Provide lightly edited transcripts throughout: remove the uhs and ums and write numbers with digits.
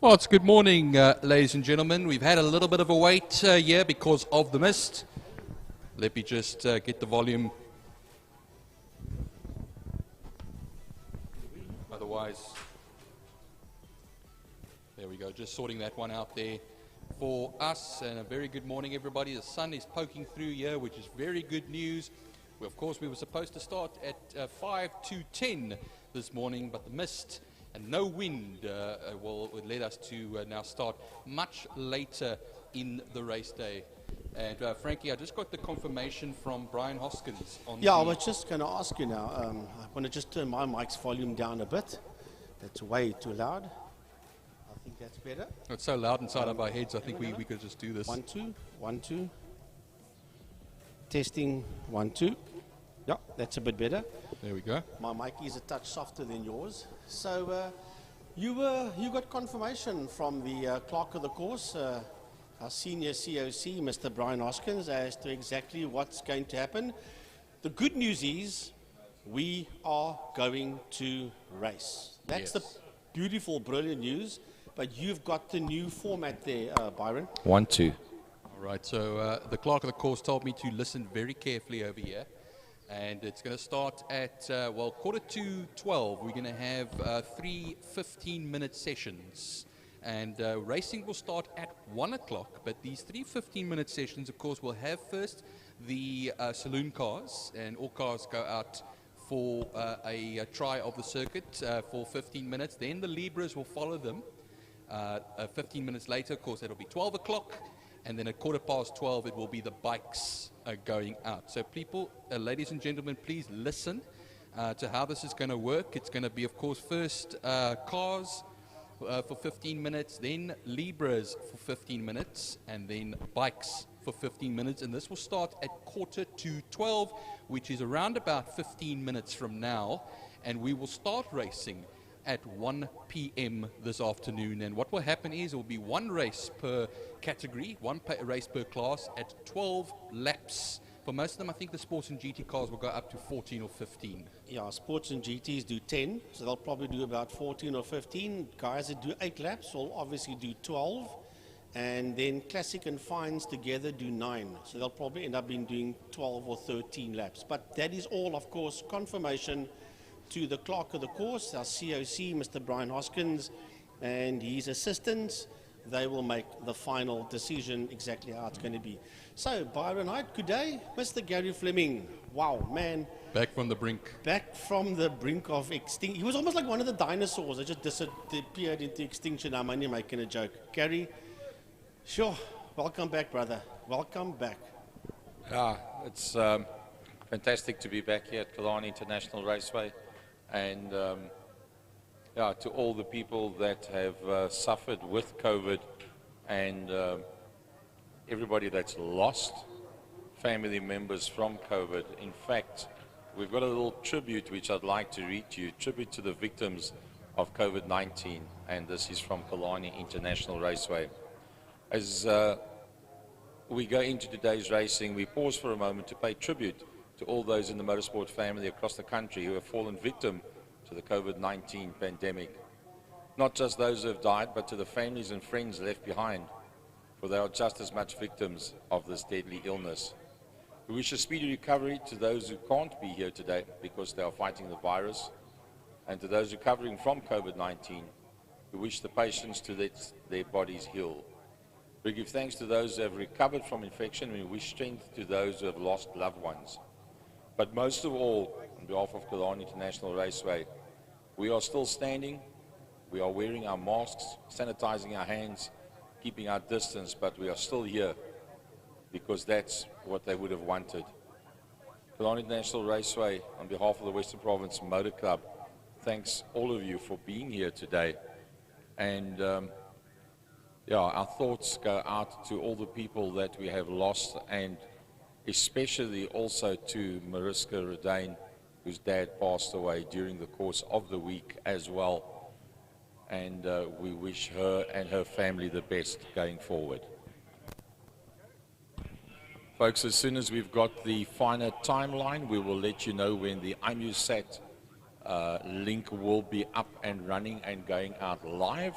Well, it's good morning, ladies and gentlemen. We've had a little bit of a wait here because of the mist. Let me just get the volume. Otherwise, there we go. Just sorting that one out there for us. And a very good morning, everybody. The sun is poking through here, which is very good news. Well, of course, we were supposed to start at 5 to 10 this morning, but the mist and no wind would lead us to now start much later in the race day. And Frankie, I just got the confirmation from Brian Hoskins. I was just going to ask you now. I want to just turn my mic's volume down a bit. That's way too loud. I think that's better. It's so loud inside of our heads, I think we could just do this. 1, 2, 1, 2. Testing, 1, 2. Yeah, that's a bit better. There we go. My mic is a touch softer than yours. So you got confirmation from the clerk of the course, our senior COC, Mr. Brian Hoskins, as to exactly what's going to happen. The good news is we are going to race. That's the beautiful, brilliant news. But you've got the new format there, Byron. 1, 2. All right, so the clerk of the course told me to listen very carefully over here. And it's going to start at, 12:45. We're going to have 3 15-minute sessions. And racing will start at 1 o'clock. But these 3 15-minute sessions, of course, will have first the saloon cars. And all cars go out for a try of the circuit for 15 minutes. Then the Libras will follow them. 15 minutes later, of course, it'll be 12 o'clock. And then at 12:15, it will be the bikes going out. So people, ladies and gentlemen, please listen to how this is going to work. It's going to be, of course, first cars for 15 minutes, then Libras for 15 minutes, and then bikes for 15 minutes. And this will start at 11:45, which is around about 15 minutes from now. And we will start racing at 1 p.m. this afternoon. And what will happen is there will be one race per category, one race per class at 12 laps. For most of them, I think the sports and GT cars will go up to 14 or 15. Yeah, sports and GTs do 10, so they'll probably do about 14 or 15. Guys that do 8 laps will obviously do 12. And then classic and fines together do 9. So they'll probably end up doing 12 or 13 laps. But that is all, of course, confirmation to the clerk of the course, our COC, Mr. Brian Hoskins, and his assistants. They will make the final decision exactly how it's going to be. So, Byron Hyde, good day. Mr. Gary Fleming, wow, man. Back from the brink. Back from the brink of extinction. He was almost like one of the dinosaurs that just disappeared into extinction. I'm only making a joke. Gary, sure, welcome back, brother. Welcome back. Yeah, it's fantastic to be back here at Killarney International Raceway. And to all the people that have suffered with COVID and everybody that's lost family members from COVID. In fact, we've got a little tribute which I'd like to read to you, tribute to the victims of COVID-19, and this is from Killarney International Raceway. As we go into today's racing, we pause for a moment to pay tribute to all those in the motorsport family across the country who have fallen victim to the COVID-19 pandemic. Not just those who have died, but to the families and friends left behind, for they are just as much victims of this deadly illness. We wish a speedy recovery to those who can't be here today because they are fighting the virus, and to those recovering from COVID-19, we wish the patients to let their bodies heal. We give thanks to those who have recovered from infection, and we wish strength to those who have lost loved ones. But most of all, on behalf of Killarney International Raceway, we are still standing, we are wearing our masks, sanitizing our hands, keeping our distance, but we are still here because that's what they would have wanted. Killarney International Raceway, on behalf of the Western Province Motor Club, thanks all of you for being here today. And our thoughts go out to all the people that we have lost, and especially also to Mariska Redane, whose dad passed away during the course of the week as well. And we wish her and her family the best going forward. Folks, as soon as we've got the finer timeline, we will let you know when the IMUSAT link will be up and running and going out live.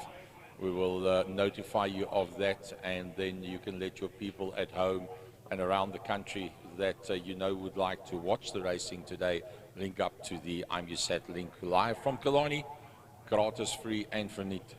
we will notify you of that, and then you can let your people at home and around the country that you know would like to watch the racing today link up to the IMUSAT link live from Killarney, gratis, free and verniet.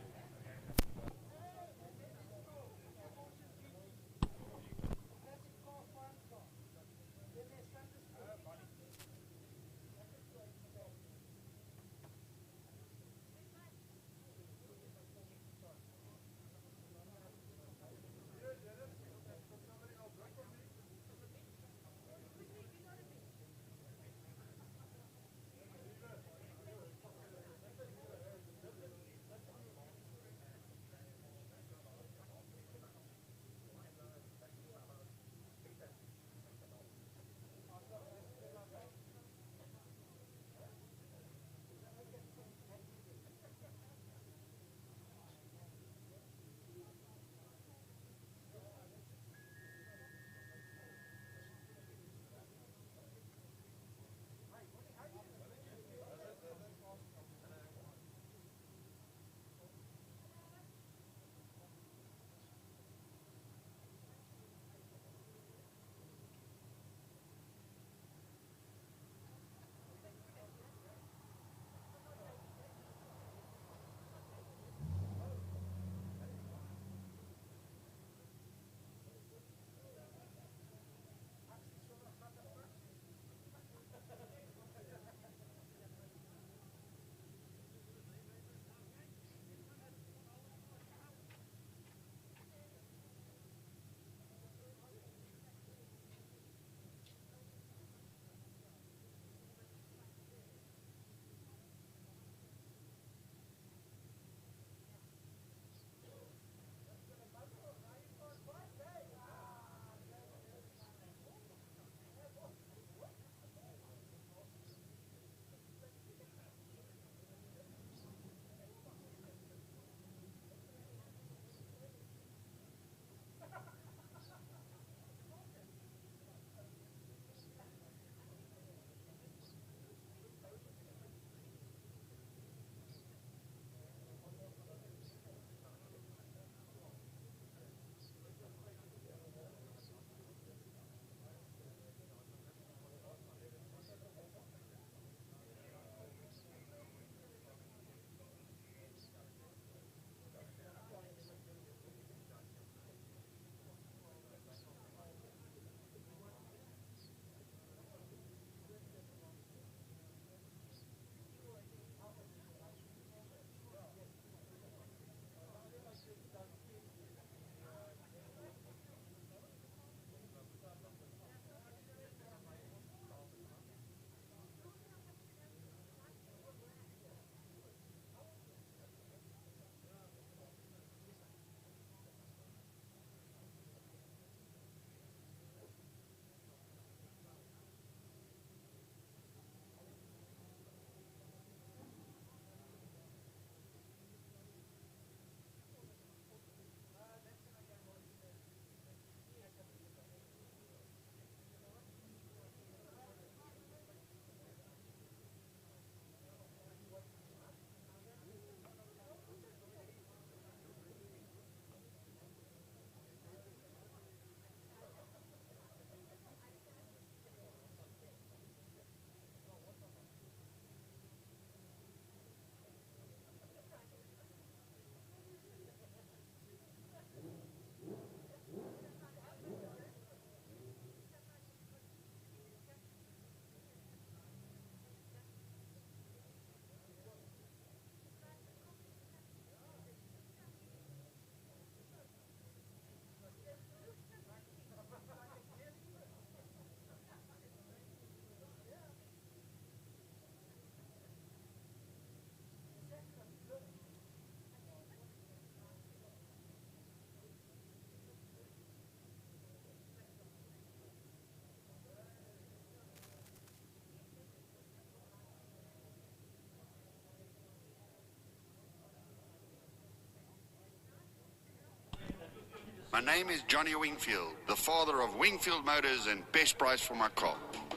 My name is Johnny Wingfield, the father of Wingfield Motors and Best Price for My Car.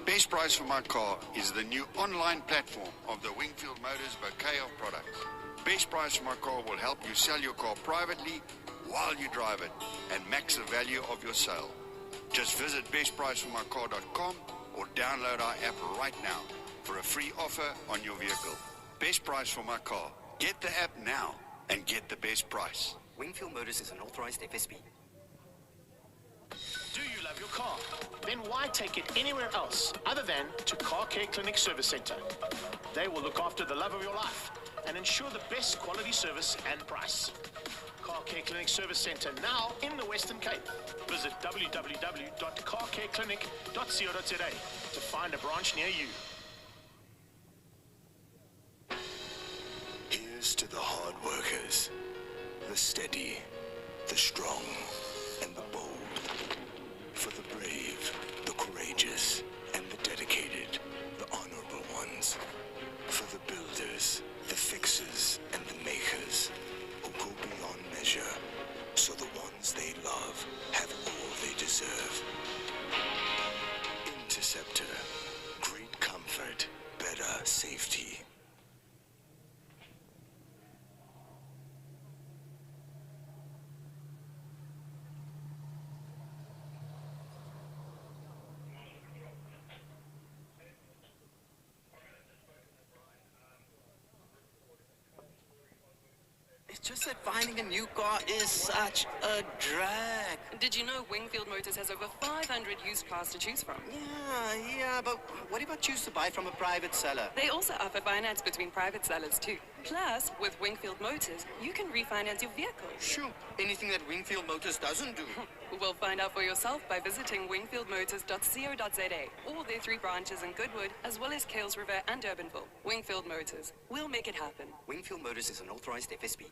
Best Price for My Car is the new online platform of the Wingfield Motors bouquet of products. Best Price for My Car will help you sell your car privately while you drive it and max the value of your sale. Just visit bestpriceformycar.com or download our app right now for a free offer on your vehicle. Best Price for My Car. Get the app now and get the best price. Wingfield Motors is an authorized FSP. Do you love your car? Then why take it anywhere else other than to Car Care Clinic Service Center? They will look after the love of your life and ensure the best quality service and price. Car Care Clinic Service Center now in the Western Cape. Visit www.carcareclinic.co.za to find a branch near you. Here's to the hard workers, the steady, the strong, and the bold. For the brave, the courageous, and the dedicated, the honorable ones. For the builders, the fixers, and the makers, who go beyond measure, so the ones they love have all they deserve. Interceptor, great comfort, better safety. It's just that finding a new car is such a drag. Did you know Wingfield Motors has over 500 used cars to choose from? Yeah, but what if I choose to buy from a private seller? They also offer finance between private sellers too. Plus, with Wingfield Motors, you can refinance your vehicle. Sure, anything that Wingfield Motors doesn't do. Well, find out for yourself by visiting wingfieldmotors.co.za or their 3 branches in Goodwood, as well as Kales River and Durbanville. Wingfield Motors. We'll make it happen. Wingfield Motors is an authorized FSP.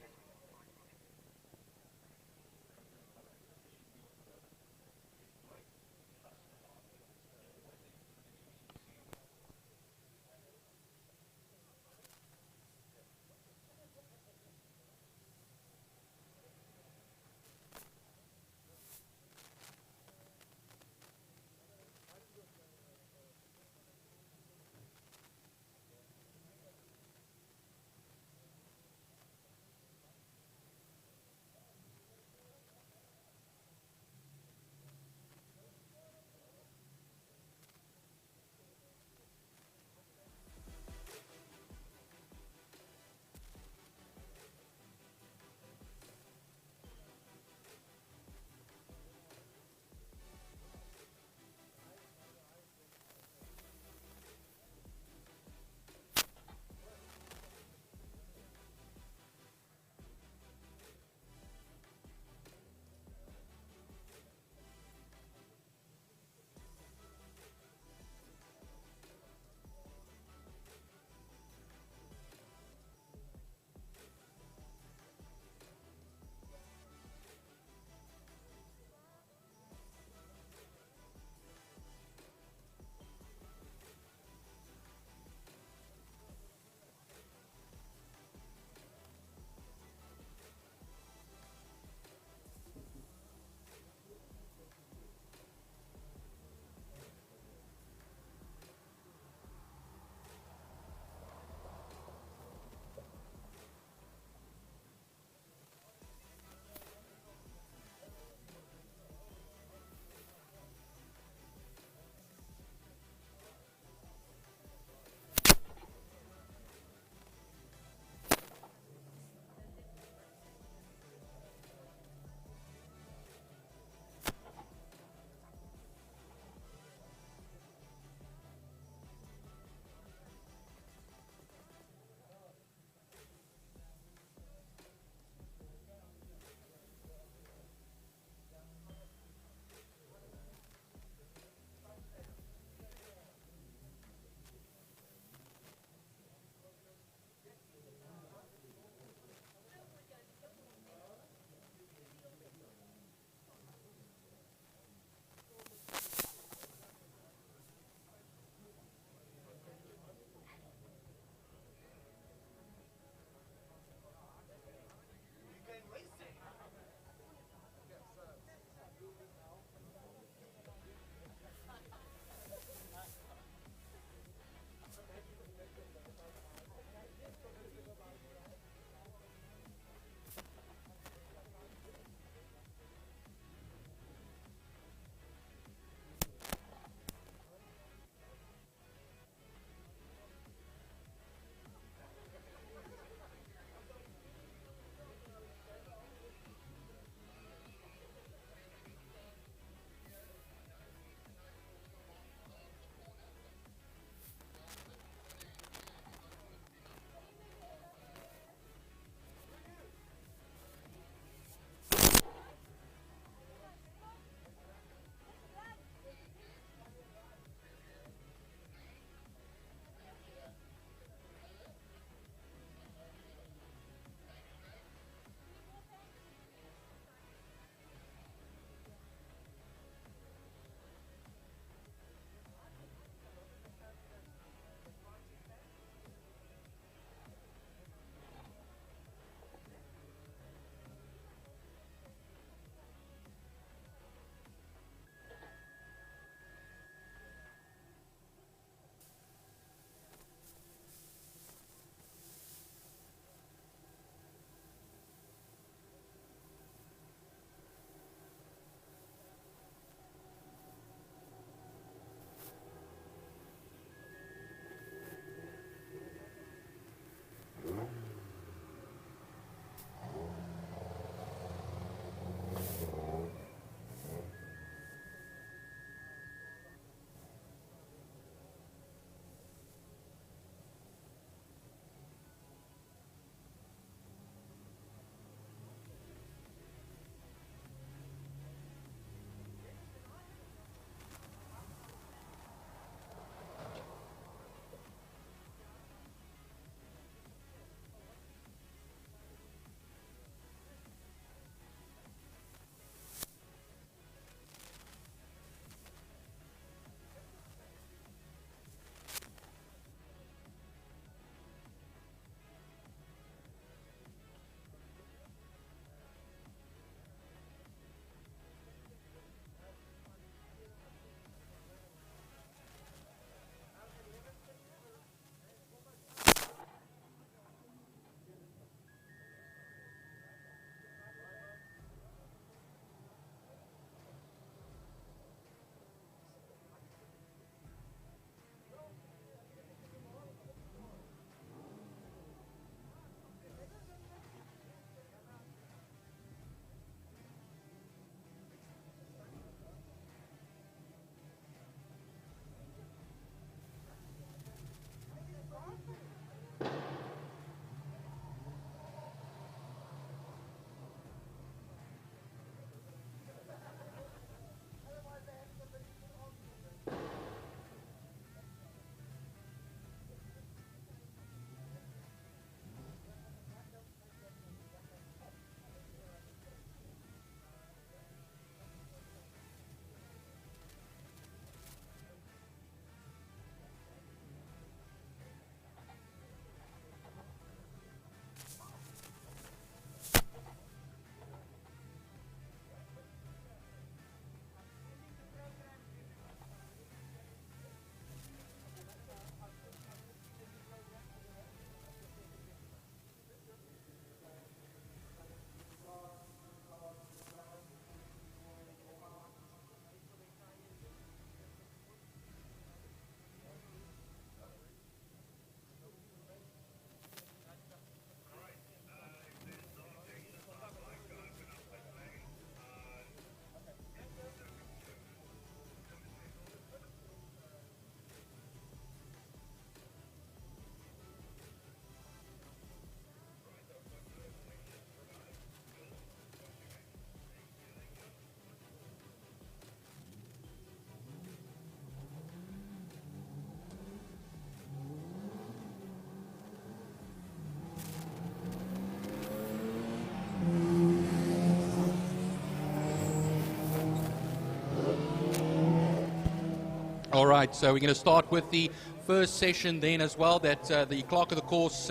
All right, so we're going to start with the first session then as well that the clerk of the course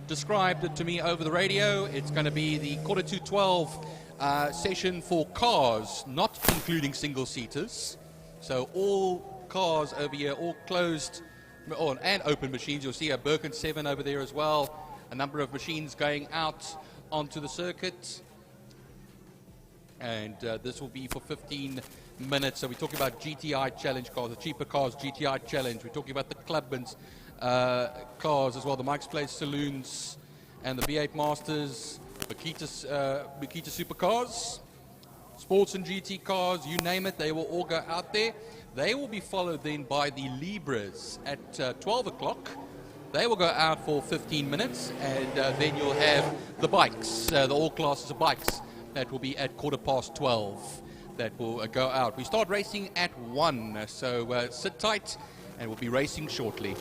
described it to me over the radio. It's going to be the 11:45 session for cars, not including single-seaters. So all cars over here, all closed and open machines. You'll see a Birkin 7 over there as well. A number of machines going out onto the circuit. And this will be for 15 minutes. So we're talking about GTI Challenge cars, the cheaper cars, GTI Challenge. We're talking about the Clubman's cars as well, the Mike's Place Saloons and the V8 Masters, Makita Supercars, Sports and GT cars, you name it, they will all go out there. They will be followed then by the Libras at 12 o'clock. They will go out for 15 minutes, and then you'll have the bikes, the all classes of bikes. That will be at 12:15. That will go out. We start racing at 1, so sit tight, and we'll be racing shortly.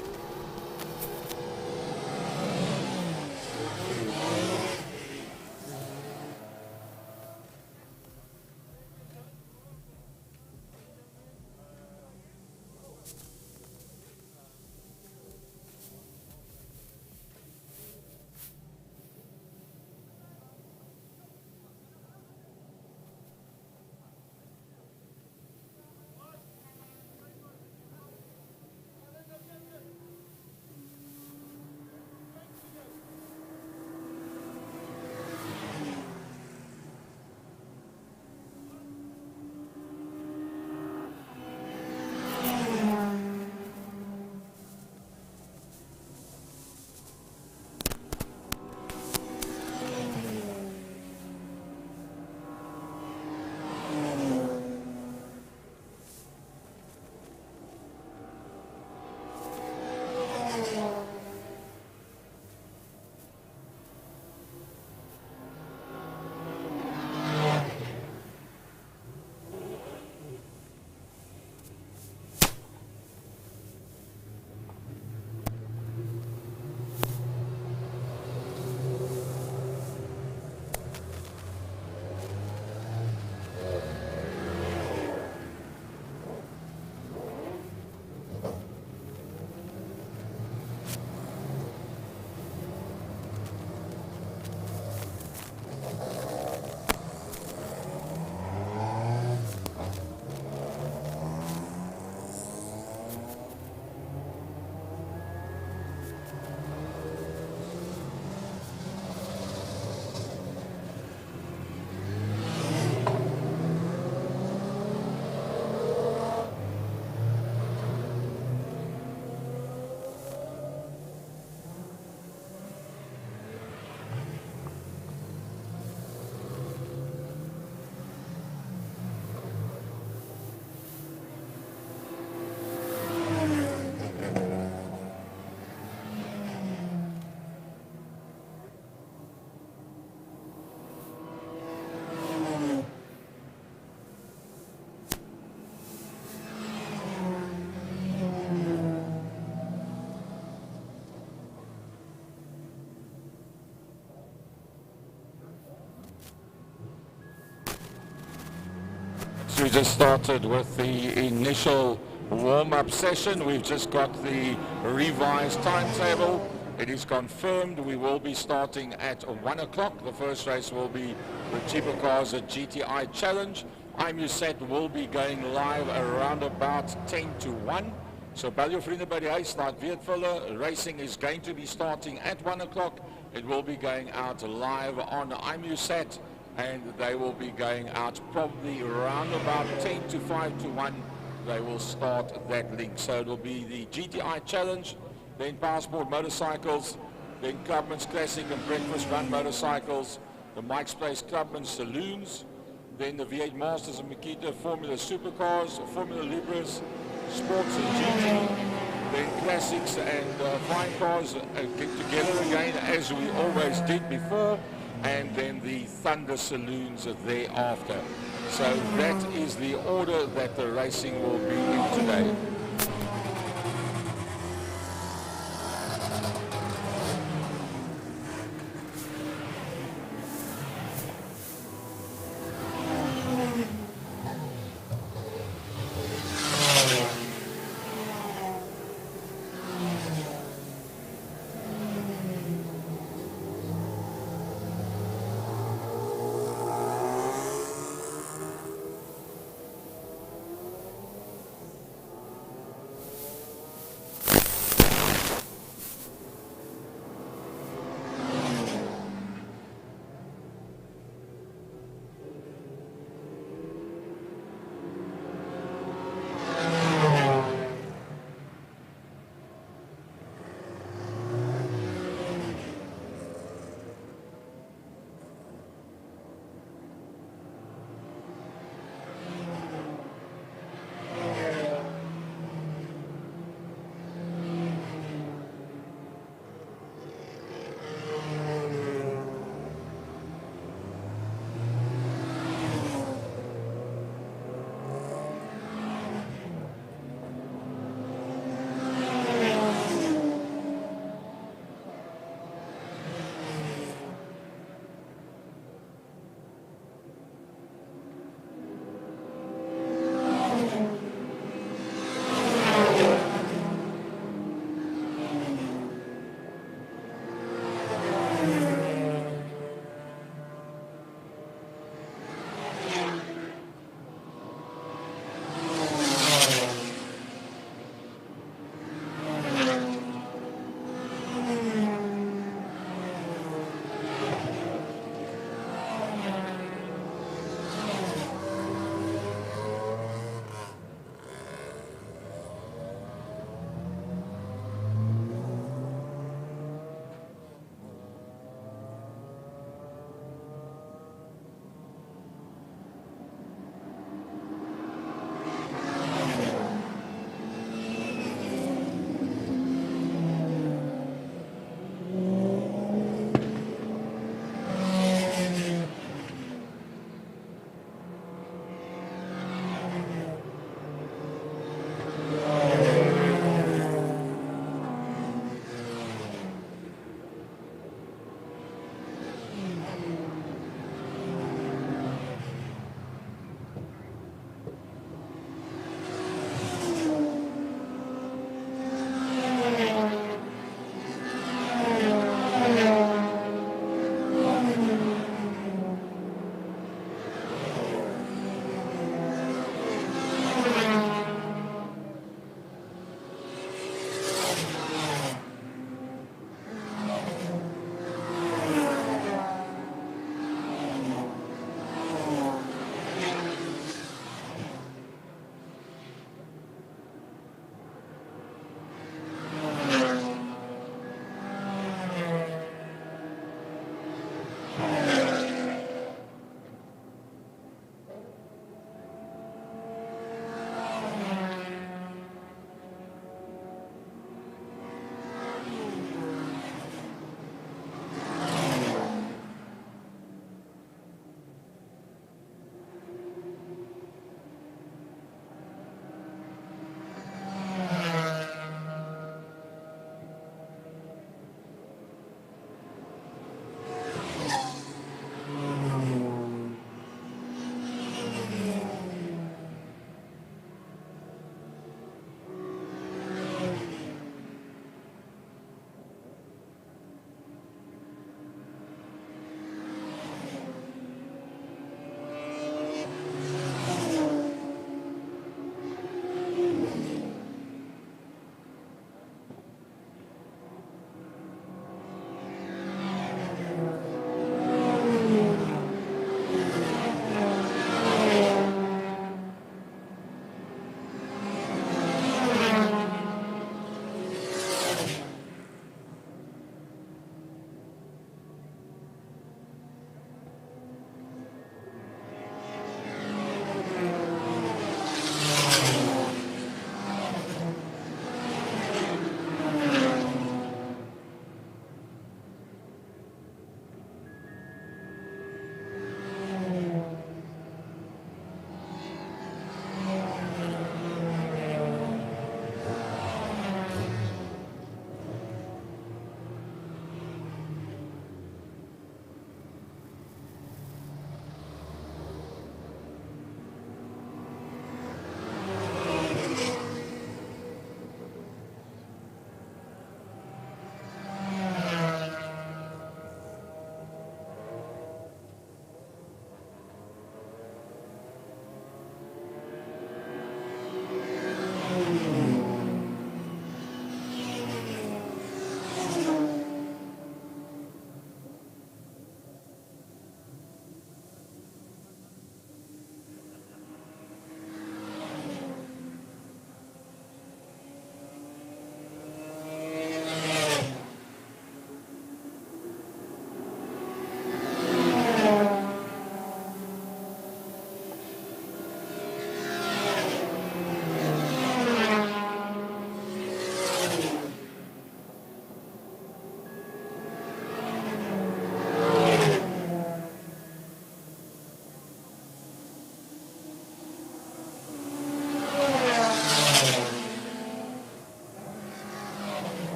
So we just started with the initial warm-up session. We've just got the revised timetable. It is confirmed we will be starting at 1 o'clock. The first race will be the cheaper cars at GTI Challenge. IMUSAT will be going live around about 10 to 1. So bel jou vriende by die huis, laat weet vir hulle. Racing is going to be starting at 1 o'clock. It will be going out live on IMUSAT, and they will be going out probably around about 10 to 5 to 1. They will start that link. So it will be the GTI Challenge, then Passport Motorcycles, then Clubman's Classic and Breakfast Run Motorcycles, the Mike's Place Clubman Saloons, then the V8 Masters and Makita Formula Supercars, Formula Libras, Sports and GT, then Classics and Flying Cars get together again as we always did before, and then the Thunder Saloons thereafter. So that is the order that the racing will be in today.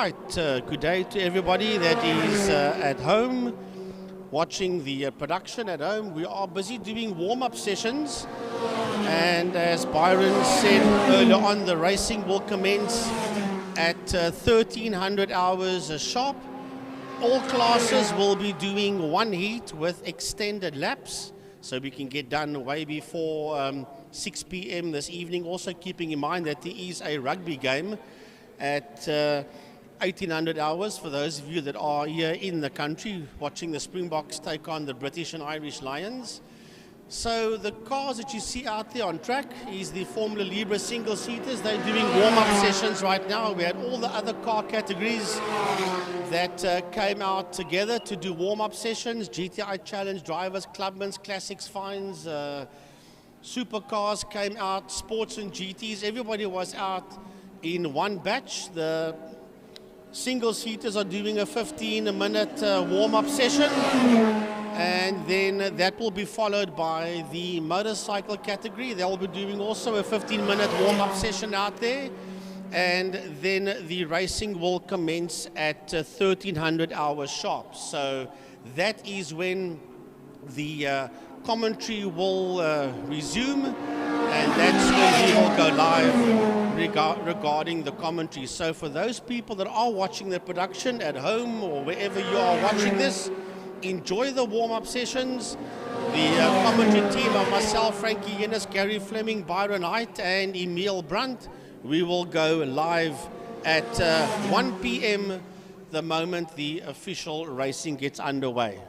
Right, good day to everybody that is at home, watching the production at home. We are busy doing warm-up sessions, and as Byron said earlier on, the racing will commence at 1300 hours sharp. All classes will be doing one heat with extended laps, so we can get done way before 6 p.m. this evening. Also keeping in mind that there is a rugby game at 1800 hours for those of you that are here in the country watching the Springboks take on the British and Irish Lions. So the cars that you see out there on track is the Formula Libra single seaters. They're doing warm-up sessions right now. We had all the other car categories that came out together to do warm-up sessions. GTI Challenge drivers, Clubman's, Classics, Fines, Supercars came out, Sports and GTs. Everybody was out in one batch. The single seaters are doing a 15-minute warm-up session, and then that will be followed by the motorcycle category. They'll be doing also a 15-minute warm-up session out there, and then the racing will commence at 1300 hours sharp. So that is when the commentary will resume, and that's when we will go live regarding the commentary. So for those people that are watching the production at home or wherever you are watching this, enjoy the warm-up sessions. The commentary team of myself, Frankie Yennis, Gary Fleming, Byron Height and Emil Brunt, we will go live at 1 p.m. the moment the official racing gets underway.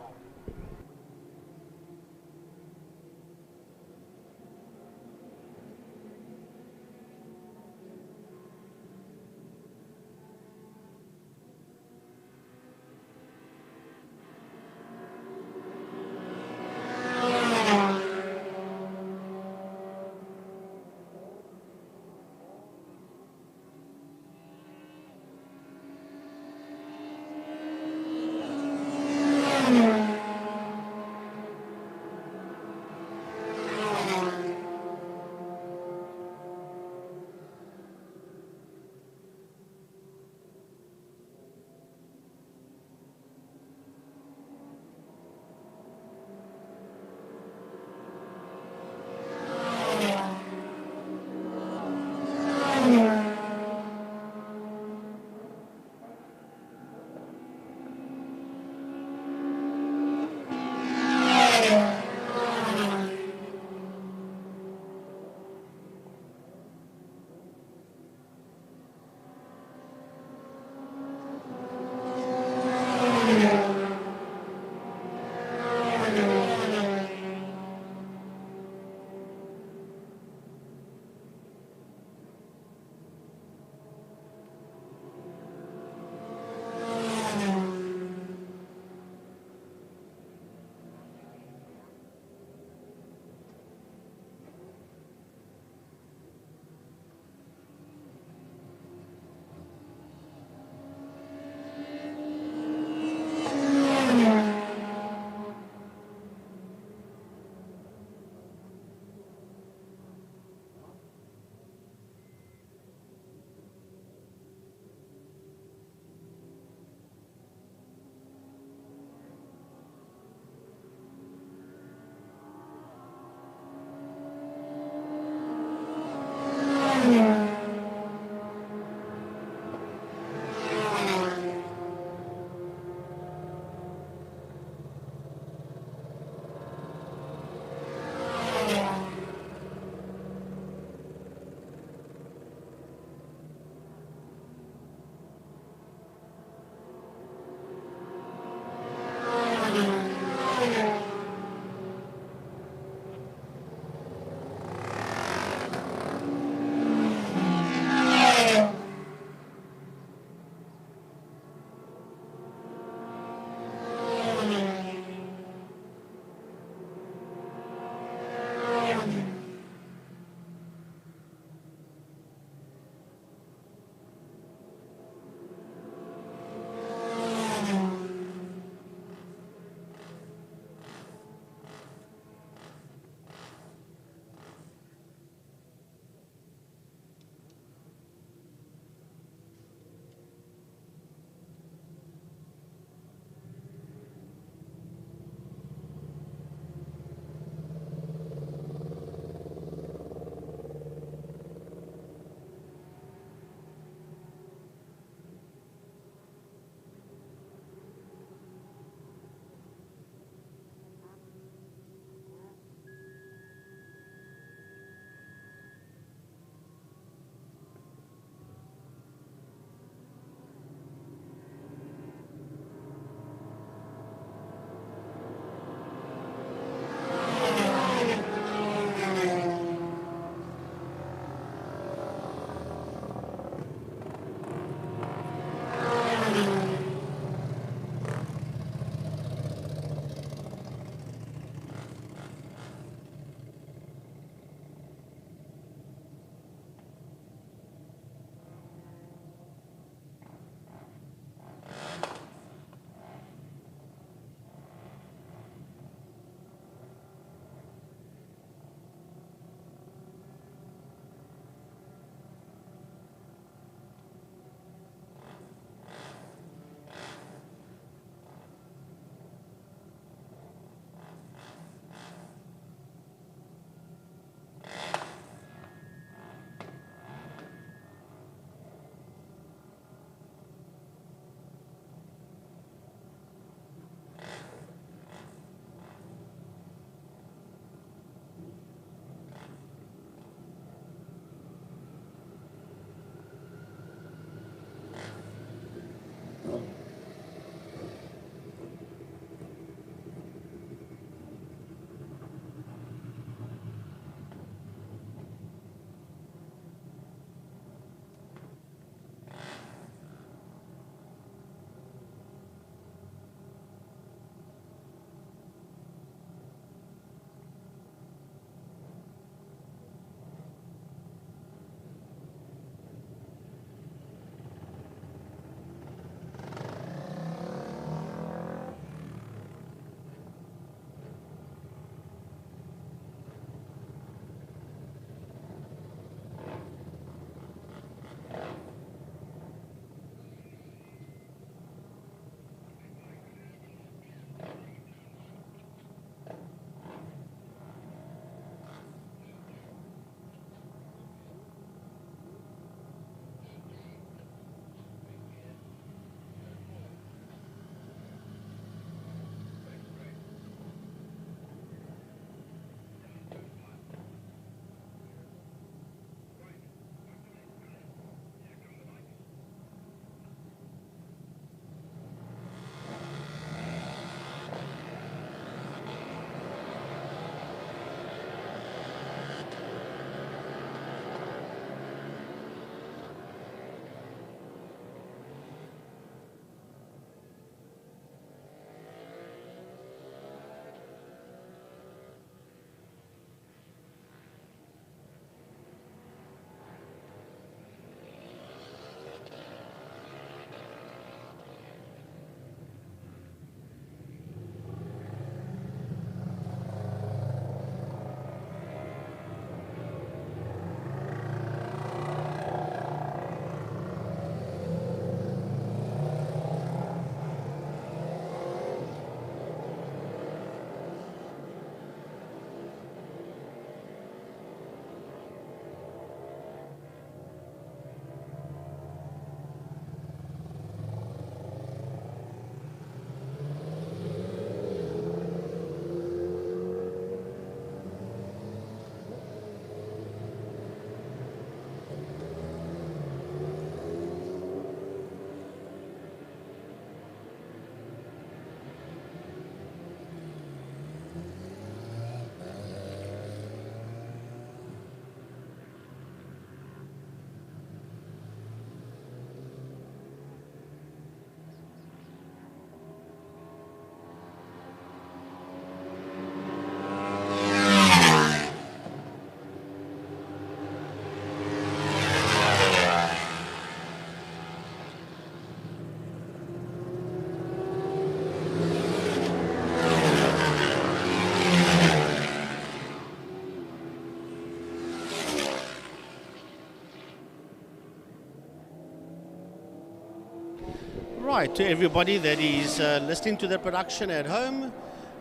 right, to everybody that is listening to the production at home,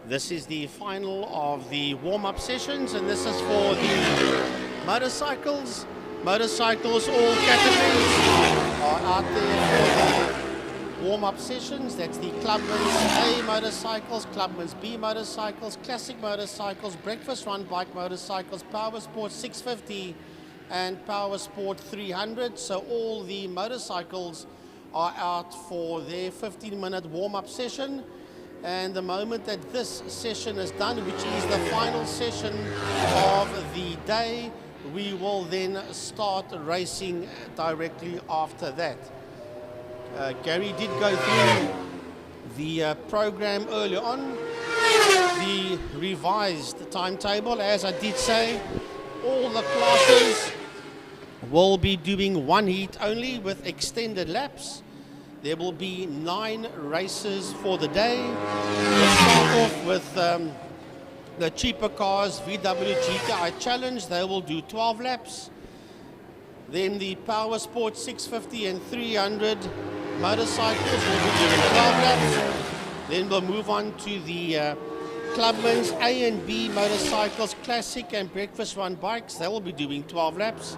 this is the final of the warm-up sessions, and this is for the motorcycles. Motorcycles, all categories are out there for the warm-up sessions. That's the Clubman's A motorcycles, Clubman's B motorcycles, classic motorcycles, breakfast run bike motorcycles, Power Sport 650 and Power Sport 300. So all the motorcycles are out for their 15-minute warm-up session. And the moment that this session is done, which is the final session of the day, we will then start racing directly after that. Gary did go through the program earlier on, the revised timetable. As I did say, all the classes will be doing one heat only with extended laps. There will be 9 races for the day. We'll start off with the cheaper cars, VW GTI Challenge. They will do 12 laps. Then the Power Sport 650 and 300 motorcycles will be doing 12 laps. Then we'll move on to the Clubman's A and B motorcycles, classic and breakfast run bikes. They will be doing 12 laps.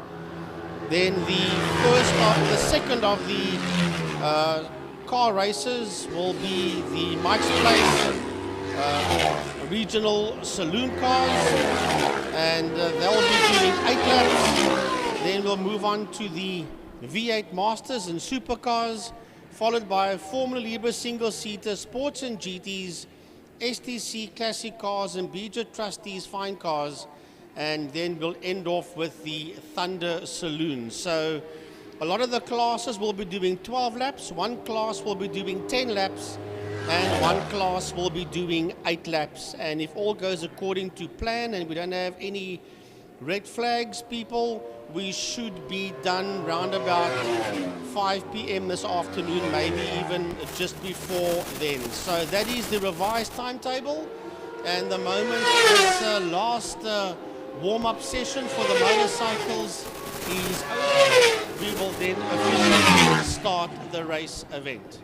Then the second of the car races will be the Mike's Place regional saloon cars, and they'll be doing 8 laps. Then we'll move on to the V8 Masters and supercars, followed by Formula Libra single-seater sports and GTs, STC classic cars, and BJ Trustees fine cars, and then we'll end off with the Thunder Saloon. So a lot of the classes will be doing 12 laps, one class will be doing 10 laps, and one class will be doing 8 laps. And if all goes according to plan and we don't have any red flags, people, we should be done round about 5 p.m. this afternoon, maybe even just before then. So that is the revised timetable, and the moment this last warm-up session for the motorcycles is over, we will then officially start the race event.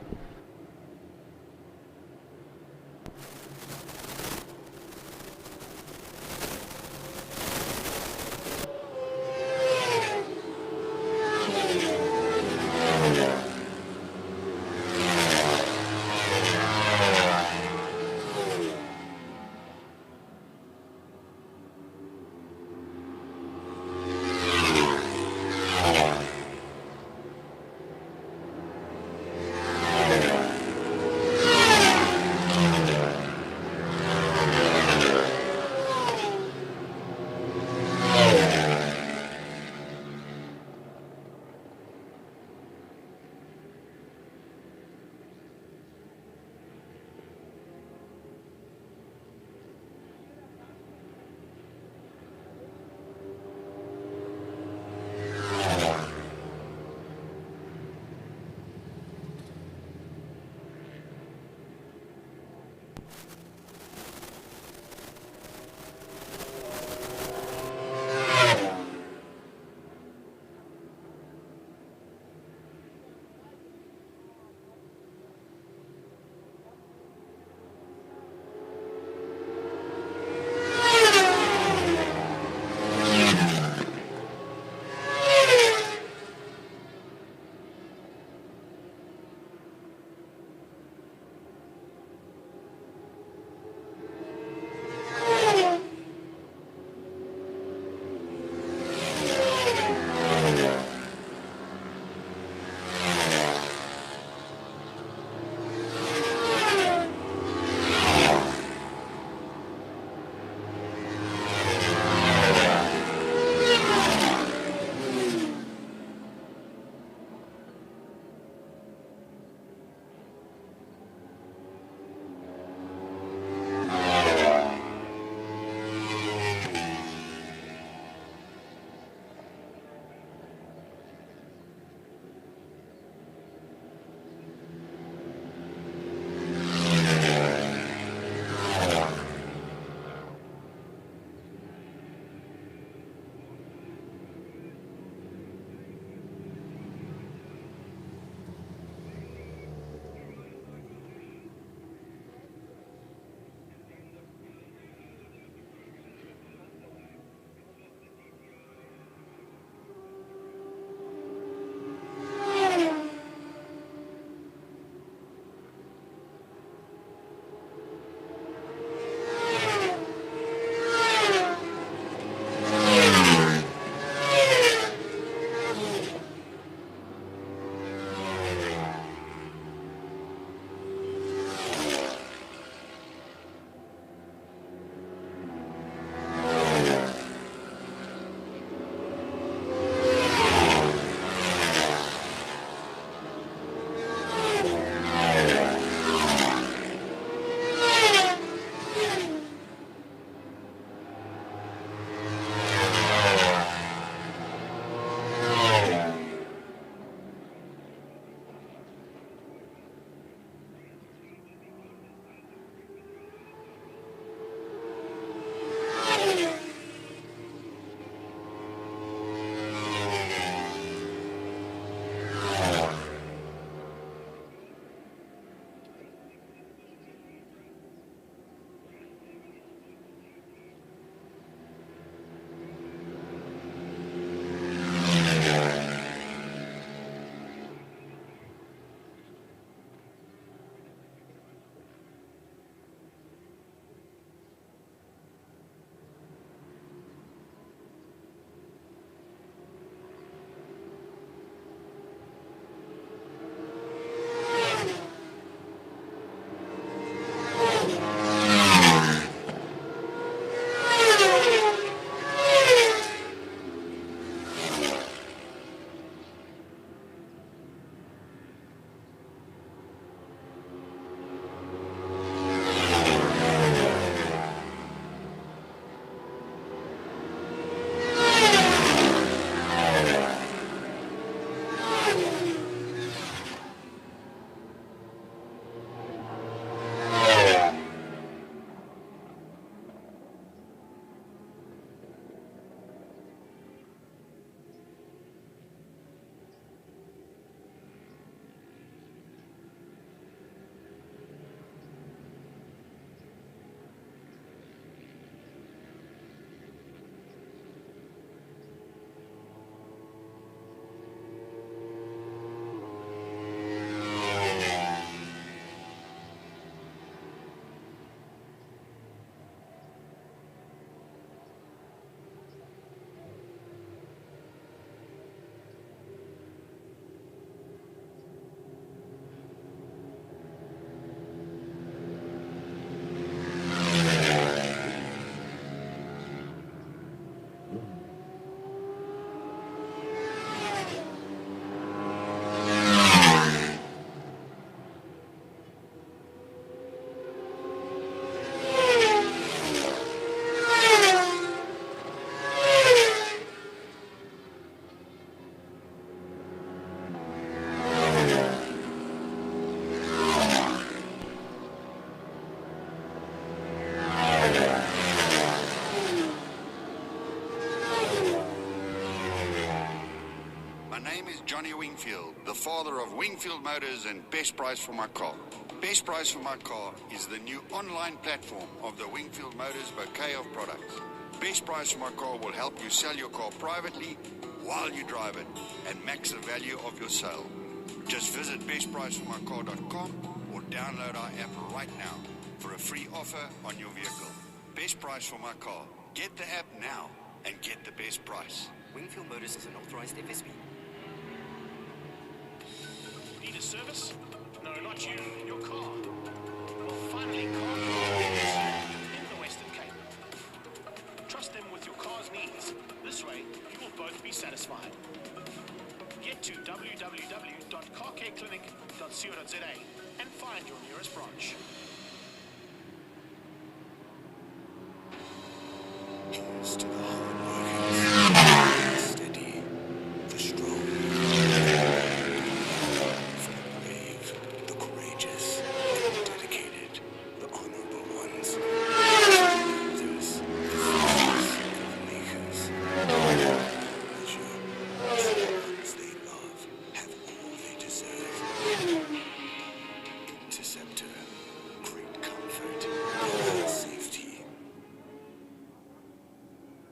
is Johnny Wingfield, the father of Wingfield Motors and Best Price for My Car. Best Price for My Car is the new online platform of the Wingfield Motors bouquet of products. Best Price for My Car will help you sell your car privately while you drive it and max the value of your sale. Just visit bestpriceformycar.com or download our app right now for a free offer on your vehicle. Best Price for My Car. Get the app now and get the best price. Wingfield Motors is an authorized FSB. Need a service? No, not you. Your car. Well, finally, car in the Western Cape. Trust them with your car's needs. This way, you will both be satisfied. Get to www.carcareclinic.co.za and find your nearest branch. Here's to the hard-working, steady, the strong, for the brave, the courageous, and the dedicated, the honorable ones, the builders, the fixers, the makers, measure, the ones they love have all they deserve. Interceptor, great comfort, and safety.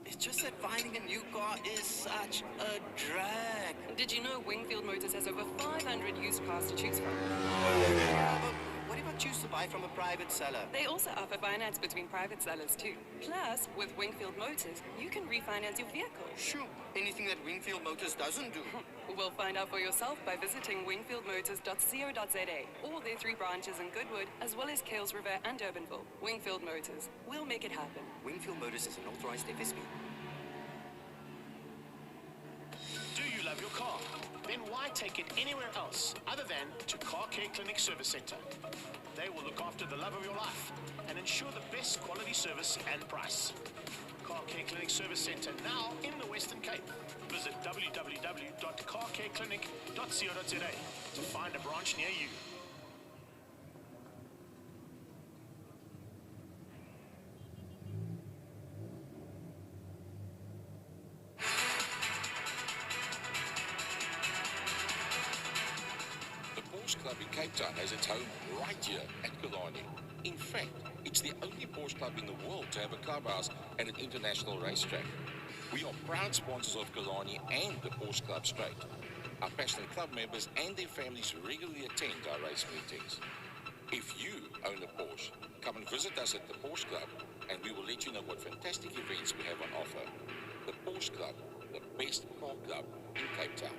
It's just that finding a new car is such a drag. Did you know Wingfield Motors has over 500 used cars to choose from? Yeah, but what if I choose to buy from a private seller? They also offer finance between private sellers too. Plus, with Wingfield Motors, you can refinance your vehicle. Sure, anything that Wingfield Motors doesn't do. Well, find out for yourself by visiting wingfieldmotors.co.za. All their 3 branches in Goodwood, as well as Kales River and Durbanville. Wingfield Motors. We'll make it happen. Wingfield Motors is an authorized FSB. Do you love your car? Then why take it anywhere else other than to Car Care Clinic Service Center? They will look after the love of your life and ensure the best quality service and price. Car Care Clinic Service Center now in the Western Cape. Visit www.carcareclinic.co.za to find a branch near you. The Porsche Club in Cape Town has its home right here at Killarney. In fact, it's the only Porsche club in the world to have a clubhouse at an international racetrack. We are proud sponsors of Killarney and the Porsche Club Straight. Our passionate club members and their families regularly attend our race meetings. If you own a Porsche, come and visit us at the Porsche Club and we will let you know what fantastic events we have on offer. The Porsche Club, the best car club in Cape Town.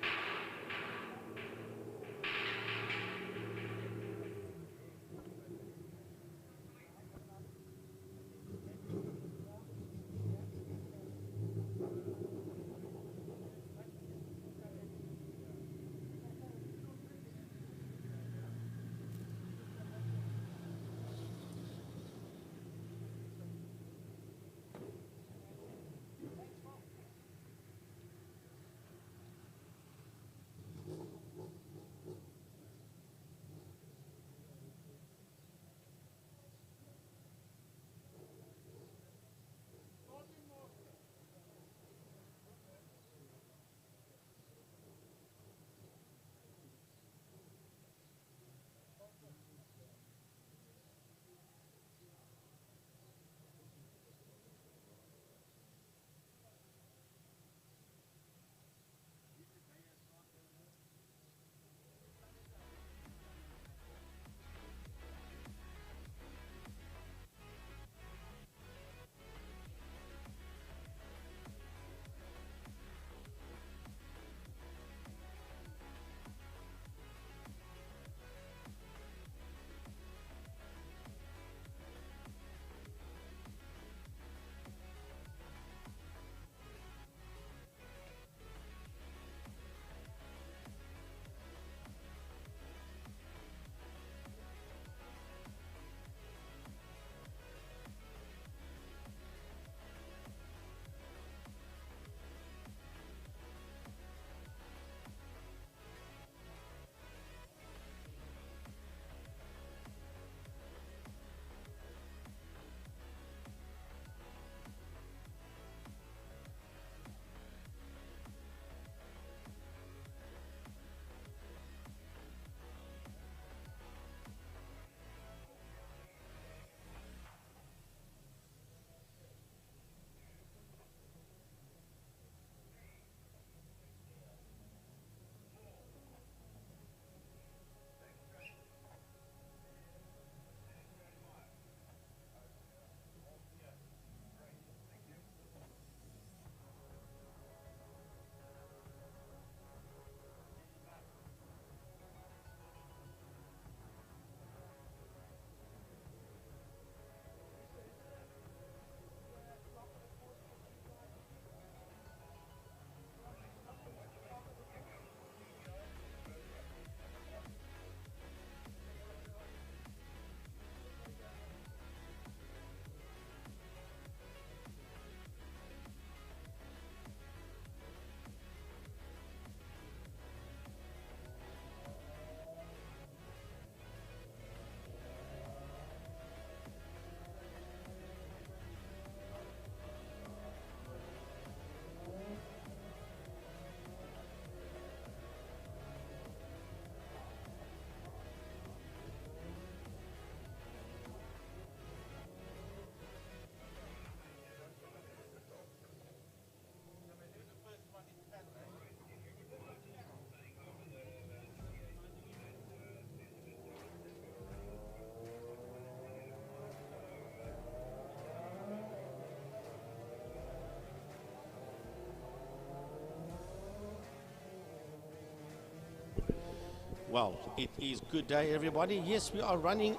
Well, it is good day, everybody. Yes, we are running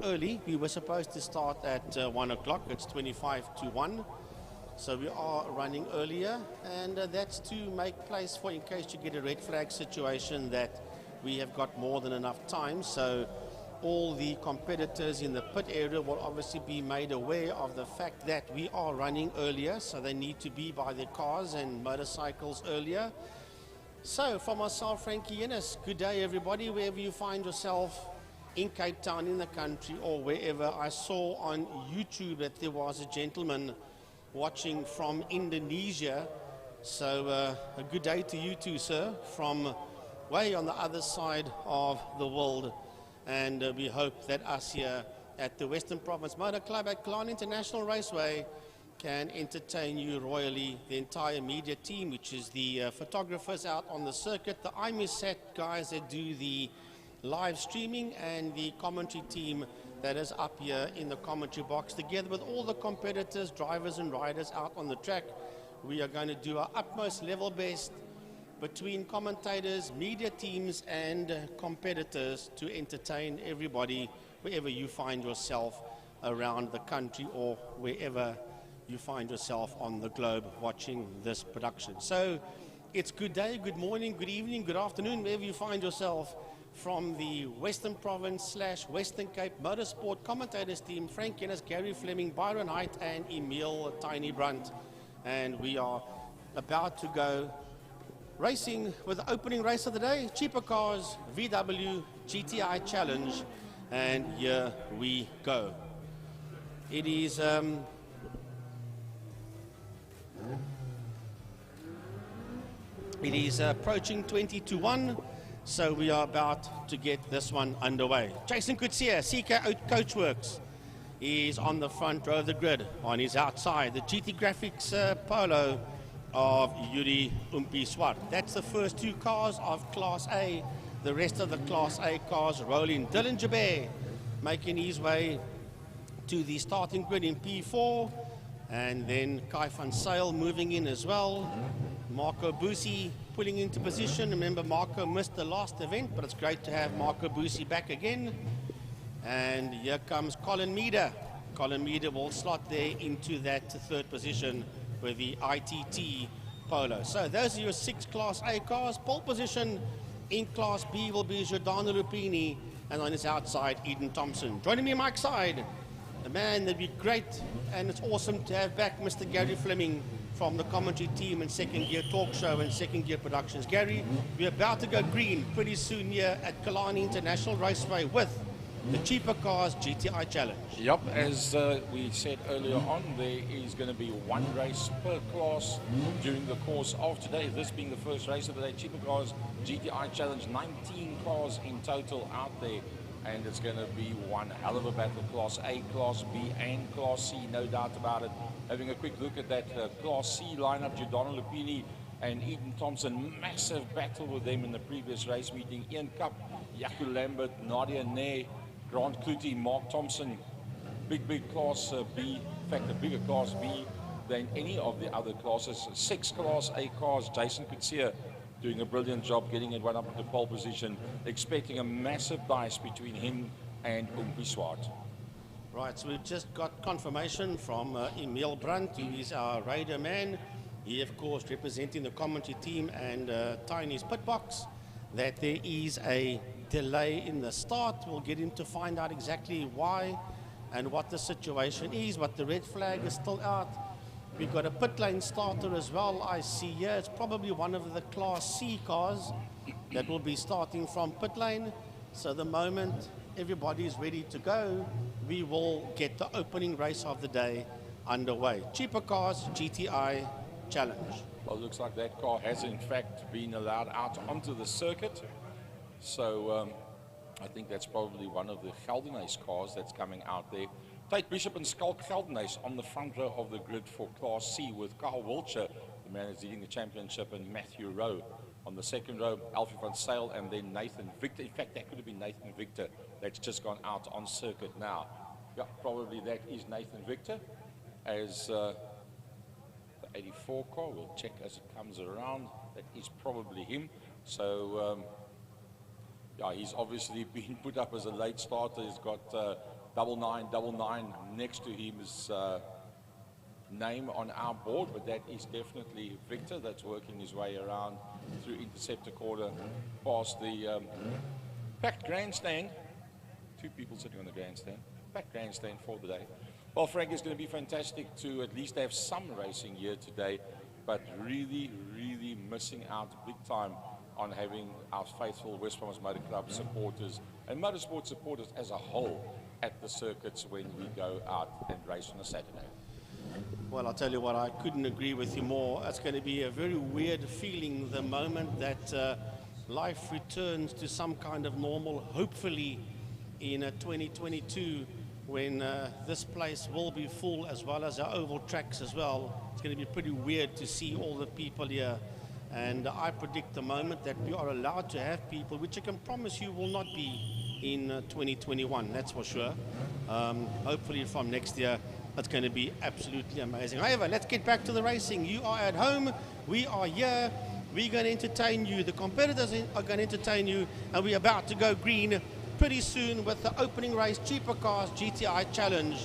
early. We were supposed to start at 1 o'clock. It's 25 to 1. So we are running earlier, and that's to make place for, in case you get a red flag situation, that we have got more than enough time. So all the competitors in the pit area will obviously be made aware of the fact that we are running earlier, so they need to be by their cars and motorcycles earlier. So, for myself, Frankie Ennis, good day everybody, wherever you find yourself in Cape Town, in the country, or wherever. I saw on YouTube that there was a gentleman watching from Indonesia. So, a good day to you too, sir, from way on the other side of the world. And we hope that us here at the Western Province Motor Club at Killarney International Raceway can entertain you royally. The entire media team, which is the photographers out on the circuit, the IMUSAT guys that do the live streaming, and the commentary team that is up here in the commentary box, together with all the competitors, drivers and riders out on the track. We are going to do our utmost level best between commentators, media teams and competitors to entertain everybody wherever you find yourself around the country or wherever you find yourself on the globe watching this production. So it's good day, good morning, good evening, good afternoon, wherever you find yourself, from the Western Province / Western Cape Motorsport commentators team, Frank Ennis, Gary Fleming, Byron Height and Emil Tiny Brunt. And we are about to go racing with the opening race of the day, Cheaper Cars VW GTI Challenge. And here we go. It is approaching 20 to 1, so we are about to get this one underway. Jason Kutsia, CK Coachworks, is on the front row of the grid. On his outside, the GT Graphics Polo of Yuri Umpiswar. That's the first two cars of Class A. The rest of the Class A cars roll in. Dylan Jabir making his way to the starting grid in P4. And then Kai van Sale moving in as well. Marco Busi pulling into position. Remember, Marco missed the last event, but it's great to have Marco Busi back again. And here comes Colin Meader. Colin Meader will slot there into that third position with the ITT Polo. So those are your 6 Class A cars. Pole position in Class B will be Giordano Lupini, and on his outside, Eden Thompson. Joining me on Mike's side, the man that'd be great, and it's awesome to have back Mr. Gary Fleming from the commentary team and Second Gear Talk Show and Second Gear Productions. Gary, we're about to go green pretty soon here at Killarney International Raceway with the Cheaper Cars GTI Challenge. Yep, as we said earlier on, there is going to be one race per class during the course of today. This being the first race of the day, Cheaper Cars GTI Challenge, 19 cars in total out there. And it's going to be one hell of a battle. Class A, Class B, and Class C, no doubt about it. Having a quick look at that Class C lineup, Giordano Lupini and Eden Thompson, massive battle with them in the previous race meeting. Ian Cup, Yaku Lambert, Nadia Ney, Grant Clutie, Mark Thompson. Big Class B, in fact a bigger Class B than any of the other classes. 6 Class A cars, Jason Kutsia doing a brilliant job getting it right up to pole position, expecting a massive dice between him and Umpiswart. Right, so we've just got confirmation from Emil Brunt, who is our radar man. He, of course, representing the commentary team and Tiny's pit box, that there is a delay in the start. We'll get him to find out exactly why and what the situation is, but the red flag is still out. We've got a pit lane starter as well, I see here. It's probably one of the Class C cars that will be starting from pit lane. So the moment everybody is ready to go, we will get the opening race of the day underway. Cheaper Cars GTI Challenge. Well, it looks like that car has in fact been allowed out onto the circuit. So I think that's probably one of the Geldenhuis cars that's coming out there. Tate Bishop and Skulk Geldenhuis on the front row of the grid for Class C, with Carl Wiltshire, the man who's leading the championship, and Matthew Rowe. On the second row, Alfie van Sale and then Nathan Victor. In fact, that could have been Nathan Victor that's just gone out on circuit now. Yeah, probably that is Nathan Victor as the 84 car. We'll check as it comes around. That is probably him. So, yeah, he's obviously been put up as a late starter. He's got 9999 next to him's name on our board, but that is definitely Victor that's working his way around through Interceptor Corner past the packed grandstand. 2 people sitting on the grandstand. Packed grandstand for the day. Well, Frank, it's going to be fantastic to at least have some racing here today, but really, really missing out big time on having our faithful West Bromwich Motor Club supporters and motorsport supporters as a whole at the circuits when we go out and race on a Saturday. Well, I'll tell you what, I couldn't agree with you more. It's going to be a very weird feeling the moment that life returns to some kind of normal, hopefully in 2022, when this place will be full, as well as our oval tracks as well. It's going to be pretty weird to see all the people here. And I predict the moment that we are allowed to have people, which I can promise you will not be in 2021, that's for sure. Hopefully from next year, it's going to be absolutely amazing. However, let's get back to the racing. You are at home, we are here, we're going to entertain you. The competitors are going to entertain you, and we're about to go green pretty soon with the opening race Cheaper Cars GTI Challenge.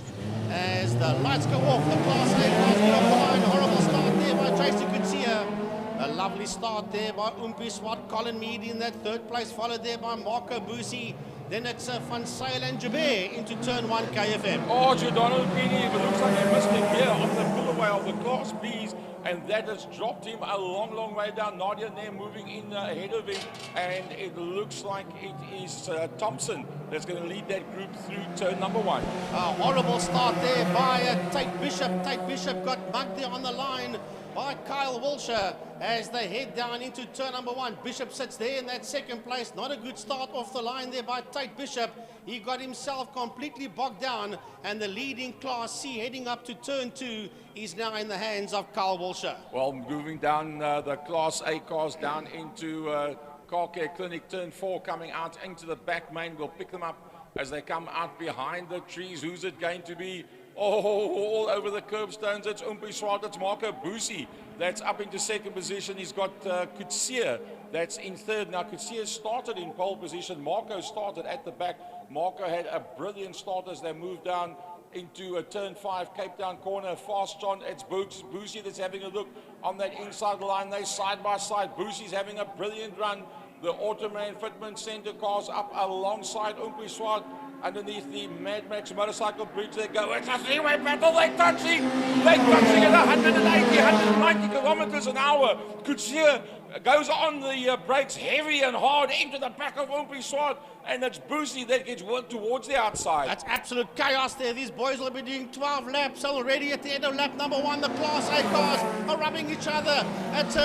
As the lights go off, the Class A cars get off the line. Horrible start there by Tracy Kutsia. A lovely start there by Umpi Swat, Colin Mead in that third place, followed there by Marco Busi. Then it's Van Sail and Jabir into turn 1 KFM. Oh, Giordano Pini, it looks like he missed a gear on the pullaway of the Class Bs, and that has dropped him a long, long way down. Nadia there moving in ahead of him, and it looks like it is Thompson that's going to lead that group through turn number 1. A horrible start there by Tate Bishop. Tate Bishop got mugged there on the line by Kyle Wilshire as they head down into turn number 1. Bishop sits there in that second place. Not a good start off the line there by Tate Bishop. He got himself completely bogged down, and the leading Class C heading up to turn 2 is now in the hands of Kyle Wilshire. Well, moving down the Class A cars down into Car Care Clinic, turn 4, coming out into the back main. We'll pick them up as they come out behind the trees. Who's it going to be? Oh, all over the curbstones. It's Umpi Swart, it's Marco Busi that's up into second position. He's got Kutsia that's in third. Now, Kutsia started in pole position. Marco started at the back. Marco had a brilliant start as they moved down into turn 5, Cape Town corner. Fast John, it's Busi that's having a look on that inside line. They side by side. Busi's having a brilliant run. The Automan Fitment Center cars up alongside Umpi Swart. Underneath the Mad Max motorcycle bridge they go. It's a three-way battle. They're touching at 180, 190 kilometers an hour. Kutsia goes on the brakes heavy and hard into the back of Umpi Swart, and it's Busi that gets worked towards the outside. That's absolute chaos there. These boys will be doing 12 laps already at the end of lap number 1. The Class A cars are rubbing each other. It's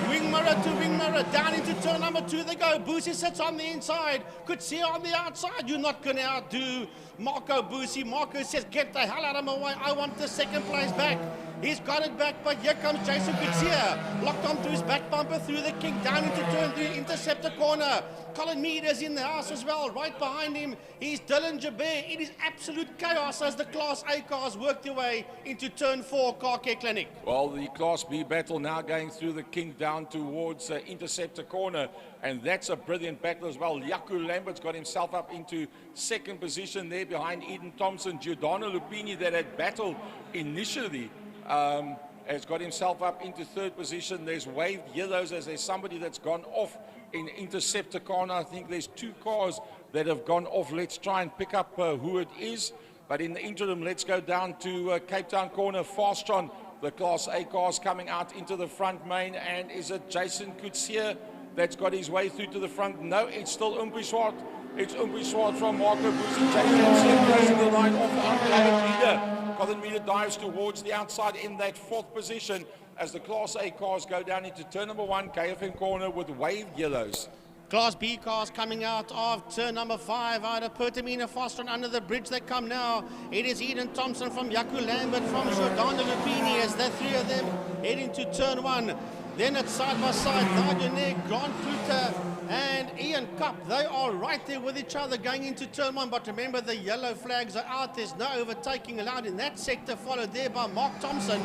wing mirror to wing mirror. Down into turn number 2 they go. Busi sits on the inside. Kutsia on the outside. You're not going to outdo Marco Busi. Marco says, get the hell out of my way. I want the second place back. He's got it back, but here comes Jason Kutsia. Locked onto his back bumper through the kick, down into turn 3, Interceptor corner. Colin Mead is in the house as well. Right behind him is Dylan Jabir. It is absolute chaos as the Class A cars work their way into turn 4, Car Care Clinic. Well, the Class B battle now going through the kink down towards Interceptor corner, and that's a brilliant battle as well. Yaku Lambert's got himself up into second position there behind Eden Thompson. Giordano Lupini, that had battled initially, has got himself up into third position. There's waved yellows as there's somebody that's gone off in Interceptor corner. I think there's 2 cars that have gone off. Let's try and pick up who it is. But in the interim, let's go down to Cape Town corner. Fast John, the Class A cars coming out into the front main. And is it Jason Kutsia that's got his way through to the front? No, it's still Umpi Swart. It's Umpi Swart from Marco Busi. Jason Kutsia closing the line off the Colin Meader. Colin Meader dives towards the outside in that 4th position as the Class A cars go down into turn number 1, KFM corner with waved yellows. Class B cars coming out of turn number 5 out of Pertamina Foster, and under the bridge they come now. It is Eden Thompson from Yaku Lambert from Giordano Lupini as the 3 of them head into turn 1. Then it's side by side, Nadia Grant Kluter and Ian Cup. They are right there with each other going into turn 1, but remember the yellow flags are out. There's no overtaking allowed in that sector, followed there by Mark Thompson.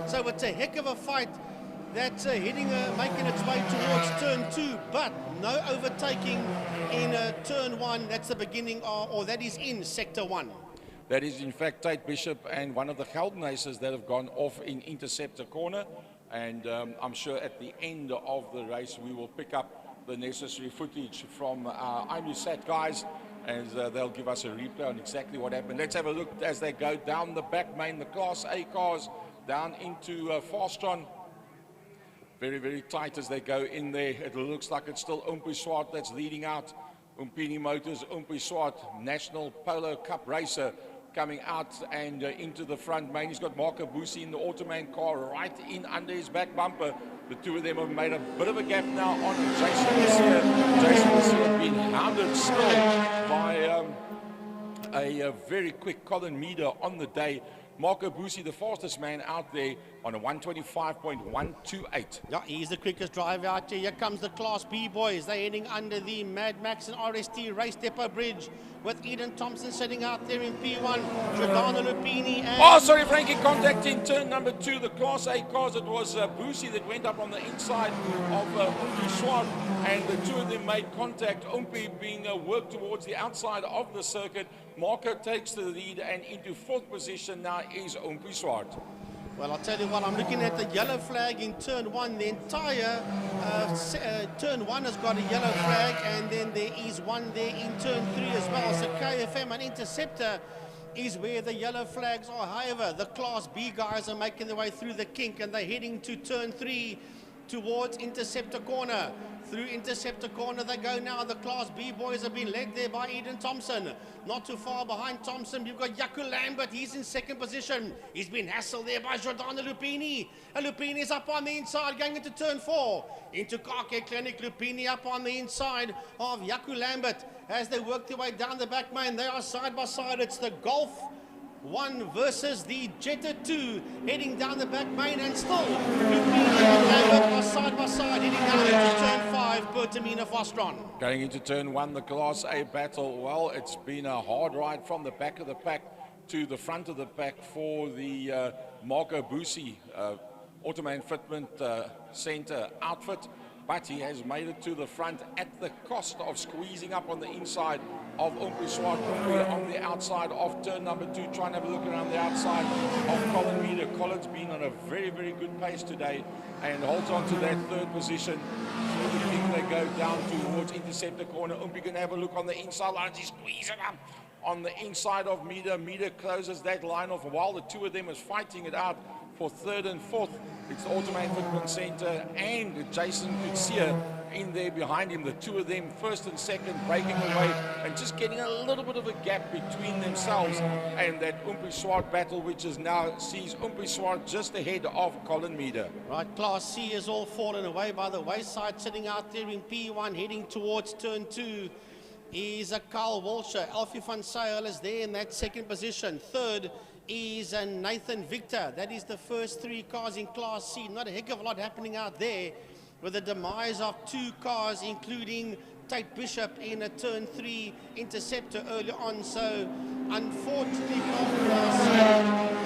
So it's a heck of a fight that's making its way towards turn 2, but no overtaking in turn 1. That's the beginning, or that is in sector 1. That is, in fact, Tate Bishop and one of the Gelden Aces that have gone off in Interceptor Corner. And I'm sure at the end of the race, we will pick up the necessary footage from our IMUSAT guys, and they'll give us a replay on exactly what happened. Let's have a look as they go down the back main, the Class A cars, down into Fastron. Very, very tight as they go in there. It looks like it's still IMUSAT that's leading out. Umpini Motors, IMUSAT, National Polo Cup racer, coming out and into the front main. He's got Marco Busi in the Automan car right in under his back bumper. The two of them have made a bit of a gap now on Jason Lucia. Jason Lucia being hounded still by a very quick Colin Meader on the day. Marco Busi, the fastest man out there, on a 125.128. Yeah, he's the quickest driver out here. Here comes the Class B boys. They're heading under the Mad Max and RST Race Depot Bridge with Eden Thompson sitting out there in P1. Giordano Lupini and... Oh, sorry, Frankie, contact in turn number 2. The Class A cars, it was Busi that went up on the inside of Umpi Swart, and the two of them made contact. Umpi being worked towards the outside of the circuit. Marco takes the lead, and into 4th position now is Umpi Swart. Well, I'll tell you what, I'm looking at the yellow flag in turn 1. The entire turn 1 has got a yellow flag, and then there is one there in turn 3 as well. So KFM and Interceptor is where the yellow flags are. However, the Class B guys are making their way through the kink, and they're heading to turn 3 towards Interceptor Corner. Through Interceptor Corner they go now. The Class B boys have been led there by Eden Thompson. Not too far behind Thompson, you've got Jaco Lambert. He's in 2nd position. He's been hassled there by Giordano Lupini. And Lupini's up on the inside, going into turn 4. Into Car Care Clinic. Lupini up on the inside of Jaco Lambert as they work their way down the back main. They are side by side. It's the Golf 1 versus the Jetta 2 heading down the back main, and still Lupini and Lambert are side by side heading down into turn 5, Pertamina Fastron. Going into turn 1, the Class A battle. Well, it's been a hard ride from the back of the pack to the front of the pack for the Marco Busi Automan Fitment Center outfit, but he has made it to the front at the cost of squeezing up on the inside of Umpi Swart. On the outside of turn number 2, trying to have a look around the outside of Colin Meader. Colin's been on a very, very good pace today and holds on to that 3rd position. Through the kick they go down towards Interceptor Corner. Umpi can have a look on the inside line. He squeezes it up on the inside of Meader. Meader closes that line off while the two of them is fighting it out for 3rd and 4th. It's the Automan Fitment Center and Jason Kutsia in there behind him. The two of them, 1st and 2nd, breaking away and just getting a little bit of a gap between themselves and that Umpi Swart battle, which is now sees Umpi Swart just ahead of Colin Meader. Right, Class C is all fallen away by the wayside, sitting out there in P1, heading towards turn 2. Is a Carl Walsher. Alfie van Sale is there in that 2nd position. 3rd is a Nathan Victor. That is the first 3 cars in Class C. Not a heck of a lot happening out there, with the demise of 2 cars, including Tate Bishop in a turn 3 Interceptor early on. So unfortunately, Class C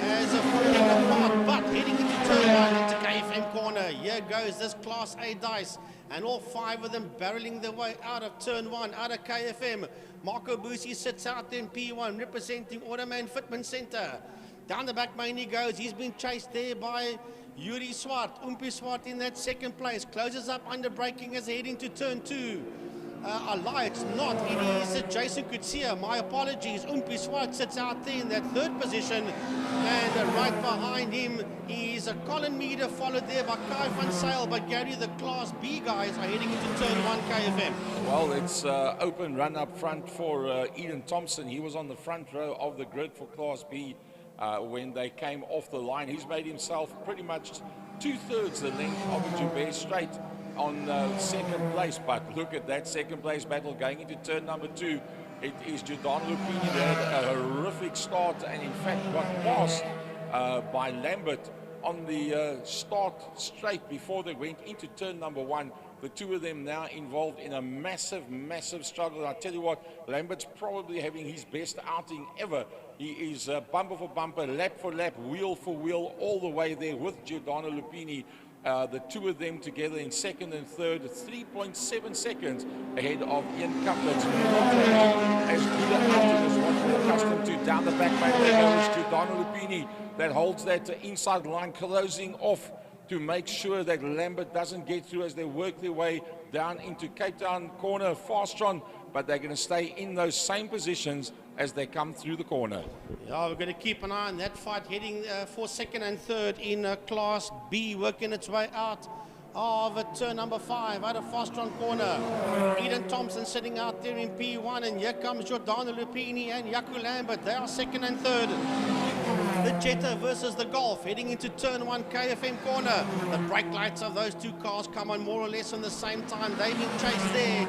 has a falling apart, but heading into turn 1 into KFM Corner. Here goes this Class A dice, and all 5 of them barreling their way out of turn 1, out of KFM. Marco Busi sits out there in P1, representing Automan Fitment Center. Down the back main he goes. He's been chased there by Yuri Swart. Umpi Swart in that 2nd place. Closes up under braking as heading to turn 2. A lie, it's not. It is Jason Kutsia. My apologies. Umpi Swart sits out there in that 3rd position. And right behind him is Colin Meader, followed there by Kai van Sale. But Gary, the Class B guys are heading into turn 1 KFM. Well, it's open run up front for Eden Thompson. He was on the front row of the grid for Class B when they came off the line. He's made himself pretty much 2/3 the length of Joubert Straight on 2nd place. But look at that 2nd place battle going into turn number 2. It is Giordano Lupini that had a horrific start and in fact got passed by Lambert on the start straight before they went into turn number 1. The two of them now involved in a massive, massive struggle. And I tell you what, Lambert's probably having his best outing ever. He is bumper for bumper, lap for lap, wheel for wheel, all the way there with Giordano Lupini. The two of them together in second and third, 3.7 seconds ahead of Ian Cup. That's not as good an outing as what we're accustomed to. Down the back, it's Giordano Lupini that holds that inside line, closing off to make sure that Lambert doesn't get through as they work their way down into Cape Town corner. Fastron, but they're going to stay in those same positions as they come through the corner. Yeah, we're going to keep an eye on that fight, heading for second and third in Class B, working its way out of turn number 5 out of Fastron corner. Eden Thompson sitting out there in P1, and here comes Giordano Lupini and Yaku Lambert. They are second and third. The Jetta versus the Golf heading into turn 1 KFM corner. The brake lights of those two cars come on more or less on the same time. They've been chased there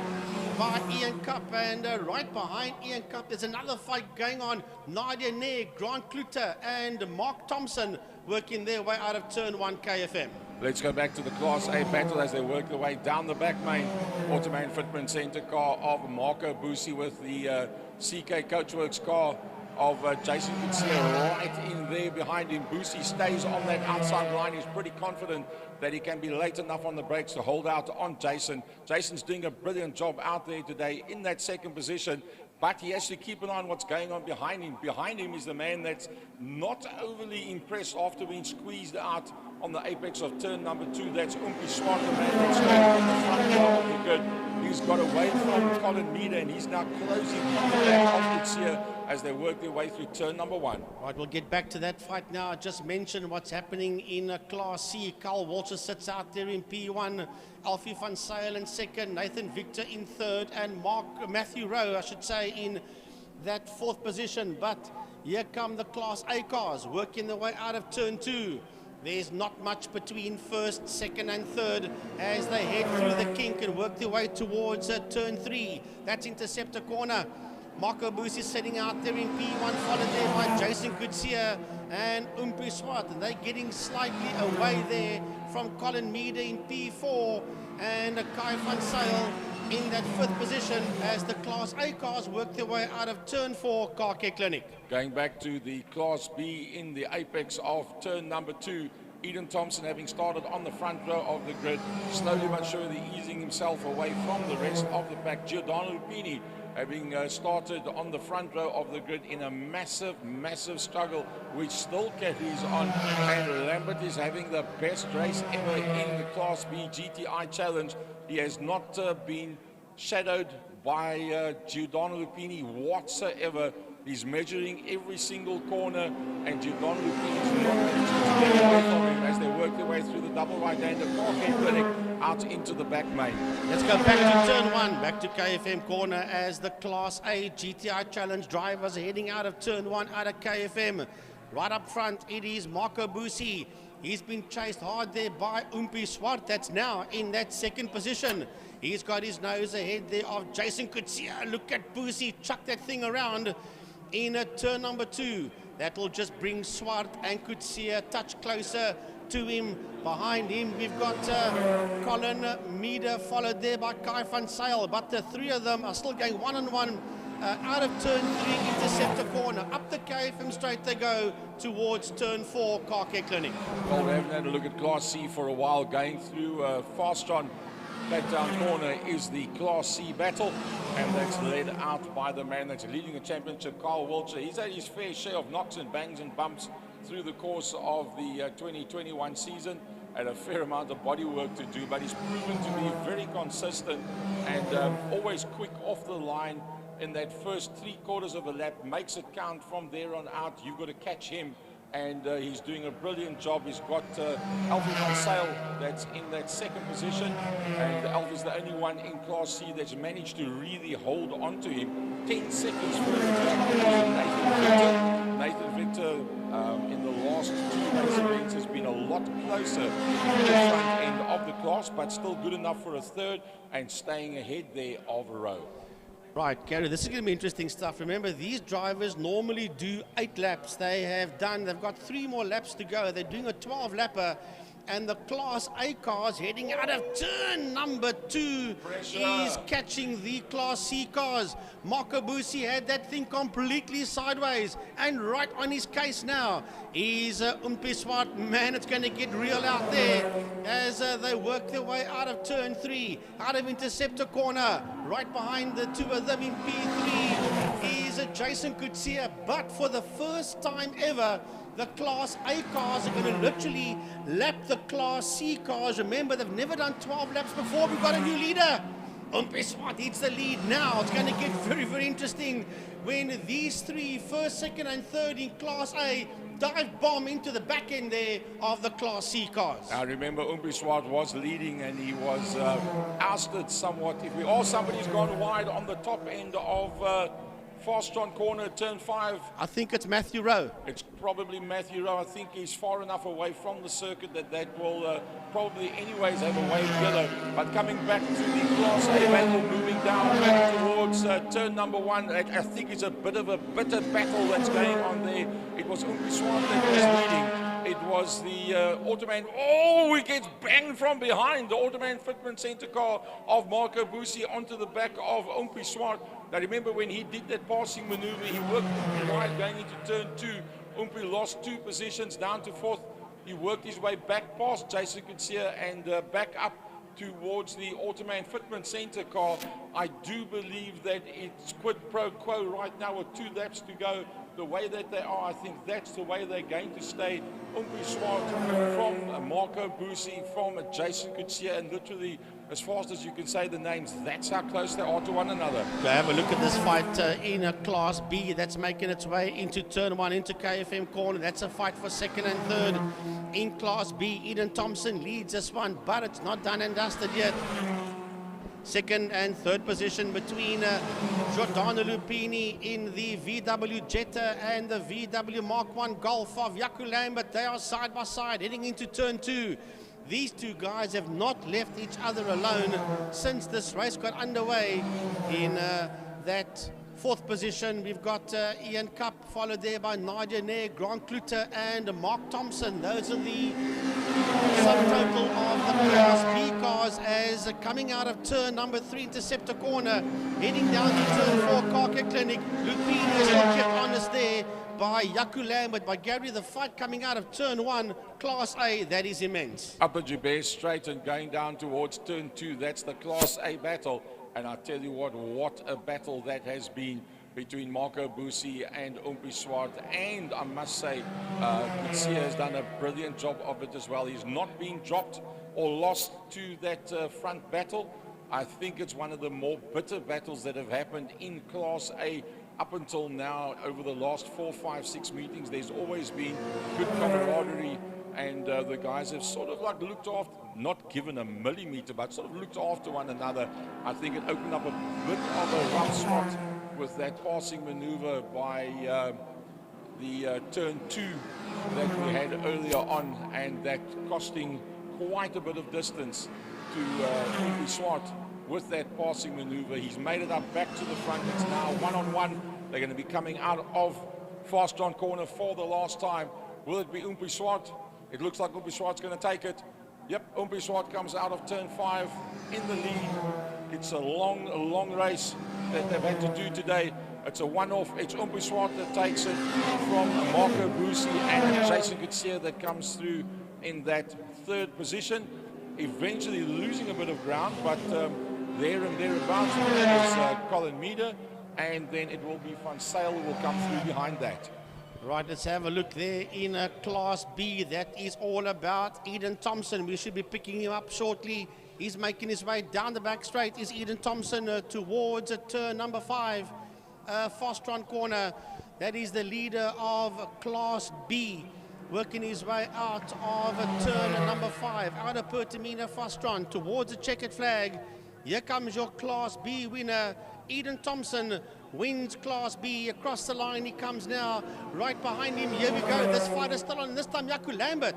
by Ian Cup, and right behind Ian Cup there's another fight going on. Nadia Nair, Grant Kluter and Mark Thompson working their way out of turn 1 KFM. Let's go back to the Class A battle as they work their way down the back main. Automatic Fitment Centre car of Marco Busi with the CK Coachworks car of Jason Kutsia right in there behind him. Busi stays on that outside line. He's pretty confident that he can be late enough on the brakes to hold out on Jason. Jason's doing a brilliant job out there today in that second position, but he has to keep an eye on what's going on behind him. Behind him is the man that's not overly impressed after being squeezed out on the apex of turn number 2. That's Umpi Swart, the man that's staying in the front row of the grid. He's got away from Colin Meader, and he's now closing on the back of here as they work their way through turn number 1. Right, we'll get back to that fight now. I just mentioned what's happening in Class C. Carl Walter sits out there in P1. Alfie van Sale in second. Nathan Victor in third. And Matthew Rowe, I should say, in that fourth position. But here come the Class A cars working their way out of turn 2. There's not much between first, second and third as they head through the kink and work their way towards turn 3. That's Interceptor corner. Marco Busi sitting out there in P1, followed there by Jason Kutsia and Umpi Swart. And they're getting slightly away there from Colin Meader in P4 and Kai van Sale in that 5th position as the Class A cars work their way out of turn 4 Car Care Clinic. Going back to the Class B in the apex of turn number 2, Eden Thompson having started on the front row of the grid, slowly but surely easing himself away from the rest of the pack. Giordano Lupini having started on the front row of the grid in a massive struggle, which still carries on. And Lambert is having the best race ever in the Class B GTI Challenge. He has not been shadowed by Giordano Lupini whatsoever. He's measuring every single corner, and Giordano Lupini is not managing to get away from him as they work their way through the double right-hander Car Care Clinic out into the back main. Let's go back to turn 1, back to KFM corner as the Class A GTI Challenge drivers are heading out of turn 1 out of KFM. Right up front, it is Marco Busi. He's been chased hard there by Umpi Swart. That's now in that 2nd position. He's got his nose ahead there of Jason Kutsia. Look at Busi chuck that thing around in turn number 2. That will just bring Swart and Kutsia a touch closer to him. Behind him, we've got Colin Meader, followed there by Kai van Sale. But the 3 of them are still going one-on-one out of turn 3 Interceptor corner. Up the KFM straight they go towards turn 4 Car Care Clinic. Well, we haven't had a look at Class C for a while. Going through Fastron, Cape Town corner is the Class C battle, and that's led out by the man that's leading the championship, Carl Walter. He's had his fair share of knocks and bangs and bumps through the course of the 2021 season, and a fair amount of body work to do, but he's proven to be very consistent and always quick off the line in that first 3/4 of a lap. Makes it count from there on out. You've got to catch him, and he's doing a brilliant job. He's got Alfie van Sale that's in that 2nd position, and Alfie's the only one in Class C that's managed to really hold on to him. 10 seconds further back. Nathan Victor in the last 2 race events has been a lot closer to the front end of the class, but still good enough for a 3rd and staying ahead there of Rowe. Right, Gary, this is going to be interesting stuff. Remember, these drivers normally do 8 laps. They've got 3 more laps to go. They're doing a 12-lapper And the Class A cars heading out of turn number 2 is catching the Class C cars. Marco Busi had that thing completely sideways and right on his case now is Umpiswart. Man, it's going to get real out there as they work their way out of turn 3, out of interceptor corner. Right behind the two of them in P3 is Jason Kutsia. But for the first time ever, the Class A cars are going to literally lap the Class C cars. Remember, they've never done 12 laps before. We've got a new leader. Umpiswart hits the lead now. It's going to get very, very interesting when these three, first, second, and third in Class A, dive bomb into the back end there of the Class C cars. I remember Umpiswart was leading and he was ousted somewhat. Somebody's gone wide on the top end of Fastron corner, turn 5. I think it's Matthew Rowe. It's probably Matthew Rowe. I think he's far enough away from the circuit that will probably anyways have a wave yellow. But coming back to the Class A battle, moving down back towards turn number 1, I think it's a bit of a bitter battle that's going on there. It was Umpiswart that was leading. It was the Automan. Oh, he gets banged from behind. The Automan Fitment Center car of Marco Busi onto the back of Umpiswart. Now remember when he did that passing maneuver, he worked wide going into turn 2. Umpi lost 2 positions down to 4th. He worked his way back past Jason Kutsia and back up towards the Automan Fitment Center car. I do believe that it's quid pro quo right now with 2 laps to go. The way that they are, I think that's the way they're going to stay. Umpiswart from Marco Busi, from Jason Kutsia, and literally as fast as you can say the names, that's how close they are to one another. To have a look at this fight in a Class B that's making its way into turn 1, into KFM corner. That's a fight for second and third. In Class B, Eden Thompson leads this one, but it's not done and dusted yet. Second and third position between Giordano Lupini in the VW Jetta and the VW Mark 1 Golf of Jaco Lambert. They are side by side heading into turn 2. These two guys have not left each other alone since this race got underway. In that 4th position, we've got Ian Cup, followed there by Nadia Nair, Grant Kluter, and Mark Thompson. Those are the subtotal of the Class B cars as coming out of turn number 3, interceptor corner, heading down to turn 4, Car Care Clinic. Lupini is still kept honest there by Jaco Lambert, by Gary. The fight coming out of turn 1, Class A, that is immense. Upper Joubert straight and going down towards turn 2, that's the Class A battle. And I tell you what a battle that has been between Marco Busi and Umpiswart. And I must say, Kutsia has done a brilliant job of it as well. He's not been dropped or lost to that front battle. I think it's one of the more bitter battles that have happened in Class A up until now. Over the last 4, 5, 6 meetings, there's always been good camaraderie. And the guys have sort of like looked after, not given a millimeter, but sort of looked after one another. I think it opened up a bit of a rough spot with that passing maneuver by the turn 2 that we had earlier on, and that costing quite a bit of distance to Umpiswart with that passing maneuver. He's made it up back to the front. It's now one-on-one. They're going to be coming out of Fastron corner for the last time. Will it be Umpiswart? It looks like Umpiswart's going to take it. Yep, Umpiswart comes out of turn 5 in the lead. It's a long race that they've had to do today. It's a one-off. It's Umpiswart that takes it from Marco Busi and Jason Kutsia that comes through in that 3rd position. Eventually losing a bit of ground, but there and thereabouts is Colin Meader, and then it will be Van Sale who will come through behind that. Right, let's have a look there in Class B. That is all about Eden Thompson. We should be picking him up shortly. He's making his way down the back straight. Is Eden Thompson towards turn number 5, Fastron corner. That is the leader of Class B, working his way out of turn number 5, out of Pertamina Fastron towards the checkered flag. Here comes your Class B winner, Eden Thompson. Wins Class B. Across the line he comes now. Right behind him, here we go. This fight is still on. This time Jaco Lambert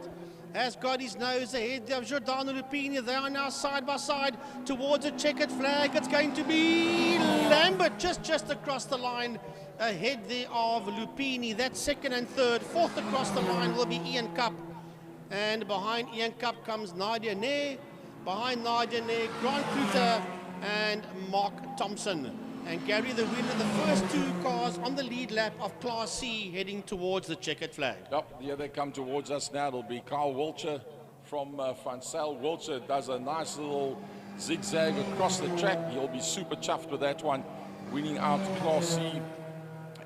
has got his nose ahead of Giordano Lupini. They are now side by side towards a checkered flag. It's going to be Lambert just across the line ahead there of Lupini. That's second and third. 4th across the line will be Ian Cup. And behind Ian Cup comes Nadia Ney. Behind Nadia Ney, Grant Kluter and Mark Thompson. And Gary, the winner, the first two cars on the lead lap of Class C heading towards the checkered flag. Yep, here they come towards us now. It'll be Carl Wiltshire from Van Zyl. Wiltshire does a nice little zigzag across the track. He'll be super chuffed with that one, winning out Class C,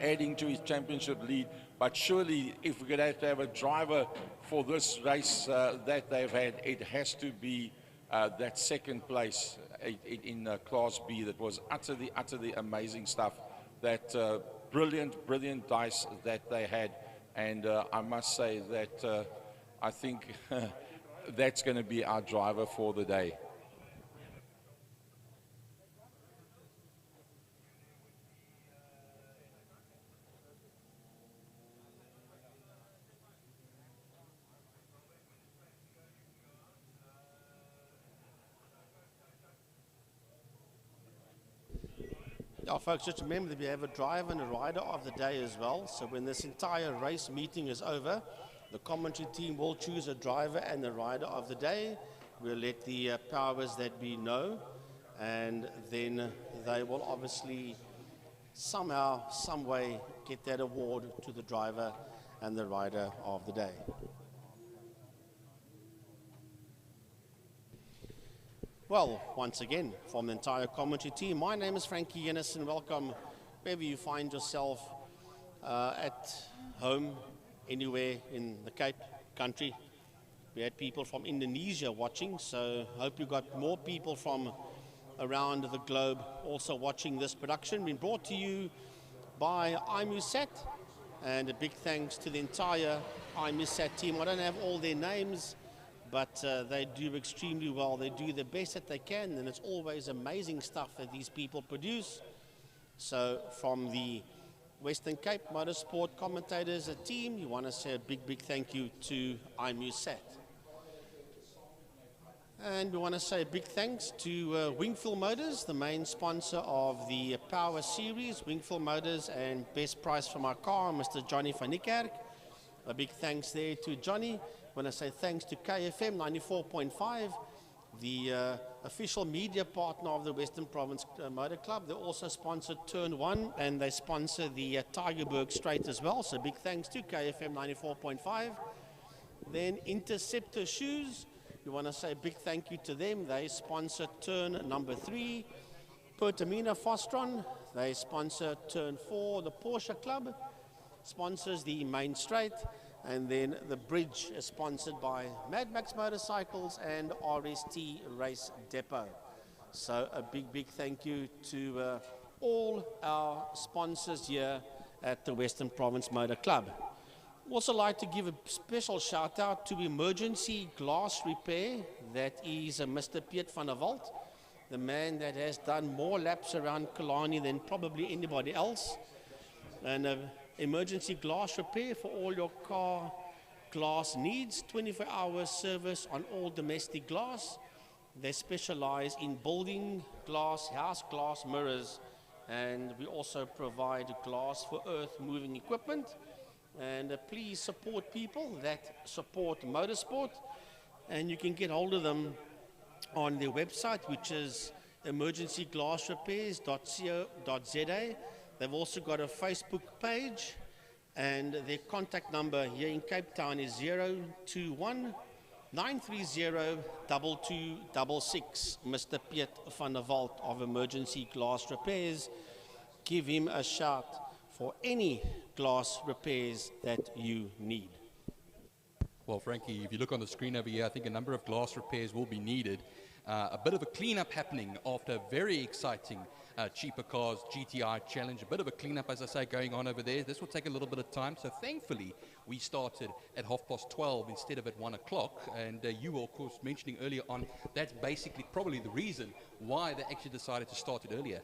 adding to his championship lead. But surely, if we're going to have a driver for this race that they've had, it has to be that second place in Class B. That was utterly amazing stuff. That brilliant dice that they had. And I must say that I think that's going to be our driver for the day. Yeah, folks, just remember that we have a driver and a rider of the day as well. So when this entire race meeting is over, the commentary team will choose a driver and a rider of the day. We'll let the powers that be know, and then they will obviously somehow, some way get that award to the driver and the rider of the day. Well, once again, from the entire commentary team, my name is Frankie Yennis, and welcome wherever you find yourself, at home, anywhere in the Cape country. We had people from Indonesia watching, so hope you got more people from around the globe also watching this production. Been brought to you by IMUSAT, and a big thanks to the entire IMUSAT team. I don't have all their names, but they do extremely well. They do the best that they can, and it's always amazing stuff that these people produce. So from the Western Cape Motorsport commentators, a team, you want to say a big thank you to IMUSAT. And we want to say a big thanks to Wingfield Motors, the main sponsor of the Power Series. Wingfield Motors and Best Price for My Car, Mr. Johnny van Niekerk. A big thanks there to Johnny. I want to say thanks to KFM 94.5, the official media partner of the Western Province Motor Club. They also sponsored Turn 1, and they sponsor the Tigerberg Straight as well. So big thanks to KFM 94.5. Then Interceptor Shoes. We want to say a big thank you to them. They sponsor Turn number 3. Pertamina Fostron. They sponsor Turn 4. The Porsche Club sponsors the main straight. And then the bridge is sponsored by Mad Max Motorcycles and RST Race Depot. So a big thank you to all our sponsors here at the Western Province Motor Club. Also like to give a special shout out to Emergency Glass Repair. That is Mr. Piet van der Walt, the man that has done more laps around Killarney than probably anybody else. And emergency glass repair for all your car glass needs, 24-hour service on all domestic glass. They specialize in building glass, house glass, mirrors, and we also provide glass for earth moving equipment. And please support people that support motorsport, and you can get hold of them on their website, which is emergencyglassrepairs.co.za. They've also got a Facebook page, and their contact number here in Cape Town is 021 930 2266. Mr. Piet van der Walt of Emergency Glass Repairs. Give him a shout for any glass repairs that you need. Well, Frankie, if you look on the screen over here, I think a number of glass repairs will be needed. A bit of a cleanup happening after a very exciting cheaper cars GTI challenge. A bit of a cleanup, as I say, going on over there. This will take a little bit of time. So thankfully, we started at 12:30 instead of at 1 o'clock. And you were, of course, mentioning earlier on, that's basically probably the reason why they actually decided to start it earlier.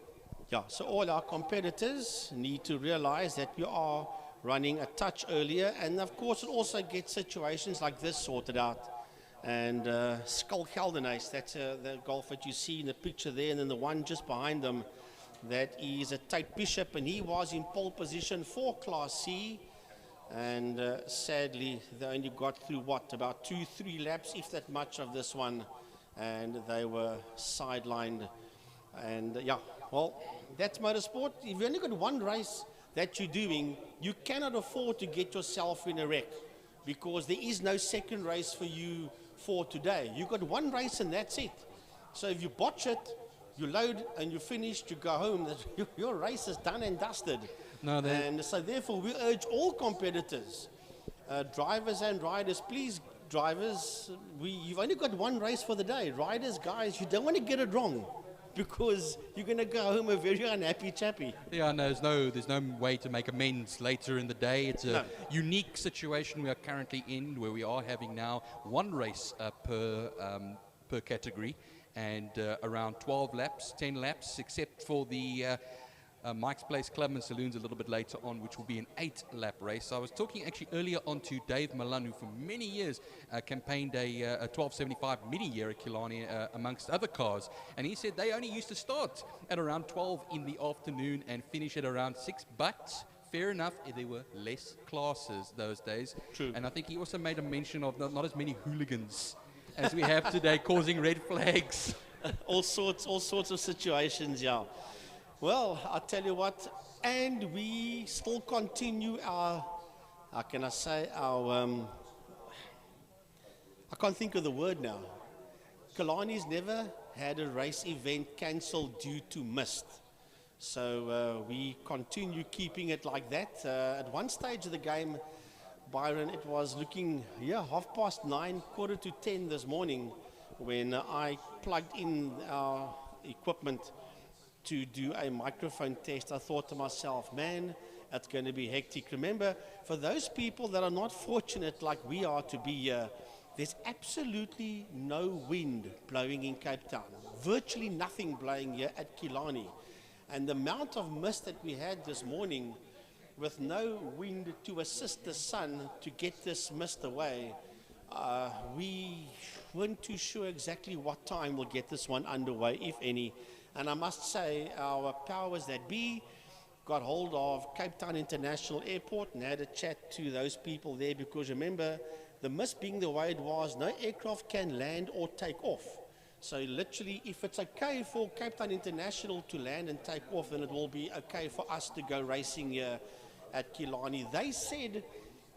Yeah, so all our competitors need to realize that we are running a touch earlier. And of course, it also gets situations like this sorted out. And Skull Geldenhuis, that's the golf that you see in the picture there, and then the one just behind them, that is a Tate Bishop, and he was in pole position for Class C. And sadly, they only got through what, about 2-3 laps, if that much, of this one, and they were sidelined. And yeah, well, that's motorsport. If you only got one race that you're doing, you cannot afford to get yourself in a wreck, because there is no second race for you for today. You got one race and that's it. So if you botch it, you load and you finish, you go home, your race is done and dusted. No, and so therefore we urge all competitors, drivers and riders, please, drivers, you've only got one race for the day. Riders, guys, you don't want to get it wrong, because you're going to go home a very unhappy chappy. Yeah, no, there's no way to make amends later in the day. It's a unique situation we are currently in, where we are having now one race per category, and around 12 laps, 10 laps, except for the Mike's Place Clubman Saloons a little bit later on, which will be an 8-lap race. So I was talking actually earlier on to Dave Milan, who for many years campaigned a 1275 mini year at Killarney amongst other cars, and he said they only used to start at around 12 in the afternoon and finish at around 6, but fair enough, there were less classes those days. True. And I think he also made a mention of not as many hooligans as we have today, causing red flags. all sorts of situations, yeah. Well, I'll tell you what, and we still continue our, how can I say, our, I can't think of the word now. Killarney's never had a race event cancelled due to mist. So we continue keeping it like that. At one stage of the game, Byron, it was looking, 9:30, 9:45 this morning, when I plugged in our equipment to do a microphone test. I thought to myself, man, that's going to be hectic. Remember, for those people that are not fortunate like we are to be here, there's absolutely no wind blowing in Cape Town. Virtually nothing blowing here at Killarney. And the amount of mist that we had this morning, with no wind to assist the sun to get this mist away, we weren't too sure exactly what time we'll get this one underway, if any. And I must say, our powers that be got hold of Cape Town International Airport and had a chat to those people there, because remember, the mist being the way it was, no aircraft can land or take off. So literally, if it's okay for Cape Town International to land and take off, then it will be okay for us to go racing here at Killarney. They said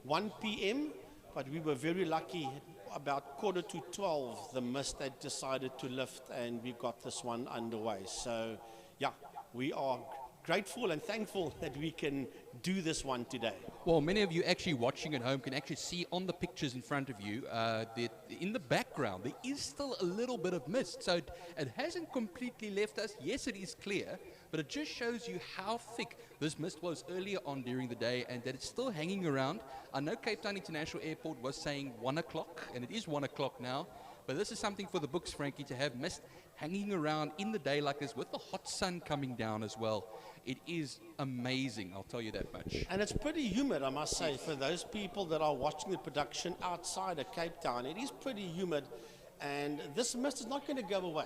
1 p.m., but we were very lucky. About 11:45, the mist had decided to lift, and we got this one underway. So, yeah, we are grateful and thankful that we can do this one today. Well, many of you actually watching at home can actually see on the pictures in front of you that in the background there is still a little bit of mist. So it hasn't completely left us. Yes, it is clear, but it just shows you how thick this mist was earlier on during the day, and that it's still hanging around. I know Cape Town International Airport was saying 1 o'clock, and it is 1 o'clock now, but this is something for the books, Frankie, to have mist hanging around in the day like this with the hot sun coming down as well. It is amazing, I'll tell you that much. And it's pretty humid, I must say, for those people that are watching the production outside of Cape Town. It is pretty humid, and this mist is not going to go away.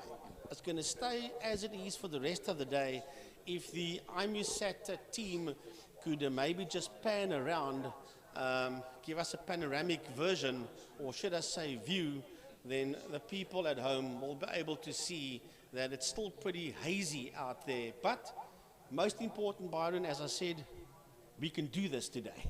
It's going to stay as it is for the rest of the day. If the IMUSAT team could maybe just pan around, give us a panoramic version, or should I say view, then the people at home will be able to see that it's still pretty hazy out there. But most important, Byron, as I said, we can do this today.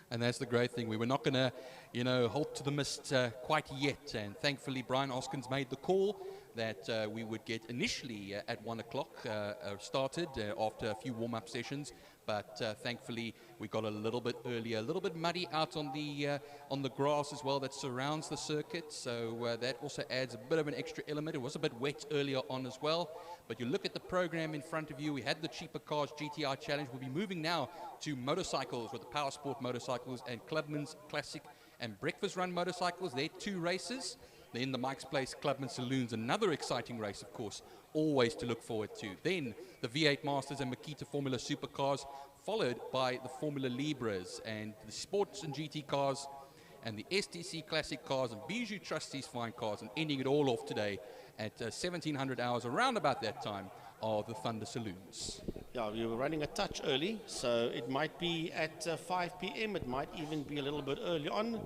And that's the great thing. We were not going to, halt to the mist quite yet. And thankfully, Brian Oskins made the call that we would get initially at 1 o'clock started after a few warm-up sessions. But thankfully, we got a little bit earlier, a little bit muddy out on the grass as well that surrounds the circuit. So that also adds a bit of an extra element. It was a bit wet earlier on as well. But you look at the program in front of you. We had the cheaper cars GTI Challenge. We'll be moving now to motorcycles with the Power Sport motorcycles and Clubman's Classic and Breakfast Run motorcycles. They're 2 races. Then the Mike's Place Clubman Saloons, another exciting race, of course, always to look forward to. Then the V8 Masters and Makita Formula Supercars, followed by the Formula Libras and the Sports and GT cars and the STC Classic cars and Bijou Trustees Fine cars, and ending it all off today at 1700 hours, around about that time, are the Thunder Saloons. Yeah, we were running a touch early, so it might be at 5 p.m. It might even be a little bit early on.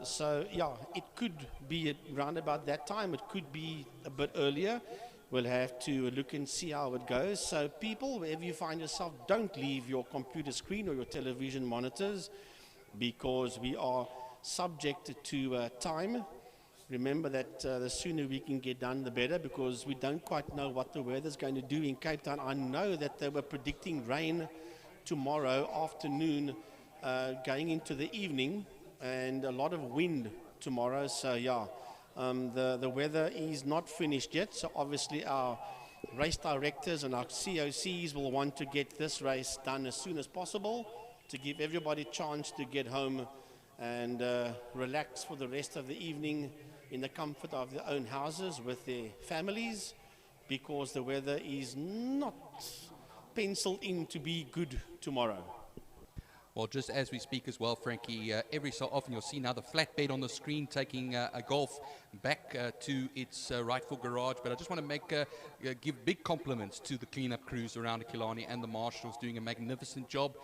So yeah, it could be around about that time. It could be a bit earlier. We'll have to look and see how it goes. So people, wherever you find yourself, don't leave your computer screen or your television monitors, because we are subject to time. Remember that the sooner we can get done, the better, because we don't quite know what the weather's going to do in Cape Town. I know that they were predicting rain tomorrow afternoon, going into the evening, and a lot of wind tomorrow. So yeah, the weather is not finished yet. So obviously our race directors and our COCs will want to get this race done as soon as possible to give everybody a chance to get home and relax for the rest of the evening in the comfort of their own houses with their families, because the weather is not penciled in to be good tomorrow. Well, just as we speak as well, Frankie, every so often you'll see now the flatbed on the screen taking a Golf back to its rightful garage. But I just want to give big compliments to the cleanup crews around Killarney and the marshals doing a magnificent job.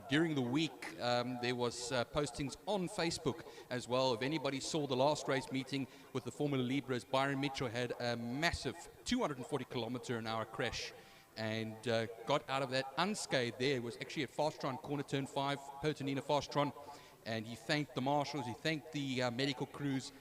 During the week, there was postings on Facebook as well. If anybody saw the last race meeting with the Formula Libras, Byron Mitchell had a massive 240-kilometer-an-hour crash and got out of that unscathed there. It was actually at Fastron, corner turn 5, Pertonina Fastron, and he thanked the marshals, he thanked the medical crews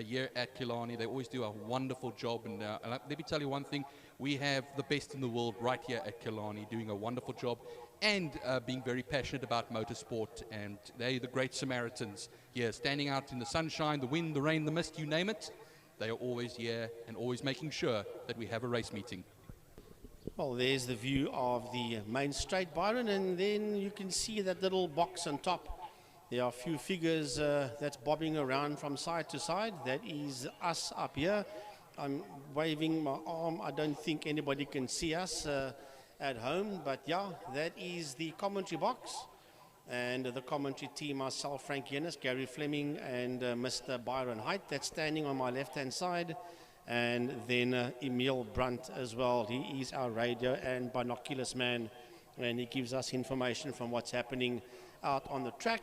here at Killarney. They always do a wonderful job, and let me tell you one thing, we have the best in the world right here at Killarney doing a wonderful job and being very passionate about motorsport, and they're the great Samaritans here, standing out in the sunshine, the wind, the rain, the mist, you name it. They are always here and always making sure that we have a race meeting. Well, there's the view of the main straight, Byron, and then you can see that little box on top. There are a few figures that's bobbing around from side to side. That is us up here. I'm waving my arm. I don't think anybody can see us at home, but yeah, that is the commentary box. And the commentary team, myself, Frank Yennis, Gary Fleming, and Mr. Byron Height, that's standing on my left-hand side. And then Emil Brunt as well. He is our radio and binoculars man, and he gives us information from what's happening out on the track,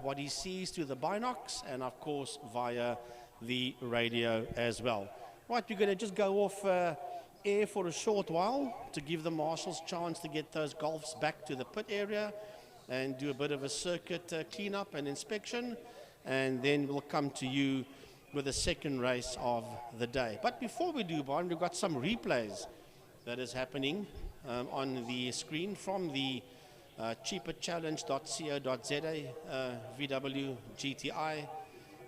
what he sees through the binocs, and of course via the radio as well. Right, we're going to just go off air for a short while to give the marshals a chance to get those Golfs back to the pit area and do a bit of a circuit cleanup and inspection, and then we'll come to you with the second race of the day. But before we do, Byron, we've got some replays that is happening on the screen from the cheaperchallenge.co.za VW GTI,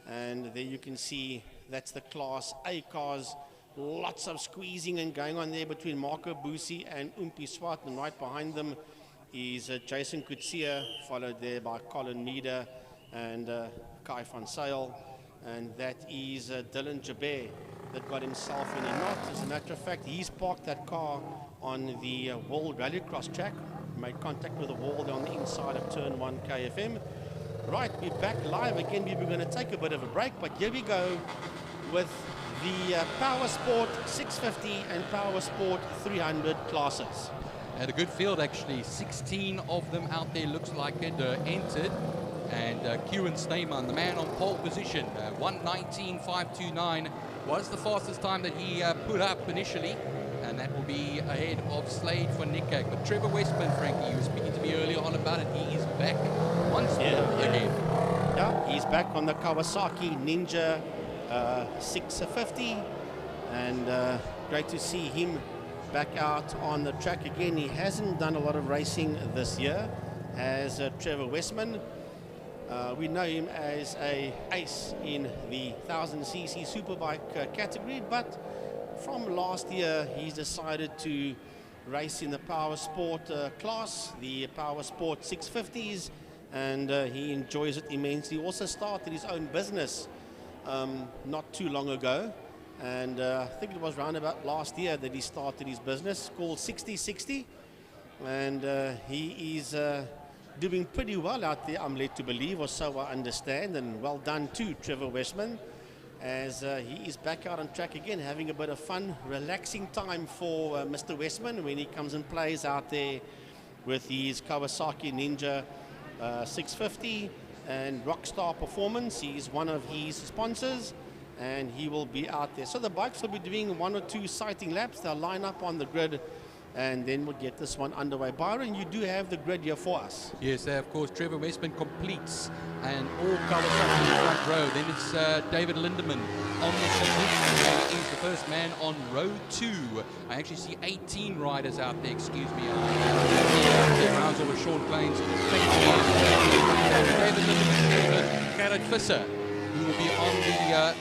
and there you can see that's the Class A cars. Lots of squeezing and going on there between Marco Busi and Umpi Swart, and right behind them is Jason Kutsia, followed there by Colin Meader and Kai van Sale. And that is Dylan Jabert that got himself in a knot. As a matter of fact, he's parked that car on the World Rallycross track, made contact with the wall on the inside of turn 1 KFM. Right, we're back live again. We were going to take a bit of a break, but here we go with the Power Sport 650 and Power Sport 300 classes. Had a good field actually, 16 of them out there, looks like it, entered. And Kieran Sneyman, the man on pole position, 1:19.529 was the fastest time that he put up initially, and that will be ahead of Slade for Nickag. But Trevor Westman, Frankie, you were speaking to me earlier on about it, he is back once more again. Yeah, he's back on the Kawasaki Ninja 650, and great to see him back out on the track again. He hasn't done a lot of racing this year, as Trevor Westman. We know him as an ace in the 1000cc superbike category, but from last year he's decided to race in the Power Sport class, the Power Sport 650s, and he enjoys it immensely. He also started his own business not too long ago, and I think it was around about last year that he started his business called 6060, and he is doing pretty well out there, I'm led to believe, or so I understand, and well done to Trevor Westman. as he is back out on track again, having a bit of fun, relaxing time for Mr. Westman when he comes and plays out there with his Kawasaki Ninja 650 and Rockstar Performance. He's one of his sponsors, and he will be out there. So the bikes will be doing 1 or 2 sighting laps. They'll line up on the grid, and then we'll get this one underway. Byron, you do have the grid here for us. Yes, of course, Trevor Westman completes, and all Kawasaki in the front row. Then it's David Lindemann on the Saloons. He's the first man on row 2. I actually see 18 riders out there, excuse me. Rounds over Sean Plains. David Lindemann, Gerrit Visser, who will be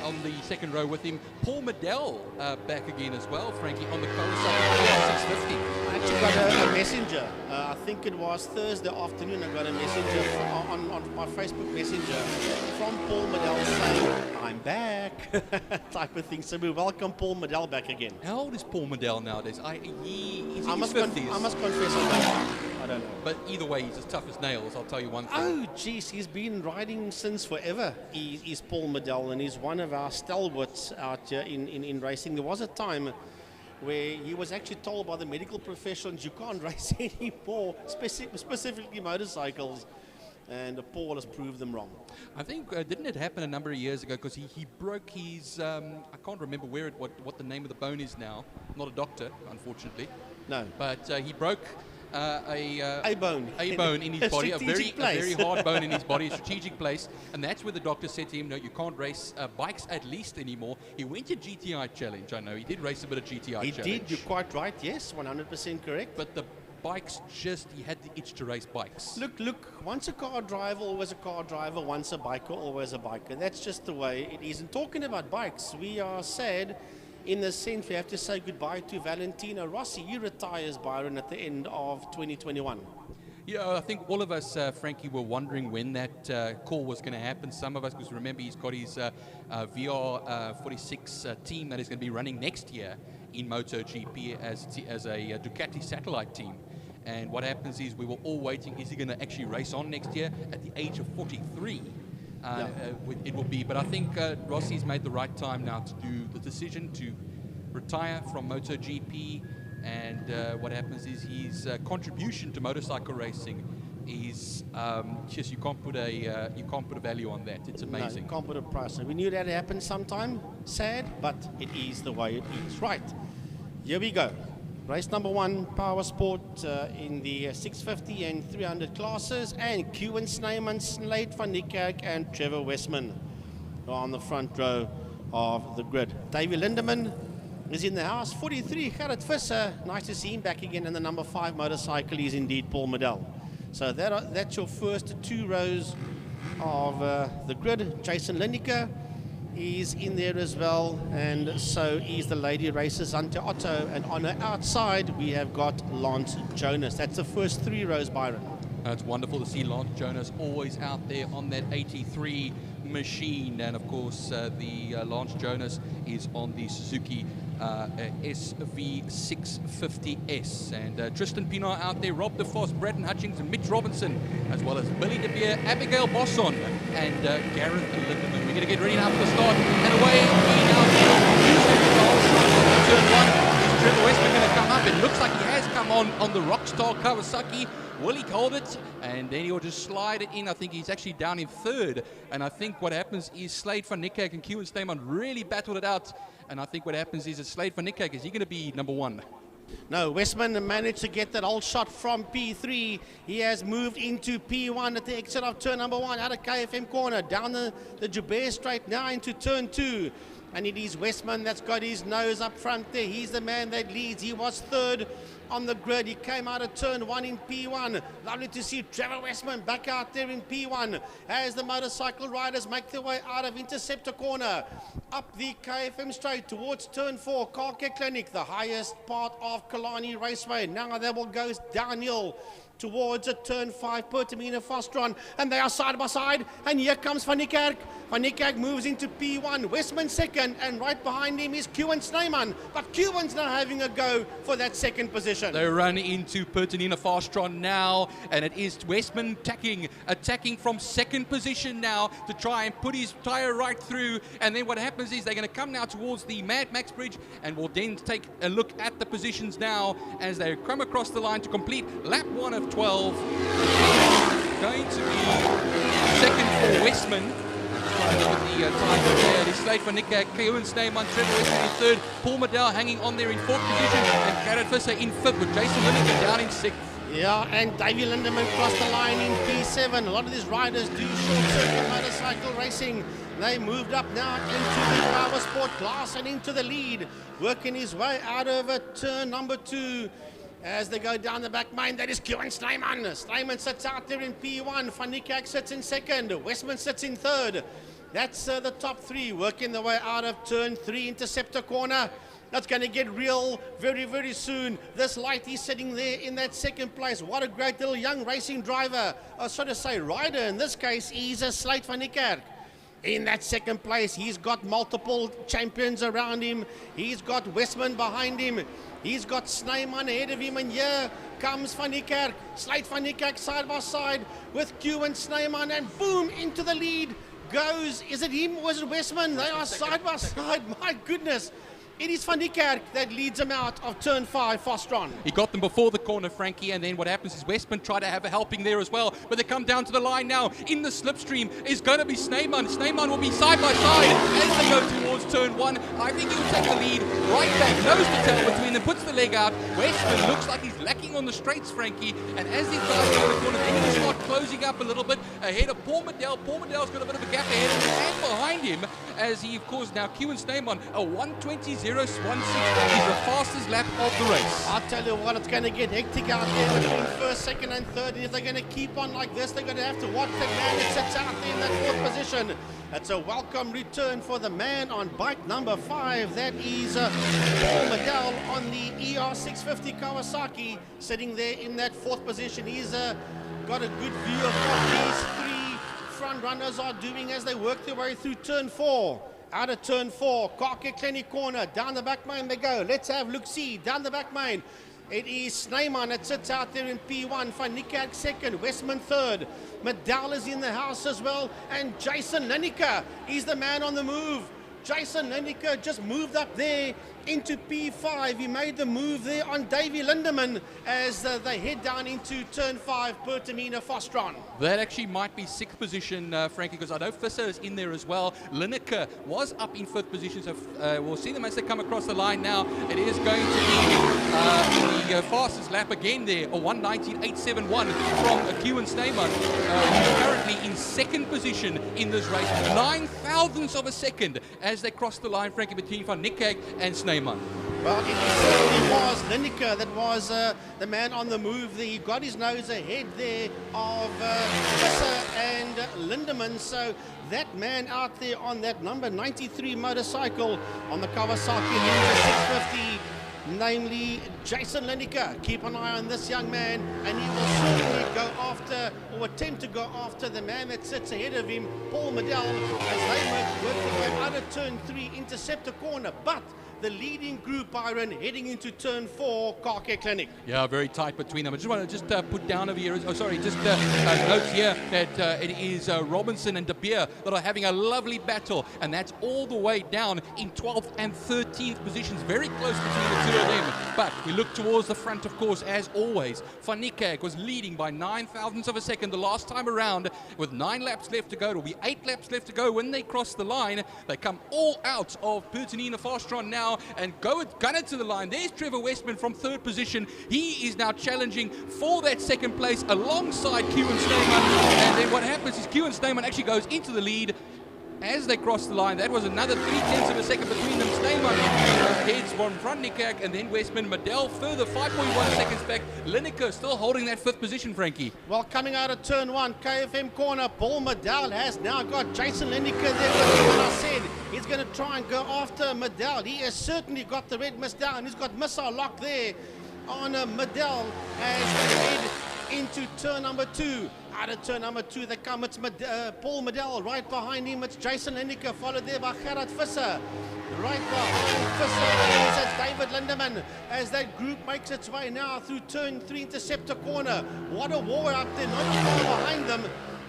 on the second row with him. Paul Medell back again as well, Frankie, on the Kawasaki 650. I actually got a messenger. I think it was Thursday afternoon. I got a messenger on my Facebook Messenger from Paul Medell saying, "I'm back," type of thing. So we welcome Paul Medell back again. How old is Paul Medell nowadays? He's in I his must 50s. I must confess, I don't know. But either way, he's as tough as nails, I'll tell you one thing. Oh, geez, he's been riding since forever. He's Paul Medell, and he's one of our stalwarts out here in racing. There was a time where he was actually told by the medical professionals, you can't race anymore, specifically motorcycles, and Paul has proved them wrong. I think, didn't it happen a number of years ago, because he broke his, I can't remember what the name of the bone is now. I'm not a doctor, unfortunately. No. But he broke a bone in his body, a very hard bone in his body, a strategic place, and that's where the doctor said to him, no, you can't race bikes at least anymore. He went to GTI Challenge, I know, he did race a bit of GTI Challenge. He did, you're quite right, yes, 100% correct. But the bikes he had the itch to race bikes. Look, once a car driver, always a car driver, once a biker, always a biker. That's just the way it is. And talking about bikes, we are sad in the sense we have to say goodbye to Valentino Rossi. He retires, Byron, at the end of 2021. Yeah, I think all of us, Frankie, were wondering when that call was going to happen. Some of us, because remember, he's got his VR46 team that is going to be running next year in MotoGP as a Ducati satellite team. And what happens is we were all waiting, is he going to actually race on next year at the age of 43? It will be, but I think Rossi's made the right time now to do the decision to retire from MotoGP, and what happens is his contribution to motorcycle racing is just you can't put a value on that. It's amazing. No, you can't put a price. We knew that happened sometime. Sad, but it is the way it is. Right, here we go. Race number 1, Power Sport in the 650 and 300 classes, and Koen Snyman, Slade van Niekerk, and Trevor Westman are on the front row of the grid. Davy Lindemann is in the house. 43, Gerrit Visser, nice to see him back again, and the number 5 motorcycle is indeed Paul Medell. So that's your first 2 rows of the grid. Jason Lineker is in there as well, and so is the lady racer Zante Otto, and on the outside we have got Lance Jonas. That's the first 3 rows, Byron. It's wonderful to see Lance Jonas always out there on that 83 machine, and of course the Lance Jonas is on the Suzuki SV650S, and Tristan Pinar out there, Rob DeFoss, Braden Hutchings, and Mitch Robinson, as well as Billy De Beer, Abigail Bosson, and Gareth Lindemann. We're going to get ready now for the start, and away we now go. Turn 1. Is Trevor Westman going to come up? It looks like he has come on the Rockstar Kawasaki. Will he hold it? And then he'll just slide it in. I think he's actually down in 3rd. And I think what happens is Slade van Niekerk and Koen Snyman really battled it out. And I think what happens is Slade van Niekerk, is he going to be number 1? No, Westman managed to get that old shot from P3. He has moved into P1 at the exit of turn number 1, out of KFM corner, down the Joubert straight now into turn 2. And it is Westman that's got his nose up front there. He's the man that leads. He was 3rd on the grid. He came out of turn 1 in P1. Lovely to see Trevor Westman back out there in P1 as the motorcycle riders make their way out of Interceptor corner, up the KFM straight towards turn 4, Car Care Clinic, the highest part of Killarney Raceway. Now they will go downhill towards a turn 5, Pertamina Fostron, and they are side by side, and here comes Van Niekerk. Van Niekerk moves into P1, Westman second, and right behind him is Kewan Snyman. But Kewan's now having a go for that second position. They run into Pertinina Fastron now, and it is Westman attacking from second position now to try and put his tyre right through. And then what happens is they're going to come now towards the Mad Max Bridge, and we'll then take a look at the positions now as they come across the line to complete lap 1 of 12. Going to be second for Westman. With the time there, it is Slate Van Niekerk, Kewan Snyman, Trevor Westman in third, Paul Medell hanging on there in fourth position, and Garrett Visser in fifth with Jason Lineker down in sixth. Yeah, and Davy Lindemann crossed the line in P7. A lot of these riders do short circuit motorcycle racing. They moved up now into the Motorsport class and into the lead, working his way out of turn number 2. As they go down the back main, that is Kewan Snyman. Snyman sits out there in P1. Van Niekerk sits in second. Westman sits in third. That's the top 3 working their way out of turn 3, Interceptor corner. That's going to get real very, very soon. This Lighty sitting there in that second place. What a great little young racing driver. Or so to say rider in this case. He's a Slate Van Niekerk. In that second place, he's got multiple champions around him. He's got Westman behind him. He's got Snyman ahead of him, and here comes Van Niekerk. Slate Van Niekerk side by side with Kewan Snyman, and boom, into the lead goes, is it him or is it Westman? They are side by side, my goodness. It is Van Niekerk that leads him out of turn 5, Fastron. He got them before the corner, Frankie, and then what happens is Westman try to have a helping there as well, but they come down to the line now. In the slipstream is going to be Snyman. Snyman will be side by side as they go towards turn 1. I think he'll take the lead right back, nose to tail between them, puts the leg out. Westman looks like he's lacking on the straights, Frankie, and as these guys go to the corner, they're going to start closing up a little bit ahead of Paul Medell. Paul Medell's got a bit of a gap ahead of him and behind him, as he, of course, now Kewan Snyman, a 1:20.016 is the fastest lap of the race. I'll tell you what, it's going to get hectic out there between first, second and third, and if they're going to keep on like this, they're going to have to watch that man that sits out there in that fourth position. That's a welcome return for the man on bike number 5. That is Paul Medell on the ER650 Kawasaki, sitting there in that fourth position. He's got a good view of what these 3 front runners are doing as they work their way through turn 4. Out of turn 4, Killarney corner, down the back main they go. Let's have look-see, down the back main. It is Snyman that sits out there in P1, Van Niekerk second, Westman third. Medell is in the house as well, and Jason Lineker is the man on the move. Jason Lineker just moved up there into P5. He made the move there on Davy Lindemann as they head down into turn 5, Pertinina Fastron. That actually might be 6th position, Frankie, because I know Visser is in there as well. Lineker was up in 5th position, so we'll see them as they come across the line now. It is going to be the fastest lap again there, a 1:19.871 from Kewan Snyman, who's currently in 2nd position in this race. 9 thousandths of a second as they cross the line, Frankie, between Van Niekerk and Snyman. Well, it certainly was Lineker that was the man on the move there. He got his nose ahead there of Visser and Lindemann. So that man out there on that number 93 motorcycle on the Kawasaki Ninja 650, namely Jason Lineker. Keep an eye on this young man, and he will certainly go after, or attempt to go after, the man that sits ahead of him, Paul Medell, as they work their way out of turn 3, Interceptor corner. But the leading group, Byron, heading into turn 4, Killarney. Yeah, very tight between them. I just want to put down over here, note here that it is Robinson and De Beer that are having a lovely battle, and that's all the way down in 12th and 13th positions, very close between the 2 of them. But we look towards the front, of course, as always. Van Niekerk was leading by 9 thousandths of a second the last time around, with 9 laps left to go. It will be 8 laps left to go when they cross the line. They come all out of Pertinina Fastron now and gun it to the line. There's Trevor Westman from 3rd position. He is now challenging for that 2nd place alongside Kewan Snyman. And then what happens is Kewan Snyman actually goes into the lead as they cross the line. That was another 0.3 of a second between them. Snyman heads from Van Niekerk, and then Westman. Medell further 5.1 seconds back. Lineker still holding that 5th position, Frankie. Well, coming out of turn 1, KFM corner, Paul Medell has now got Jason Lineker there. But what I said, he's going to try and go after Medell. He has certainly got the red mist down. He's got missile lock there on Medell as they head into turn number 2. Out of turn number 2, they come. It's Paul Medell. Right behind him, it's Jason Lineker, followed there by Gerard Visser. Right behind Visser is David Lindemann as that group makes its way now through turn 3 Interceptor corner. What a war up there. Not far behind them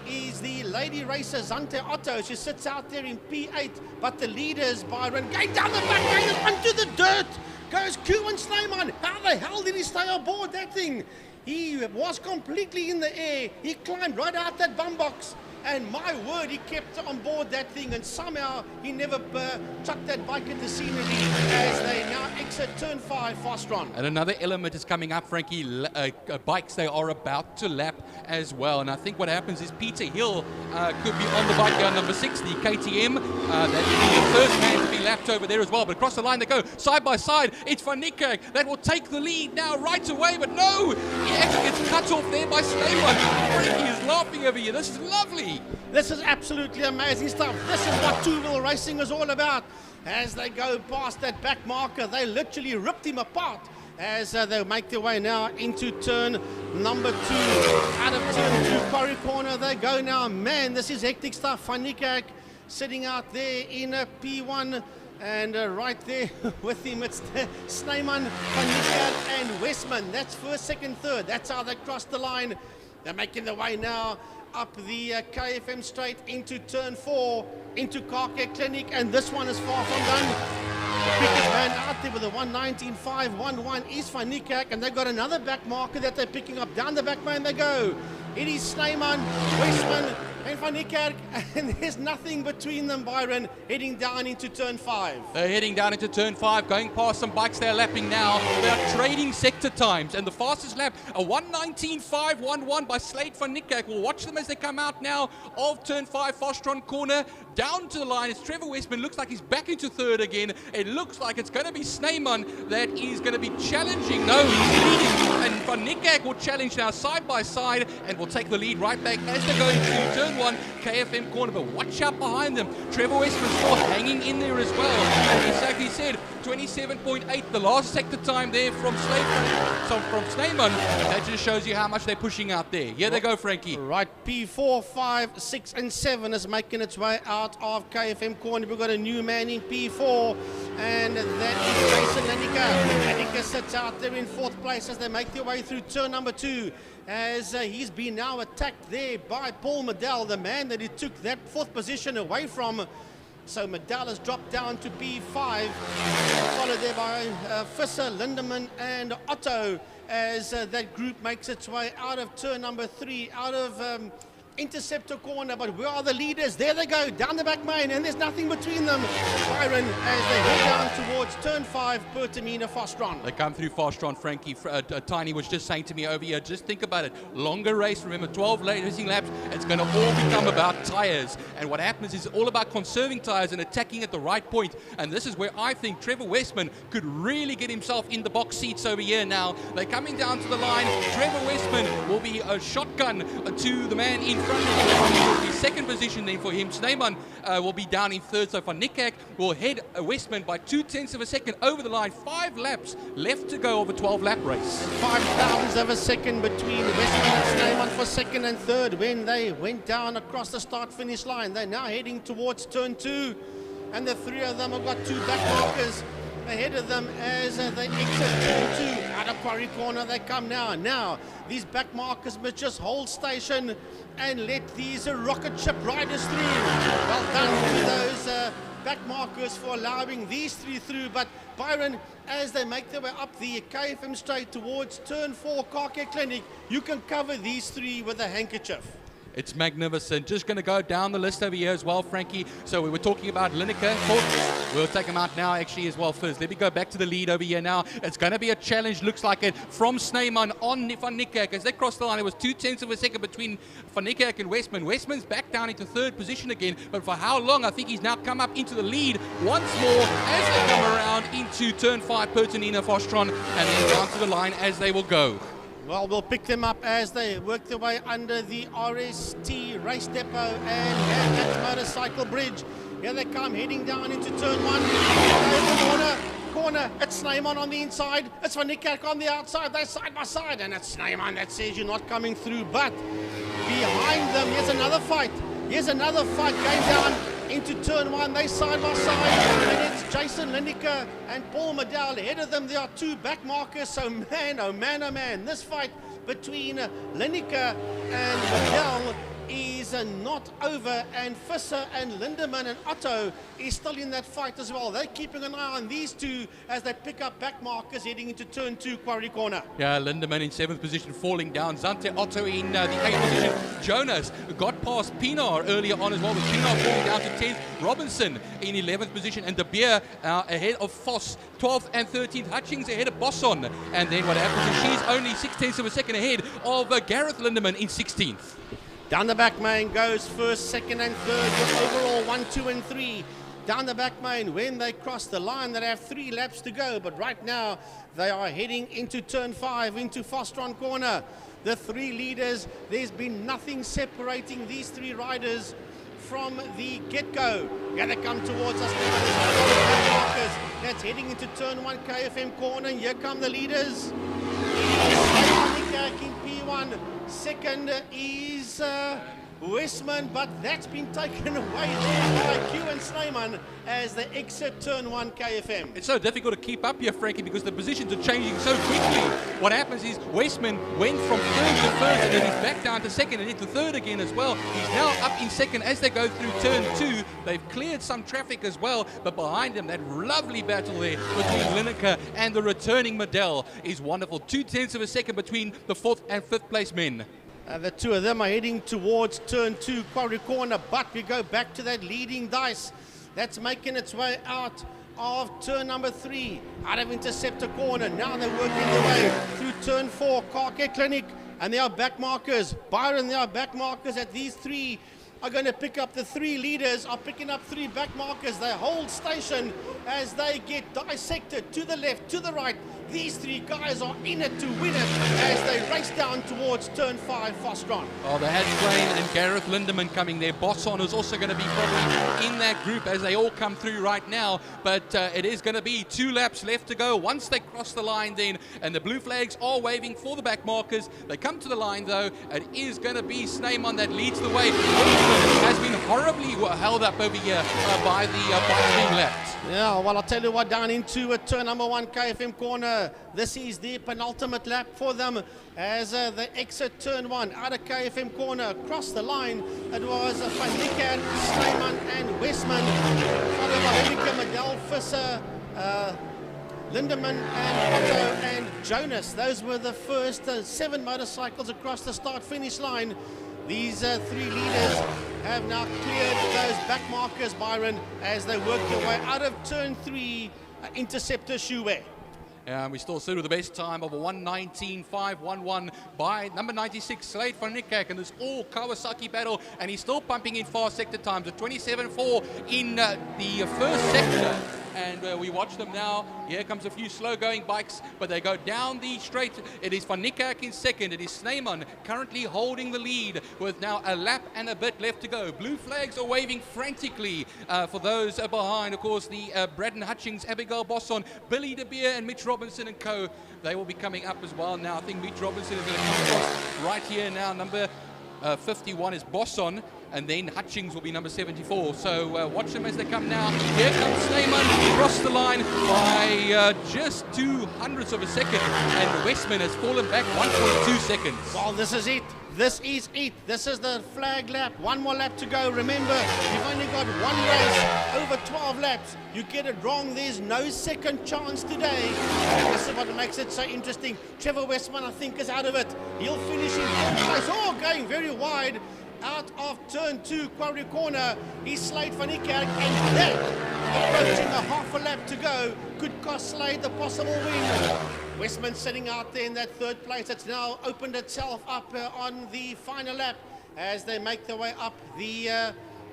is the lady racer Zante Otto. She sits out there in P8, but the leaders, Byron, going down the back lane onto the dirt. Goes Koen Snyman. How the hell did he stay aboard that thing? He was completely in the air. He climbed right out that bum box. And my word, he kept on board that thing, and somehow he never chucked that bike at the scenery as they now exit turn 5 Fostron. And another element is coming up, Frankie, bikes they are about to lap as well. And I think what happens is Peter Hill could be on the bike here, number 6, the KTM. That will be the first man to be lapped over there as well. But across the line they go, side by side. It's Van Niekerk that will take the lead now right away. But no, he actually gets cut off there by Slayman. Frankie is laughing over here. This is lovely. This is absolutely amazing stuff. This is what two-wheel racing is all about. As they go past that back marker, they literally ripped him apart as they make their way now into turn number 2. Out of turn 2, Corrie corner, they go now. Man, this is hectic stuff. Van Niekerk sitting out there in a P1. And right there with him, it's Snyman, Van Niekerk, and Westman. That's first, second, third. That's how they cross the line. They're making their way now up the KFM straight into turn 4, into Car Care Clinic, and this one is far from done. The quickest man out there with a 1:19.511 is Van Niekerk, and they've got another back marker that they're picking up. Down the back man they go. It is Snyman, Westman, and Van Niekerk, and there's nothing between them, Byron, heading down into turn 5. They're heading down into turn 5, going past some bikes they're lapping now. They're trading sector times, and the fastest lap, a 1:19.511 by Slade Van Niekerk. We'll watch them as they come out now of turn 5, Fostron corner. Down to the line, it's Trevor Westman. Looks like he's back into third again. It looks like it's going to be Snyman that is going to be challenging. No, he's leading, and Van Niekerk will challenge now side by side, and will take the lead right back as they're going to turn 1, KFM corner. But watch out behind them. Trevor Westman still hanging in there as well. And exactly said, 27.8, the last sector time there from Snyman. That just shows you how much they're pushing out there. Here they go, Frankie. Right, P4, 5, 6, and 7 is making its way out of KFM corner. We've got a new man in P4, and that is Jason Lineker. Lineker sits out there in 4th place as they make their way through turn number 2. As he's been now attacked there by Paul Medell, the man that he took that 4th position away from. So Medell has dropped down to P5, followed there by Visser, Lindemann, and Otto, as that group makes its way out of turn number 3, out of Interceptor corner. But where are the leaders? There they go, down the back main, and there's nothing between them, Byron, as they head down towards turn 5, Pertamina Fostron. They come through Fostron, Frankie. Tiny was just saying to me over here, just think about it. Longer race, remember, 12 racing laps, it's going to all become about tyres. And what happens is all about conserving tyres and attacking at the right point. And this is where I think Trevor Westman could really get himself in the box seats over here now. They're coming down to the line. Trevor Westman will be a shotgun to the man in front of him. The second position then for him. Snyman will be down in 3rd. So Van Niekerk will head Westman by 0.2 of a second over the line. 5 laps left to go of a 12-lap race. 0.05 of a second between Westman and Snyman for 2nd and 3rd when they went down across the start-finish line. They're now heading towards turn 2, and the 3 of them have got 2 back markers ahead of them as they exit turn 2. Out of Quarry corner they come now. Now, these back markers must just hold station and let these rocket ship riders through. Well done to those back markers for allowing these 3 through. But Byron, as they make their way up the KFM straight towards turn 4 Car Care Clinic, you can cover these 3 with a handkerchief. It's magnificent. Just going to go down the list over here as well, Frankie. So we were talking about Lineker. We'll take him out now actually as well first. Let me go back to the lead over here now. It's going to be a challenge, looks like it, from Snyman on Van Niekerk. As they cross the line, it was 0.2 of a second between Van Niekerk and Westman. Westman's back down into 3rd position again. But for how long? I think he's now come up into the lead once more as they come around into turn 5, Pertamina Fostron, and then down to the line as they will go. Well, we'll pick them up as they work their way under the RST race depot and that motorcycle bridge. Here they come, heading down into turn 1. Corner, Lineker, it's Snyman on the inside, it's Van Niekerk on the outside, they're side by side, and it's Snyman that says you're not coming through, but behind them, here's another fight going down into turn one, they side by side, and it's Jason Lineker and Paul Medell. Ahead of them, there are two back markers, so man, oh man, oh man, this fight between Lineker and Medell is not over, and Visser and Lindemann and Otto is still in that fight as well. They're keeping an eye on these two as they pick up back markers heading into turn two, Quarry Corner. Yeah, Lindemann in 7th position falling down. Zante Otto in the 8th position. Jonas got past Pinar earlier on as well, with Pinar falling down to 10th. Robinson in 11th position, and De Beer ahead of Voss, 12th and 13th. Hutchings ahead of Bosson, and then what happens is she's only 6/10 of a second ahead of Gareth Lindemann in 16th. Down the back main goes first, second and third with overall 1, 2 and 3. Down the back main, when they cross the line, they have 3 laps to go, but right now they are heading into turn 5, into Fostron Corner. The 3 leaders, there's been nothing separating these 3 riders from the get-go. Here they come towards us now. That's heading into turn 1 KFM Corner, and here come the leaders. In P1, second is Westman, but that's been taken away there by Q and Snyman as they exit turn 1 KFM. It's so difficult to keep up here, Frankie, because the positions are changing so quickly. What happens is Westman went from 3rd to 1st, and then he's back down to 2nd and into 3rd again as well. He's now up in 2nd as they go through turn 2. They've cleared some traffic as well, but behind him, that lovely battle there between Lineker and the returning Medell is wonderful. 2/10 of a second between the 4th and 5th place men. The two of them are heading towards turn 2, Quarry Corner, but we go back to that leading dice that's making its way out of turn number 3, out of Interceptor Corner. Now they're working their way through turn 4, Car Care Clinic, and there are back markers. Byron, there are back markers at these 3 are going to pick up. The 3 leaders are picking up 3 back markers. They hold station as they get dissected to the left, to the right. These 3 guys are in it to win it as they race down towards turn 5, Fostron. Oh, they had Swain and Gareth Lindemann coming there. Bosson is also going to be probably in that group as they all come through right now. But it is going to be 2 laps left to go once they cross the line then. And the blue flags are waving for the back markers. They come to the line though. It is going to be Snyman that leads the way. Has been horribly held up over here by the being laps. Yeah, well, I'll tell you what, down into turn number 1 KFM Corner. This is the penultimate lap for them as they exit turn 1 out of KFM Corner. Across the line, it was Van Niekerk, Snyman and Westman. Followed by Lineker, Medell, Visser, Lindemann and Otto and Jonas. Those were the first 7 motorcycles across the start-finish line. These 3 leaders have now cleared those back markers, Byron, as they work their way out of turn 3, Interceptor Shuwe. And we still sit with the best time of a 1:19.511 by number 96, Slade van Niekerk, and this all Kawasaki battle, and he's still pumping in fast sector times, a 27.4 in the first sector. And we watch them now. Here comes a few slow-going bikes, but they go down the straight. It is Van Niekerk in second. It is Snyman currently holding the lead with now a lap and a bit left to go. Blue flags are waving frantically for those behind. Of course, the Braden Hutchings, Abigail Bosson, Billy De Beer, and Mitch Robinson and co. They will be coming up as well now. I think Mitch Robinson is going to come across right here now. Number 51 is Bosson, and then Hutchings will be number 74. So watch them as they come now. Here comes Snyman across the line by just 2/100ths of a second, and Westman has fallen back 1.2 seconds. Well, this is it. This is it. This is the flag lap. 1 more lap to go. Remember, you've only got 1 race over 12 laps. You get it wrong, there's no second chance today. And this is what makes it so interesting. Trevor Westman, I think, is out of it. He'll finish in 4th place. Oh, going very wide. Out of turn 2, Quarry Corner, is Slade van Niekerk, and that, approaching a half a lap to go, could cost Slade the possible win. Westman sitting out there in that 3rd place. It's now opened itself up on the final lap as they make their way up the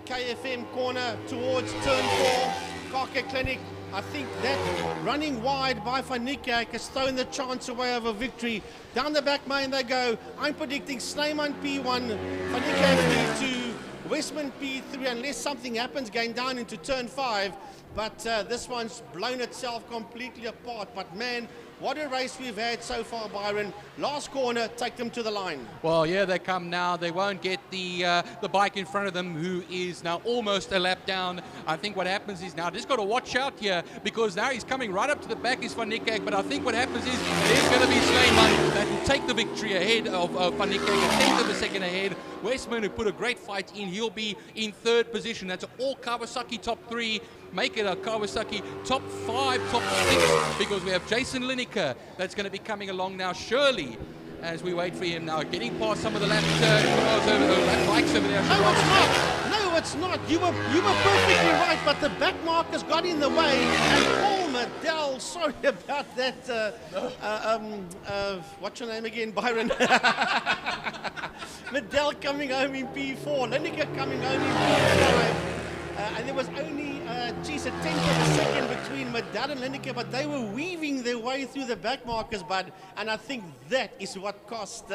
KFM Corner towards turn 4, Car Care Clinic. I think that running wide by Van Niekerk has thrown the chance away of a victory. Down the back main they go. I'm predicting Snyman P1, Van Niekerk P2, Westman P3, unless something happens going down into turn 5. but this one's blown itself completely apart. But man, what a race we've had so far, Byron. Last corner, take them to the line. Well, yeah, they come now. They won't get the bike in front of them, who is now almost a lap down. I think what happens is now just got to watch out here, because now he's coming right up to the back is Van Niekerk. But I think what happens is there's going to be Slayman that will take the victory ahead of Van Niekerk, a tenth of a second ahead. Westman, who put a great fight in, he'll be in third position. That's all Kawasaki top 3. Make it a Kawasaki top 5, top 6, because we have Jason Lineker that's going to be coming along now, surely, as we wait for him now, getting past some of the lap bikes over there. No, it's not. No, it's not. You were perfectly right, but the back markers got in the way, and Paul Medell, sorry about that. What's your name again, Byron? Medell coming home in P4, Lineker coming home in P5. And there was only, a tenth of a second between Medell and Lineker, but they were weaving their way through the back markers, Bud. And I think that is what cost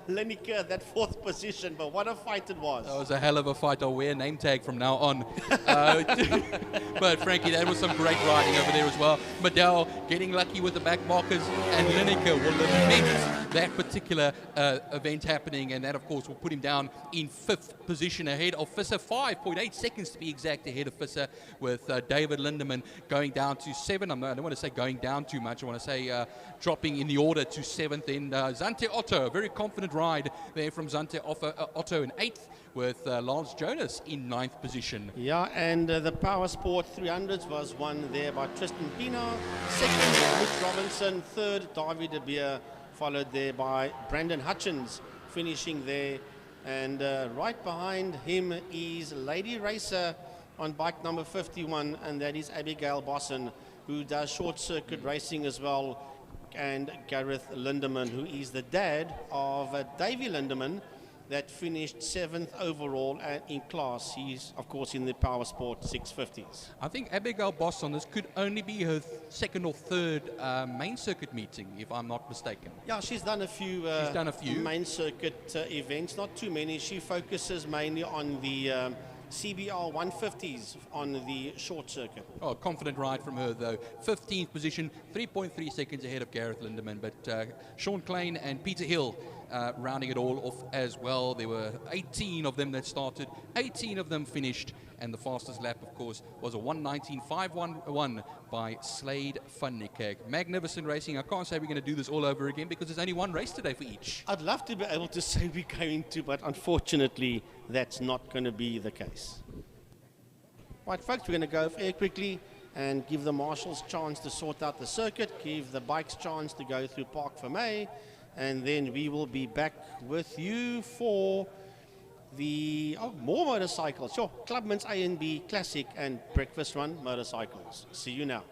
Lineker that 4th position. But what a fight it was. That was a hell of a fight. I'll wear a name tag from now on. But Frankie, that was some great riding over there as well. Medell getting lucky with the back markers, and Lineker will lament that particular event happening, and that of course will put him down in 5th position ahead of Visser, 5.8 seconds to be exact ahead of Visser, with David Lindemann going down to 7. I don't want to say going down too much. I want to say dropping in the order to 7th. Then Zante Otto, a very confident ride there from Zante Otto in 8th, with Lance Jonas in 9th position. Yeah, and the Power Sport 300s was won there by Tristan Pienaar. 2nd, Luke Robinson. 3rd, David de Beer, followed there by Brandon Hutchins, finishing there. And right behind him is Lady Racer on bike number 51, and that is Abigail Bosson, who does short circuit racing as well, and Gareth Lindemann, who is the dad of Davy Lindemann, that finished 7th overall in class. He's, of course, in the Power Sport 650s. I think Abigail Boss on this could only be her 2nd or 3rd main circuit meeting, if I'm not mistaken. Yeah, she's done a few, main circuit events, not too many. She focuses mainly on the CBR 150s on the short circuit. Oh, confident ride from her, though. 15th position, 3.3 seconds ahead of Gareth Lindemann. But Sean Klein and Peter Hill rounding it all off as well. There were 18 of them that started, 18 of them finished, and the fastest lap, of course, was a 1:19.511 by Slade van Niekerk. Magnificent racing. I can't say we're going to do this all over again, because there's only one race today for each. I'd love to be able to say we're going to, but unfortunately, that's not going to be the case. Right, folks, we're going to go very quickly and give the marshals chance to sort out the circuit, give the bikes chance to go through Park Vermeer, and then we will be back with you for the more motorcycles. Sure, Clubman's A and B Classic and Breakfast Run motorcycles. See you now.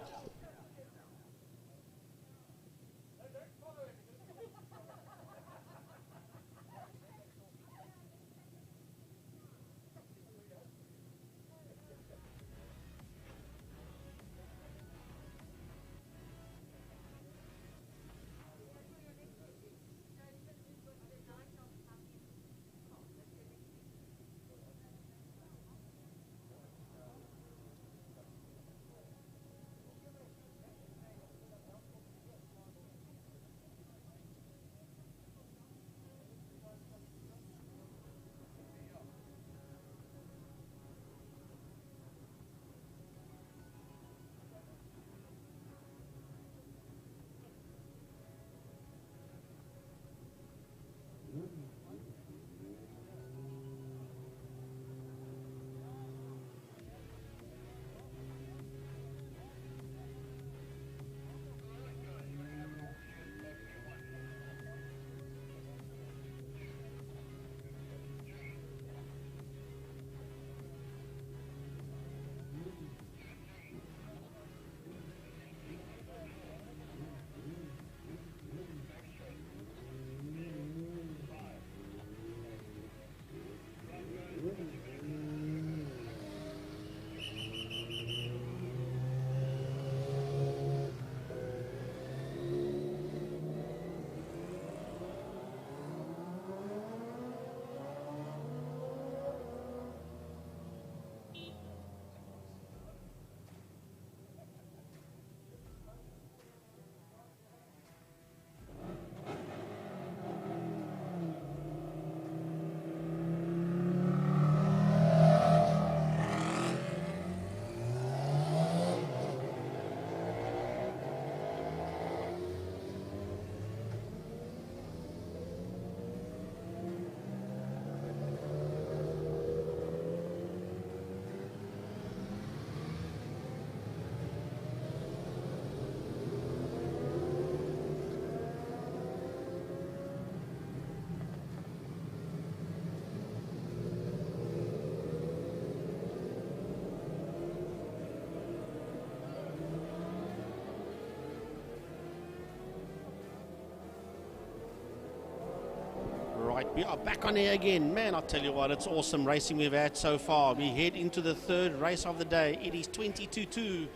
We are back on air again. Man, I'll tell you what, it's awesome racing we've had so far. We head into the third race of the day. It is 22-2.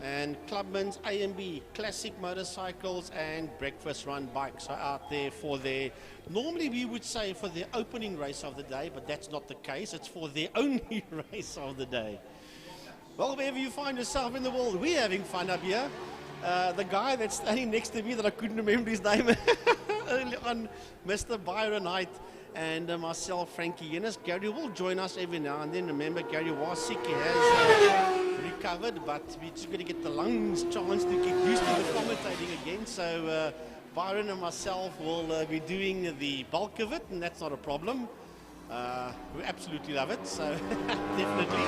And Clubman's A&B, classic motorcycles and breakfast run bikes are out there for their, normally we would say for their opening race of the day, but that's not the case. It's for their only race of the day. Well, wherever you find yourself in the world, we're having fun up here. The guy that's standing next to me that I couldn't remember his name early on, Mr. Byron Height, and myself, Frankie Yennis. Gary will join us every now and then. Remember, Gary was sick. He has recovered, but we're just going to get the lungs chance to get used to the commentating again. So Byron and myself will be doing the bulk of it, and that's not a problem. We absolutely love it, so definitely.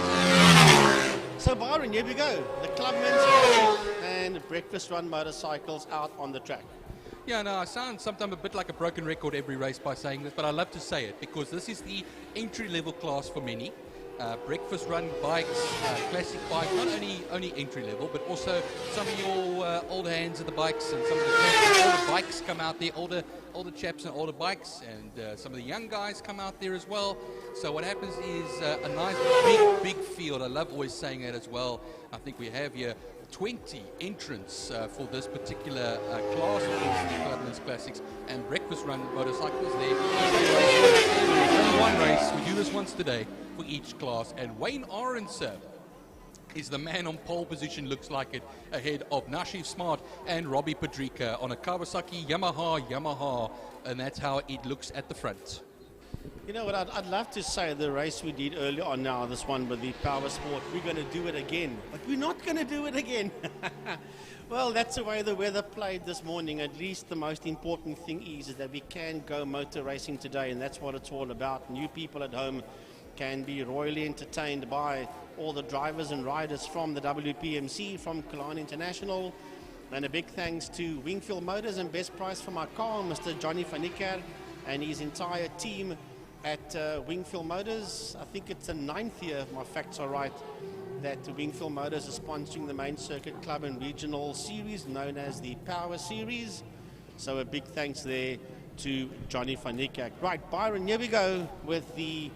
So Byron, here we go. The Clubman's and breakfast run motorcycles out on the track. Yeah, no, I sound sometimes a bit like a broken record every race by saying this, but I love to say it because this is the entry-level class for many. Breakfast run bikes, classic bike, not only entry level, but also some of your older hands of the bikes, and some of the older bikes come out there, older chaps and older bikes, and some of the young guys come out there as well. So what happens is a nice big field. I love always saying that as well. I think we have here 20 entrants for this particular class of the Clubman's Classics and breakfast run motorcycles there. Only one race. We do this once today for each class, and Wayne Aronson is the man on pole position, looks like it, ahead of Nashif Smart and Robbie Padrika on a Kawasaki Yamaha, and that's how it looks at the front. You know what, I'd love to say the race we did earlier on now, this one with the Power Sport, we're going to do it again, but we're not going to do it again. Well, that's the way the weather played this morning. At least the most important thing is that we can go motor racing today, and that's what it's all about. New people at home can be royally entertained by all the drivers and riders from the WPMC, from Killarney International. And a big thanks to Wingfield Motors and Best Price for my car, Mr. Johnny van Niekerk and his entire team at Wingfield Motors. I think it's the 9th year, if my facts are right, that Wingfield Motors is sponsoring the main circuit club and regional series known as the Power Series. So a big thanks there to Johnny van Niekerk. Right, Byron, here we go with the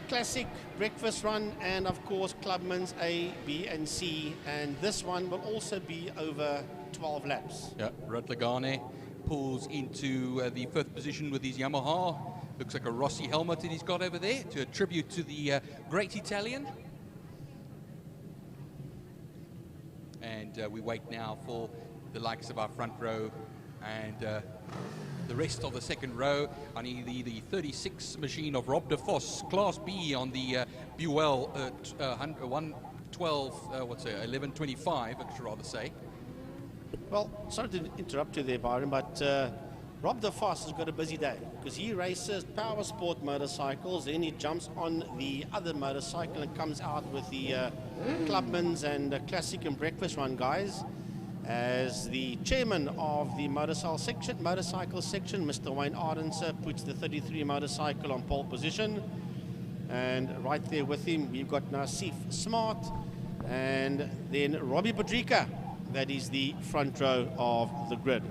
classic breakfast run and of course Clubman's A, B and C, and this one will also be over 12 laps. Yeah, Rutlegane pulls into the 5th position with his Yamaha. Looks like a Rossi helmet that he's got over there to attribute to the great Italian. And we wait now for the likes of our front row and the rest of the second row. I need the 36 machine of Rob de Vos, Class B on the Buell 112, 1125, I should rather say. Well, sorry to interrupt you there, Byron, but Rob de Vos has got a busy day because he races Power Sport motorcycles, then he jumps on the other motorcycle and comes out with the Clubman's and Classic and Breakfast Run guys. As the chairman of the motorcycle section, Mr. Wayne Aronson, puts the 33 motorcycle on pole position. And right there with him, we've got Nashif Smart and then Robbie Padrika. That is the front row of the grid.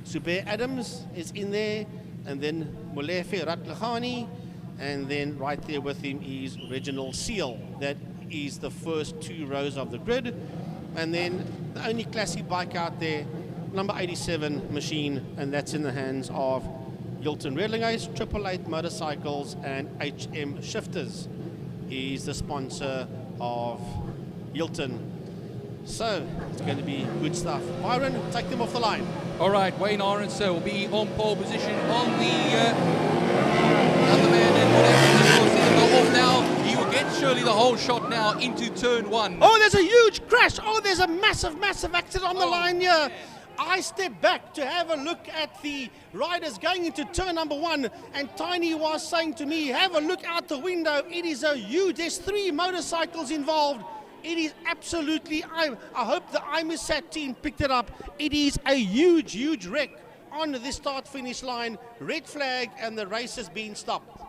Zubair Adams is in there, and then Molefe Rutlegane, and then right there with him is Reginald Seal. That is the first 2 rows of the grid. And then the only classic bike out there, number 87 machine, and that's in the hands of Hilton Redlingays, 888 Motorcycles and HM Shifters. He's the sponsor of Hilton. So it's going to be good stuff. Byron, take them off the line. All right, Wayne Aronson will be on pole position on the other man, and what happens is he'll go off now. He will get surely the whole shot now into turn 1. Oh, there's a huge crash. Oh, there's a massive accident on the line here. I step back to have a look at the riders going into turn number 1, and Tiny was saying to me, have a look out the window. It is a huge, there's 3 motorcycles involved. It is absolutely, I hope the IMUSAT team picked it up. It is a huge wreck on the start-finish line. Red flag, and the race has been stopped.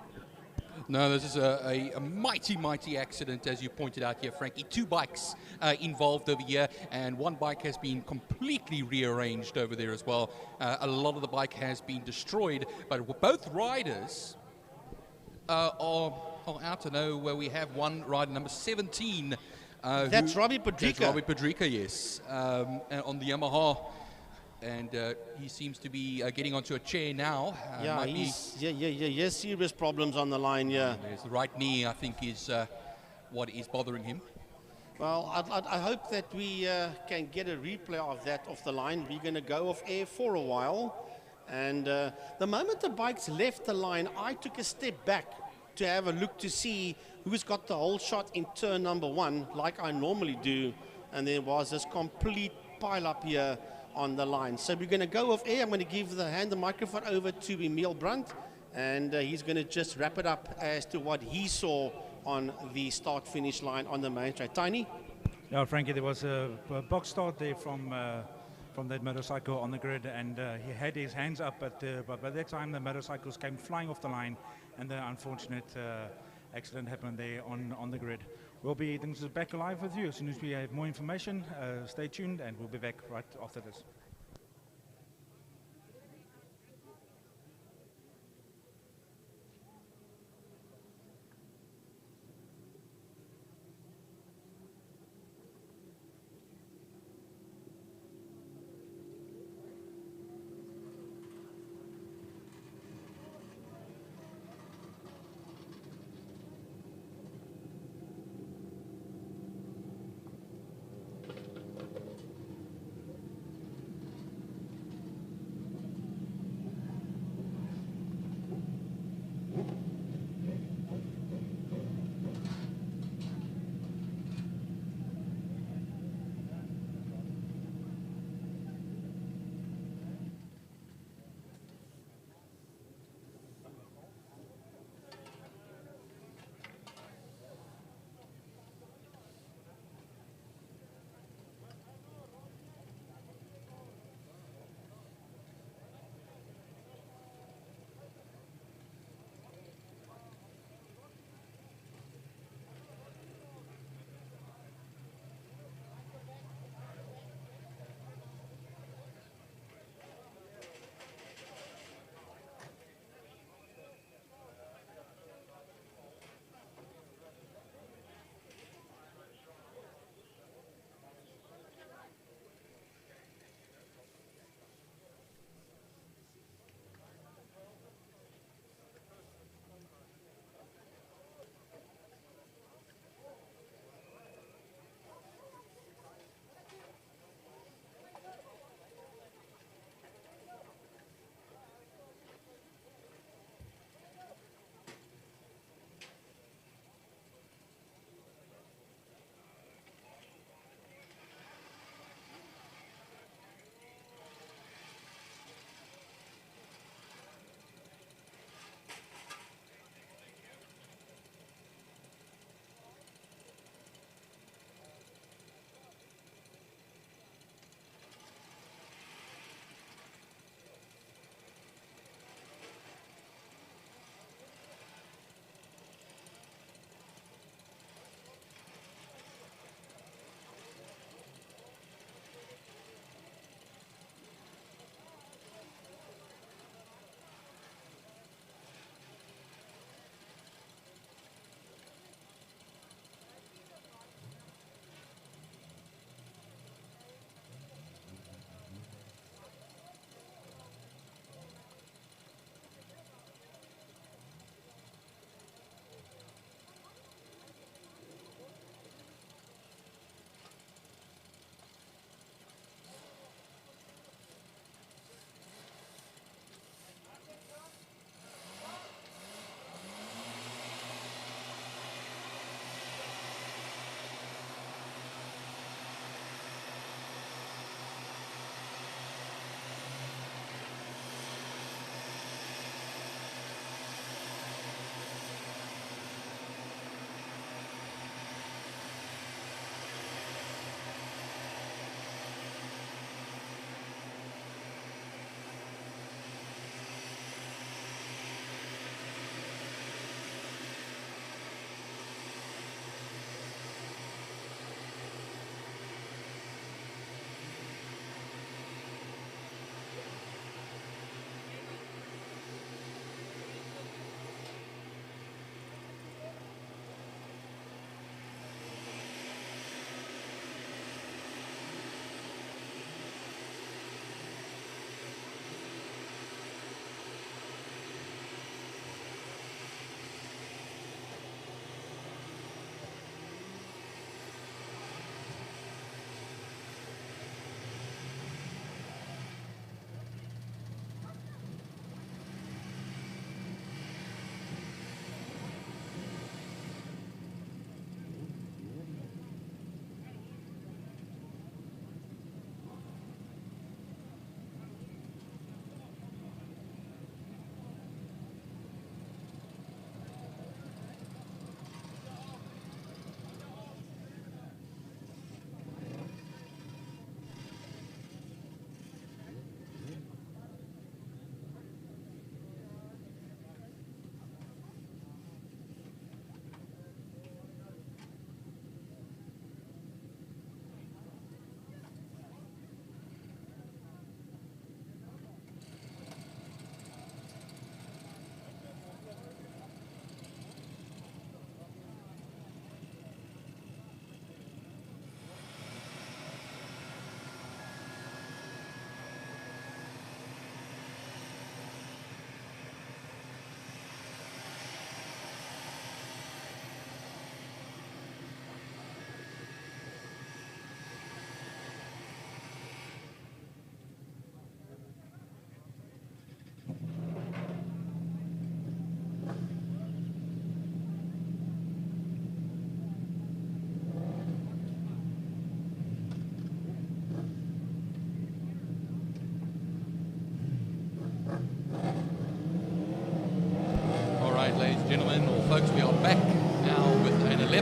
No, this is a mighty, mighty accident, as you pointed out here, Frankie. 2 bikes involved over here, and 1 bike has been completely rearranged over there as well. A lot of the bike has been destroyed, but both riders are out. I know where we have one rider, number 17. That's Robbie Padrika. That's Robbie Padrika, yes, on the Yamaha. And he seems to be getting onto a chair now. He has serious problems on the line, yeah. There's the right knee, I think, is what is bothering him. Well, I hope that we can get a replay of that off the line. We're going to go off air for a while. And the moment the bikes left the line, I took a step back to have a look to see who's got the whole shot in turn number 1, like I normally do. And there was this complete pile up here on the line. So we're going to go off air. I'm going to hand the microphone over to Emil Brunt, and he's going to just wrap it up as to what he saw on the start-finish line on the main track. Tiny? Yeah, Frankie, there was a box start there from that motorcycle on the grid, and he had his hands up, but by that time the motorcycles came flying off the line, and the unfortunate accident happened there on the grid. We'll be back live with you as soon as we have more information. Stay tuned, and we'll be back right after this.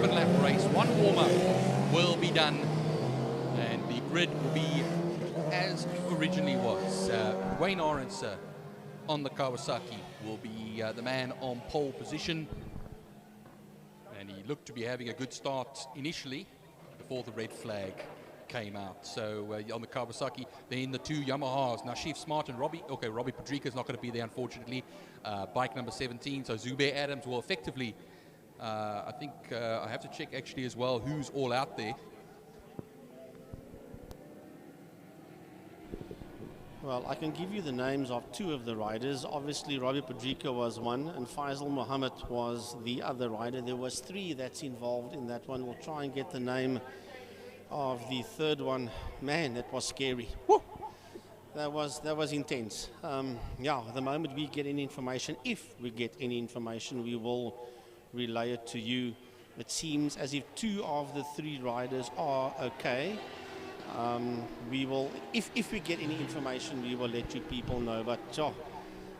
11-lap race. One warm-up will be done, and the grid will be as originally was. Wayne Orenser on the Kawasaki will be the man on pole position, and he looked to be having a good start initially before the red flag came out. So on the Kawasaki, then the two Yamahas, Nashif Smart and Robbie Padrika is not going to be there, unfortunately. Bike number 17, so Zubair Adams will effectively, I think I have to check actually as well who's all out there. Well, I can give you the names of two of the riders. Obviously, Robbie Padrika was one, and Faisal Mohammed was the other rider. There was three that's involved in that one. We'll try and get the name of the third one. Man, that was scary. Woo! That was intense. Yeah, the moment we get any information, if we get any information, we will relay it to you. It seems as if two of the three riders are okay. We will, if we get any information, we will let you people know. But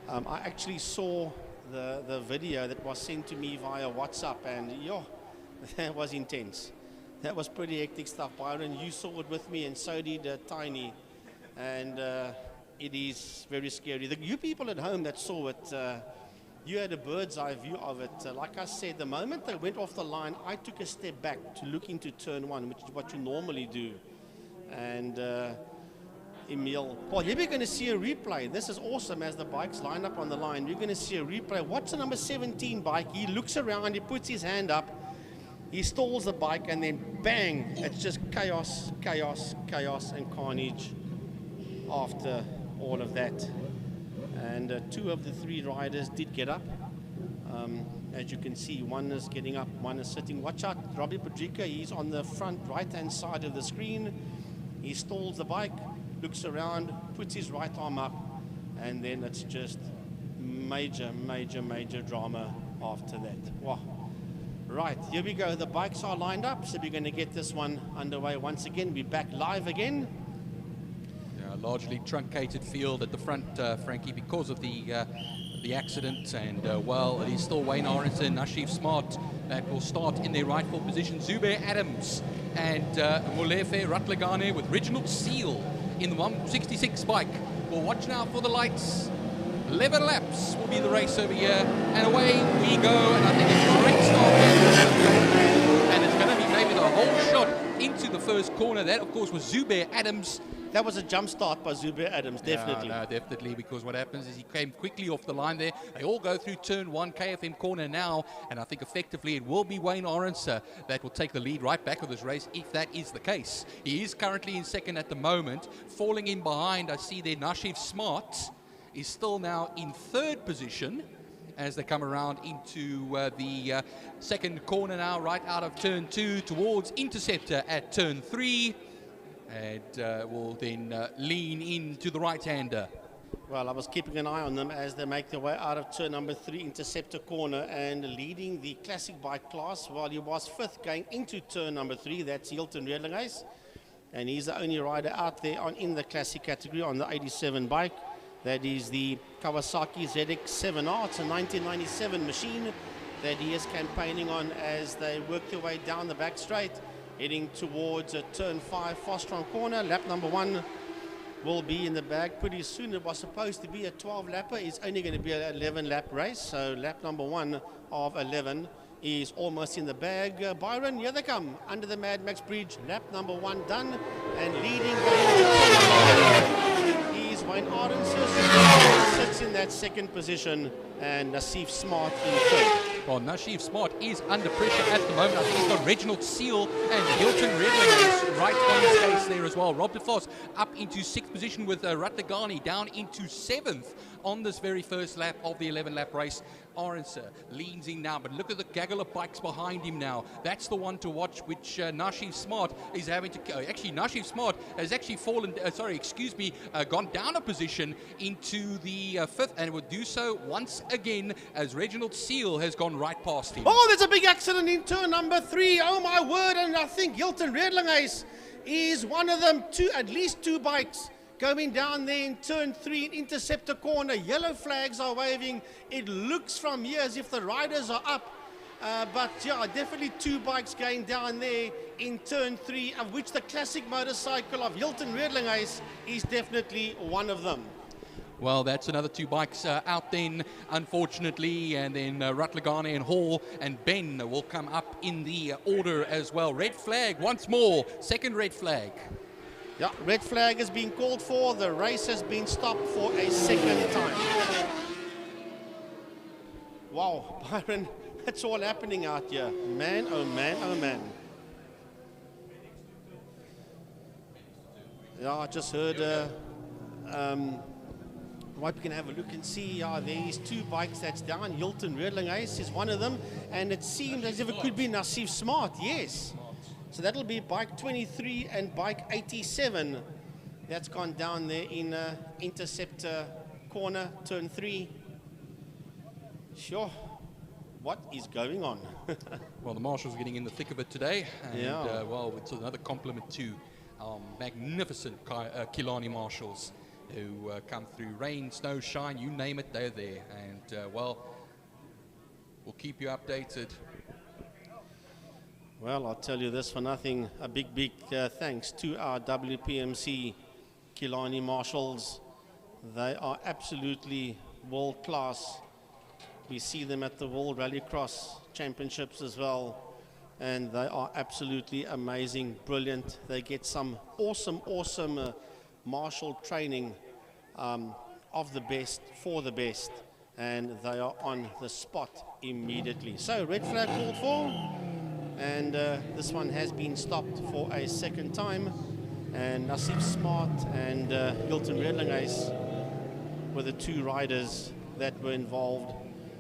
I actually saw the video that was sent to me via WhatsApp, and that was intense. That was pretty hectic stuff. Byron, you saw it with me, and so did Tiny, and it is very scary. You people at home that saw it, you had a bird's eye view of it. Like I said, the moment they went off the line, I took a step back to look into turn one, which is what you normally do. And Emil, well, you're going to see a replay. This is awesome. As the bikes line up on the line, you're going to see a replay. Watch the number 17 bike. He looks around, he puts his hand up, he stalls the bike, and then bang, it's just chaos, chaos, chaos, and carnage after all of that. And two of the three riders did get up. As you can see, one is getting up, one is sitting. Watch out, Robbie Padrika, he's on the front right-hand side of the screen. He stalls the bike, looks around, puts his right arm up, and then it's just major, major, major drama after that. Wow. Right, here we go. The bikes are lined up, so we're going to get this one underway once again. We're back live again. Yeah, largely truncated field at the front, Frankie, because of the accident, and well, it is still Wayne Orensen, Nashif Smart that will start in their rightful position. Zubair Adams and Molefe Ratlegane with Reginald Seal in the 166 bike. We'll watch now for the lights. 11 laps will be the race over here, and away we go, and I think it's a great start there. And it's going to be maybe the whole shot into the first corner. That, of course, was Zubair Adams. That was a jump start by Zubair Adams, definitely. No, definitely, because what happens is he came quickly off the line there. They all go through turn one, KFM corner now, and I think effectively it will be Wayne Orenser that will take the lead right back of this race, if that is the case. He is currently in second at the moment. Falling in behind, I see there Nashif Smart is still now in third position as they come around into the second corner now, right out of turn two towards Interceptor at turn three. And will then lean into the right-hander. Well, I was keeping an eye on them as they make their way out of turn number 3, Interceptor corner, and leading the classic bike class while he was fifth going into turn number 3. That's Hilton Redlingeis, and he's the only rider out there in the classic category on the 87 bike. That is the Kawasaki ZX-7R. It's a 1997 machine that he is campaigning on as they work their way down the back straight, heading towards turn 5, Fostron corner. Lap number 1 will be in the bag pretty soon. It was supposed to be a 12-lapper. It's only going to be an 11-lap race. So lap number 1 of 11 is almost in the bag. Byron, here they come under the Mad Max Bridge. Lap number 1 done, and leading is Wayne Orenser, sits in that second position, and Nashif Smart in third. Well, Nashif Smart is under pressure at the moment. I think he's got Reginald Seal and Hilton Redling right on his case there as well. Rob de Vos up into 6th position with Ratlegani down into 7th on this very first lap of the 11-lap race. Orenser leans in now, but look at the gaggle of bikes behind him now. That's the one to watch, which Nashif Smart is having to... actually, Nashif Smart has actually fallen... gone down a position into the 5th, and will do so once again as Reginald Seal has gone right past him. Oh, there's a big accident in turn number 3. Oh, my word. And I think Hilton Redlingeis is one of them. At least two bikes going down there in turn 3 in Interceptor corner. Yellow flags are waving. It looks from here as if the riders are up. But yeah, definitely two bikes going down there in turn 3, of which the classic motorcycle of Hilton Redlinghuyse is definitely one of them. Well, that's another two bikes out then, unfortunately, and then Rutlegane and Hall and Ben will come up in the order as well. Red flag once more, second red flag. Yeah, red flag has been called for. The race has been stopped for a second time. Wow, Byron, that's all happening out here. Man, oh man, oh man. Yeah, I just heard, right, we can have a look and see. There's two bikes that's down. Hilton Redlinghuyse is one of them. And it seems as if it could be Nassif Smart, yes. So that'll be bike 23 and bike 87. That's gone down there in Interceptor corner, turn 3. Sure, what is going on? Well, the marshals are getting in the thick of it today. And, Yeah. well, it's another compliment to our magnificent Killarney marshals who come through rain, snow, shine, you name it, they're there. And, well, we'll keep you updated. Well, I'll tell you this for nothing. A big thanks to our WPMC Killarney marshals. They are absolutely world class. We see them at the World Rallycross Championships as well. And they are absolutely amazing, brilliant. They get some awesome marshal training of the best, for the best. And they are on the spot immediately. So, red flag called for. And this one has been stopped for a second time. And Nassif Smart and Hilton Redlinghuyse were the two riders that were involved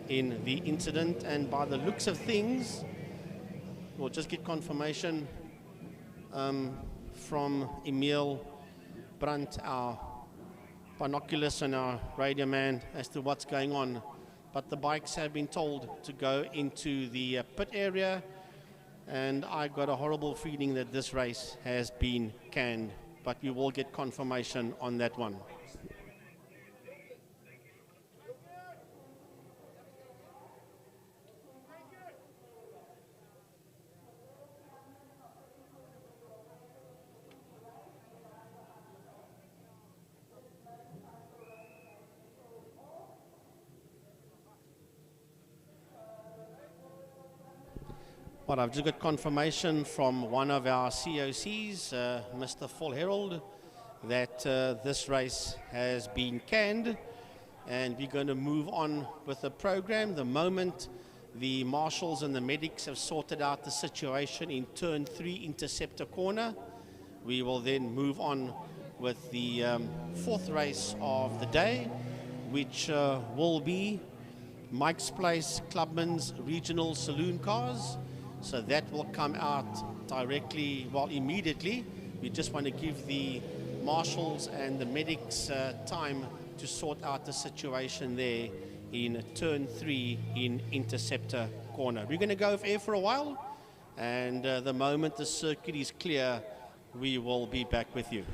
in the incident. And by the looks of things, we'll just get confirmation from Emil Brandt, our binoculars and our radio man, as to what's going on. But the bikes have been told to go into the pit area. And I got a horrible feeling that this race has been canned, but we will get confirmation on that one. But I've just got confirmation from one of our COCs, Mr. Full Herald, that this race has been canned, and we're going to move on with the program. The moment the marshals and the medics have sorted out the situation in turn 3 Interceptor corner, we will then move on with the fourth race of the day, which will be Mike's Place Clubman's regional saloon cars. So that will come out directly, well, immediately. We just want to give the marshals and the medics time to sort out the situation there in turn 3 in Interceptor corner. We're going to go off air for a while, and the moment the circuit is clear, we will be back with you.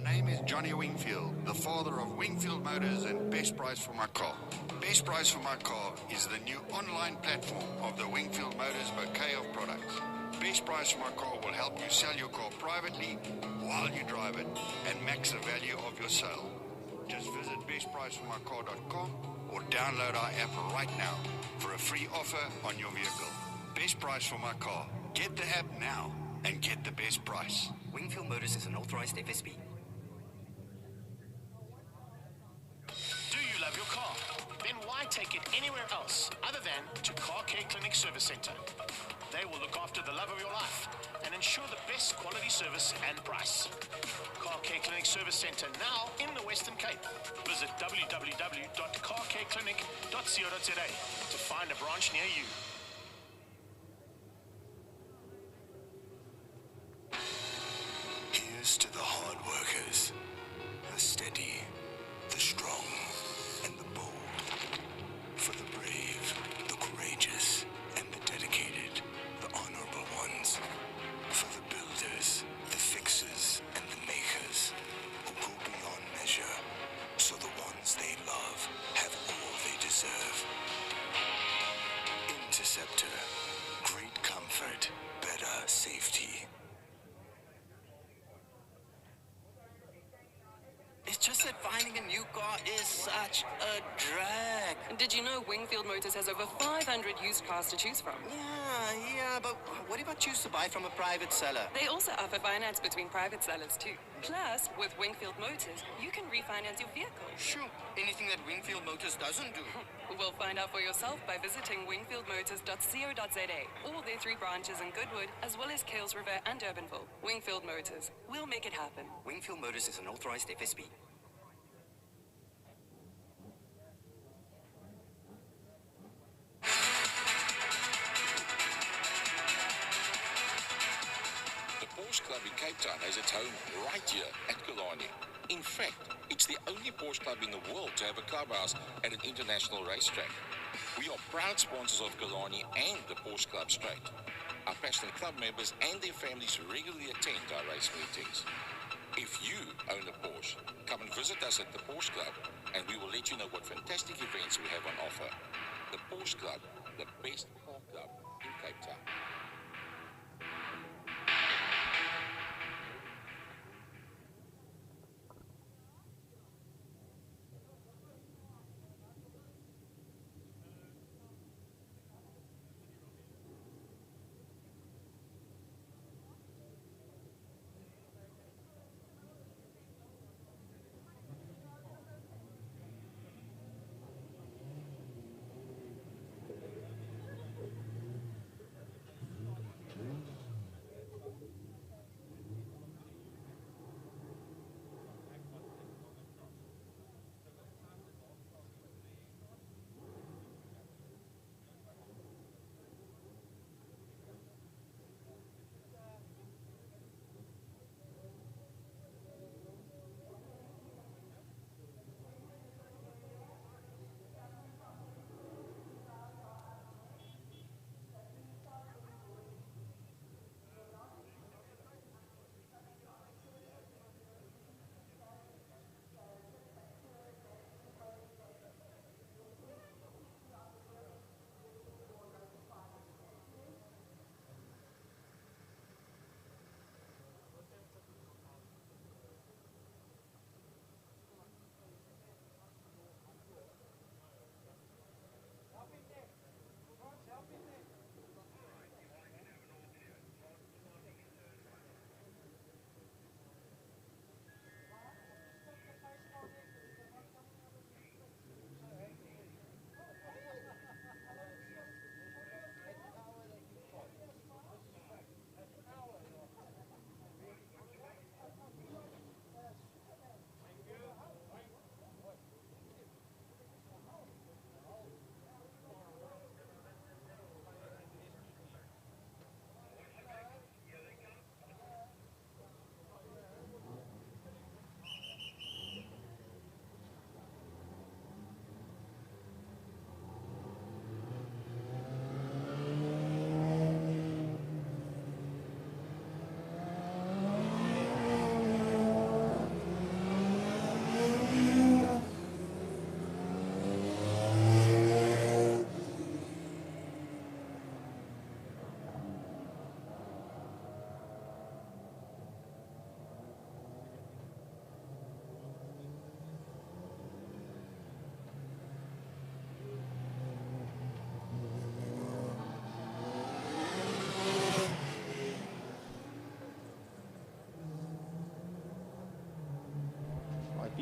My name is Johnny Wingfield, the father of Wingfield Motors and Best Price for My Car. Best Price for My Car is the new online platform of the Wingfield Motors bouquet of products. Best Price for My Car will help you sell your car privately while you drive it and max the value of your sale. Just visit bestpriceformycar.com or download our app right now for a free offer on your vehicle. Best Price for My Car. Get the app now and get the best price. Wingfield Motors is an authorized FSP. Do you love your car? Then why take it anywhere else other than to Car Care Clinic Service Center? They will look after the love of your life and ensure the best quality service and price. Car Care Clinic Service Center now in the Western Cape. Visit www.carcareclinic.co.za to find a branch near you. Here's to the hard workers, the steady, the strong, and the bold. For the brave, the courageous, and the dedicated, the honorable ones. For the builders, the fixers, and the makers, who go beyond measure, so the ones they love have all they deserve. Interceptor, great comfort, better safety. It's just that finding a new car is such a drag. Did you know Wingfield Motors has over 500 used cars to choose from? Yeah, but what if I choose to buy from a private seller? They also offer finance between private sellers too. Plus, with Wingfield Motors, you can refinance your vehicle. Sure, anything that Wingfield Motors doesn't do. Well, find out for yourself by visiting wingfieldmotors.co.za. All their 3 branches in Goodwood, as well as Kales River and Durbanville. Wingfield Motors. We'll make it happen. Wingfield Motors is an authorized FSP. The Porsche Club in Cape Town has its home right here at Killarney. In fact, it's the only Porsche club in the world to have a clubhouse at an international racetrack. We are proud sponsors of Killarney and the Porsche Club Straight. Our passionate club members and their families regularly attend our race meetings. If you own a Porsche, come and visit us at the Porsche Club and we will let you know what fantastic events we have on offer. The Porsche Club, the best car club in Cape Town.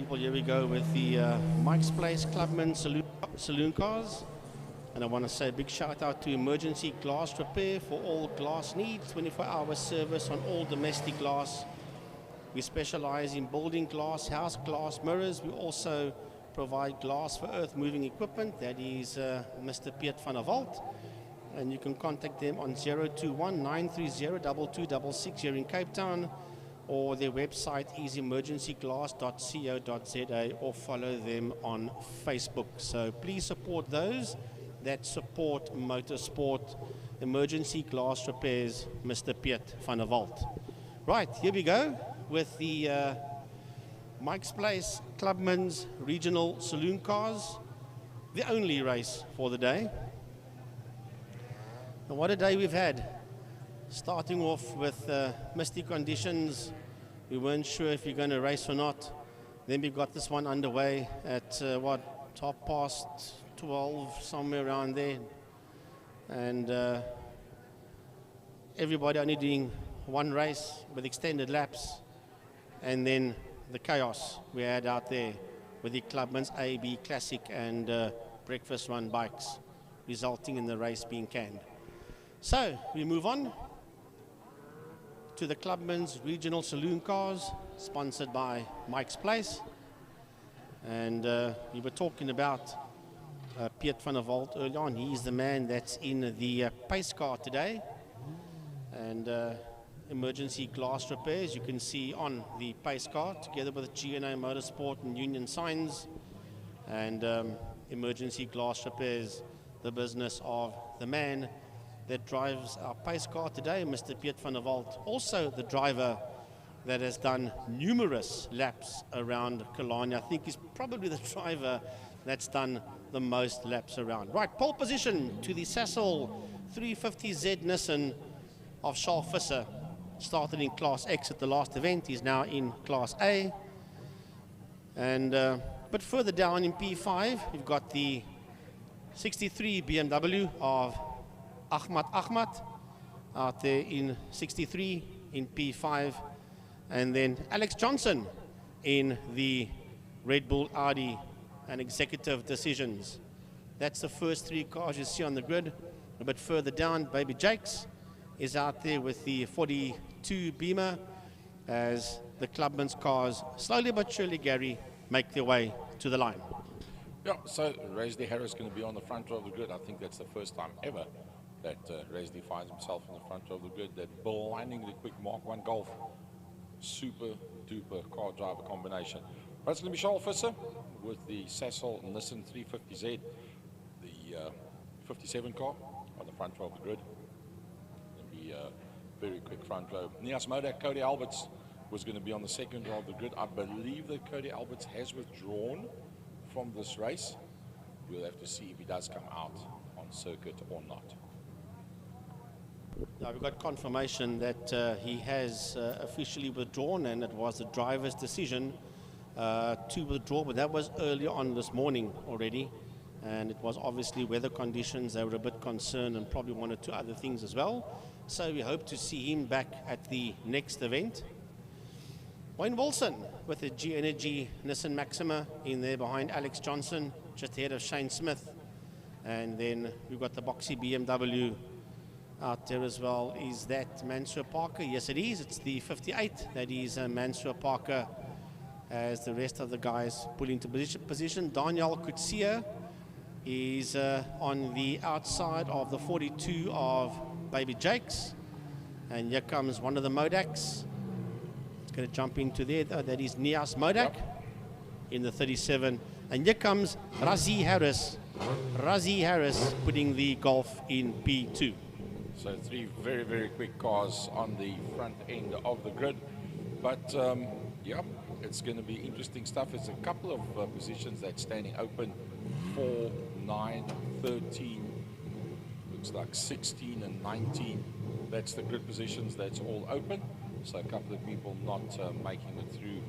people, here we go with the Mike's Place Clubman Saloon cars. And I want to say a big shout out to Emergency Glass Repair for all glass needs, 24-hour service on all domestic glass. We specialize in building glass, house glass, mirrors. We also provide glass for earth moving equipment. That is Mr. Piet van der Walt. And you can contact them on 021-930-2266 here in Cape Town, or their website is emergencyglass.co.za, or follow them on Facebook. So please support those that support motorsport. Emergency Glass Repairs, Mr. Piet van der Walt. Right, here we go with the Mike's Place Clubman's Regional Saloon Cars, the only race for the day. And what a day we've had. Starting off with misty conditions. We weren't sure if you're going to race or not. Then we got this one underway at 12:30, somewhere around there. And everybody only doing one race with extended laps. And then the chaos we had out there with the Clubman's A, B Classic and breakfast run bikes, resulting in the race being canned. So we move on to the Clubman's Regional Saloon Cars, sponsored by Mike's Place. And we were talking about Piet van der Walt early on. He's the man that's in the pace car today. And Emergency Glass Repairs, you can see on the pace car, together with GNA Motorsport and Union Signs. And Emergency Glass Repairs, the business of the man that drives our pace car today, Mr. Piet van der Walt. Also the driver that has done numerous laps around Killarney. I think he's probably the driver that's done the most laps around. Right, pole position to the Sasol 350Z Nissan of Charles Visser. Started in Class X at the last event. He's now in Class A. And but further down in P5, you've got the 63 BMW of Ahmad out there in 63 in P5, and then Alex Johnson in the Red Bull Audi and Executive Decisions. That's the first three cars you see on the grid. A bit further down, Baby Jakes is out there with the 42 Beamer, as the Clubman's cars slowly but surely, Gary, make their way to the line. Yeah, so Raisdy Harris going to be on the front row of the grid. I think that's the first time ever that Raisdy finds himself in the front row of the grid. That blindingly quick Mark 1 Golf, super duper car driver combination. But it's going to be Charles Visser with the Sasol Nissan 350Z, the 57 car on the front row of the grid. Going to be a very quick front row. Nias Modak, Cody Alberts was going to be on the second row of the grid. I believe that Cody Alberts has withdrawn from this race. We'll have to see if he does come out on circuit or not. Now we've got confirmation that he has officially withdrawn, and it was the driver's decision to withdraw, but that was early on this morning already, and it was obviously weather conditions. They were a bit concerned and probably one or two other things as well. So we hope to see him back at the next event. Wayne Wilson with the G Energy Nissan Maxima in there behind Alex Johnson, just ahead of Shane Smith. And then we've got the boxy BMW out there as well. Is that Mansour Parker? Yes, it is. It's the 58. That is Mansour Parker, as the rest of the guys pull into position. Daniel Kutsia is on the outside of the 42 of Baby Jakes. And here comes one of the Modaks. It's going to jump into there. That is Nias Modak in the 37. And here comes Razi Harris. Razi Harris putting the Golf in P2. So three very, very quick cars on the front end of the grid. But yeah, it's going to be interesting stuff. There's a couple of positions that's standing open. 4, 9, 13, looks like 16 and 19. That's the grid positions. That's all open. So a couple of people not making it through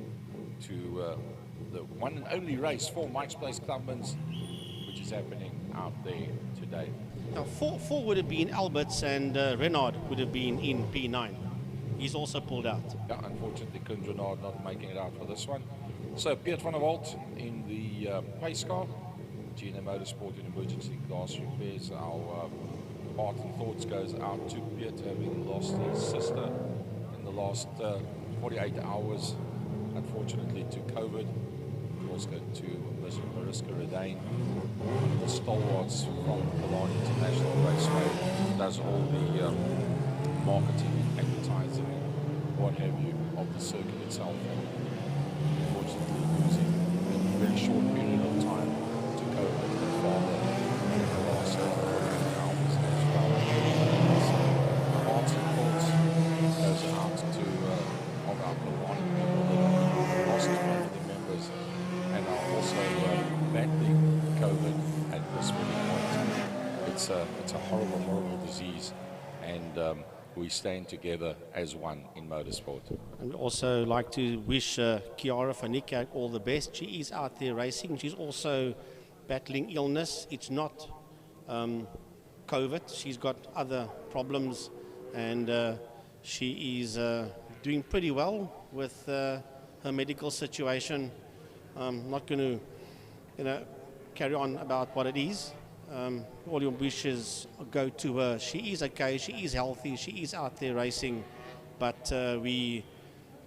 to the one and only race for Mike's Place Clubman's, which is happening out there today. Now, 4 would have been Alberts, and Renard would have been in P9. He's also pulled out. Yeah, unfortunately, Renard not making it out for this one. So Piet van der Walt in the pace car. GN Motorsport in emergency glass repairs. Our heart and thoughts goes out to Piet, having lost his sister in the last 48 hours, unfortunately, to COVID. Also to Mariska Redane, one of the stalwarts from Killarney International Raceway, does all the marketing, advertising, what have you, of the circuit itself. Unfortunately, losing in a very short period of time to COVID, her father in the last 48 hours as well. So, hearts and thoughts goes out to all our Killarney people that lost one of the members and are also battling COVID at this very point. It's a horrible, horrible disease, and we stand together as one in motorsport. And also like to wish Kiara van Niekerk all the best. She is out there racing. She's also battling illness. It's not COVID. She's got other problems, and she is doing pretty well with her medical situation. I'm not going to, carry on about what it is. All your wishes go to her. She is okay. She is healthy. She is out there racing, but we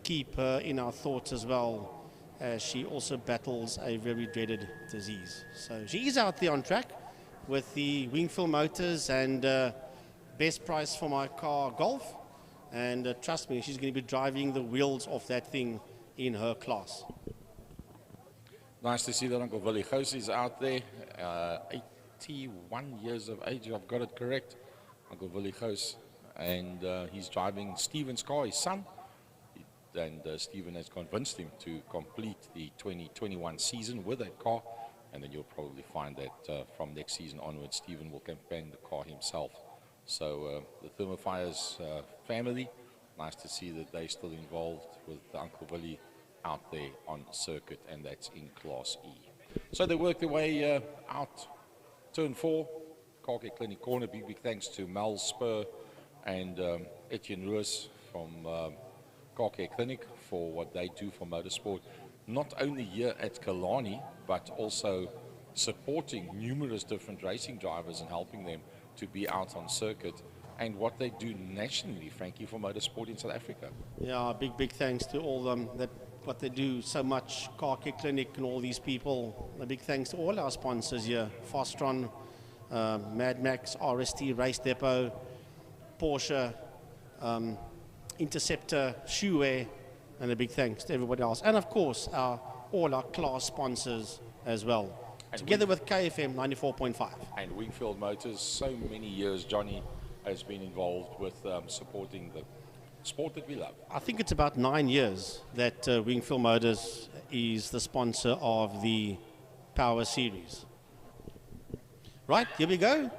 keep her in our thoughts as well, as she also battles a very dreaded disease. So she is out there on track with the Wingfield Motors and best price for my car Golf, and trust me, she's going to be driving the wheels off that thing in her class. Nice to see that Uncle Willie Gous is out there, 81 years of age, I've got it correct, Uncle Willie Gous, and he's driving Stephen's car, his son, and Stephen has convinced him to complete the 2021 season with that car, and then you'll probably find that from next season onwards, Stephen will campaign the car himself. So the Thermofires family, nice to see that they're still involved with Uncle Willie out there on circuit, and that's in Class E. So they work their way out turn 4, Car Care Clinic corner. Big thanks to Mel Spur and Etienne Ruiz from Car Care Clinic for what they do for motorsport, not only here at Killarney, but also supporting numerous different racing drivers and helping them to be out on circuit, and what they do nationally, Frankie, for motorsport in South Africa. Yeah, big thanks to all them that what they do so much, Car Care Clinic and all these people. A big thanks to all our sponsors here, Fastron, Mad Max, RST, Race Depot, Porsche, Interceptor, Shoewear, and a big thanks to everybody else. And of course, all our class sponsors as well. And together with KFM 94.5. And Wingfield Motors, so many years Johnny has been involved with supporting the sport that we love. I think it's about 9 years that Wingfield Motors is the sponsor of the Power Series. Right, here we go.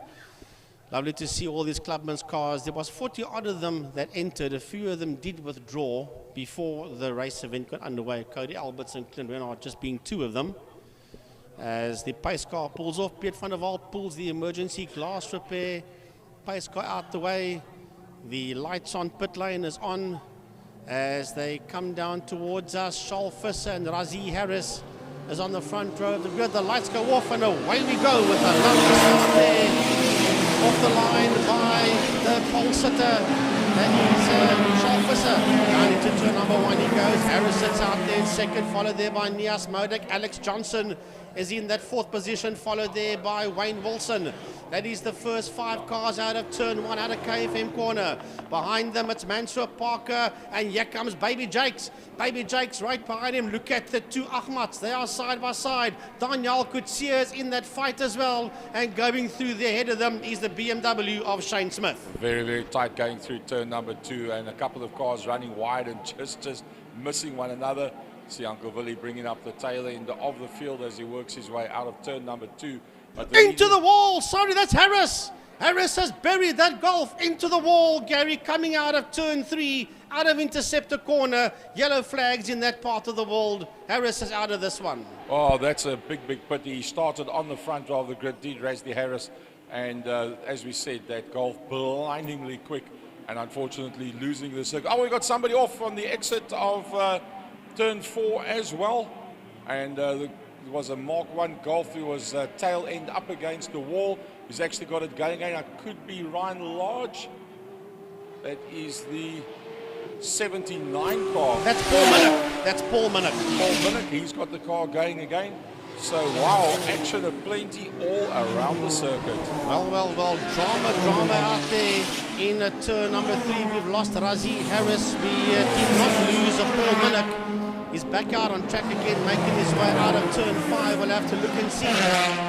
Lovely to see all these Clubman's cars. There was 40 odd of them that entered. A few of them did withdraw before the race event got underway. Cody Alberts and Clint Renard just being 2 of them. As the pace car pulls off, Piet van der Walt pulls the emergency glass repair. Pace car out the way. The lights on pit lane is on as they come down towards us. Charles Visser and Razi Harris is on the front row of the grid. The lights go off and away we go with a lovely start there. Off the line by the pole sitter. That is Charles Visser. Down into turn number 1 he goes. Harris sits out there in second, followed there by Nias Modek. Alex Johnson is in that 4th position, followed there by Wayne Wilson. That is the first 5 cars out of turn 1, out of KFM corner. Behind them, it's Mansour Parker, and here comes Baby Jakes. Baby Jakes right behind him. Look at the 2 Ahmads. They are side by side. Daniel Coetzee is in that fight as well, and going through the head of them is the BMW of Shane Smith. Very, very tight going through turn number 2, and a couple of cars running wide and just missing one another. See Uncle Willie bringing up the tail end of the field as he works his way out of turn number 2. Into the wall. Sorry, that's Harris. Harris has buried that Golf into the wall. Gary coming out of turn 3, out of Interceptor corner. Yellow flags in that part of the world. Harris is out of this one. Oh, that's a big pity. He started on the front of the grid, did Rasdy Harris. And as we said, that Golf blindingly quick and unfortunately losing the circuit. Oh, we got somebody off on the exit of turn 4 as well. and there was a Mark 1 Golf who was tail end up against the wall. He's actually got it going again. It could be Ryan Lodge. That is the 79 car. That's Paul Minnick. That's Paul Minnick. Paul Minnick, he's got the car going again. So, wow, action aplenty all around the circuit. Well, drama out there in turn number 3. We've lost Razi Harris. We did not lose Paul Minnick. He's back out on track again, making his way out of turn 5. We'll have to look and see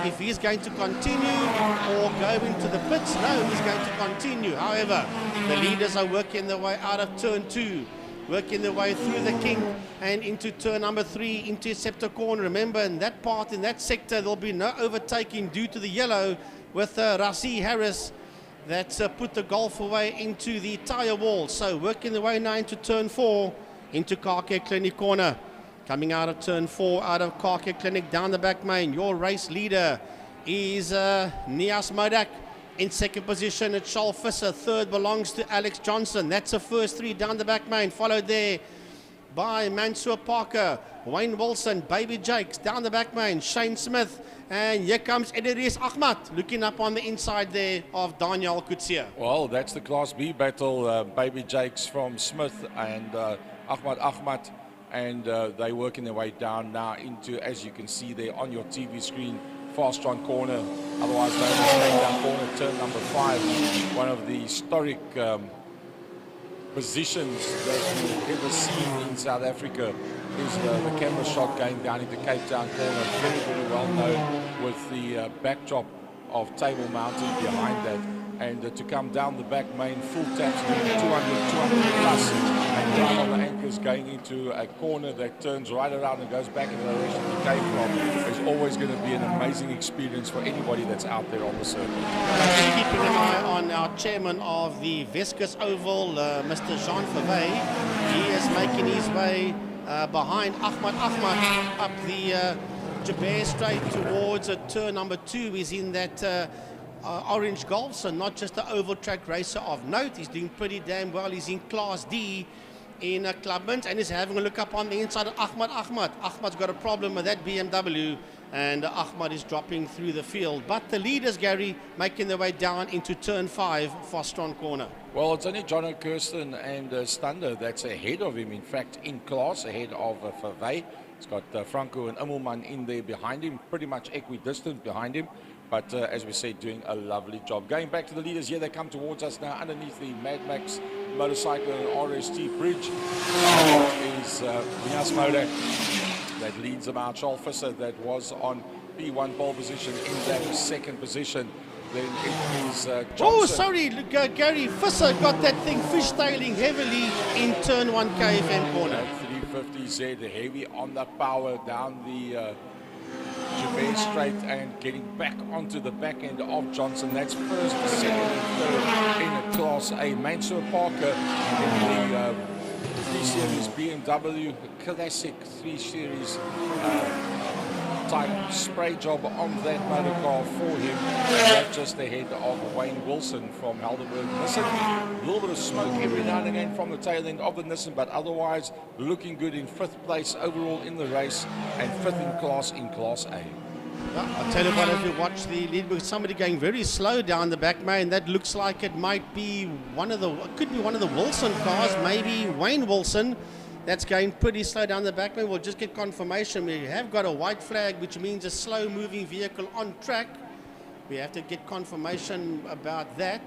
if he's going to continue or go into the pits. No, he's going to continue. However, the leaders are working their way out of turn 2. Working their way through the kink and into turn number 3, interceptor corner. Remember, in that part, in that sector, there'll be no overtaking due to the yellow with Rassie Harris that's put the Golf away into the tyre wall. So working their way now into turn 4, into Car Care Clinic corner. Coming out of turn 4, out of Car Care Clinic, down the back main. Your race leader is Nias Modak. In second position, it's Charles Visser. Third belongs to Alex Johnson. That's the first 3 down the back main. Followed there by Mansour Parker, Wayne Wilson, Baby Jakes. Down the back main, Shane Smith. And here comes Idris Ahmad, looking up on the inside there of Daniel Kutsia. Well, that's the Class B battle. Baby Jakes from Smith and Ahmad. And they're working their way down now into, as you can see there on your TV screen, Fast-Run corner, otherwise known as Hangdown corner, turn number 5. One of the historic positions that you've ever seen in South Africa is the camera shot going down into Cape Town corner. Very, very well known with the backdrop of Table Mountain behind that. And to come down the back main, full taps, 200 plus, and right on the anchors going into a corner that turns right around and goes back in the direction you came from, is always going to be an amazing experience for anybody that's out there on the circuit. Just keeping an eye on our chairman of the Vescus Oval, Mr. Jean Favey. He is making his way behind Ahmad up the Jabez Straight towards turn number 2. He's in that orange Golf, so not just an oval track racer of note. He's doing pretty damn well. He's in Class D in Clubman, and he's having a look up on the inside of Ahmad. Ahmad's got a problem with that BMW, and Ahmad is dropping through the field. But the leaders, Gary, making their way down into turn 5, Fastron corner. Well, it's only John O'Kirsten and Stander that's ahead of him. In fact, in class, ahead of Favey. It's got Franco and Immelman in there behind him, pretty much equidistant behind him. But as we said, doing a lovely job. Going back to the leaders, here they come towards us now underneath the Mad Max motorcycle and RST bridge. Is Nias Modak that leads them out. Charles Visser that was on P1 pole position in that second position. Then it is Johnson. Oh, sorry, look, Gary Visser got that thing fishtailing heavily in turn 1 KFM corner. 350Z, heavy on the power down the Jabez Straight and getting back onto the back end of Johnson. That's first, second, and third in a Class A. Mansour Parker in the 3 Series BMW Classic 3 Series type spray job on that motor car for him. That's just ahead of Wayne Wilson from Helderberg Nissan. A little bit of smoke every now and again from the tail end of the Nissan, but otherwise looking good in 5th place overall in the race and 5th in Class A. I'll tell you what, if you watch the lead book, somebody going very slow down the back main, that looks like it might be could be one of the Wilson cars, maybe Wayne Wilson. That's going pretty slow down the back main. We'll just get confirmation. We have got a white flag, which means a slow moving vehicle on track. We have to get confirmation about that,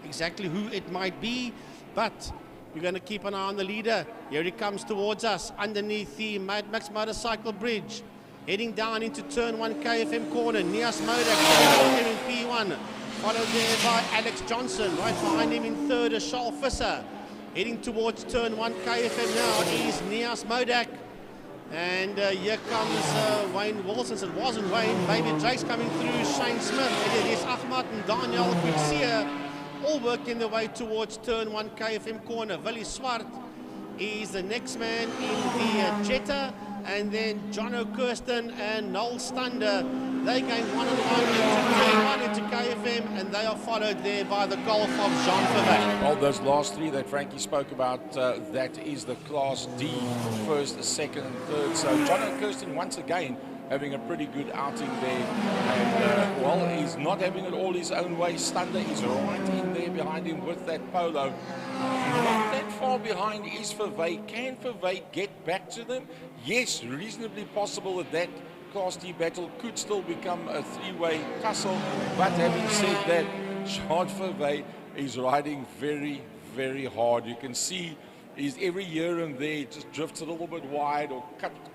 exactly who it might be, but we're going to keep an eye on the leader. Here he comes towards us underneath the Mad Max motorcycle bridge. Heading down into turn 1 KFM corner, Nias Modak in P1, followed there by Alex Johnson. Right behind him in third is Charles Visser. Heading towards turn 1 KFM now is Nias Modak. And here comes Wayne Wilson. It wasn't Wayne. Baby Jake's coming through. Shane Smith. It is Ahmad and Daniel Kutsia, all working their way towards turn 1 KFM corner. Willie Swart is the next man in the Jetta. and then Jono Kirsten and Noel Stunder. They gain 1 and 1 into KFM, and they are followed there by the Golf of Jean Verwey. Well, those last three that Frankie spoke about, that is the Class D, first, second, and third. So Jono Kirsten once again having a pretty good outing there, and well, he's not having it all his own way. Stunder is right in there behind him with that Polo. Not that far behind is Verwey. Can Verwey get back to them? Yes, reasonably possible that Class D battle could still become a three-way tussle, but having said that, Jean Verwey is riding very, very hard. You can see he's every here and there just drifts a little bit wide or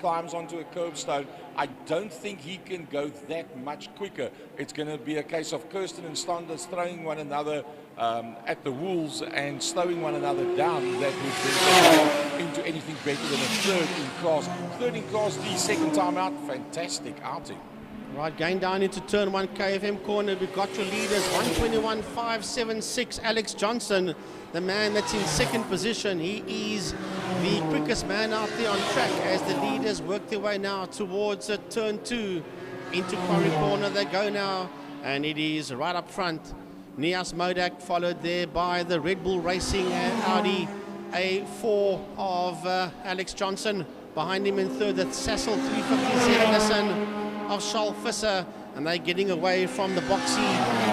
climbs onto a curbstone. I don't think he can go that much quicker. It's going to be a case of Kirsten and Standers throwing one another at the wolves and slowing one another down. That would bring into anything better than a third in Class D, second time out. Fantastic outing. Right, going down into turn 1 KFM corner, we've got your leaders, 121.576, Alex Johnson, the man that's in second position. He is the quickest man out there on track as the leaders work their way now towards turn 2 into Quarry Corner. They go now, and it is right up front. Nias Modak, followed there by the Red Bull Racing and Audi A4 of Alex Johnson. Behind him in third, the Sassel 350 Nissan of Charles Visser, and they're getting away from the boxy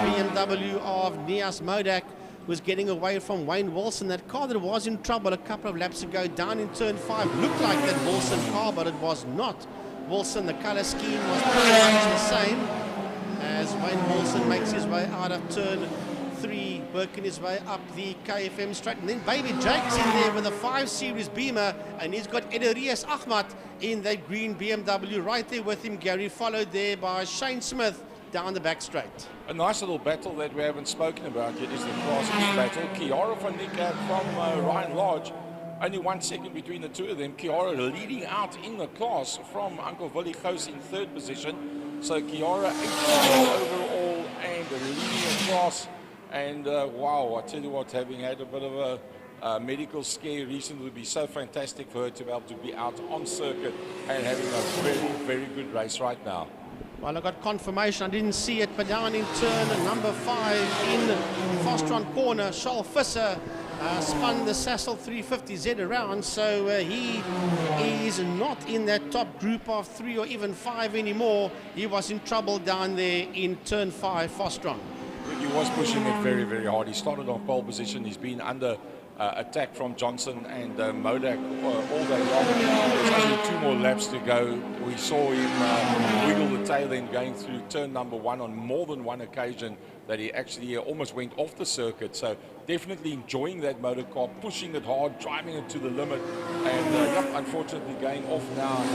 BMW of Nias Modak, was getting away from Wayne Wilson. That car that was in trouble a couple of laps ago down in turn 5 looked like that Wilson car, but it was not Wilson. The color scheme was pretty much the same as Wayne Wilson makes his way out of turn 3, working his way up the KFM straight. And then Baby Jake's in there with a 5 Series Beamer, and he's got Ederius Ahmad in that green BMW right there with him, Gary, followed there by Shane Smith down the back straight. A nice little battle that we haven't spoken about yet is the Class E battle. Chiara van Niekerk from Ryan Lodge. Only 1 second between the two of them. Chiara leading out in the class from Uncle Willie Goos in third position. So Chiara 8th overall and leading the class. And wow, I tell you what, having had a bit of a medical scare recently, would be so fantastic for her to be able to be out on circuit and having a very, very good race right now. Well, I got confirmation, I didn't see it, but down in turn number 5 in Fostron corner, Charles Visser spun the Sassel 350Z around, so he is not in that top group of 3 or even 5 anymore. He was in trouble down there in turn 5, Fostron. He was pushing it very, very hard. He started on pole position. He's been under attack from Johnson and Modak all day long. There's only 2 more laps to go. We saw him wiggle the tail end going through turn number 1 on more than one occasion that he actually almost went off the circuit. So definitely enjoying that motor car, pushing it hard, driving it to the limit, and yep, unfortunately going off now in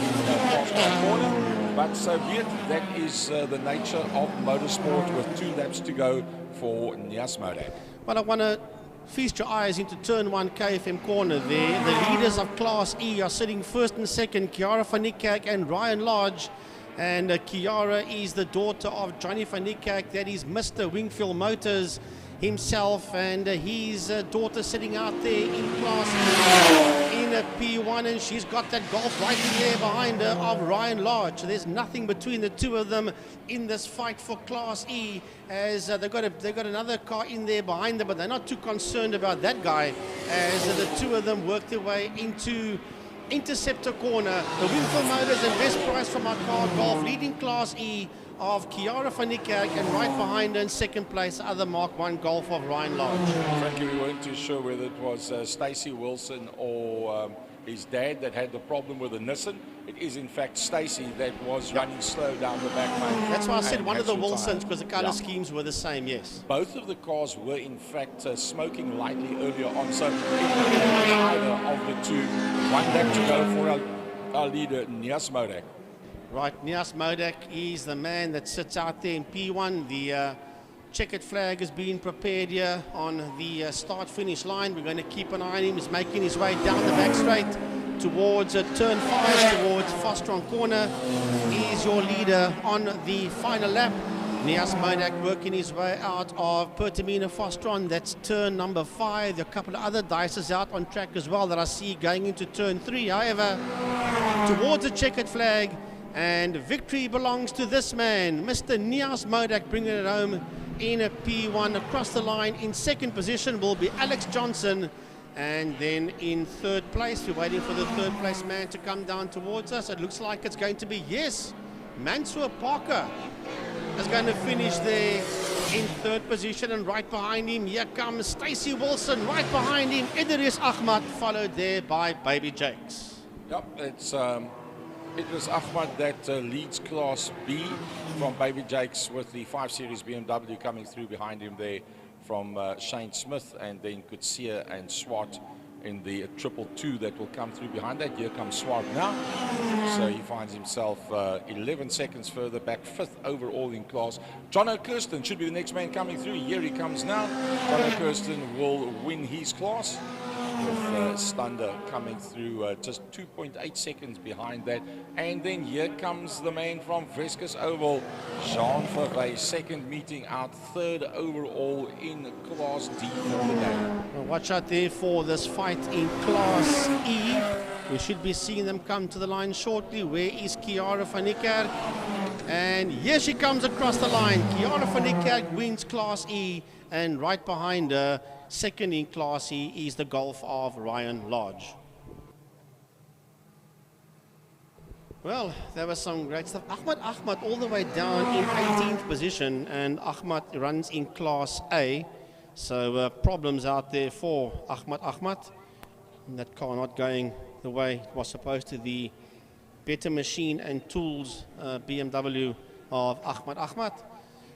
Fostron corner. But so be it. That is the nature of motorsport with 2 laps to go for Nias Modak. Well, I want to feast your eyes into turn 1 KFM corner there. The leaders of Class E are sitting first and second, Chiara van Niekerk and Ryan Lodge. And Chiara is the daughter of Johnny van Niekerk, that is Mr. Wingfield Motors himself, and his daughter sitting out there in Class E in a P1, and she's got that Golf right in there behind her of Ryan Lodge. There's nothing between the two of them in this fight for Class E, as they've got another car in there behind them, but they're not too concerned about that guy as the two of them work their way into Interceptor corner. The Wingfield Motors and best price from our car Golf leading Class E of Chiara van Niekerk, and right behind her in second place, other Mark 1 Golf of Ryan Lodge. Frankly, we weren't too sure whether it was Stacey Wilson or his dad that had the problem with the Nissan. It is in fact Stacey that was running slow down the back lane. That's why I said one of the Wilsons, because the color schemes were the same, yes. Both of the cars were in fact smoking lightly earlier on, so it could be either of the two. 1 lap to go for our leader, Nias Modak. Right, Nias Modak is the man that sits out there in P1. The checkered flag is being prepared here on the start-finish line. We're going to keep an eye on him. He's making his way down the back straight towards turn 5, towards Fostron corner. He is your leader on the final lap. Nias Modak working his way out of Pertamina Fostron. That's turn number 5. There are a couple of other dices out on track as well that I see going into turn 3. However, towards the checkered flag, and victory belongs to this man, Mr. Nias Modak, bringing it home in a P1. Across the line in second position will be Alex Johnson. And then in third place, we're waiting for the third place man to come down towards us. It looks like it's going to be, yes, Mansour Parker is going to finish there in third position, and right behind him, here comes Stacey Wilson. Right behind him, Idris Ahmad, followed there by Baby Jakes. Yep, it's Idris Ahmad that leads Class B from Baby Jakes, with the 5 Series BMW coming through behind him there from Shane Smith, and then Kutsia and Swart in the 222 that will come through behind that. Here comes Swart now. So he finds himself 11 seconds further back, 5th overall in class. John O'Kirsten should be the next man coming through. Here he comes now. John O'Kirsten will win his class, with Stander coming through just 2.8 seconds behind that. And then here comes the man from Vescus Oval, Jean Favre, second meeting out, 3rd overall in Class D for the day. Well, watch out there for this fight in Class E. We should be seeing them come to the line shortly. Where is Kiara van Niekerk? And here she comes across the line. Kiara van Niekerk wins Class E, and right behind her, second in Class E, is the Golf of Ryan Lodge. Well, there was some great stuff. Ahmad all the way down in 18th position, and Ahmad runs in Class A. So problems out there for Ahmad. That car not going the way it was supposed to. The better machine and tools BMW of Ahmad.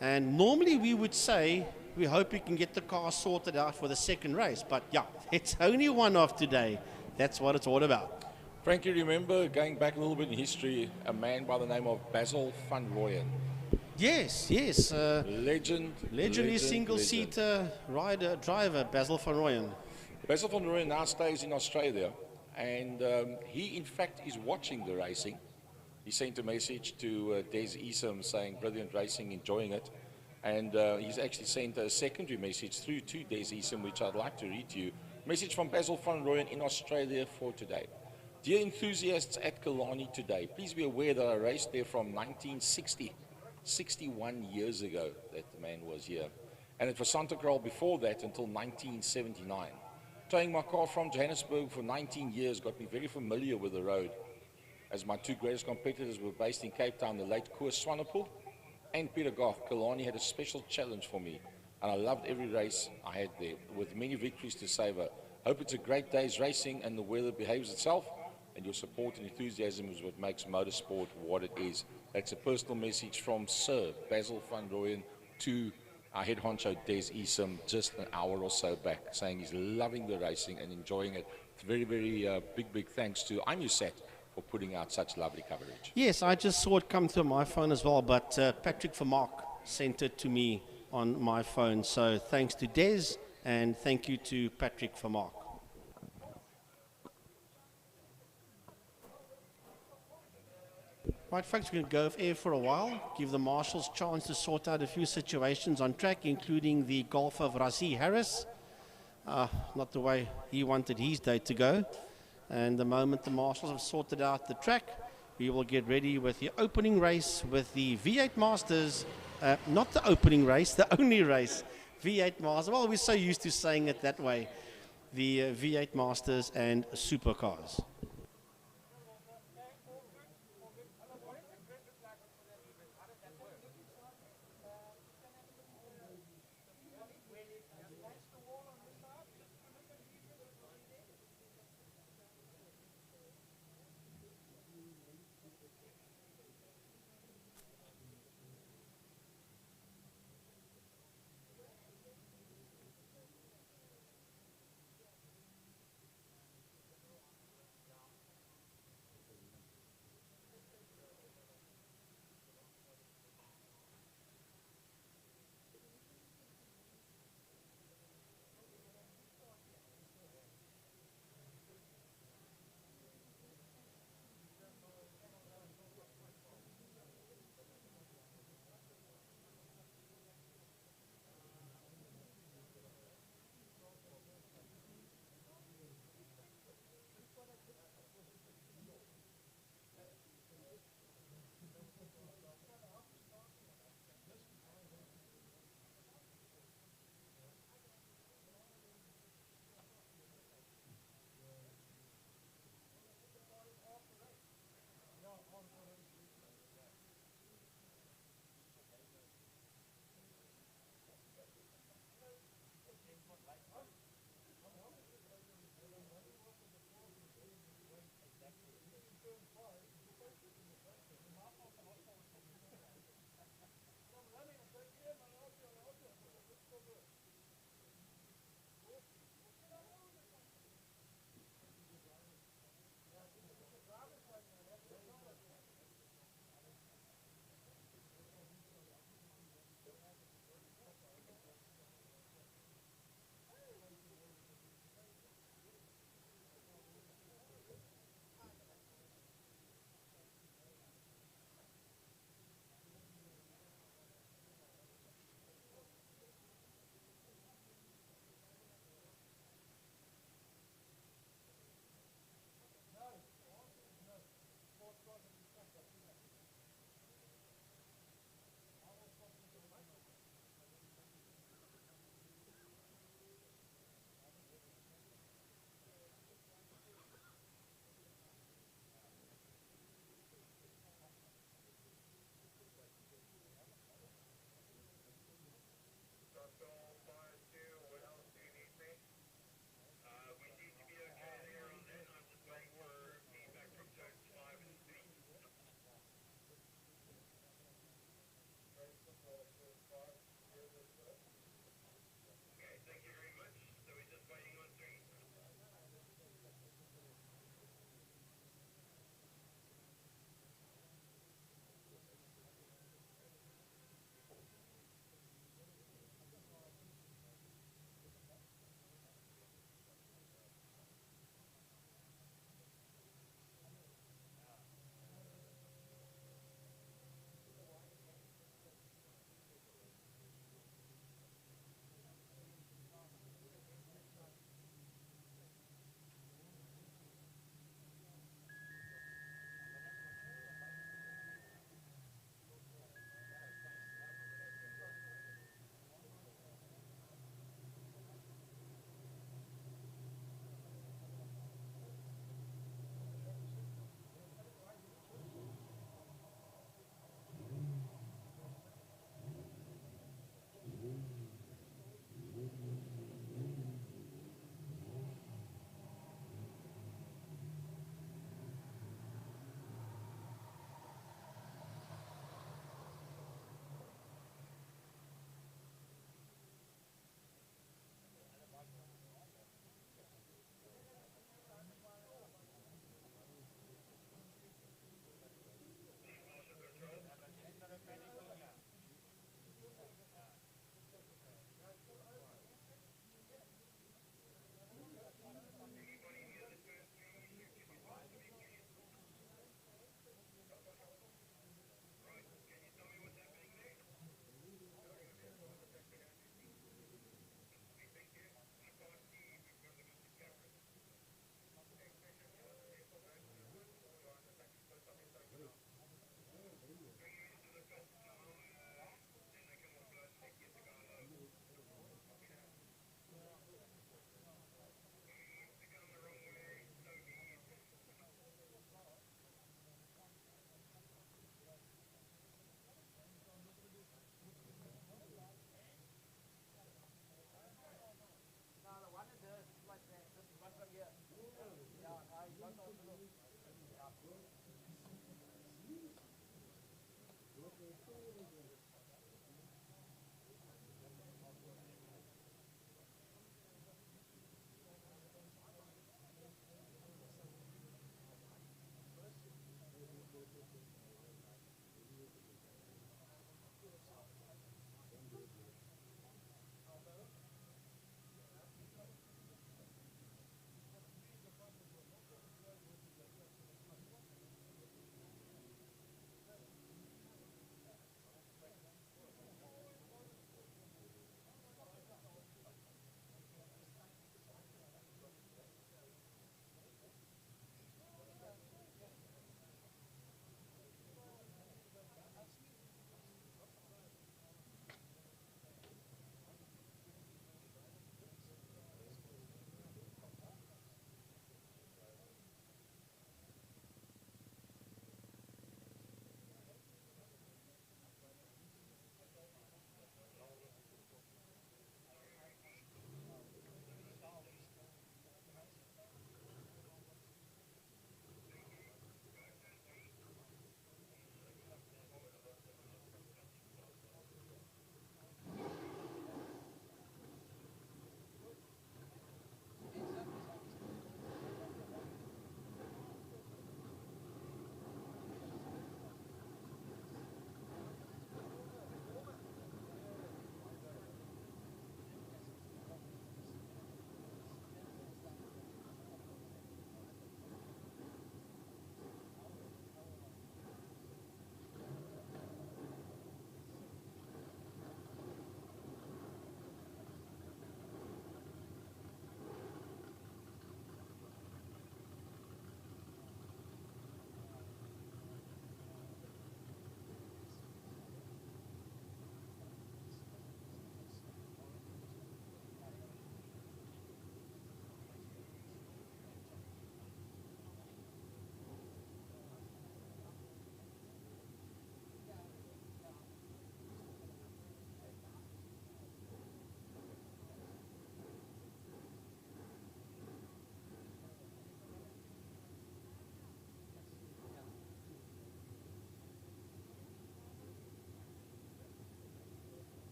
And normally we would say we hope we can get the car sorted out for the second race. But yeah, it's only one off today. That's what it's all about. Frank, you remember, going back a little bit in history, a man by the name of Basil van Rooyen? Yes. Legendary single-seater driver, Basil van Rooyen. Basil van Rooyen now stays in Australia, and he in fact is watching the racing. He sent a message to Des Isom saying, brilliant racing, enjoying it. And he's actually sent a secondary message through to Des Isom, which I'd like to read to you. Message from Basil van Rooyen in Australia for today. Dear enthusiasts at Killarney today, please be aware that I raced there from 1960, 61 years ago that the man was here. And it was Santa Cruz before that until 1979. Towing my car from Johannesburg for 19 years got me very familiar with the road, as my 2 greatest competitors were based in Cape Town, the late Koos Swanepoel and Peter Goff. Killarney had a special challenge for me, and I loved every race I had there, with many victories to savor. Hope it's a great day's racing and the weather behaves itself, and your support and enthusiasm is what makes motorsport what it is. That's a personal message from Sir Basil van Rooyen to our head honcho Des Isom just an hour or so back, saying he's loving the racing and enjoying it. Very, very big thanks to IMUSAT for putting out such lovely coverage. Yes, I just saw it come through my phone as well, but Patrick Vermaak sent it to me on my phone. So thanks to Des, and thank you to Patrick Vermaak. Right, folks, we're going to go off air for a while, give the marshals a chance to sort out a few situations on track, including the golf of Rassie Harris. Not the way he wanted his day to go. And the moment the marshals have sorted out the track, we will get ready with the opening race with the V8 Masters. Not the opening race, the only race. V8 Masters. Well, we're so used to saying it that way. The V8 Masters and supercars.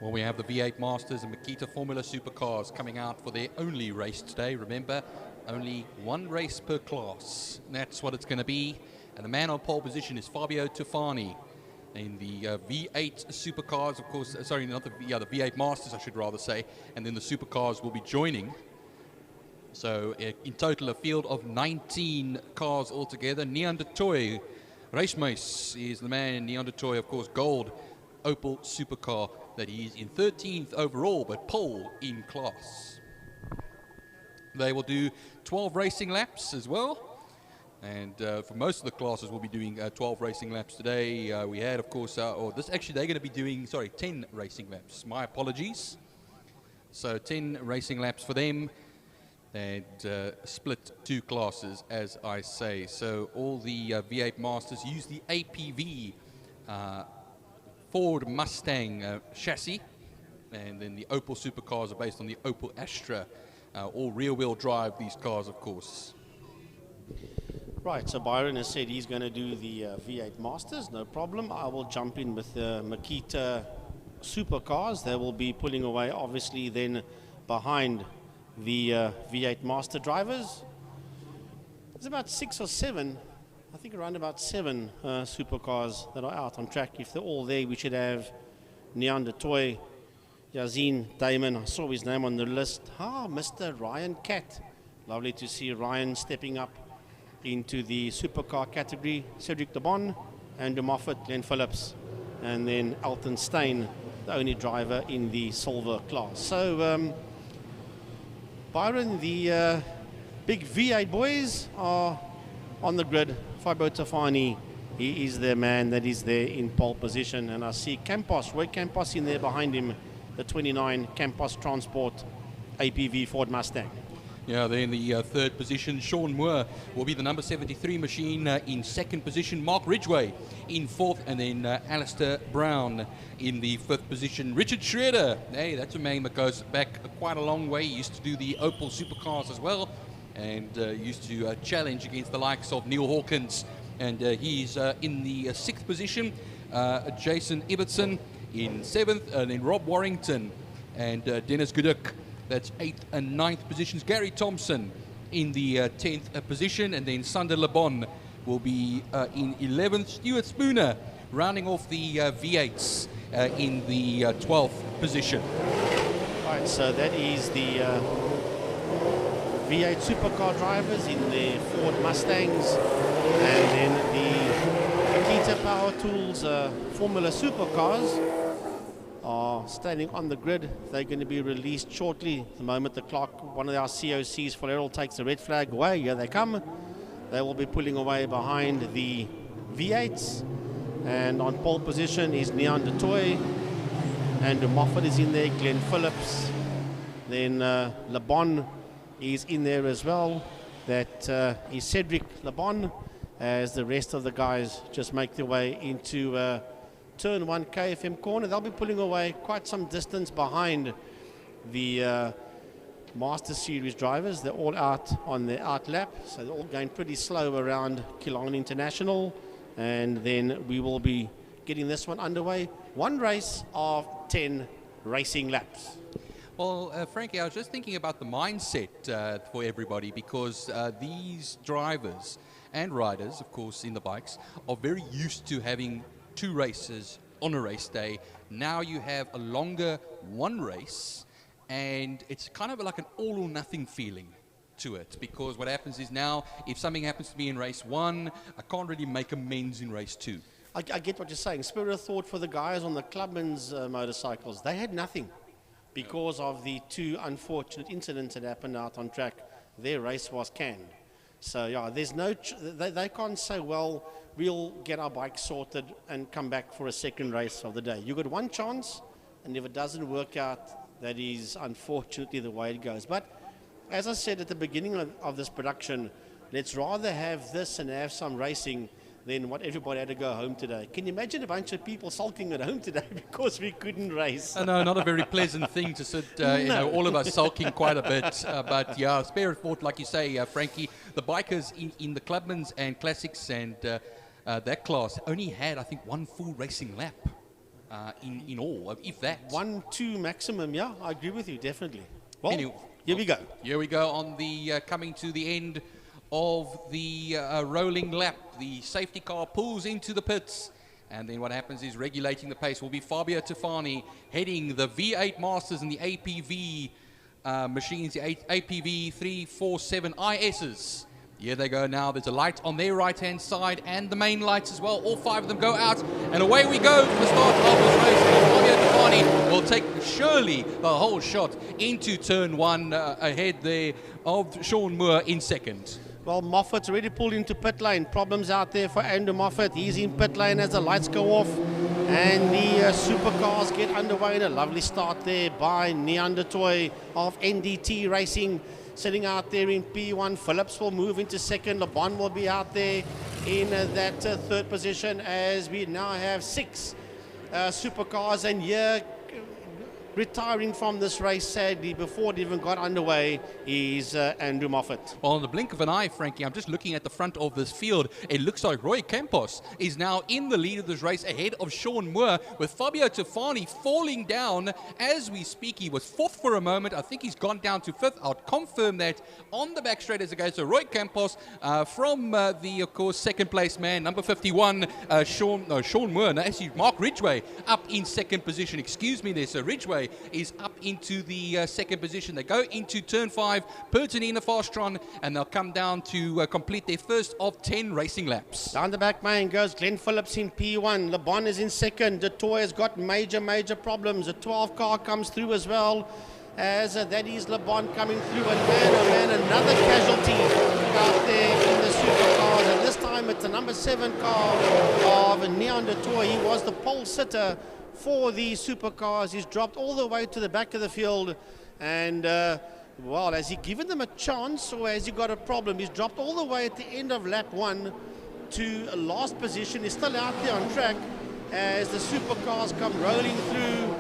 Well, we have the V8 Masters and Makita Formula Supercars coming out for their only race today. Remember, only one race per class. That's what it's going to be. And the man on pole position is Fabio Tufani in the V8 Supercars, of course. Sorry, not the V8 Masters, I should rather say. And then the Supercars will be joining. So in total, a field of 19 cars altogether. Neandertoy Racemeis is the man. Neandertoy, of course, gold Opel Supercar that he is in 13th overall, but pole in class. They will do 12 racing laps as well. And for most of the classes, we'll be doing 12 racing laps today. We had, of course, they're going to be doing, 10 racing laps. My apologies. So 10 racing laps for them. And split two classes, as I say. So all the V8 Masters use the APV Ford Mustang chassis, and then the Opel Supercars are based on the Opel Astra. All rear-wheel drive, these cars, of course. Right, so Byron has said he's going to do the V8 Masters, no problem. I will jump in with the Makita Supercars. They will be pulling away, obviously, then behind the V8 Master drivers. There's about 6 or 7, I think around about 7 supercars that are out on track. If they're all there, we should have Neander Toy, Yazin Damon, I saw his name on the list. Mr. Ryan Cat. Lovely to see Ryan stepping up into the supercar category. Cedric DeBon, Andrew Moffat, Glenn Phillips, and then Elton Stein, the only driver in the silver class. So, Byron, the big V8 boys are on the grid. Fabio Tafani, he is the man that is there in pole position. And I see Campos, Roy Campos in there behind him, the 29 Campos Transport APV Ford Mustang. Yeah, they're in the third position. Sean Moore will be the number 73 machine in second position. Mark Ridgway in fourth, and then Alistair Brown in the fifth position. Richard Schroeder, hey, that's a man that goes back quite a long way. He used to do the Opel supercars as well, and used to challenge against the likes of Neil Hawkins. And he's in the sixth position. Jason Ibbotson in seventh, and then Rob Warrington and Dennis Guduk. That's 8th and 9th positions. Gary Thompson in the 10th position, and then Sander Lebon will be in 11th. Stuart Spooner rounding off the V8s in the 12th position. All right, so that is the V8 supercar drivers in the Ford Mustangs, and then the Kita Power Tools Formula supercars are standing on the grid. They're going to be released shortly. The moment the clock, one of our COCs, Falero, takes the red flag away, here they come. They will be pulling away behind the V8s. And on pole position is Neander Toy. Andrew Moffat is in there, Glenn Phillips. Then Lebon is in there as well. That is Cedric Lebon, as the rest of the guys just make their way into turn 1 KFM corner. They'll be pulling away quite some distance behind the Master Series drivers. They're all out on their out lap, so they're all going pretty slow around Killarney International, and then we will be getting this one underway. One race of 10 racing laps. Well, Frankie, I was just thinking about the mindset for everybody, because these drivers and riders, of course, in the bikes, are very used to having 2 races on a race day. Now you have a longer one race, and it's kind of like an all or nothing feeling to it, because what happens is now, if something happens to me in race 1, I can't really make amends in race 2. I get what you're saying. Spirit of thought for the guys on the Clubman's motorcycles. They had nothing because of the 2 unfortunate incidents that happened out on track. Their race was canned. So yeah, there's no, they can't say, well, we'll get our bike sorted and come back for a second race of the day. You got one chance, and if it doesn't work out, that is unfortunately the way it goes. But as I said at the beginning of this production, let's rather have this and have some racing than what everybody had to go home today. Can you imagine a bunch of people sulking at home today because we couldn't race? No, not a very pleasant thing to sit, you know, all of us sulking quite a bit. But yeah, spare thought, like you say, Frankie, the bikers in the Clubmans and Classics and that class only had, I think, 1 full racing lap in all, if that. 1, 2 maximum, yeah, I agree with you, definitely. Well, anyway, here we go. Here we go on the coming to the end of the rolling lap. The safety car pulls into the pits, and then what happens is regulating the pace will be Fabio Tafani heading the V8 Masters and the APV machines, the APV 347 ISs. Here they go now. There's a light on their right-hand side and the main lights as well. All 5 of them go out, and away we go for the start of this race. Fabio Tafani will take surely the whole shot into turn 1 ahead there of Sean Moore in second. Well, Moffat's already pulled into pit lane. Problems out there for Andrew Moffat. He's in pit lane as the lights go off. And the supercars get underway. A lovely start there by Neander Toy of NDT Racing. Sitting out there in P1. Phillips will move into second. LeBon will be out there in that third position, as we now have 6 supercars. And here retiring from this race, sadly, before it even got underway, is Andrew Moffat. Well, in the blink of an eye, Frankie, I'm just looking at the front of this field. It looks like Roy Campos is now in the lead of this race ahead of Sean Moore, with Fabio Tofani falling down as we speak. He was fourth for a moment. I think he's gone down to fifth. I'll confirm that on the back straight as it goes. So Roy Campos from the, of course, second place man, number 51, Sean Moore. No, actually, Mark Ridgway up in second position. Excuse me there. So Ridgway is up into the second position. They go into turn 5, Pertinina Fastron, and they'll come down to complete their first of 10 racing laps. Down the back main goes Glenn Phillips in P1. Le Bon is in second. De Toy has got major problems. A 12 car comes through as well, as that is Le Bon coming through. And man, oh man, another casualty out there in the supercars. And this time it's the number 7 car of Neon De Toy. He was the pole sitter for the supercars. He's dropped all the way to the back of the field. And well, has he given them a chance, or has he got a problem? He's dropped all the way at the end of lap 1 to a last position. He's still out there on track as the supercars come rolling through.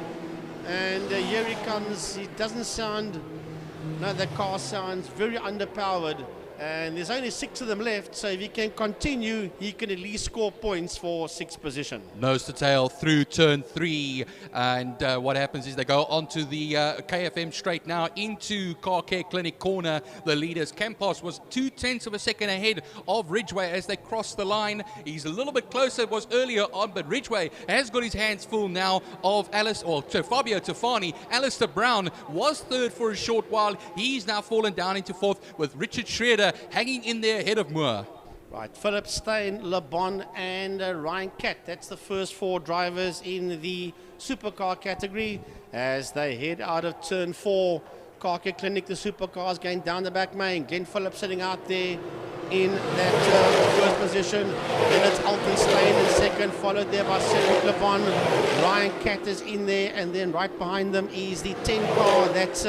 And here he comes. He doesn't sound, no, the car sounds very underpowered. And there's only 6 of them left, so if he can continue, he can at least score points for 6th position. Nose to tail through turn 3, and what happens is they go onto the KFM straight now into Car Care Clinic corner. The leaders, Campos was 0.2 of a second ahead of Ridgway as they cross the line. He's a little bit closer, was earlier on, but Ridgway has got his hands full now of Fabio Tofani. Alistair Brown was third for a short while. He's now fallen down into fourth, with Richard Schroeder hanging in there ahead of Moore. Right, Philip Steyn, Le Bon, and Ryan Catt. That's the first 4 drivers in the supercar category as they head out of turn 4. Car Care Clinic, the supercars going down the back main. Glenn Phillips sitting out there in that first position. Then it's Alton Steyn in second, followed there by Cedric Le Bon. Ryan Catt is in there, and then right behind them is the 10 car. That's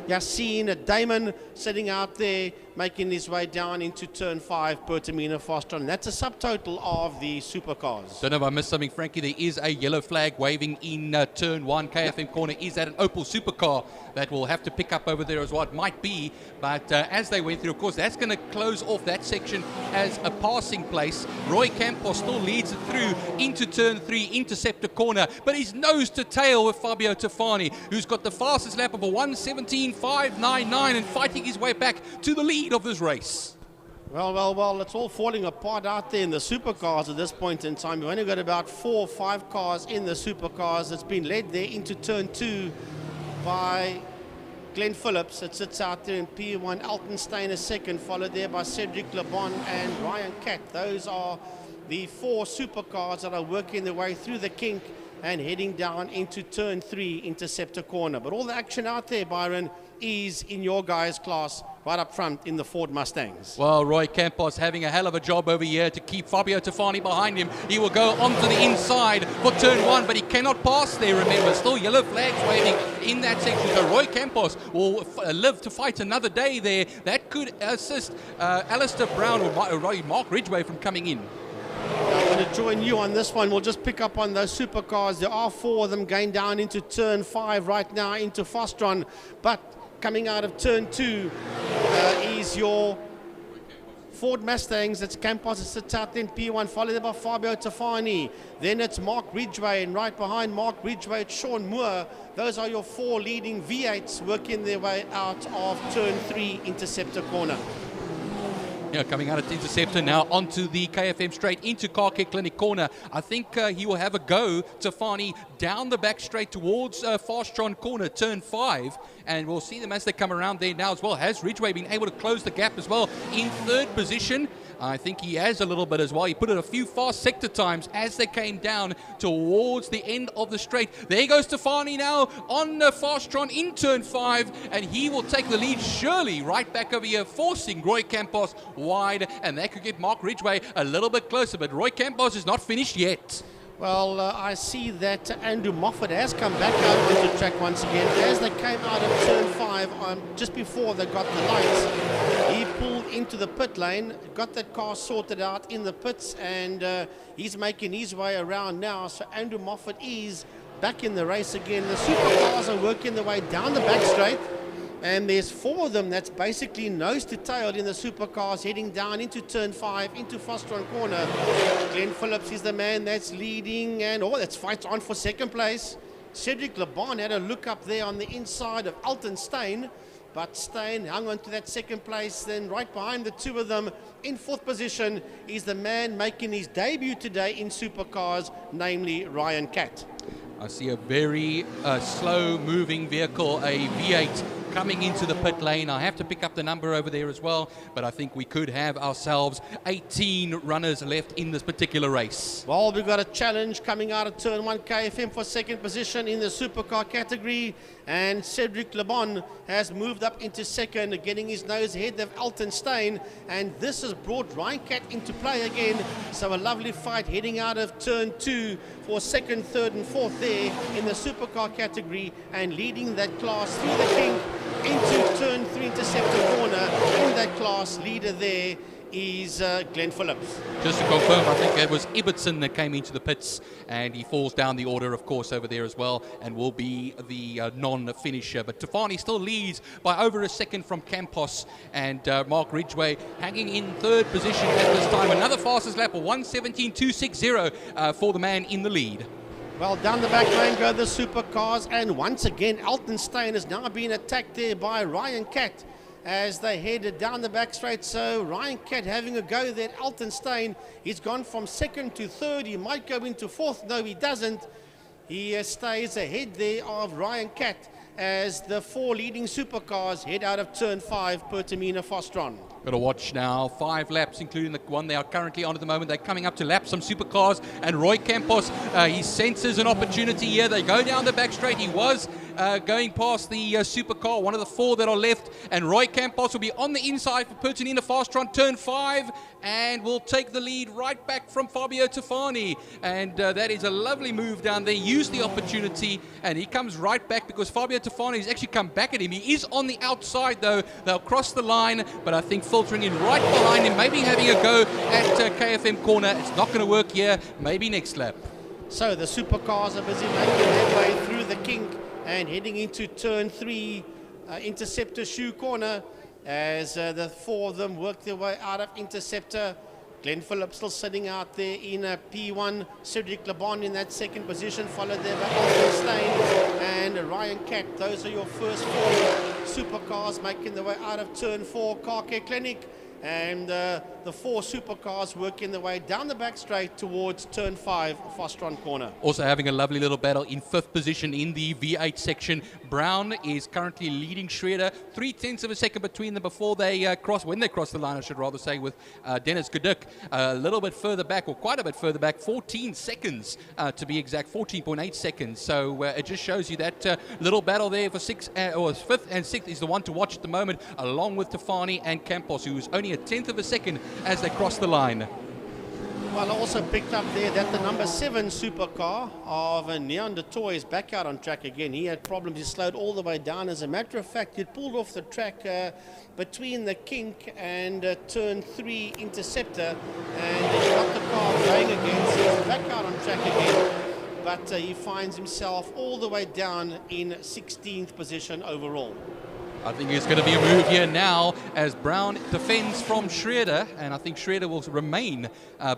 Yassine Damon sitting out there, making his way down into turn 5, Pertamina Fastron. That's a subtotal of the supercars. Don't know if I missed something, Frankie. There is a yellow flag waving in turn 1, KFM corner. Is that an Opel supercar that will have to pick up over there as well? It might be, but as they went through, of course, that's going to close off that section as a passing place. Roy Campos still leads it through into turn 3, Interceptor corner, but he's nose to tail with Fabio Tofani, who's got the fastest lap of a 1:17.599 and fighting his way back to the lead of this race. Well, it's all falling apart out there in the supercars at this point in time. We've only got about 4 or 5 cars in the supercars. It's been led there into turn 2 by Glenn Phillips. It sits out there in P1. Alton Steyn is second, followed there by Cedric Le Bon and Ryan Catt. Those are the 4 supercars that are working their way through the kink and heading down into turn 3, Interceptor corner. But all the action out there, Byron, is in your guys' class right up front in the Ford Mustangs. Well, Roy Campos having a hell of a job over here to keep Fabio Tofani behind him. He will go onto the inside for turn 1, but he cannot pass there, remember. Still yellow flags waving in that section. So Roy Campos will live to fight another day there. That could assist Alistair Brown or Mark Ridgway from coming in. I'm going to join you on this one. We'll just pick up on those supercars. There are 4 of them going down into turn 5 right now into Fastron, but coming out of turn 2 is your Ford Mustangs. It's Campos that sits out in P1, followed by Fabio Tofani. Then it's Mark Ridgway, and right behind Mark Ridgway, it's Sean Moore. Those are your 4 leading V8s working their way out of turn 3, Interceptor corner. Yeah, coming out of Interceptor now onto the KFM straight into Car Care Clinic corner. I think he will have a go, Tofani, down the back straight towards Fastron corner, turn 5. And we'll see them as they come around there now as well. Has Ridgway been able to close the gap as well in third position? I think he has a little bit as well. He put in a few fast sector times as they came down towards the end of the straight. There goes Tofani now on Fastron in turn 5, and he will take the lead surely right back over here, forcing Roy Campos wide, and that could get Mark Ridgway a little bit closer, but Roy Campos is not finished yet. Well, I see that Andrew Moffat has come back out onto the track once again. As they came out of turn 5, just before they got the lights, he pulled into the pit lane, got that car sorted out in the pits, and he's making his way around now. So Andrew Moffat is back in the race again. The supercars are working their way down the back straight. And there's 4 of them that's basically nose to tail in the supercars, heading down into turn 5, into Fostron corner. Glenn Phillips is the man that's leading, and that's fights on for second place. Cedric Lebon had a look up there on the inside of Alton Steyn, but Steyn hung on to that second place. Then right behind the 2 of them in 4th position is the man making his debut today in supercars, namely Ryan Catt. I see a very slow moving vehicle, a V8, coming into the pit lane. I have to pick up the number over there as well, but I think we could have ourselves 18 runners left in this particular race. Well, we've got a challenge coming out of turn 1, KFM for second position in the supercar category, and Cedric Lebon has moved up into second, getting his nose ahead of Alton Steyn, and this has brought Ryan Catt into play again. So a lovely fight heading out of turn 2 for second, third and fourth there in the supercar category, and leading that class through the kink into turn 3 interceptor corner. In that class, leader there is Glenn Phillips. Just to confirm, I think it was Ibbotson that came into the pits, and he falls down the order, of course, over there as well, and will be the non-finisher. But Tufani still leads by over a second from Campos, and Mark Ridgway hanging in 3rd position at this time. Another fastest lap of 1:17.260 for the man in the lead. Well, down the back lane go the supercars, and once again Alton Steyn has now been attacked there by Ryan Catt as they headed down the back straight. So Ryan Catt having a go there at Alton Steyn. He's gone from 2nd to 3rd. He might go into 4th. No, he doesn't. He stays ahead there of Ryan Catt as the 4 leading supercars head out of turn 5, Pertamina Fostron. Got to watch now, 5 laps, including the one they are currently on at the moment. They're coming up to lap some supercars, and Roy Campos, he senses an opportunity here. They go down the back straight. He was going past the supercar, one of the 4 that are left, and Roy Campos will be on the inside for Pertamina Fostron, turn 5, and will take the lead right back from Fabio Tufani. And that is a lovely move down there. Use the opportunity, and he comes right back because Fabio Tufani has actually come back at him. He is on the outside though. They'll cross the line, but I think filtering in right behind him, maybe having a go at KFM corner. It's not going to work here. Maybe next lap. So the supercars are busy making their way through the kink and heading into turn 3, Interceptor shoe corner, as the 4 of them work their way out of Interceptor. Glenn Phillips still sitting out there in P1. Cedric Lebon in that 2nd position, followed there by Alton Steyn and Ryan Catt. Those are your first 4 supercars making their way out of turn 4, Car Care Clinic. And the 4 supercars working their way down the back straight towards turn 5, Fostron corner. Also having a lovely little battle in 5th position in the V8 section. Brown is currently leading Schroeder, 0.3 of a second between them before they when they cross the line, I should rather say, with Dennis Goduk a little bit further back, or quite a bit further back, 14 seconds to be exact, 14.8 seconds. So it just shows you that little battle there for 5th and 6th is the one to watch at the moment, along with Tufani and Campos, who is only a 1/10 of a second as they cross the line. Well, I also picked up there that the number 7 supercar of Neon de Toy is back out on track again. He had problems. He slowed all the way down. As a matter of fact, he pulled off the track between the kink and turn 3 Interceptor, and he got the car going again. So he's back out on track again. But he finds himself all the way down in 16th position overall. I think there's going to be a move here now as Brown defends from Schroeder, and I think Schroeder will remain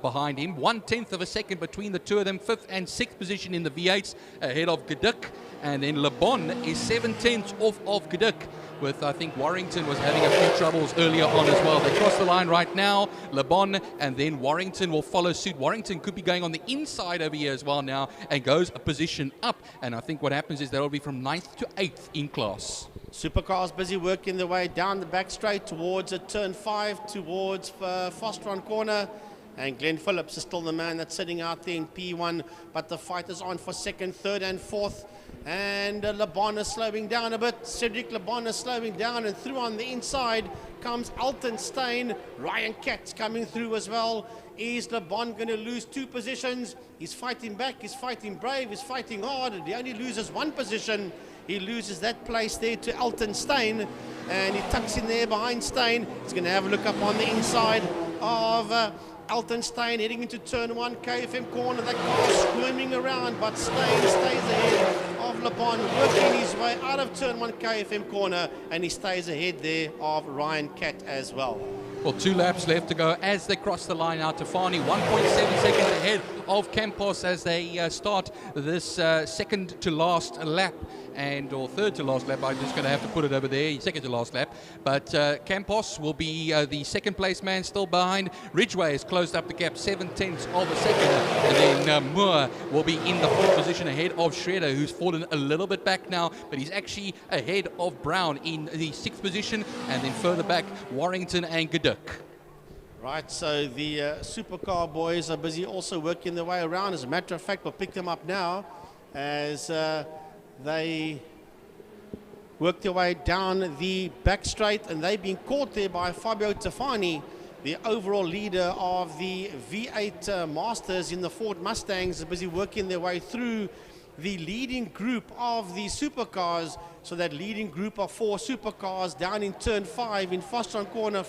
behind him. 1/10 of a second between the 2 of them, 5th and 6th position in the V8s ahead of Goduk, and then Lebon is 7/10 off of Goduk, with I think Warrington was having a few troubles earlier on as well. They cross the line right now, Lebon, and then Warrington will follow suit. Warrington could be going on the inside over here as well now and goes a position up, and I think what happens is that'll be from 9th to 8th in class. Supercars busy working their way down the back straight towards turn 5, towards Fostron corner. And Glenn Phillips is still the man that's sitting out there in P1, but the fight is on for 2nd, 3rd and 4th. And Lebon is slowing down a bit. Cedric Lebon is slowing down, and through on the inside comes Alton Steyn. Ryan Catt's coming through as well. Is Lebon going to lose 2 positions? He's fighting back, he's fighting brave, he's fighting hard, and he only loses 1 position. He loses that place there to Alton Steyn, and he tucks in there behind Steyn. He's going to have a look up on the inside of Altenstein heading into turn 1, KFM corner. That car squirming around, but Stein stays ahead of Le Bon, working his way out of turn 1 KFM corner, and he stays ahead there of Ryan Cat as well. Well, 2 laps left to go as they cross the line out to Tefani. 1.7 seconds ahead of Campos as they start this second to last lap. Or third to last lap, I'm just going to have to put it over there, second to last lap. But Campos will be the second place man, still behind. Ridgway has closed up the gap 7/10 of a second. And then Moore will be in the 4th position ahead of Schroeder, who's fallen a little bit back now, but he's actually ahead of Brown in the 6th position. And then further back, Warrington and Gaduk. Right, so the supercar boys are busy also working their way around. As a matter of fact, we'll pick them up now as they work their way down the back straight, and they've been caught there by Fabio Tefani, the overall leader of the V8 Masters in the Ford Mustangs, are busy working their way through the leading group of the supercars. So that leading group of 4 supercars down in turn 5 in Fostron corner,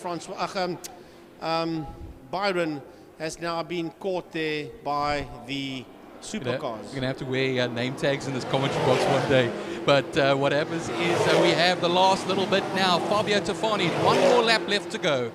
Byron has now been caught there by the supercars. We're going to have to wear name tags in this commentary box one day. But what happens is we have the last little bit now. Fabio Tefani, 1 more lap left to go.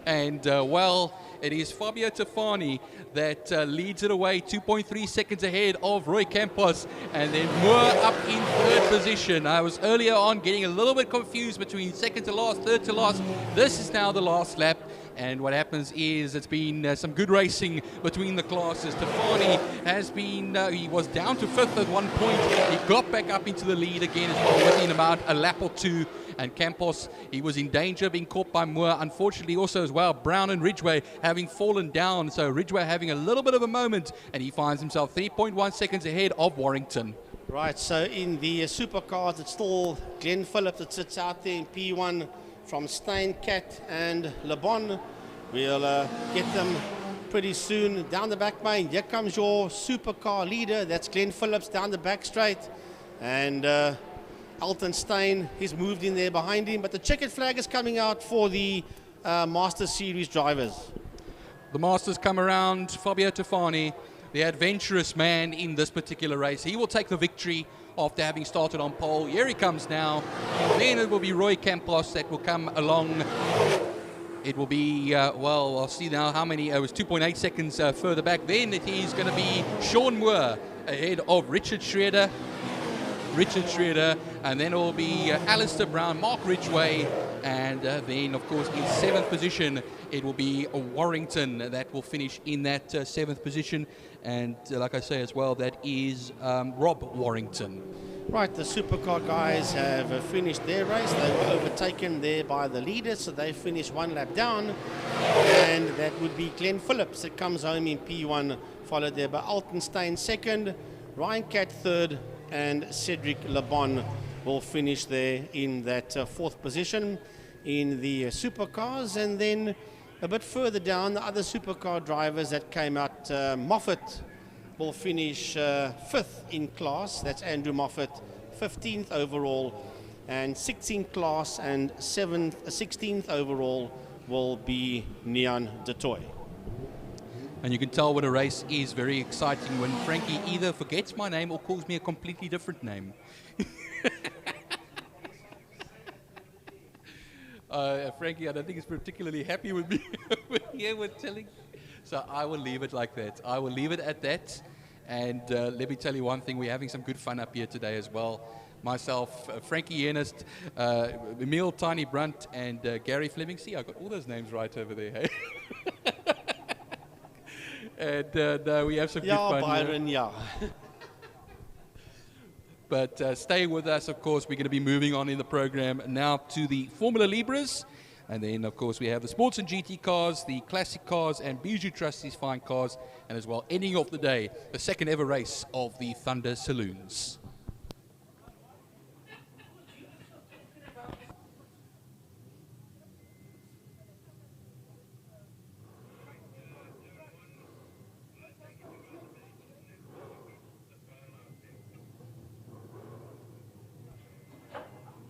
And, well, it is Fabio Tefani that leads it away, 2.3 seconds ahead of Roy Campos. And then Moore up in 3rd position. I was earlier on getting a little bit confused between second to last, third to last. This is now the last lap. And what happens is it's been some good racing between the classes. Tefani has been, he was down to 5th at one point. He got back up into the lead again as well within about a lap or 2. And Campos, he was in danger of being caught by Moore. Unfortunately also as well, Brown and Ridgway having fallen down. So Ridgway having a little bit of a moment, and he finds himself 3.1 seconds ahead of Warrington. Right, so in the supercars, it's still Glenn Phillips that sits out there in P1 from Stein, Cat and Le Bon. We'll get them pretty soon down the back main. Here comes your supercar leader. That's Glenn Phillips down the back straight. And Altenstein, he's moved in there behind him. But the checkered flag is coming out for the Master Series drivers. The Masters come around. Fabio Tefani, the adventurous man in this particular race. He will take the victory after having started on pole. Here he comes now. And then it will be Roy Campos that will come along. It will be, well, I'll see now how many, it was 2.8 seconds further back. Then it is going to be Sean Moore ahead of Richard Schroeder, and then it will be Alistair Brown, Mark Ridgway, and then, of course, in 7th position, it will be Warrington that will finish in that 7th position. And like I say as well, that is Rob Warrington. Right, the supercar guys have finished their race. They were overtaken there by the leaders, so they finished 1 lap down. And that would be Glenn Phillips that comes home in P1, followed there by Altenstein 2nd, Ryan Cat 3rd, and Cedric Le Bon will finish there in that 4th position in the supercars. And then a bit further down, the other supercar drivers that came out, Moffat will finish 5th in class. That's Andrew Moffat, 15th overall, and 6th in class, and 16th overall will be Nian de Toy. And you can tell when a race is very exciting when Frankie either forgets my name or calls me a completely different name. Frankie, I don't think he's particularly happy with me here with telling. So I will leave it like that. I will leave it at that. And let me tell you one thing, we're having some good fun up here today as well. Myself, Frankie Ernest, Emil Tiny Brunt, and Gary Fleming. See, I got all those names right over there, hey? And we have some good fun. Byron, yeah. But stay with us, of course. We're going to be moving on in the program now to the Formula Libras. And then, of course, we have the sports and GT cars, the classic cars, and Bijou Trustees fine cars. And as well, ending off the day, the 2nd ever race of the Thunder Saloons.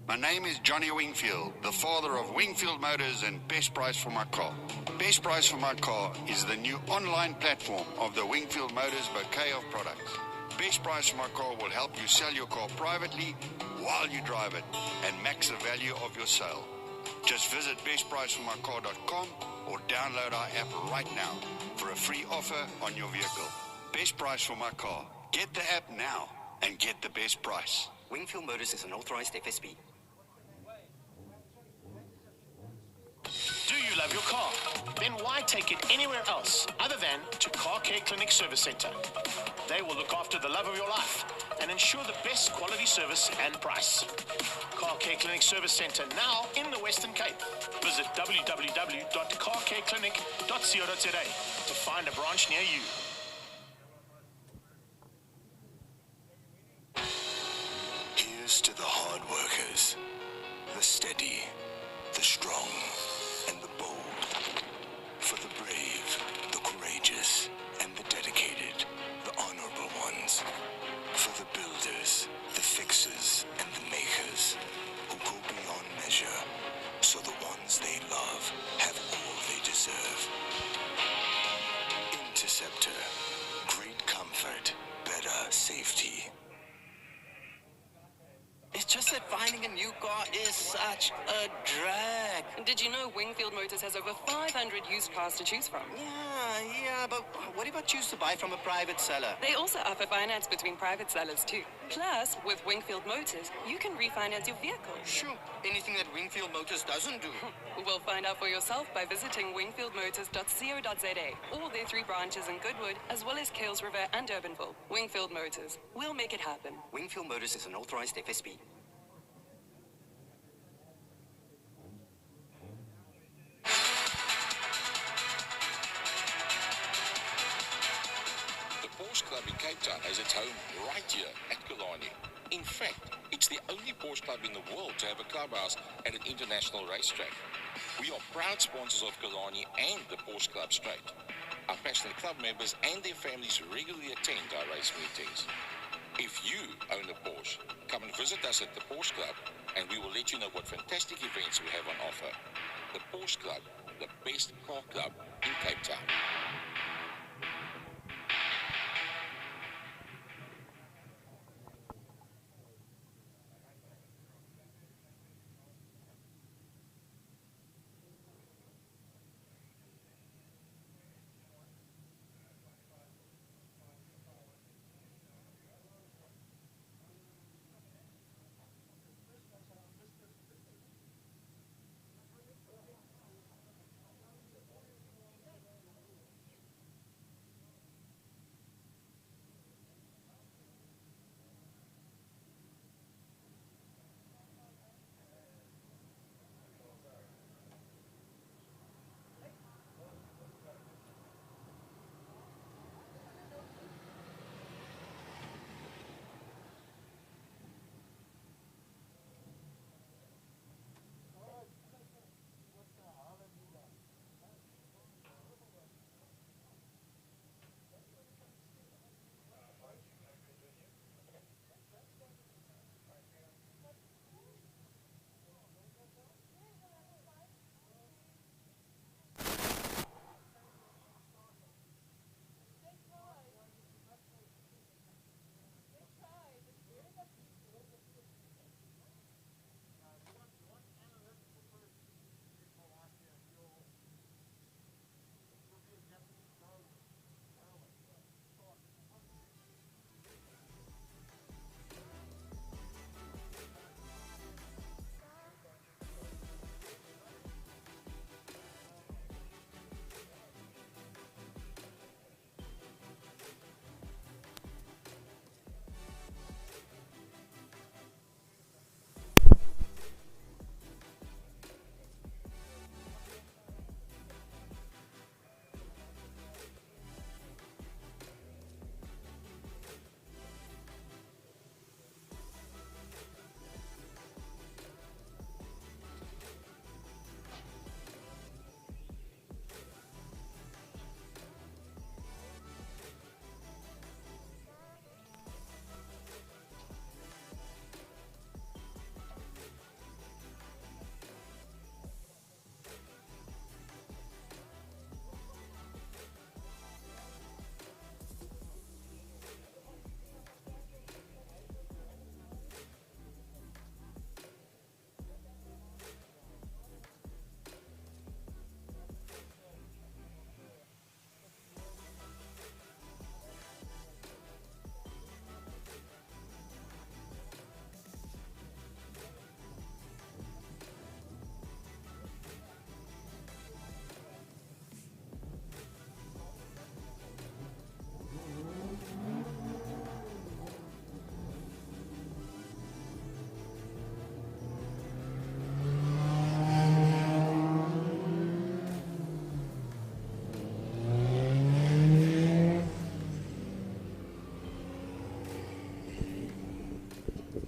My name is Johnny Wingfield, the father of Wingfield Motors and Best Price for My Car. Best Price for My Car is the new online platform of the Wingfield Motors bouquet of products. Best Price for My Car will help you sell your car privately while you drive it and max the value of your sale. Just visit bestpriceformycar.com or download our app right now for a free offer on your vehicle. Best Price for My Car. Get the app now and get the best price. Wingfield Motors is an authorized FSP. Do you love your car? Then why take it anywhere else other than to Car Care Clinic Service Center? They will look after the love of your life and ensure the best quality service and price. Car Care Clinic Service Center now in the Western Cape. Visit www.carcareclinic.co.za to find a branch near you. Here's to the hard workers, the steady, the strong, and the bold. For the brave, the courageous, and the dedicated, the honorable ones. For the builders, the fixers, and the makers, who go beyond measure, so the ones they love have all they deserve. Interceptor, great comfort, better safety. It's just that finding a new car is such a drag. Did you know Wingfield Motors has over 500 used cars to choose from? Yeah, but what if I choose to buy from a private seller? They also offer finance between private sellers too. Plus, with Wingfield Motors, you can refinance your vehicle. Sure, anything that Wingfield Motors doesn't do. Well, find out for yourself by visiting wingfieldmotors.co.za. All their 3 branches in Goodwood, as well as Killarney and Durbanville. Wingfield Motors. We'll make it happen. Wingfield Motors is an authorized FSP. The Porsche Club in Cape Town has its home right here at Killarney. In fact, it's the only Porsche club in the world to have a clubhouse at an international racetrack. We are proud sponsors of Killarney and the Porsche Club Straight. Our passionate club members and their families regularly attend our race meetings. If you own a Porsche, come and visit us at the Porsche Club and we will let you know what fantastic events we have on offer. The Porsche Club, the best car club in Cape Town.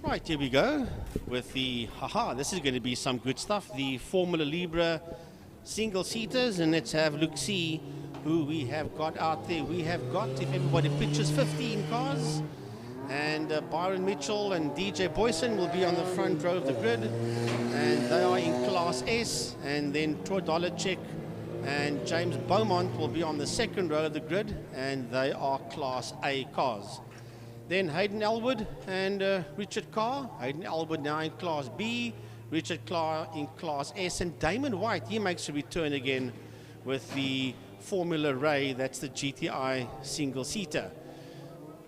Right, here we go with the, this is going to be some good stuff. The Formula Libra single-seaters, and let's have look see who we have got out there. We have got, if everybody pictures, 15 cars, and Byron Mitchell and DJ Boyson will be on the front row of the grid, and they are in Class S, and then Troy Dolacek and James Beaumont will be on the second row of the grid, and they are Class A cars. Then Hayden Elwood and Richard Carr. Hayden Elwood now in Class B, Richard Carr in Class S, and Damon White, he makes a return again with the Formula Ray, that's the GTI single-seater.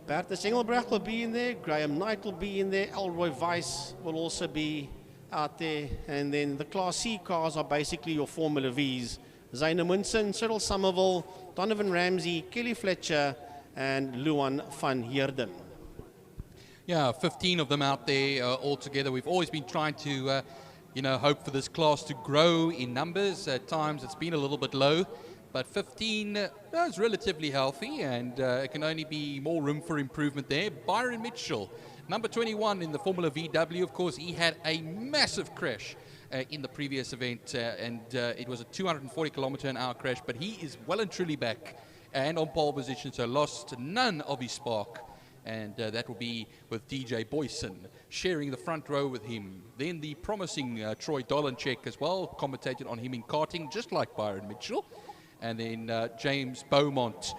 Bertus Engelbrecht will be in there, Graham Knight will be in there, Elroy Weiss will also be out there, and then the Class C cars are basically your Formula Vs. Zaina Munson, Cyril Somerville, Donovan Ramsey, Kelly Fletcher, and Luan van Heerden. Yeah, 15 of them out there altogether. We've always been trying to, hope for this class to grow in numbers. At times it's been a little bit low, but 15 is relatively healthy, and it can only be more room for improvement there. Byron Mitchell, number 21 in the Formula VW, of course, he had a massive crash in the previous event, and it was a 240 kilometer an hour crash, but he is well and truly back and on pole position, so lost none of his spark. And that will be with DJ Boyson sharing the front row with him. Then the promising Troy Dolanchek as well, commentated on him in karting, just like Byron Mitchell. And then James Beaumont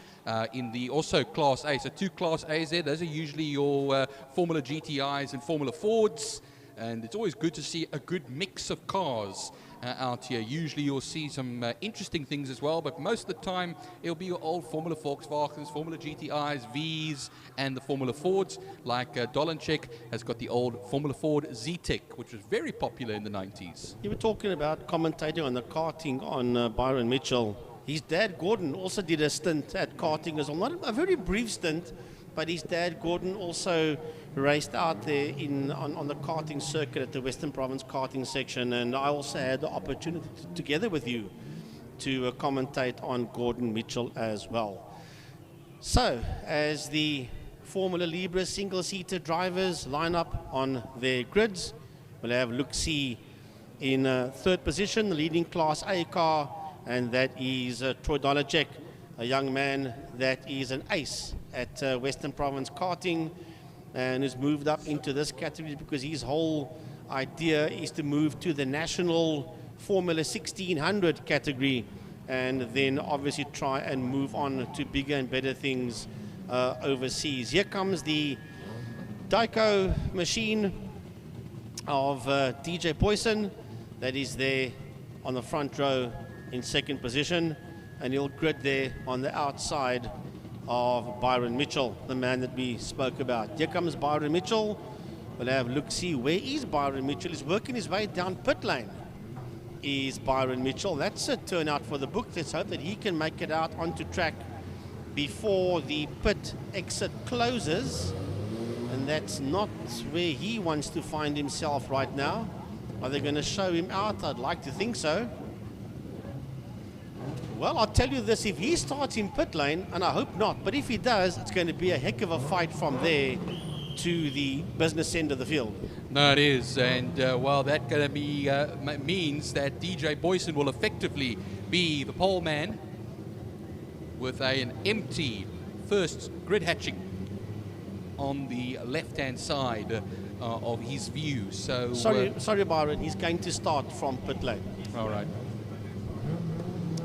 in the also Class A. So two Class A's there. Those are usually your Formula GTIs and Formula Fords. And it's always good to see a good mix of cars out here. Usually you'll see some interesting things as well, but most of the time it'll be your old Formula Volkswagens, Formula GTIs, Vs, and the Formula Fords, like Dolanchek has got the old Formula Ford Z-Tech, which was very popular in the 90s. You were talking about commentating on the karting on Byron Mitchell. His dad, Gordon, also did a stint at karting as well. Not a very brief stint, but his dad, Gordon, also raced out there on the karting circuit at the Western Province karting section, and I also had the opportunity together with you to commentate on Gordon Mitchell as well. So, as the Formula Libra single-seater drivers line up on their grids, we'll have Luke C in third position, the leading Class A car, and that is Troy Dolacek, a young man that is an ace at Western Province karting, and has moved up into this category because his whole idea is to move to the national Formula 1600 category, and then obviously try and move on to bigger and better things overseas. Here comes the Dyco machine of DJ Boyson, that is there on the front row in second position, and he'll grid there on the outside of Byron Mitchell, the man that we spoke about. Here comes Byron Mitchell. We'll have look see, where is Byron Mitchell? He's working his way down pit lane. Is Byron Mitchell. That's a turnout for the book. Let's hope that he can make it out onto track before the pit exit closes, and that's not where he wants to find himself right now. Are they going to show him out? I'd like to think so. Well, I'll tell you this, if he starts in pit lane, and I hope not, but if he does, it's going to be a heck of a fight from there to the business end of the field. No, it is, and well, that going to be means that DJ Boyson will effectively be the pole man with an empty first grid hatching on the left-hand side of his view. So sorry, Byron, he's going to start from pit lane. All right.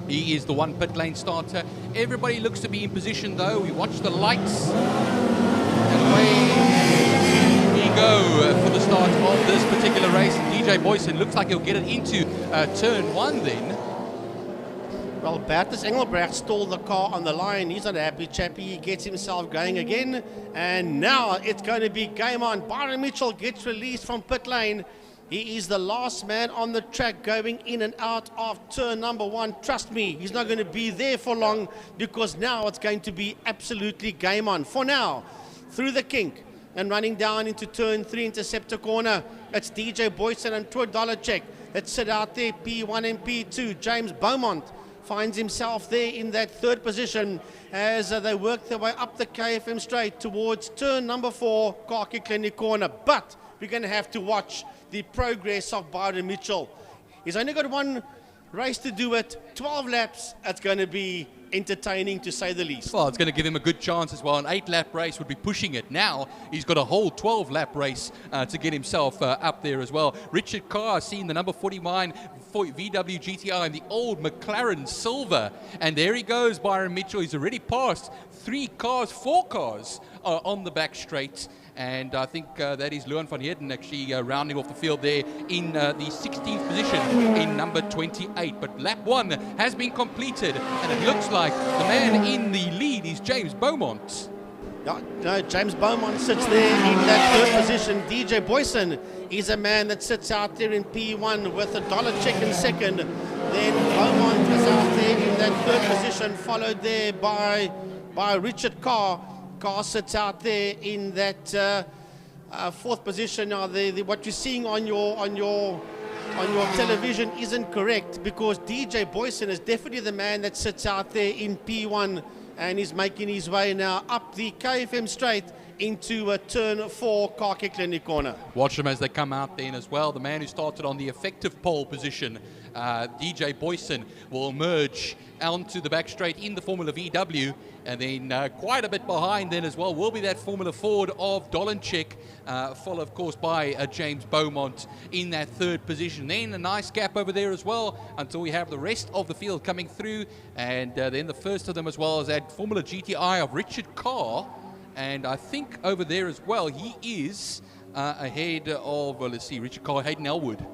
He is the one pit lane starter. Everybody looks to be in position, though. We watch the lights, and away we go for the start of this particular race. DJ Boyson looks like he'll get it into turn one then. Well, Bertus Engelbrecht stole the car on the line. He's not a happy chappy. He gets himself going again, and now it's going to be game on. Byron Mitchell gets released from pit lane. He is the last man on the track going in and out of turn number one. Trust me, he's not going to be there for long, because now it's going to be absolutely game on. For now, through the kink and running down into turn 3 interceptor corner, it's DJ Boyson and Troy Dolacek that sit out there, P1 and P2. James Beaumont finds himself there in that third position as they work their way up the KFM straight towards turn number 4, Killarney corner. But we're going to have to watch the progress of Byron Mitchell. He's only got one race to do it, 12 laps. It's going to be entertaining, to say the least. Well, it's going to give him a good chance as well. An 8-lap race would be pushing it. Now he's got a whole 12-lap race to get himself up there as well. Richard Carr seen the number 49 VW GTI in the old McLaren Silver. And there he goes, Byron Mitchell. He's already passed 4 cars on the back straight. And I think that is Leon van Heerden actually rounding off the field there in the 16th position in number 28. But lap 1 has been completed, and it looks like the man in the lead is James Beaumont. Yeah, no, James Beaumont sits there in that 3rd position. DJ Boyson is a man that sits out there in P1 with a dollar check in 2nd. Then Beaumont is out there in that 3rd position, followed there by Richard Carr. Carr sits out there in that 4th position. Now, what you're seeing on your television isn't correct, because DJ Boyson is definitely the man that sits out there in P1 and is making his way now up the KFM straight into turn 4, Car Care Clinic corner. Watch them as they come out then as well. The man who started on the effective pole position, DJ Boyson, will emerge onto the back straight in the Formula VW, and then quite a bit behind then as well will be that Formula Ford of Dolenchek, followed of course by James Beaumont in that 3rd position. Then a nice gap over there as well until we have the rest of the field coming through, and then the first of them as well is that Formula GTI of Richard Carr. And I think over there as well, he is ahead of, let's see, Richard Carr, Hayden Elwood.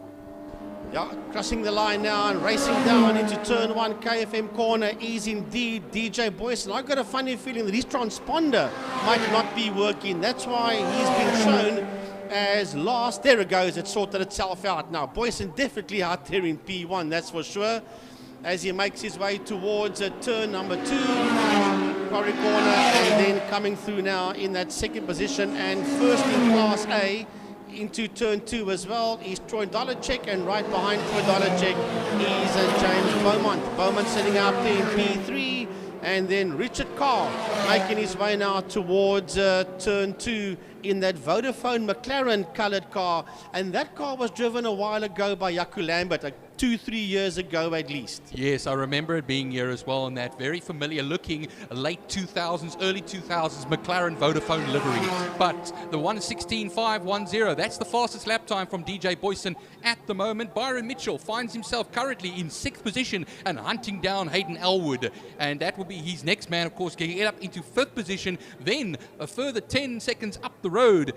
Yeah, crossing the line now and racing down into turn 1, KFM corner is indeed DJ Boyson. I've got a funny feeling that his transponder might not be working. That's why he's been shown as last. There it goes, it sorted itself out. Now, Boyson definitely out there in P1, that's for sure, as he makes his way towards turn number 2, Quarry corner, and then coming through now in that 2nd position and first in Class A into turn 2 as well is Troy Dolenchek, and right behind Troy Dolenchek is James Beaumont. Beaumont sitting out there in P3, and then Richard Carr making his way now towards turn 2 in that Vodafone McLaren coloured car, and that car was driven a while ago by Jaco Lambert, 2-3 years ago at least. Yes, I remember it being here as well in that very familiar looking late 2000s, early 2000s McLaren Vodafone livery. But the 1:16.510, that's the fastest lap time from DJ Boyson at the moment. Byron Mitchell finds himself currently in 6th position and hunting down Hayden Elwood, and that will be his next man, of course, getting it up into 5th position. Then a further 10 seconds up the road,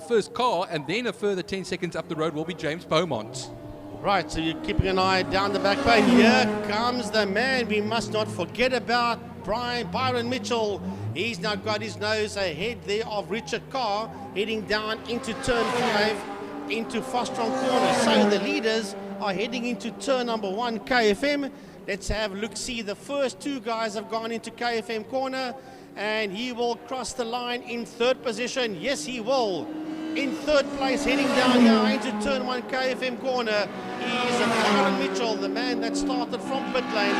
first Carr, and then a further 10 seconds up the road will be James Beaumont. Right, so you're keeping an eye down the back lane. Here comes the man we must not forget about, Byron Mitchell. He's now got his nose ahead there of Richard Carr, heading down into turn 5, into Fostron corner. So the leaders are heading into turn number 1, KFM. Let's have a look, see. The first 2 guys have gone into KFM corner, and he will cross the line in 3rd position. Yes, he will. In 3rd place, heading down now into turn 1 KFM corner is Byron Mitchell, the man that started from pit lane,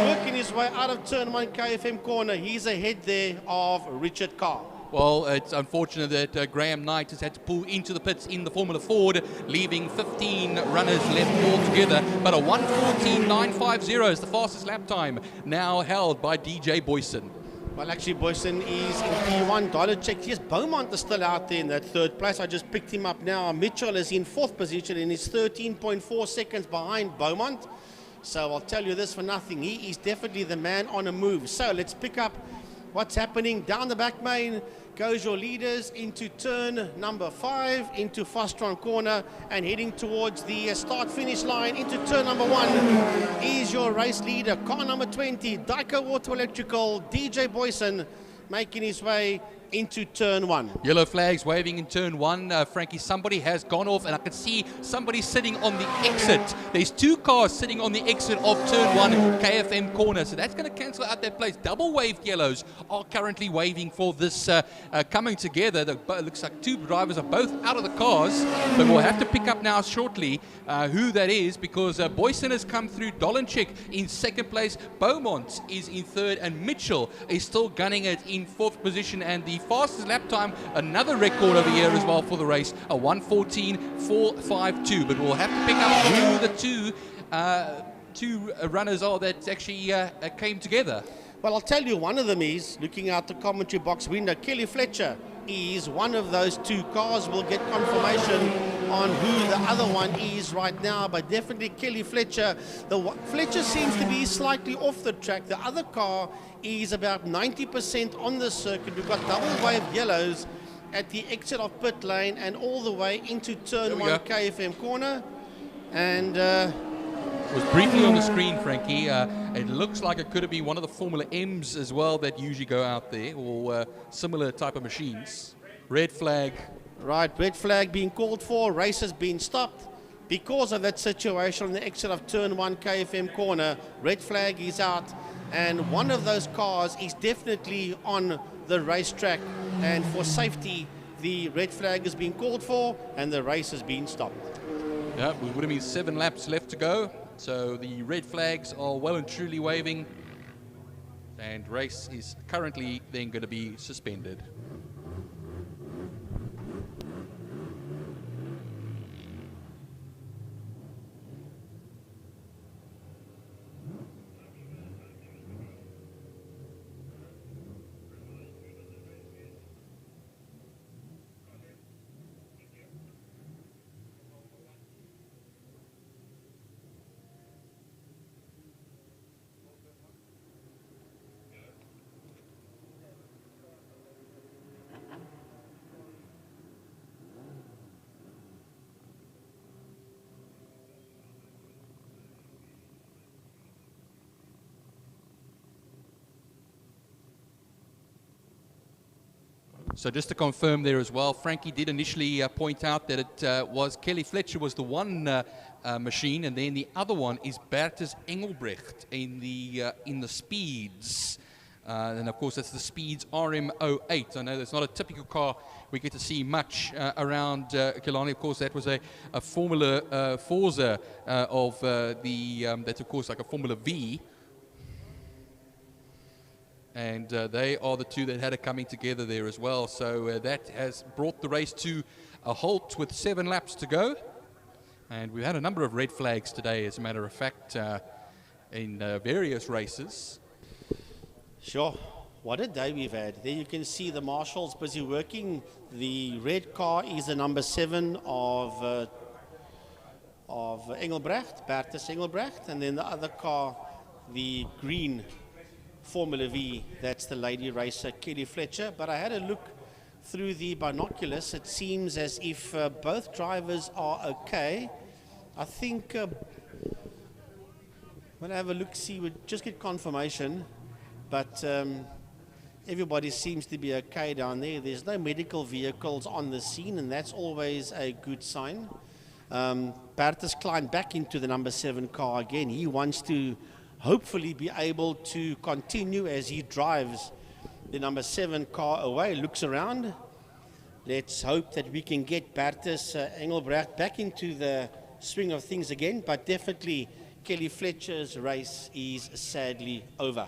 working his way out of turn 1 KFM corner. He's ahead there of Richard Carr. Well, it's unfortunate that Graham Knight has had to pull into the pits in the Formula Ford, leaving 15 runners left altogether. But a 1:14.950 is the fastest lap time now held by DJ Boyson. Well, actually, Boyson is in P1. Dolenchek, yes, Beaumont is still out there in that 3rd place. I just picked him up now. Mitchell is in 4th position and is 13.4 seconds behind Beaumont. So I'll tell you this for nothing. He is definitely the man on a move. So let's pick up what's happening down the back main. Goes your leaders into turn number 5, into Fostron corner, and heading towards the start-finish line into turn number 1 is your race leader, car number 20, Dyco Auto Electrical, DJ Boyson, making his way into turn 1. Yellow flags waving in turn 1. Frankie, somebody has gone off, and I can see somebody sitting on the exit. There's 2 cars sitting on the exit of turn 1 KFM corner, so that's going to cancel out that place. Double waved yellows are currently waving for this coming together. It looks like 2 drivers are both out of the cars, but we'll have to pick up now shortly who that is, because Boyson has come through. Dolenchek in 2nd place, Beaumont is in 3rd, and Mitchell is still gunning it in 4th position, and the fastest lap time, another record over here as well for the race, a 1:14.452. But we'll have to pick up who the two runners are that actually came together. Well, I'll tell you, one of them is, looking out the commentary box window, Kelly Fletcher is one of those two cars. We'll get confirmation on who the other one is right now, but definitely Kelly Fletcher. Fletcher seems to be slightly off the track. The other car is about 90% on the circuit. We've got double wave yellows at the exit of pit lane and all the way into turn 1 KFM corner. And it was briefly on the screen, Frankie. It looks like it could have been one of the Formula M's as well that usually go out there, or similar type of machines. Red flag. Right, red flag being called for. Race has been stopped because of that situation on the exit of turn 1 KFM corner. Red flag is out, and one of those cars is definitely on the racetrack. And for safety, the red flag has been called for, and the race has been stopped. Yeah, it would have been 7 laps left to go. So the red flags are well and truly waving, and race is currently then going to be suspended. So just to confirm there as well, Frankie did initially point out that it was Kelly Fletcher was the one machine, and then the other one is Bertus Engelbrecht in the Speeds. And of course, that's the Speeds RM08. I know that's not a typical car we get to see much around Killarney. Of course, that was a Formula Forza of that's of course like a Formula V. And they are the two that had it coming together there as well. So that has brought the race to a halt with 7 laps to go. And we've had a number of red flags today, as a matter of fact, in various races. Sure. What a day we've had. There you can see the marshals busy working. The red car is the number 7 of Engelbrecht, Bertus Engelbrecht. And then the other car, the green Formula V, that's the lady racer Kelly Fletcher. But I had a look through the binoculars. It seems as if both drivers are okay. I think when I have a look, see, we'll just get confirmation. But everybody seems to be okay down there. There's no medical vehicles on the scene, and that's always a good sign. Bertus climbed back into the number 7 car again. He wants to hopefully be able to continue as he drives the number 7 car away, looks around. Let's hope that we can get Bertus Engelbrecht back into the swing of things again, but definitely Kelly Fletcher's race is sadly over.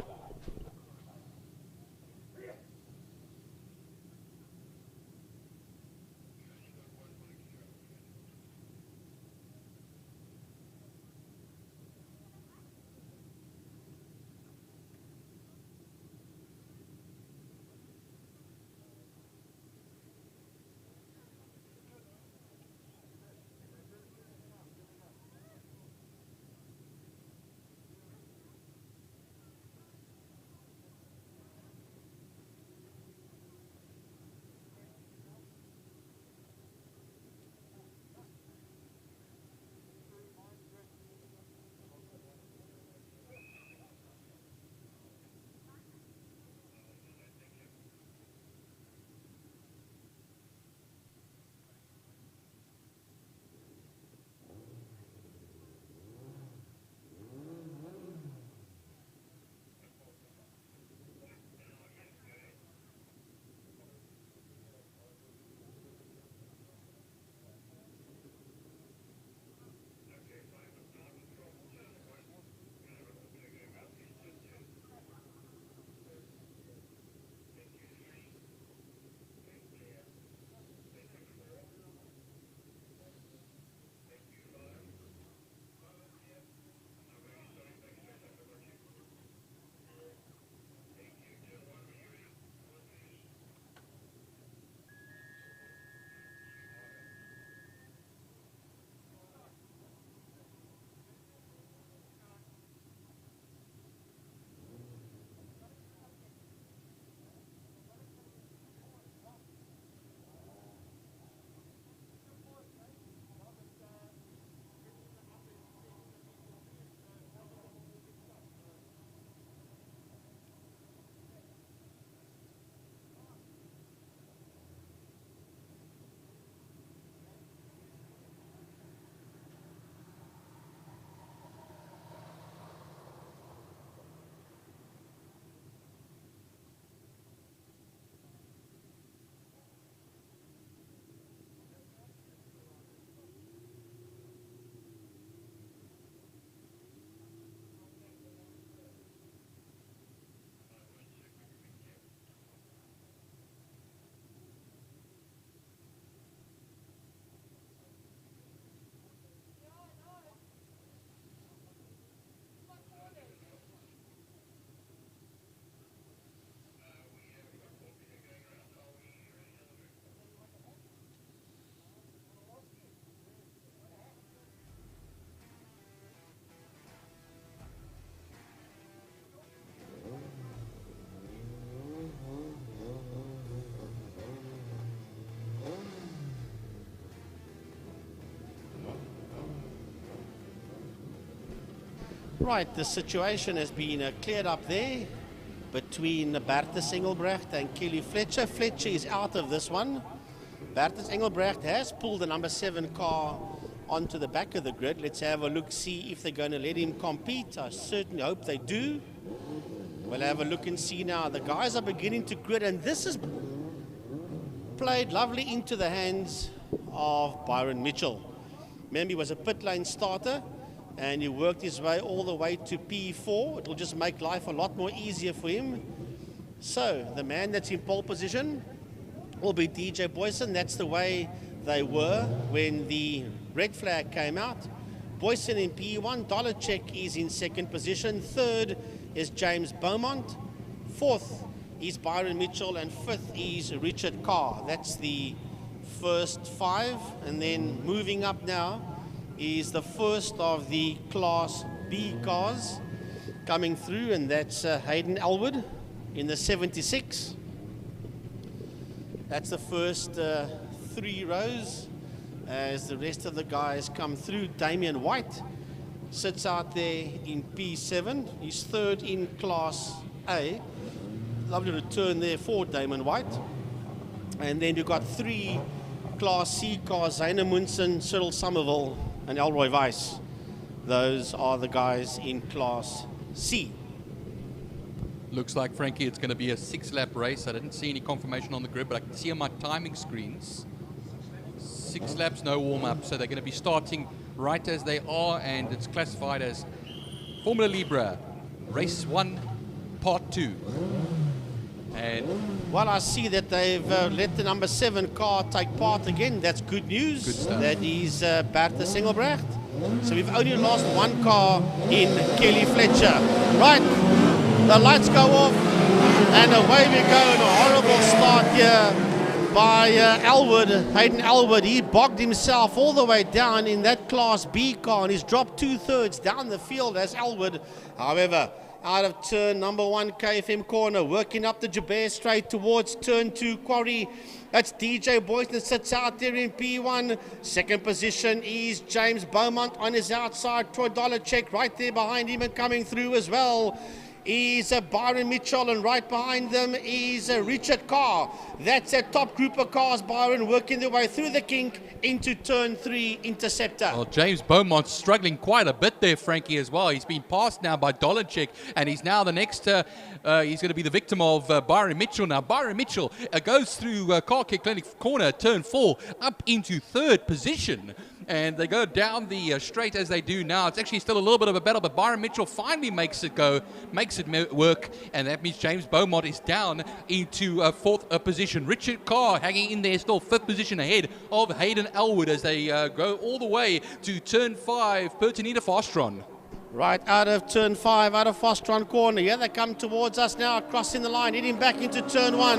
Right, the situation has been cleared up there between Bertus Engelbrecht and Kelly Fletcher. Fletcher is out of this one. Bertus Engelbrecht has pulled the number 7 car onto the back of the grid. Let's have a look, see if they're going to let him compete. I certainly hope they do. We'll have a look and see now. The guys are beginning to grid, and this is played lovely into the hands of Byron Mitchell. Remember, he was a pit lane starter, and he worked his way all the way to P4. It will just make life a lot more easier for him. So, the man that's in pole position will be DJ Boyson. That's the way they were when the red flag came out. Boyson in P1, Dollarcheck is in second position. Third is James Beaumont. Fourth is Byron Mitchell, and fifth is Richard Carr. That's the first 5, and then moving up now is the first of the Class B cars coming through, and that's Hayden Elwood in the 76. That's the first 3 rows as the rest of the guys come through. Damian White sits out there in P7. He's third in Class A. Lovely return there for Damon White. And then you've got 3 Class C cars, Zaina Munson, Cyril Somerville, and Elroy Weiss. Those are the guys in Class C. Looks like, Frankie, it's going to be a 6-lap race. I didn't see any confirmation on the grid, but I can see on my timing screens 6 laps, no warm-up. So they're going to be starting right as they are, and it's classified as Formula Libra, Race 1, Part 2. And well, I see that they've let the number 7 car take part again. That's good news. Good stuff. That is Bertus Engelbrecht. So we've only lost 1 car in Kelly Fletcher. Right, the lights go off, and away we go. And a horrible start here by Elwood, Hayden Elwood. He bogged himself all the way down in that Class B car, and he's dropped 2/3 down the field as Elwood. However, out of turn number 1, KFM corner, working up the Joubert straight towards turn 2 quarry. That's DJ Boyson sits out there in P1. Second position is James Beaumont on his outside. Troy Dollarcheck right there behind him and coming through as well is Byron Mitchell, and right behind them is Richard Carr. That's a top group of cars, Byron, working their way through the kink into turn 3 Interceptor. Well, James Beaumont's struggling quite a bit there, Frankie, as well. He's been passed now by Dollarcheck, and he's now the next, he's going to be the victim of Byron Mitchell now. Byron Mitchell goes through Car Care Clinic corner, turn 4, up into 3rd position. And they go down the straight as they do now. It's actually still a little bit of a battle, but Byron Mitchell finally makes it go, makes it work, and that means James Beaumont is down into 4th position. Richard Carr hanging in there, still 5th position ahead of Hayden Elwood as they go all the way to turn 5, Pertinita Fastron. Right out of turn 5, out of Fastron corner. Here they come towards us now, crossing the line, heading back into turn 1.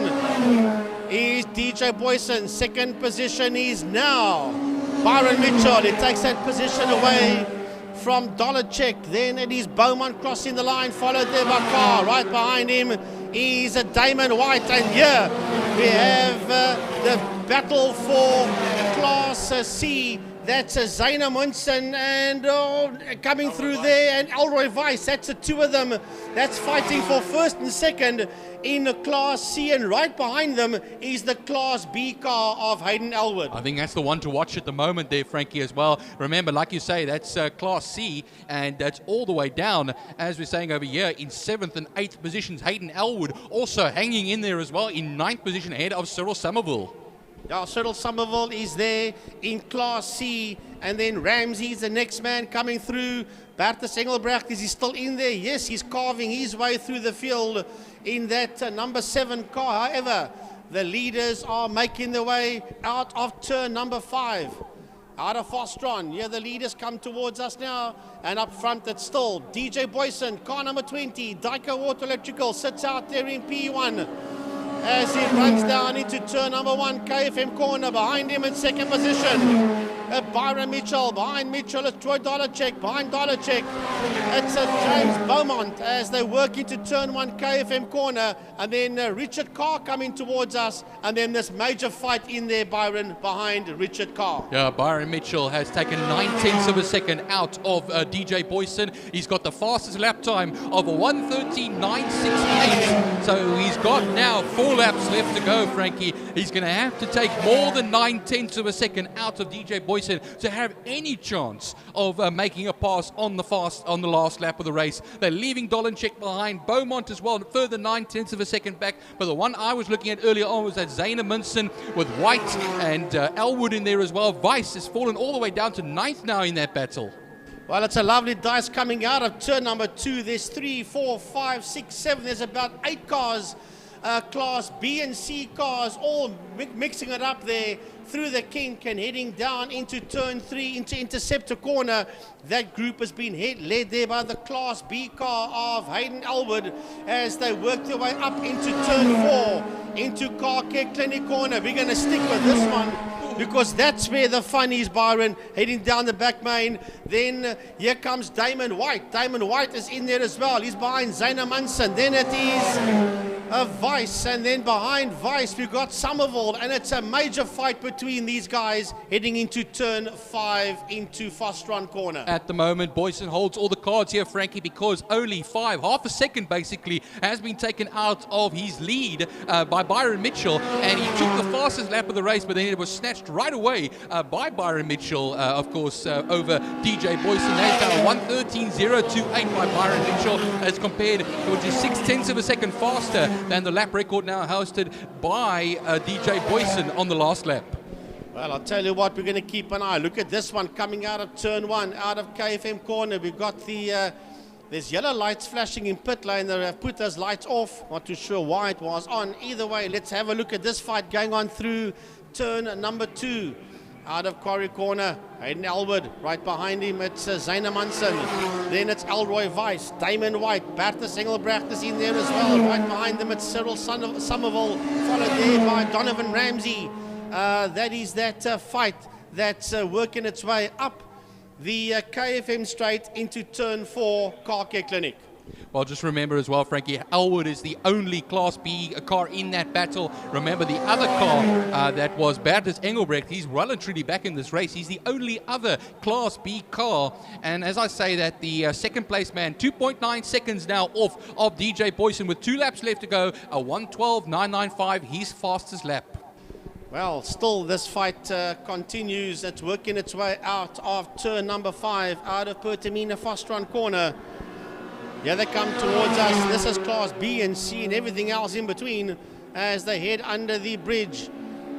Is DJ Boyson. Second position is now Byron Mitchell. He takes that position away from Dollarcheck. Then it is Beaumont crossing the line, followed there by Carr. Right behind him is Damon White. And here we have the battle for Class C. That's Zaina Munson and coming through there, and Elroy Weiss. That's the 2 of them. That's fighting for 1st and 2nd in the Class C, and right behind them is the Class B car of Hayden Elwood. I think that's the one to watch at the moment there, Frankie, as well. Remember, like you say, that's Class C, and that's all the way down, as we're saying over here, in 7th and 8th positions. Hayden Elwood also hanging in there as well, in 9th position ahead of Cyril Somerville. Yeah, Cyril Somerville is there in Class C, and then Ramsey's the next man coming through. Bertus Engelbrecht, is he still in there? Yes, he's carving his way through the field in that number 7 car. However, the leaders are making their way out of turn number 5. Out of Fastron, here the leaders come towards us now, and up front it's still DJ Boyson, car number 20, Dyko Auto Electrical sits out there in P1. As he runs down into turn number 1, KFM corner, behind him in 2nd position Byron Mitchell. Behind Mitchell is Troy Dollarcheck. Behind Dollarcheck, it's James Beaumont as they work into turn 1 KFM corner. And then Richard Carr coming towards us. And then this major fight in there, Byron, behind Richard Carr. Yeah, Byron Mitchell has taken 9/10 of a second out of DJ Boyson. He's got the fastest lap time of 1:13.968. So he's got now 4 laps left to go, Frankie. He's going to have to take more than 9/10 of a second out of DJ Boyson to have any chance of making a pass on the last lap of the race. They're leaving Dollarcheck behind. Beaumont as well, further 9/10 of a second back. But the one I was looking at earlier on was that Zayna Munson with White and Elwood in there as well. Weiss has fallen all the way down to 9th now in that battle. Well, it's a lovely dice coming out of turn number 2. There's 3, 4, 5, 6, 7. There's about 8 cars, class B and C cars, all mixing it up there through the kink and heading down into turn 3, into Interceptor corner. That group has been led there by the class B car of Hayden Elwood as they work their way up into turn 4, into Car Care Clinic corner. We're going to stick with this one, because that's where the fun is, Byron, heading down the back main. Then here comes Damon White. Damon White is in there as well. He's behind Zayna Munson. Then it is Weiss, and then behind Weiss we've got Somerville, and it's a major fight between these guys heading into turn 5 into Fostron corner. At the moment, Boyson holds all the cards here, Frankie, because only half a second basically has been taken out of his lead by Byron Mitchell, and he took the fastest lap of the race, but then it was snatched right away by Byron Mitchell, of course, over DJ Boyson. That's now 1:13.028 by Byron Mitchell, as compared to just 6/10 of a second faster than the lap record now hosted by DJ Boyson on the last lap. Well, I'll tell you what, we're going to keep an eye. Look at this one coming out of turn 1, out of KFM corner. We've got the there's yellow lights flashing in pit lane. They have put those lights off. Not too sure why it was on. Either way, let's have a look at this fight going on through turn number 2. Out of Quarry corner, Hayden Elwood. Right behind him, it's Zayna Munson. Then it's Elroy Weiss, Damon White, Bertus Engelbrecht is in there as well. Right behind them, it's Cyril Somerville, followed there by Donovan Ramsey. That is that fight that's working its way up the KFM straight into turn 4, Car Care Clinic. Well, just remember as well, Frankie, Elwood is the only Class B car in that battle. Remember, the other car that was Bertus Engelbrecht, he's well and truly back in this race. He's the only other Class B car. And as I say that, the second place man, 2.9 seconds now off of DJ Boyson with 2 laps left to go, a 1:12.995, his fastest lap. Well, still this fight continues. It's working its way out of turn number 5, out of Pertamina Fostron corner. Here they come towards us. This is Class B and C and everything else in between as they head under the bridge.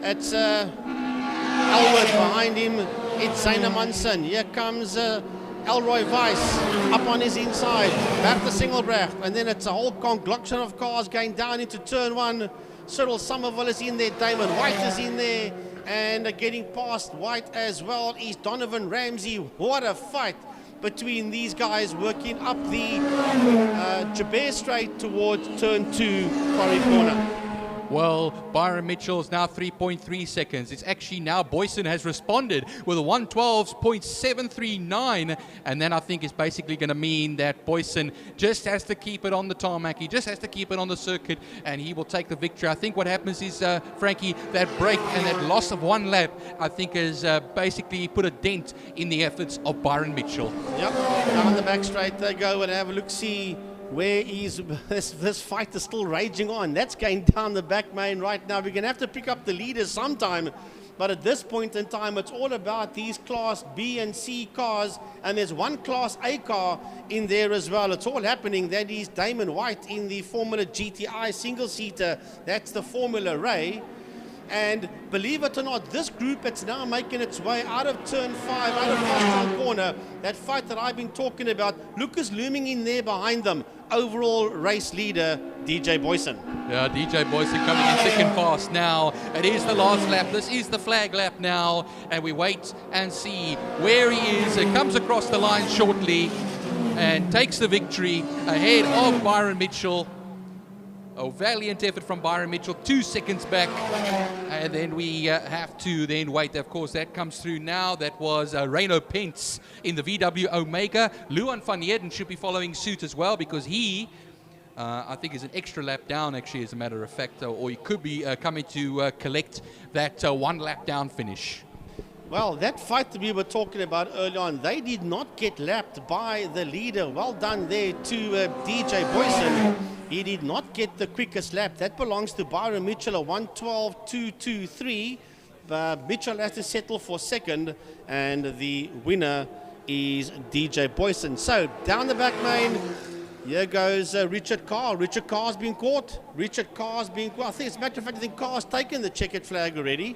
It's Elwood behind him. It's Zayna Munson. Here comes Elroy Weiss up on his inside. Bertus Engelbrecht. And then it's a whole conglomeration of cars going down into turn 1. Cyril Somerville is in there. Damon White is in there. And getting past White as well is Donovan Ramsey. What a fight between these guys working up the Jabez Straight towards turn 2, Quarry corner. Well, Byron Mitchell is now 3.3 seconds. It's actually now Boyson has responded with a 1:12.739, and then I think it's basically going to mean that Boyson just has to keep it on the tarmac. He just has to keep it on the circuit, and he will take the victory. I think what happens is, Frankie, that break and that loss of 1 lap, I think has basically put a dent in the efforts of Byron Mitchell. Yep, down the back straight they go, and have a look-see. Where is this fight is still raging on. That's going down the back main right now. We're going to have to pick up the leaders sometime. But at this point in time, it's all about these Class B and C cars. And there's 1 Class A car in there as well. It's all happening. That is Damon White in the Formula GTI single-seater. That's the Formula Ray. And believe it or not, this group, it's now making its way out of turn 5, out of Fostron corner. That fight that I've been talking about, look who's looming in there behind them. Overall race leader, DJ Boyson. Yeah, DJ Boyson coming in thick and fast now. It is the last lap. This is the flag lap now. And we wait and see where he is. It comes across the line shortly and takes the victory ahead of Byron Mitchell. A valiant effort from Byron Mitchell, 2 seconds back. And then we have to then wait. Of course, that comes through now. That was Reino Pence in the VW Omega. Luan van Heerden should be following suit as well, because he, I think, is an extra lap down, actually, as a matter of fact. Or he could be coming to collect that 1 lap down finish. Well, that fight that we were talking about early on, they did not get lapped by the leader. Well done there to DJ Boyson. He did not get the quickest lap. That belongs to Byron Mitchell, a 1:12.223. Mitchell has to settle for second, and the winner is DJ Boyson. So, down the back main, here goes Richard Carr. Richard Carr's been caught. Richard Carr's been caught. I think, as a matter of fact, I think Carr's taken the checkered flag already.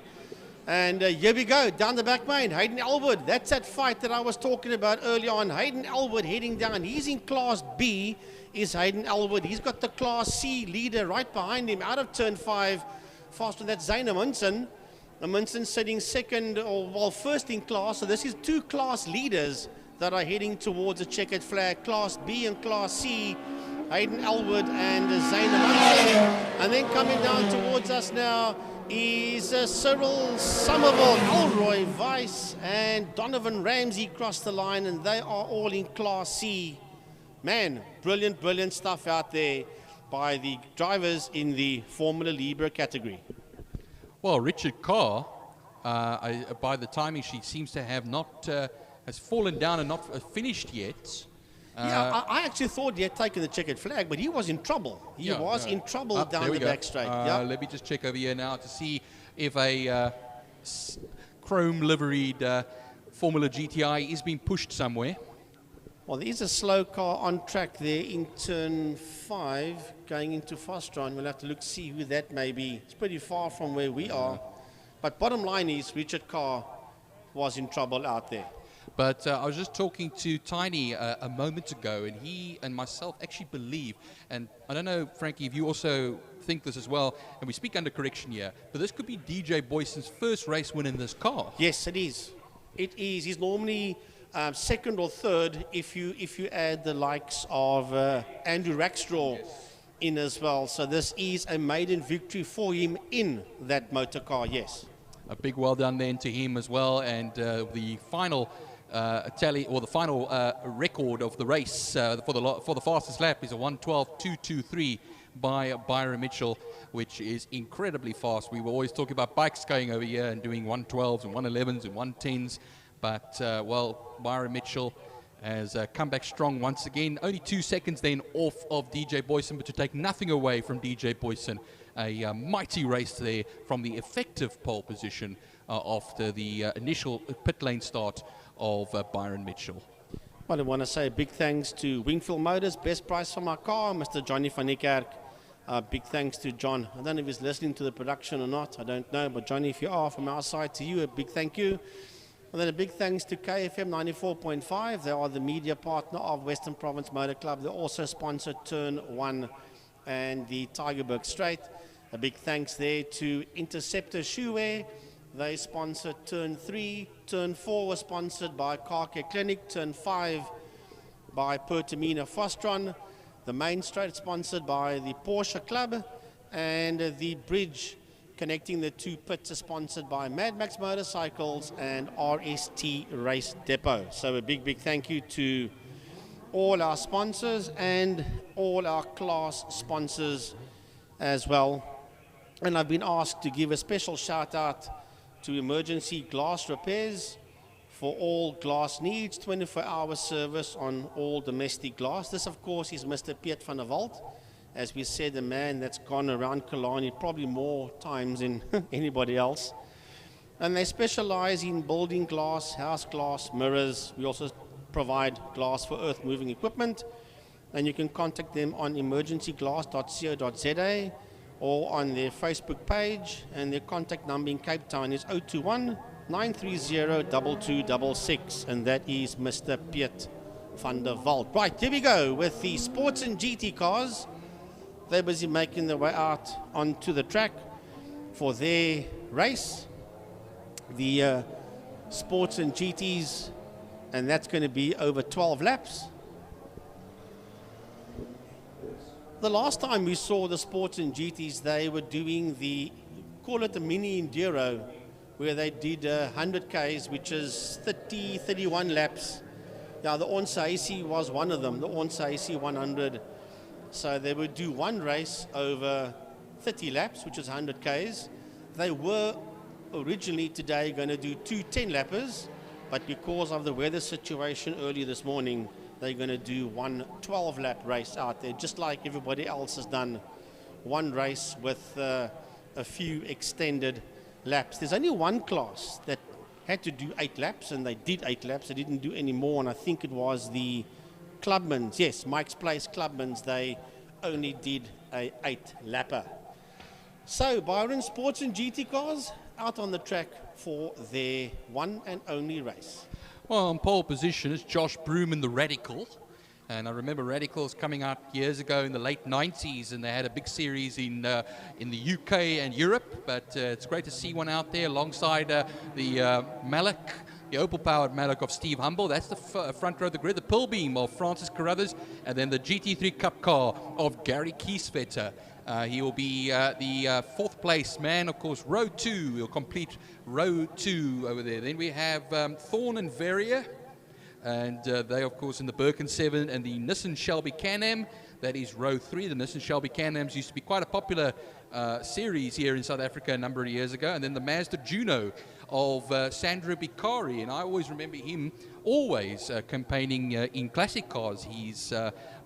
And here we go, down the back main, Hayden Elwood. That's that fight that I was talking about early on. Hayden Elwood heading down. He's in Class B, is Hayden Elwood. He's got the Class C leader right behind him out of turn 5. Faster, that's Zane Amundsen. Amundsen sitting second, or well, first in class. So this is 2 class leaders that are heading towards a checkered flag. Class B and Class C, Hayden Elwood and Zane Amundsen. And then coming down towards us now is Cyril Somerville, Elroy Weiss, and Donovan Ramsey cross the line, and they are all in Class C. Man, brilliant, brilliant stuff out there by the drivers in the Formula Libra category. Well, Richard Carr, by the timing, she seems to have not, has fallen down and not finished yet. Yeah, I actually thought he had taken the checkered flag, but he was in trouble. He was in trouble down the back straight. Let me just check over here now to see if a chrome liveried Formula GTI is being pushed somewhere. Well, there is a slow car on track there in turn 5 going into Fostron. We'll have to look, see who that may be. It's pretty far from where we are. But bottom line is Richard Carr was in trouble out there. But I was just talking to Tiny a moment ago, and he and myself actually believe, and I don't know, Frankie, if you also think this as well, and we speak under correction here, but this could be DJ Boyson's first race win in this car. Yes, it is. It is. He's normally second or third if you add the likes of Andrew Rackstraw in as well. So this is a maiden victory for him in that motor car, yes. A big well done then to him as well, and the final tally, or the final record of the race for the fastest lap is a 1:12.223 by Byron Mitchell, which is incredibly fast. We were always talking about bikes going over here and doing 1:12s and 1:11s and 1:10s, but well, Byron Mitchell has come back strong once again. Only 2 seconds then off of DJ Boyson, but to take nothing away from DJ Boyson, a mighty race there from the effective pole position after the initial pit lane start of Byron Mitchell. Well, I want to say a big thanks to Wingfield Motors, best price for my car, Mr. Johnny van Niekerk. Big thanks to John. I don't know if he's listening to the production or not, I don't know, but Johnny, if you are, from our side to you, a big thank you. And then a big thanks to KFM 94.5. They are the media partner of Western Province Motor Club. They also sponsor Turn 1 and the Tygerberg Straight. A big thanks there to Interceptor Shoewear. They sponsor Turn 3. Turn 4 was sponsored by Car Care Clinic. Turn 5 by Pertamina Fostron. The main straight sponsored by the Porsche Club. And the bridge connecting the 2 pits is sponsored by Mad Max Motorcycles and RST Race Depot. So a big, big thank you to all our sponsors and all our class sponsors as well. And I've been asked to give a special shout out to emergency glass repairs for all glass needs, 24-hour service on all domestic glass. This, of course, is Mr. Piet van der Walt. As we said, a man that's gone around Killarney probably more times than anybody else. And they specialize in building glass, house glass, mirrors. We also provide glass for earth-moving equipment. And you can contact them on emergencyglass.co.za or on their Facebook page. And their contact number in Cape Town is 021-930-2266. And that is Mr. Piet van der Walt. Right, here we go with the sports and GT cars. They're busy making their way out onto the track for their race. The sports and GTs, and that's going to be over 12 laps. the last time we saw the sports and GTs, they were doing call it the mini enduro, where they did 100 Ks, which is 31 laps. Yeah, the Onsa AC was one of them, the Onsa AC 100. So they would do one race over 30 laps, which is 100 Ks. They were originally today going to do 2 10-lappers, but because of the weather situation early this morning, they're going to do one 12-lap race out there, just like everybody else has done. One race with a few extended laps. There's only one class that had to do 8 laps, and they did 8 laps. They didn't do any more, and I think it was the Clubmans. Yes, Mike's Place Clubmans. They only did a 8-lapper. So Byron, sports and GT cars out on the track for their one and only race. Well, on pole position is Josh Broom in the Radical. And I remember Radicals coming out years ago in the late 90s, and they had a big series in the UK and Europe. But it's great to see one out there alongside the Malik, the Opel-powered Malik of Steve Humble. That's the front row of the grid. The Pilbeam of Francis Carruthers, and then the GT3 Cup car of Gary Kieswetter. He will be the 4th place man, of course, row 2. He'll complete row 2 over there. Then we have Thorn and Verrier. And they, of course, in the Birkin 7 and the Nissan Shelby Can-Am. That is row 3. The Nissan Shelby Can-Ams used to be quite a popular series here in South Africa a number of years ago. And then the Mazda Juno of Sandro Bicari. And I always remember him always campaigning in classic cars. He's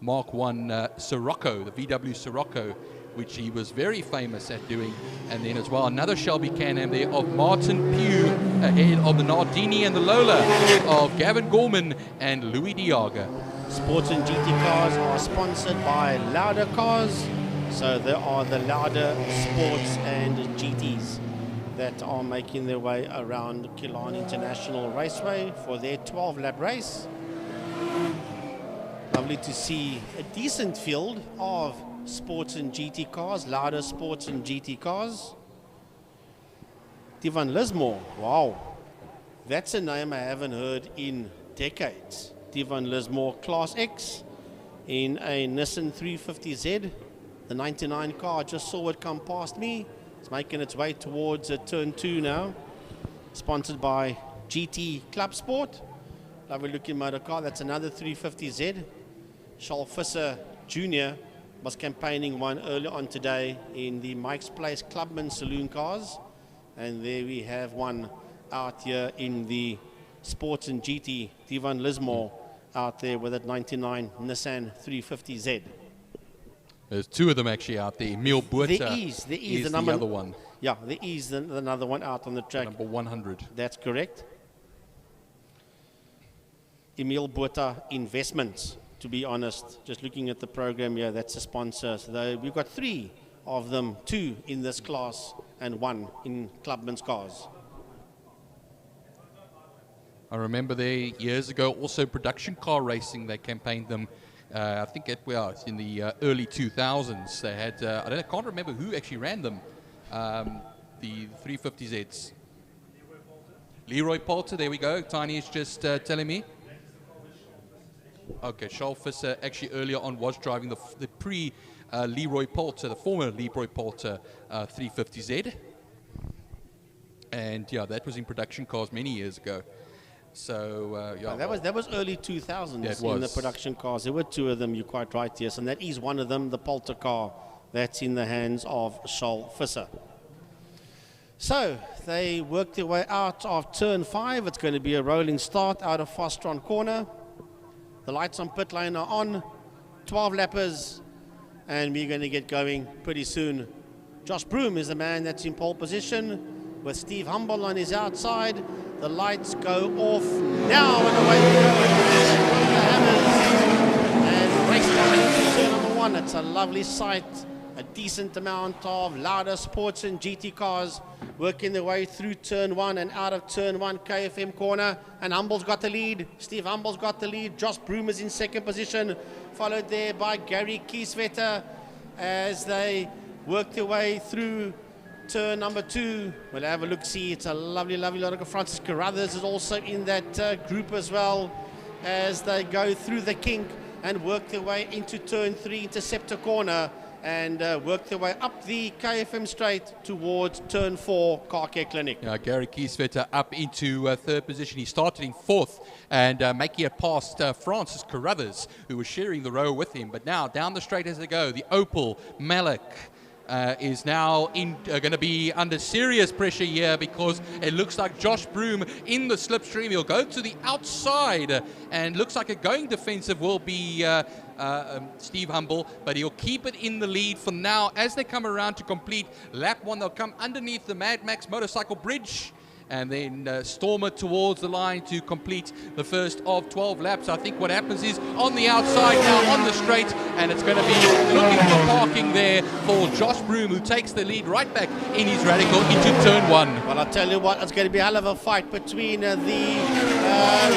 Mark 1 Sirocco, the VW Sirocco, which he was very famous at doing. And then as well, another Shelby Can-Am there of Martin Pugh, ahead of the Nardini and the Lola of Gavin Gorman and Louis Diaga. Sports and GT cars are sponsored by Lauda Cars. So there are the Lauda Sports and GTs that are making their way around Killarney International Raceway for their 12-lap race. Lovely to see a decent field of sports and GT cars, Lauda Sports and GT cars. Divan Lismore, wow, that's a name I haven't heard in decades. Divan Lismore Class X in a Nissan 350Z. The 99 car, I just saw it come past me. It's making its way towards turn 2 now. Sponsored by GT Club Sport. Lovely looking motor car. That's another 350Z. Charles Visser Jr. was campaigning one earlier on today in the Mike's Place Clubman Saloon cars. And there we have one out here in the Sports and GT, Divan Lismore, out there with that 99 Nissan 350Z. There's 2 of them actually out there. Emil Buerta there is the other one. Yeah, there is another one out on the track. Number 100. That's correct. Emil Buerta Investments. To be honest, just looking at the program here, that's a sponsor. So we've got 3 of them, 2 in this class and 1 in Clubman's cars. I remember there years ago, also production car racing, they campaigned them. I think in the early 2000s. They had, I can't remember who actually ran them, the 350Zs. Leroy Poulter, there we go. Tiny is just telling me. Okay, Charles Visser actually earlier on was driving the pre-Leroy Poulter, the former Leroy Poulter 350Z. And yeah, that was in production cars many years ago. So yeah, that was early 2000s in the production cars. There were 2 of them, you're quite right, yes. And that is one of them, the Poulter car. That's in the hands of Charles Visser. So they worked their way out of turn 5. It's going to be a rolling start out of Fostron corner. The lights on pit lane are on, 12 lappers, and we're going to get going pretty soon. Josh Broom is the man that's in pole position with Steve Humble on his outside. The lights go off now, and away we go. The hammers and race down into turn number 1. It's a lovely sight. A decent amount of Lauda Sports and GT cars working their way through turn 1 and out of turn 1 KFM corner. And Humble's got the lead. Steve Humble's got the lead. Josh Broom is in second position, followed there by Gary Kieswetter as they work their way through turn number 2. We'll have a look-see. It's a lovely, lovely lot of Francis Carruthers is also in that group as well as they go through the kink. and work their way into turn 3, Interceptor corner, and work their way up the KFM straight towards turn 4, Car Care Clinic. Yeah, Gary Kieswetter up into third position. He started in fourth and making it past Francis Carruthers, who was sharing the row with him. But now down the straight as they go, the Opel Malik is now going to be under serious pressure here, because it looks like Josh Broom in the slipstream. He'll go to the outside, and looks like a going defensive will be Steve Humble, but he'll keep it in the lead for now. As they come around to complete lap 1, they'll come underneath the Mad Max motorcycle bridge and then storm it towards the line to complete the first of 12 laps. I think what happens is on the outside now on the straight, and it's going to be looking for parking there for Josh Broom, who takes the lead right back in his Radical into turn 1. Well, I'll tell you what, it's going to be a hell of a fight between the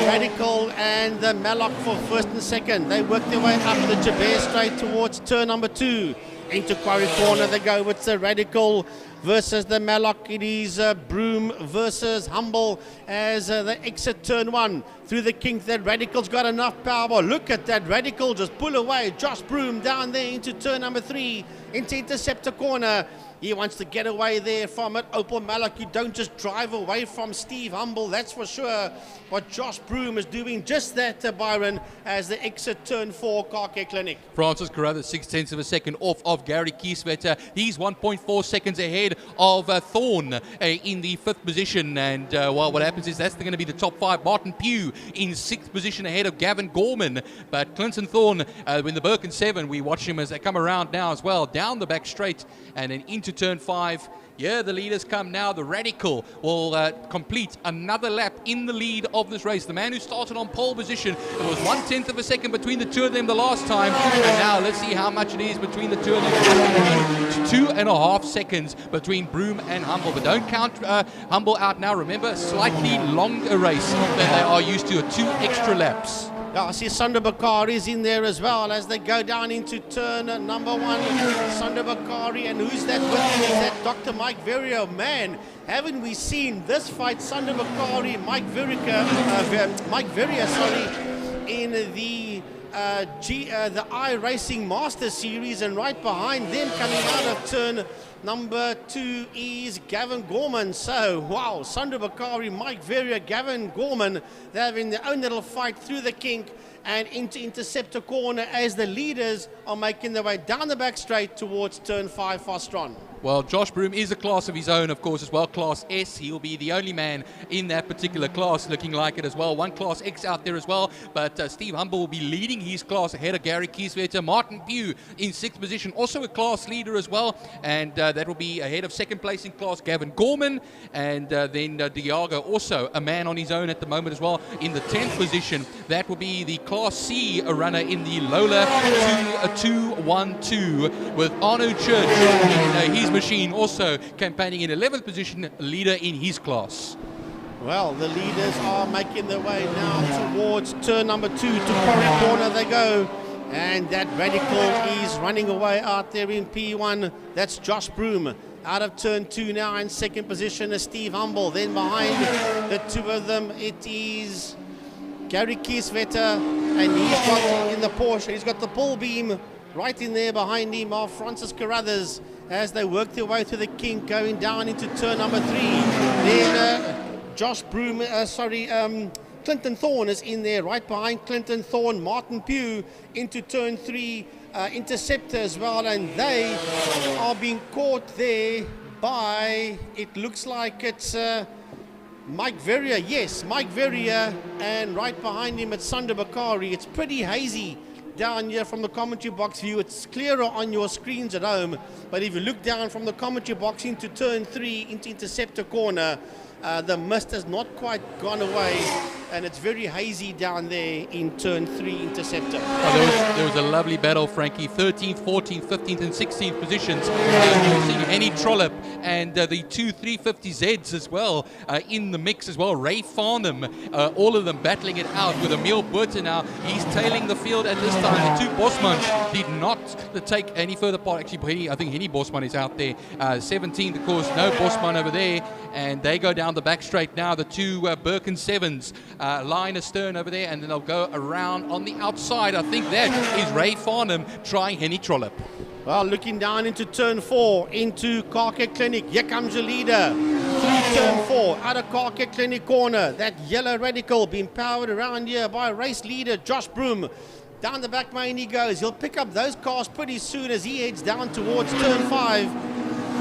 Radical and the Mallock for first and second. They work their way up the Jabez straight towards turn number 2. Into Quarry Corner they go with the Radical versus the Mallock. It is Broom versus Humble as they exit turn 1 through the kink. That Radical's got enough power. Look at that Radical just pull away Josh Broom down there into turn number 3 into Interceptor corner. He wants to get away there from it. Opel Mallock, you don't just drive away from Steve Humble, that's for sure. But Josh Broom is doing just that, Byron, as they exit turn 4, Car Care Clinic. Francis Carruthers 0.6 of a second off of Gary Kieswetter. He's 1.4 seconds ahead of Thorne in the 5th position. And well, what happens is that's going to be the top 5. Martin Pugh in 6th position ahead of Gavin Gorman. But Clinton Thorne in the Birkin 7, we watch him as they come around now as well, down the back straight and then into turn 5. Yeah, the leaders come now. The Radical will complete another lap in the lead of this race. The man who started on pole position, it was 1/10 of a second between the two of them the last time. And now let's see how much it is between the two of them. 2.5 seconds between Broom and Humble. But don't count Humble out now. Remember, slightly longer race than they are used to, 2 extra laps. Yeah, I see Sander Bakari is in there as well as they go down into turn number 1. Sander Bakari, and who's that with him? Is that Dr. Mike Verrier? Man, haven't we seen this fight? Sander Bakari, Mike Verrier, in the iRacing Master Series, and right behind them coming out of turn number 2 is Gavin Gorman. So, wow, Sander Bakari, Mike Verrier, Gavin Gorman, they're having their own little fight through the kink and into Interceptor corner as the leaders are making their way down the back straight towards turn 5, Fostron. Well, Josh Broom is a class of his own, of course, as well. Class S, he'll be the only man in that particular class, looking like it as well. One Class X out there as well, but Steve Humble will be leading his class ahead of Gary Kieswetter. Martin Pugh in 6th position, also a class leader as well, and that will be ahead of second place in class Gavin Gorman, and then Diago, also a man on his own at the moment as well, in the 10th position. That will be the Class C runner in the Lola 212 with Arno Church in his machine, also campaigning in 11th position, leader in his class. Well, the leaders are making their way now towards turn number 2. To Quarry Corner they go, and that Radical is running away out there in P1. That's Josh Broom out of turn 2 now in 2nd position is Steve Humble. Then behind the two of them it is Gary Kieswetter, and he's got in the Porsche, he's got the pull beam right in there behind him of Francis Carruthers as they work their way through the kink going down into turn number 3. Then Josh Broom, Clinton Thorne is in there right behind Clinton Thorne. Martin Pugh into turn 3, Interceptor as well, and they are being caught there by, it looks like it's Mike Verrier. Yes, Mike Verrier, and right behind him it's Sander Bakari. It's pretty hazy down here from the commentary box view. It's clearer on your screens at home, but if you look down from the commentary box into turn 3 into Interceptor corner, the mist has not quite gone away, and it's very hazy down there in turn 3 Interceptor. Oh, there was a lovely battle, Frankie. 13th, 14th, 15th and 16th positions using Henny Trollope and the two 350Zs as well in the mix as well. Ray Farnham, all of them battling it out with Emil Buerten now. He's tailing the field at this time. The two Bosmans did not not to take any further part. Actually, I think Henny Bosman is out there. 17th, of course, no Bosman over there. And they go down the back straight now. The two Birkin 7s line astern over there, and then they'll go around on the outside. I think that is Ray Farnham trying Henny Trollope. Well, looking down into turn 4, into Car Care Clinic. Here comes your leader. Through turn 4, out of Car Care Clinic corner. That yellow radical being powered around here by race leader Josh Broom. Down the back main he goes. He'll pick up those cars pretty soon as he heads down towards turn 5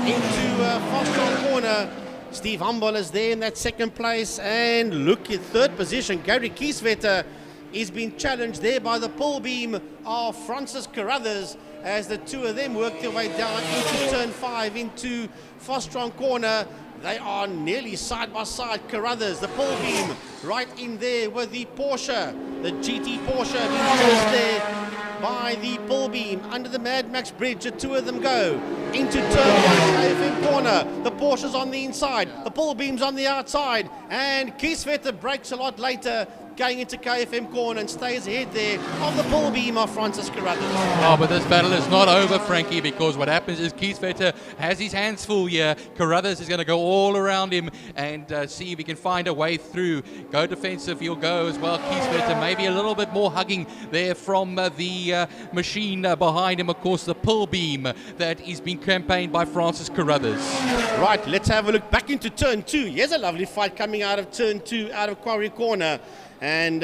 into Fostron corner. Steve Humble is there in that second place. And look at third position. Gary Kieswetter is being challenged there by the pull beam of Francis Carruthers as the two of them work their way down into turn 5 into Fostron corner. They are nearly side by side. Carruthers, the pull beam, right in there with the Porsche, the GT Porsche being chased there by the pull beam under the Mad Max bridge. The two of them go into turn 1 KFM corner. The Porsche's on the inside, the pull beam's on the outside, and Kieswetter breaks a lot later, going into KFM corner and stays ahead there of the pull beam of Francis Carruthers. Oh, but this battle is not over, Frankie, because what happens is Kieswetter has his hands full here. Carruthers is going to go all around him and see if he can find a way through. Go defensive, he'll go as well. Kieswetter maybe a little bit more hugging there from the machine behind him. Of course, the pull beam that is being campaigned by Francis Carruthers. Right, let's have a look back into turn 2. Here's a lovely fight coming out of turn 2, out of Quarry corner. And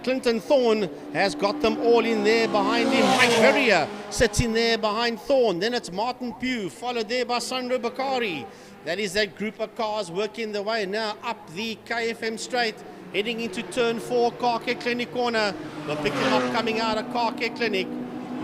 Clinton Thorne has got them all in there behind him. Mike Verrier sits in there behind Thorne. Then it's Martin Pugh, followed there by Sandro Bakari. That is that group of cars working their way now up the KFM straight, heading into turn 4, Car Care Clinic corner. They'll pick them up coming out of Car Care Clinic.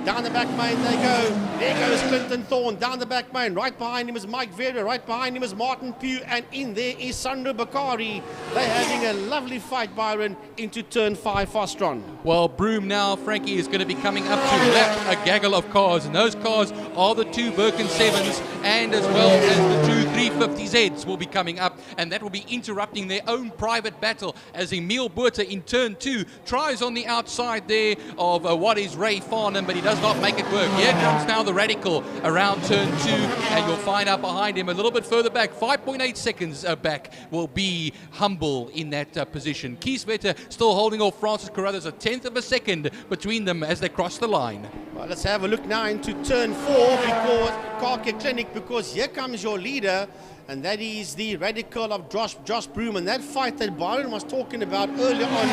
Down the back main they go. There goes Clinton Thorne. Down the back main. Right behind him is Mike Vera. Right behind him is Martin Pugh. And in there is Sandro Bakari. They're having a lovely fight, Byron, into turn 5 Fostron. Well, Broom now, Frankie, is going to be coming up to lap a gaggle of cars. And those cars are the two Birkin 7s and as well as the two 350Zs will be coming up. And that will be interrupting their own private battle as Emil Buerta in turn 2 tries on the outside there of what is Ray Farnham, but he does not make it work. Here comes now the Radical around turn 2, and you'll find out behind him a little bit further back, 5.8 seconds back, will be Humble in that position. Kieswetter still holding off Francis Carruthers, a tenth of a second between them as they cross the line. Well, let's have a look now into turn 4 because Car Care Clinic, because here comes your leader, and that is the Radical of Josh Broom. And that fight that Byron was talking about earlier on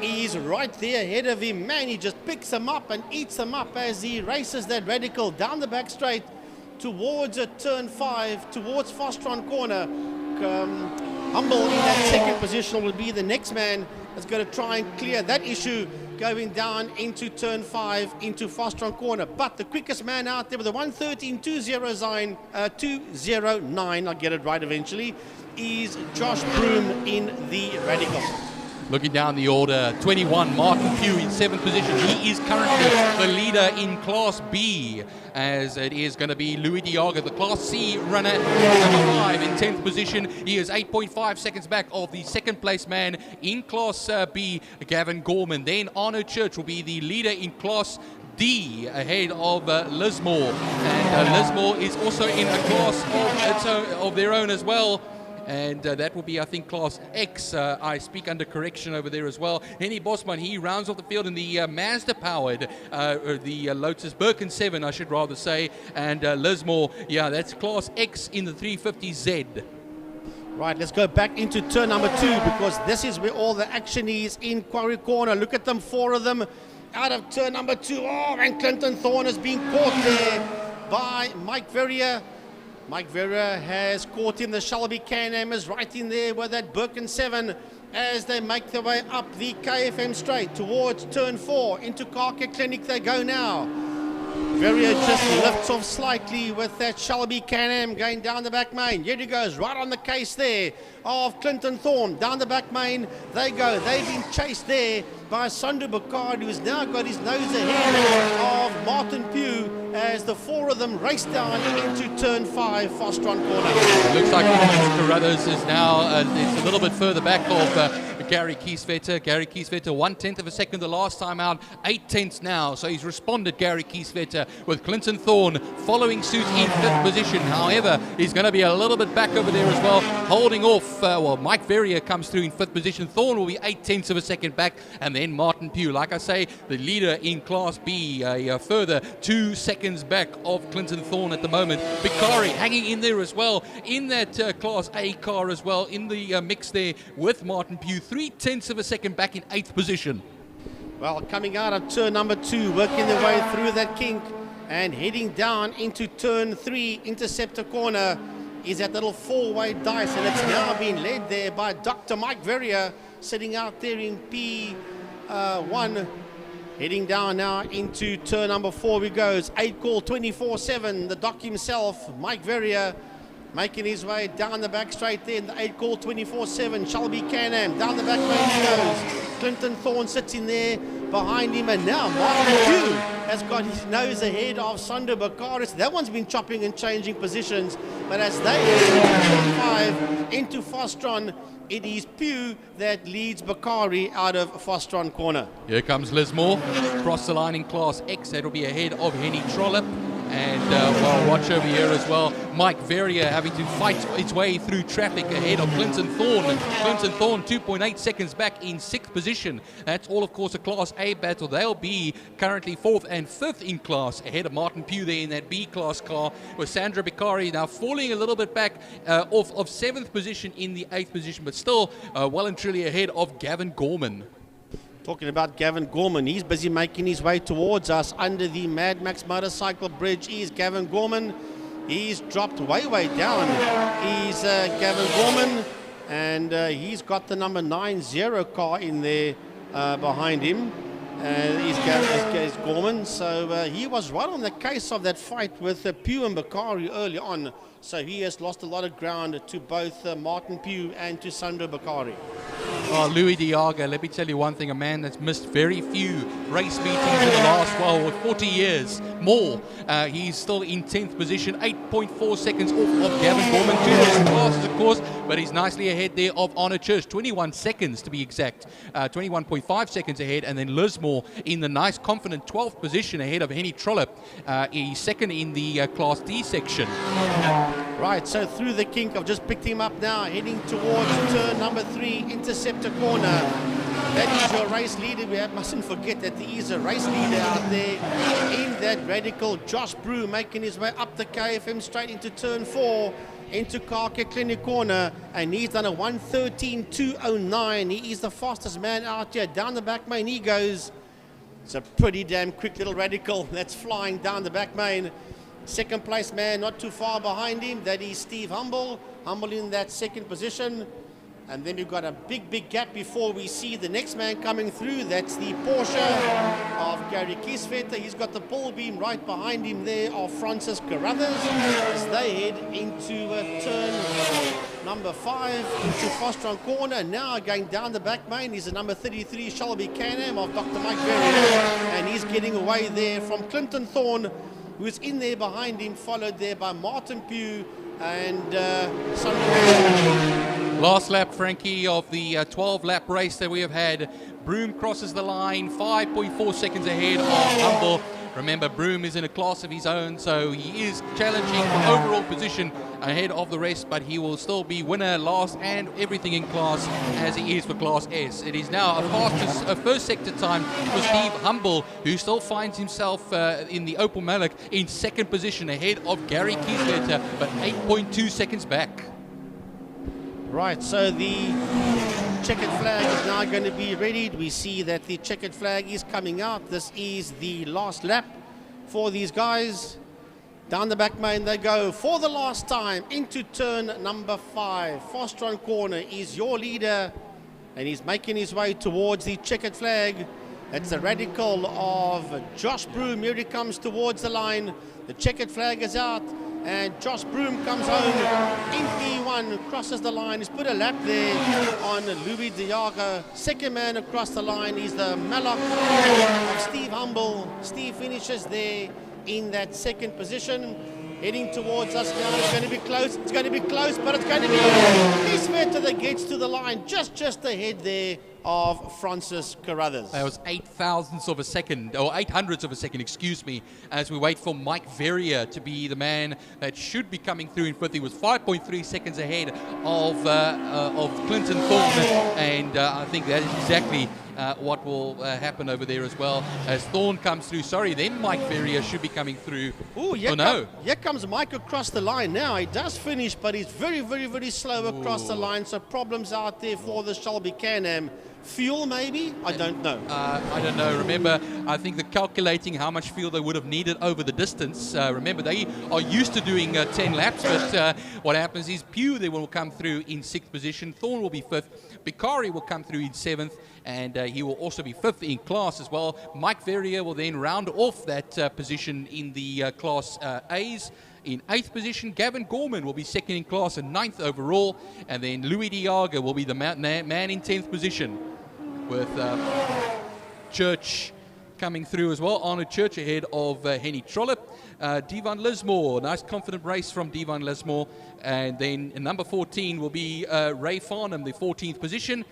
is right there ahead of him. Man, he just picks him up and eats him up as he races that Radical down the back straight towards a turn 5, towards Fostron corner. Humble in that second position will be the next man that's going to try and clear that issue going down into turn 5 into Fostron corner. But the quickest man out there with a 1:13.209, I'll get it right eventually, is Josh Broom in the Radical. Looking down the order, 21, Martin Pugh in 7th position. He is currently the leader in Class B, as it is going to be Louis Diaga, the Class C runner, number 5 in 10th position. He is 8.5 seconds back of the second place man in Class B, Gavin Gorman. Then Arno Church will be the leader in Class D ahead of Lismore. And Lismore is also in a class of their own as well. And that will be, I think, Class X. I speak under correction over there as well. Henny Bosman, he rounds off the field in the Mazda-powered, the Lotus Birkin 7, I should rather say. And Lismore, yeah, that's Class X in the 350Z. Right, let's go back into turn number 2 because this is where all the action is in Quarry corner. Look at them, 4 of them out of turn number 2. Oh, and Clinton Thorne is being caught there by Mike Verrier. Mike Vera has caught him. The Shelby Can-Am is right in there with that Birkin 7 as they make their way up the KFM straight towards turn 4 into Car Care Clinic. They go now. Verrier just lifts off slightly with that Shelby Can-Am going down the back main. Here he goes, right on the case there of Clinton Thorne. Down the back main they go. They've been chased there by Sandro Bakari, who's now got his nose ahead of Martin Pugh as the four of them race down into turn 5, Fostron corner. It looks like Carruthers is now it's a little bit further back of Gary Kieswetter. Gary Kieswetter, 1/10 of a second the last time out, 8/10 now. So he's responded, Gary Kieswetter, with Clinton Thorne following suit in 5th position. However, he's going to be a little bit back over there as well, holding off. Mike Verrier comes through in 5th position. Thorne will be 8/10 of a second back, and then Martin Pugh. Like I say, the leader in Class B, a further 2 seconds back of Clinton Thorne at the moment. Bakari hanging in there as well in that Class A car as well, in the mix there with Martin Pugh. 3/10 of a second back in 8th position. Well, coming out of turn number 2, working their way through that kink and heading down into turn 3, Interceptor corner, is that little 4-way dice, and it's now being led there by Dr. Mike Verrier, sitting out there in P1. Heading down now into turn number 4 he goes. 8 call 24/7. The doc himself, Mike Verrier, making his way down the back straight there in the 8 call 24/7. Shelby Can-Am down the back lane he goes. Clinton Thorne sits in there behind him, and now Martin Pugh has got his nose ahead of Sandro Bakari. That one's been chopping and changing positions, but as they head into Fostron, it is Pugh that leads Bakari out of Fostron corner. Here comes Lismore, cross the line in Class X. That'll be ahead of Henny Trollop. And well, watch over here as well, Mike Verrier having to fight its way through traffic ahead of Clinton Thorne. Clinton Thorne 2.8 seconds back in 6th position. That's all, of course, a Class A battle. They'll be currently 4th and 5th in class, ahead of Martin Pugh there in that B class car, with Sandra Bakari now falling a little bit back off of 7th position in the 8th position, but still well and truly ahead of Gavin Gorman. Talking about Gavin Gorman, he's busy making his way towards us under the Mad Max motorcycle bridge. Is Gavin Gorman. He's dropped way down. He's Gavin Gorman, and he's got the number 90 car in there behind him. He's Gorman. So he was right on the case of that fight with Pugh and Bakari early on. So he has lost a lot of ground to both Martin Pugh and to Sandro Bakari. Oh, Louis Diaga, let me tell you one thing, a man that's missed very few race meetings in the last 40 years, more. He's still in 10th position, 8.4 seconds off of Gavin Gorman. 2 different classes, of course, but he's nicely ahead there of Honor Church, 21 seconds to be exact, 21.5 seconds ahead, and then Lismore in the nice, confident 12th position ahead of Henny Trollop. He's second in the Class D section. Right, so through the kink, I've just picked him up now, heading towards turn number 3, Interceptor corner. That is your race leader. We mustn't forget that there is a race leader out there in that radical. Josh Brew making his way up the KFM straight into turn 4, into Car Care Clinic corner, and he's done a 1:13.209. He is the fastest man out here. Down the back main he goes. It's a pretty damn quick little radical that's flying down the back main. Second place man not too far behind him, that is Steve Humble. Humble in that second position. And then we've got a big gap before we see the next man coming through. That's the Porsche of Gary Kieswetter. He's got the pull beam right behind him there of Francis Carruthers as they head into turn number 5 into Fostron corner. Now going down the back main is the number 33 Shelby Can-Am of Dr. Mike Verrier, and he's getting away there from Clinton Thorne, who's in there behind him, followed there by Martin Pugh and Last lap, Frankie, of the 12-lap race that we have had. Broom crosses the line, 5.4 seconds ahead of Humble. Remember, Broom is in a class of his own, so he is challenging for overall position ahead of the rest, but he will still be winner, last, and everything in class as he is for Class S. It is now a first sector time for Steve Humble, who still finds himself in the Opel Malik in second position ahead of Gary Kieswetter, but 8.2 seconds back. Right, so the checkered flag is now going to be readied. We see that the checkered flag is coming out. This is the last lap for these guys. Down the back main they go for the last time into turn number 5. Fostron corner is your leader, and he's making his way towards the checkered flag. That's the radical of Josh Broom. Here he comes towards the line. The checkered flag is out. And Josh Broom comes home in P1, crosses the line. He's put a lap there on Louis Diaga. Second man across the line is the Mallock of Steve Humble. Steve finishes there in that second position. Heading towards us now. It's going to be close. It's going to be close, but it's going to be Isvetter that gets to the line just ahead there of Francis Carruthers. That was 8,000ths of a second, or 800ths of a second, excuse me, as we wait for Mike Verrier to be the man that should be coming through in fifth. He was 5.3 seconds ahead of Clinton Thorne, and I think that is exactly what will happen over there as well. As Thorne comes through, sorry, then Mike Verrier should be coming through. Ooh, oh, no. Here comes Mike across the line now. He does finish, but he's very slow across the line, so problems out there for the Shelby Can-Am. Fuel, maybe? I don't know. I don't know. Remember, I think they're calculating how much fuel they would have needed over the distance. Remember, they are used to doing 10 laps, but what happens is Pugh, they will come through in 6th position. Thorne will be 5th. Bicari will come through in 7th, and he will also be 5th in class as well. Mike Verrier will then round off that position in the Class A's. In 8th position, Gavin Gorman will be 2nd in class and 9th overall. And then Louis Diaga will be the man in 10th position, with Church coming through as well. Arnold Church ahead of Henny Trollope. Devon Lismore, nice confident race from Devon Lismore. And then number 14 will be Ray Farnham, the 14th position.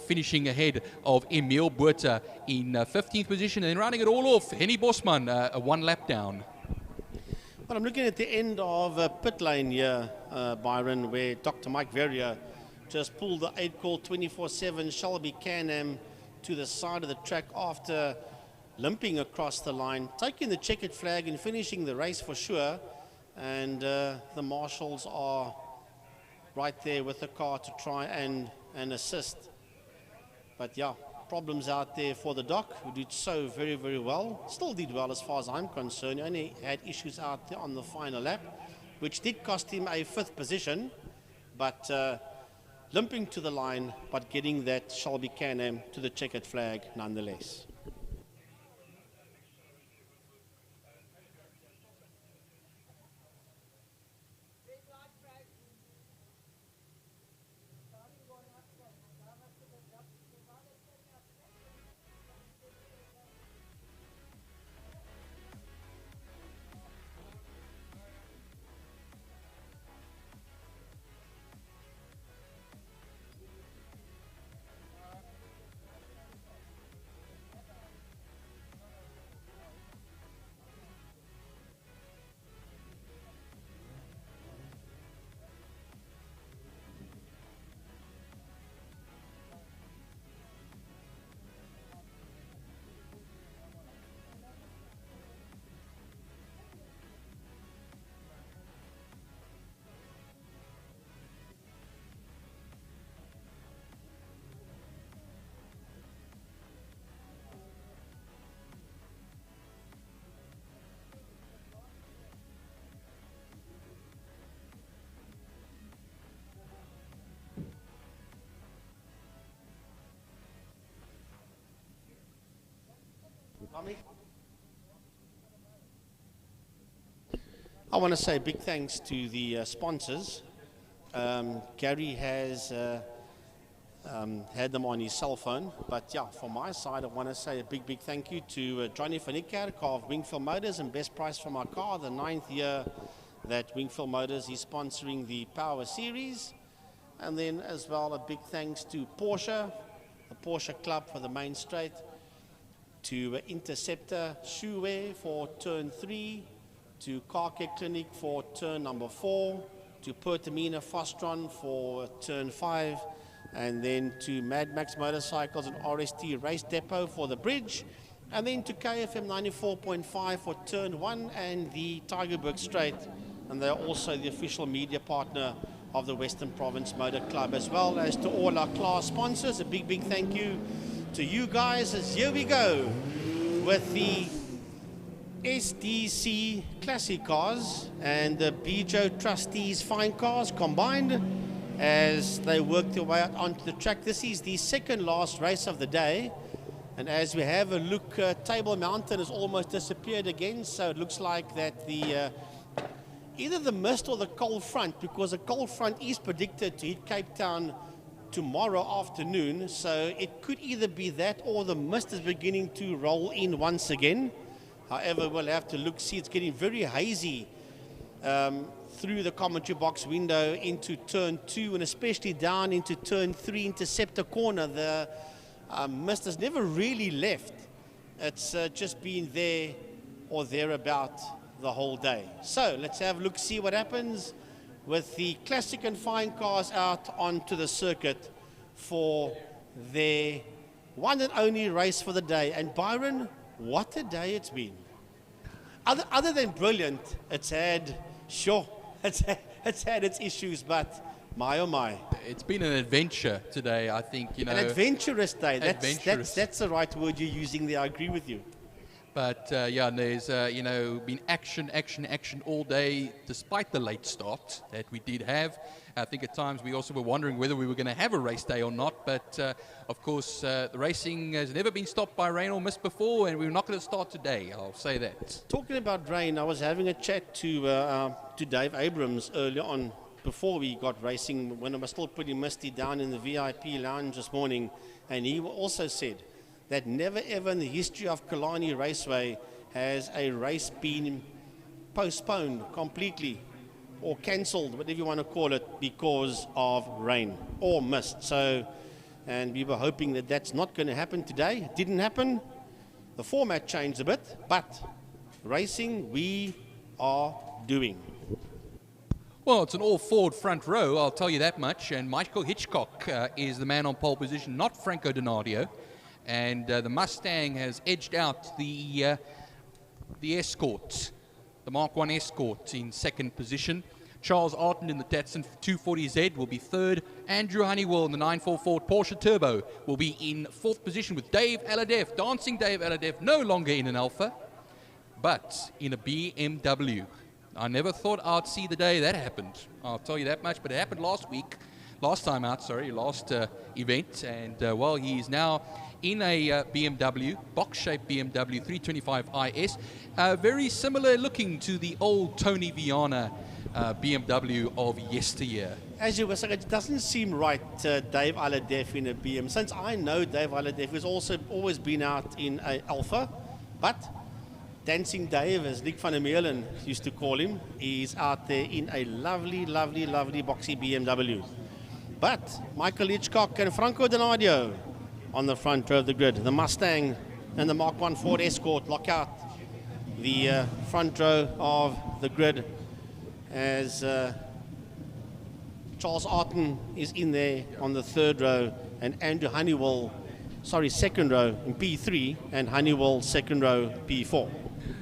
Finishing ahead of Emil Buerta in 15th position. And then rounding it all off, Henny Bosman, a 1 lap down. Well, I'm looking at the end of pit lane here, Byron, where Dr. Mike Verrier just pulled the 8-call 24/7 Shelby Can-Am to the side of the track after limping across the line, taking the checkered flag and finishing the race for sure. And the marshals are right there with the car to try and assist. But yeah, problems out there for the Doc, who did so very well. Still did well as far as I'm concerned. He only had issues out there on the final lap, which did cost him a 5th position. But limping to the line, but getting that Shelby Can-Am to the checkered flag nonetheless. I want to say a big thanks to the sponsors. Gary has had them on his cell phone, but yeah, from my side, I want to say a big thank you to Johnny van Niekerk of Wingfield Motors and Best Price for My Car, the 9th year that Wingfield Motors is sponsoring the Power Series. And then as well, a big thanks to Porsche, the Porsche Club for the main straight, to Interceptor Shoewear for turn 3, to Car Care Clinic for turn number 4, to Pertamina Fostron for turn 5, and then to Mad Max Motorcycles and RST Race Depot for the bridge, and then to KFM 94.5 for turn 1 and the Tigerberg Straight. And they're also the official media partner of the Western Province Motor Club, as well as to all our class sponsors. A big thank you to you guys, as here we go with the SDC Classic cars and the Bijo Trustees Fine cars combined as they work their way out onto the track. This is the second last race of the day, and as we have a look, Table Mountain has almost disappeared again, so it looks like that the either the mist or the cold front, because the cold front is predicted to hit Cape Town tomorrow afternoon. So it could either be that or the mist is beginning to roll in once again. However, we'll have to look, see, it's getting very hazy through the commentary box window into turn 2 and especially down into turn 3, Interceptor corner. The mist has never really left. It's just been there or thereabout the whole day. So let's have a look, see what happens with the classic and fine cars out onto the circuit for their one and only race for the day. And Byron, what a day it's been. Other than brilliant, it's had, sure, it's had its issues, but my oh my. It's been an adventure today, I think, you know. An adventurous day. That's the right word you're using there. I agree with you. But yeah, there's you know, been action all day, despite the late start that we did have. I think at times we also were wondering whether we were going to have a race day or not. But of course, the racing has never been stopped by rain or mist before, and we're not going to start today. I'll say that. Talking about rain, I was having a chat to Dave Abrams earlier on before we got racing, when it was still pretty misty down in the VIP lounge this morning, and he also said that never ever in the history of Killarney Raceway has a race been postponed completely or cancelled, whatever you want to call it, because of rain or mist. So, and we were hoping that that's not going to happen today. It didn't happen. The format changed a bit, but racing we are doing. Well, it's an all-Ford front row, I'll tell you that much. And Michael Hitchcock is the man on pole position, not Franco Donadio. And the Mustang has edged out the Escort, the Mark I Escort in second position. Charles Arton in the Datsun 240Z will be third. Andrew Honeywell in the 944 Porsche Turbo will be in fourth position with Dave Aladeff, dancing Dave Aladeff, no longer in an Alpha, but in a BMW. I never thought I'd see the day that happened. I'll tell you that much, but it happened last event, and well, he's now in a BMW, box-shaped BMW 325 IS, very similar looking to the old Tony Viana BMW of yesteryear. As you were saying, it doesn't seem right, Dave Aladeff in a BM. Since I know Dave Aladeff has also always been out in an Alpha, but Dancing Dave, as Nick van der Meulen used to call him, is out there in a lovely, lovely, lovely boxy BMW. But Michael Hitchcock and Franco Donadio on the front row of the grid. The Mustang and the Mark I Ford Escort lock out the front row of the grid as Charles Arton is in there on the third row, and Andrew Honeywell, second row in P3, and Honeywell second row P4.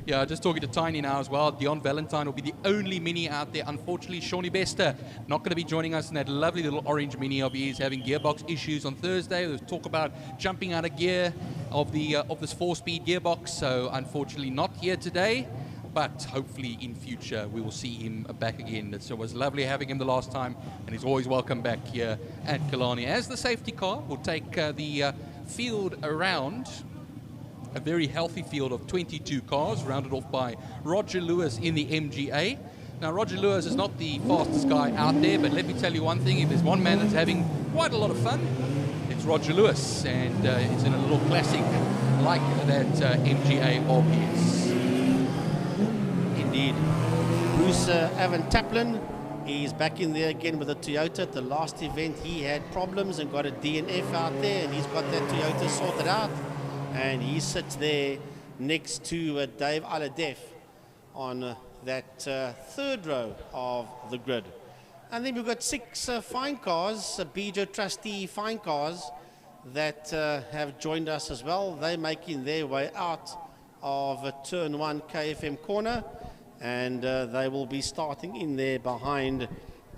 Yeah, just talking to Tiny now as well. Dion Valentine will be the only Mini out there. Unfortunately, Shawnee Bester not going to be joining us in that lovely little orange Mini of his, having gearbox issues on Thursday. There's talk about jumping out of gear of this 4-speed gearbox. So unfortunately not here today, but hopefully in future we will see him back again. It was lovely having him the last time, and he's always welcome back here at Killarney. As the safety car will take the field around, a very healthy field of 22 cars, rounded off by Roger Lewis in the MGA. Now, Roger Lewis is not the fastest guy out there, but let me tell you one thing, if there's one man that's having quite a lot of fun, it's Roger Lewis, and it's in a little classic like that MGA of his. Indeed. Bruce Evan Taplin, he's back in there again with a Toyota. At the last event, he had problems and got a DNF out there, and he's got that Toyota sorted out. And he sits there next to Dave Aladeff on that third row of the grid. And then we've got 6 fine cars, BJ Trustee fine cars that have joined us as well. They're making their way out of turn 1 KFM corner, and they will be starting in there behind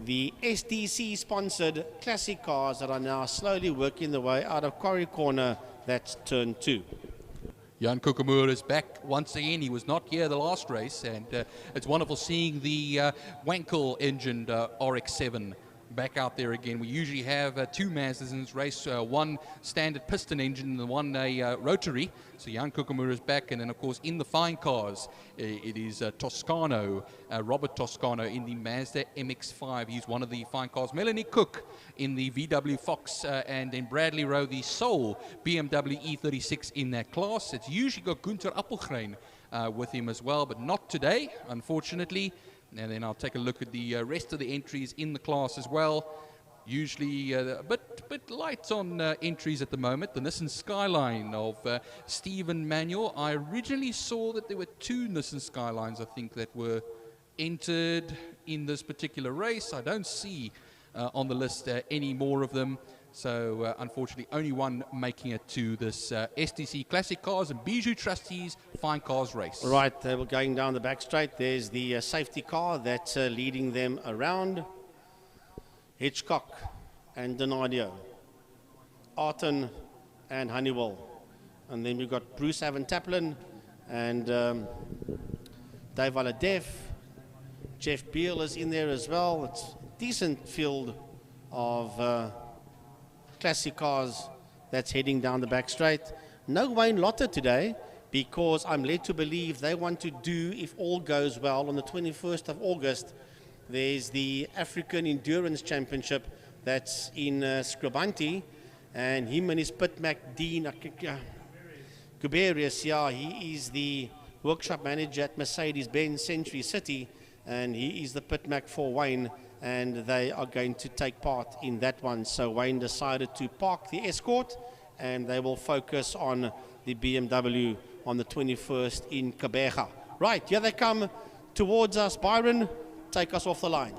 the SDC sponsored classic cars that are now slowly working their way out of Quarry Corner. That's turn 2. Jan Kukumura is back once again. He was not here the last race, and it's wonderful seeing the Wankel engined RX-7 back out there again. We usually have two Mazdas in this race, one standard piston engine and one a rotary. So Jan Kukumura is back, and then of course in the fine cars it is Toscano, Robert Toscano in the Mazda MX-5. He's one of the fine cars. Melanie Cook in the VW Fox, and then Bradley Rowe, the sole BMW E36 in that class. It's usually got Gunther Appelgren with him as well, but not today, unfortunately. And then I'll take a look at the rest of the entries in the class as well. Usually a bit light on entries at the moment. The Nissan Skyline of Stephen Manuel. I originally saw that there were two Nissan Skylines, I think, that were entered in this particular race. I don't see on the list any more of them. So unfortunately, only one making it to this STC Classic Cars and Bijou Trustees Fine Cars race. Right, they were going down the back straight. There's the safety car that's leading them around. Hitchcock and Donadio, Arton and Honeywell. And then we've got Bruce Van Taplin and Dave Aladev. Jeff Beal is in there as well. It's a decent field of classic cars that's heading down the back straight. No Wayne Lotter today, because I'm led to believe they want to do, if all goes well, on the 21st of August, there's the African Endurance Championship that's in Scribanti, and him and his Pitmac Dean Guberius, yeah, he is the workshop manager at Mercedes-Benz Century City, and he is the Pitmac for Wayne, and they are going to take part in that one. So Wayne decided to park the Escort, and they will focus on the BMW on the 21st in Kabeja. Right, here they come towards us. Byron, take us off the line.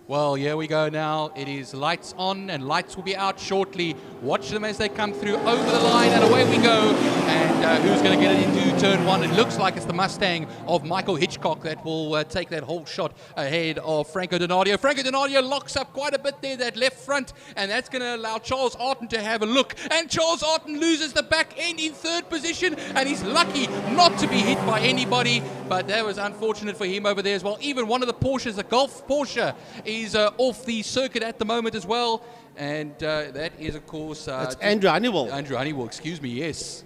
Well, here we go now. It is lights on and lights will be out shortly. Watch them as they come through over the line, and away we go. And who's going to get it into turn one? It looks like it's the Mustang of Michael Hitchcock that will take that whole shot ahead of Franco Donadio. Franco Donadio locks up quite a bit there, that left front, and that's going to allow Charles Arton to have a look. And Charles Arton loses the back end in third position, and he's lucky not to be hit by anybody, but that was unfortunate for him over there as well. Even one of the Porsches, the Golf Porsche, is off the circuit at the moment as well, and that is of course that's Andrew Honeywell. Andrew Honeywell, excuse me, yes.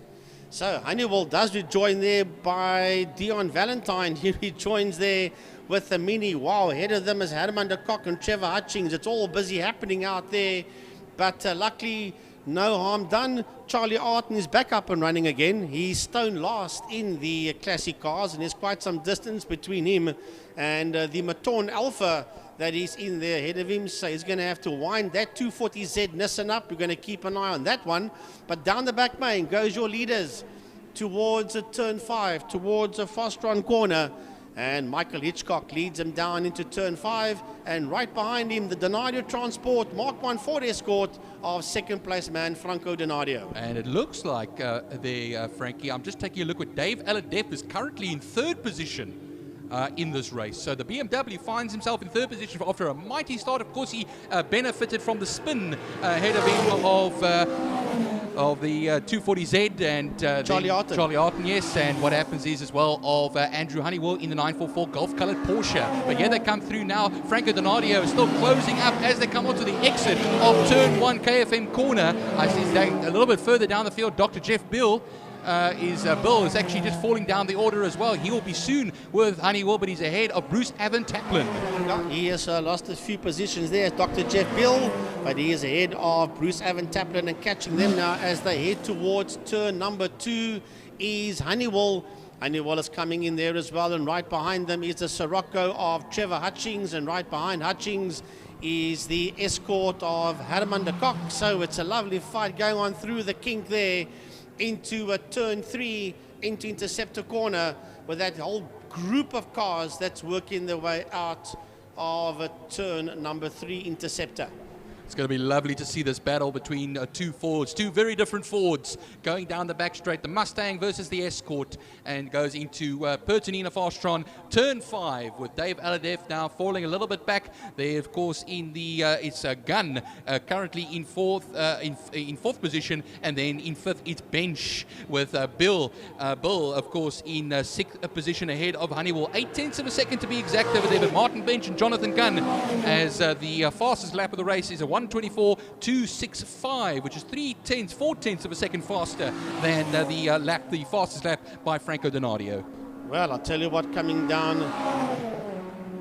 So Honeywell does rejoin there by Dion Valentine. He rejoins there with the Mini. Wow, ahead of them is Herman de Kock and Trevor Hutchings. It's all busy happening out there, but luckily no harm done. Charlie Arton is back up and running again. He's stone last in the classic cars, and there's quite some distance between him and the Maton Alpha that is in there ahead of him. So he's going to have to wind that 240Z Nissan up. We're going to keep an eye on that one. But down the back main goes your leaders towards a turn 5, towards a fast run corner. And Michael Hitchcock leads him down into turn 5. And right behind him, the Donadio Transport Mark 1 Ford Escort of second place man Franco Donadio. And it looks like Frankie, I'm just taking a look at Dave Aladev is currently in third position in this race. So the BMW finds himself in third position after a mighty start. Of course, he benefited from the spin ahead of him of the 240Z and Charlie Arton, yes. And what happens is as well of Andrew Honeywell in the 944 golf-colored Porsche. But here they come through now. Franco Donadio is still closing up as they come onto the exit of turn 1 KFM corner. I see a little bit further down the field, Dr. Jeff Bill. Bill is actually just falling down the order as well. He will be soon with Honeywell, but he's ahead of Bruce Van Taplin. He has lost a few positions there, Dr. Jeff Bill, but he is ahead of Bruce Van Taplin and catching them now as they head towards turn number 2 is Honeywell. Honeywell is coming in there as well, and right behind them is the Sirocco of Trevor Hutchings, and right behind Hutchings is the Escort of Herman de Kock. So it's a lovely fight going on through the kink there into a turn 3, into Interceptor corner, with that whole group of cars that's working their way out of a turn number 3 Interceptor. It's going to be lovely to see this battle between two Fords, two very different Fords going down the back straight. The Mustang versus the Escort, and goes into Pertinina Fastron, turn 5, with Dave Aladef now falling a little bit back. There, of course, in the it's Gun currently in fourth position, and then in 5th it's Bench with Bill, of course, in 6th position ahead of Honeywell, 0.8 of a second to be exact over there. But Martin Bench and Jonathan Gunn, as the fastest lap of the race is a 1:24.265, which is 4/10 of a second faster than the fastest lap by Franco Donadio. Well, I'll tell you what, coming down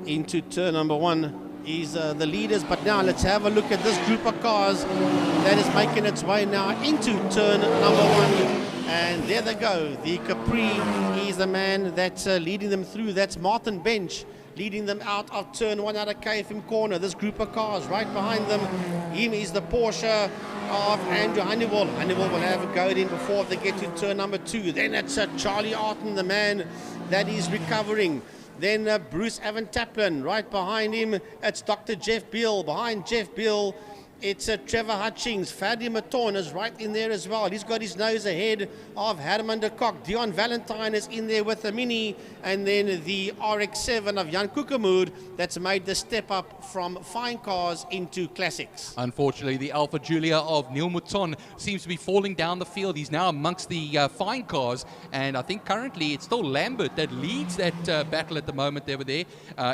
into turn number 1 is the leaders. But now let's have a look at this group of cars that is making its way now into turn number 1. And there they go. The Capri is the man that's leading them through. That's Martin Bench leading them out of turn 1 out of KFM corner. This group of cars right behind them, him is the Porsche of Andrew Honeywell. Honeywell will have a go in before they get to turn number 2. Then it's Charlie Arton, the man that is recovering. Then Bruce Evan Taplin right behind him. It's Dr. Jeff Beal. Behind Jeff Beal, it's Trevor Hutchings. Fadi Maton is right in there as well. He's got his nose ahead of Herman de Kock. Dion Valentine is in there with the Mini. And then the RX-7 of Jan Kukemoer that's made the step up from fine cars into classics. Unfortunately, the Alpha Giulia of Neil Mouton seems to be falling down the field. He's now amongst the fine cars. And I think currently it's still Lambert that leads that battle at the moment over there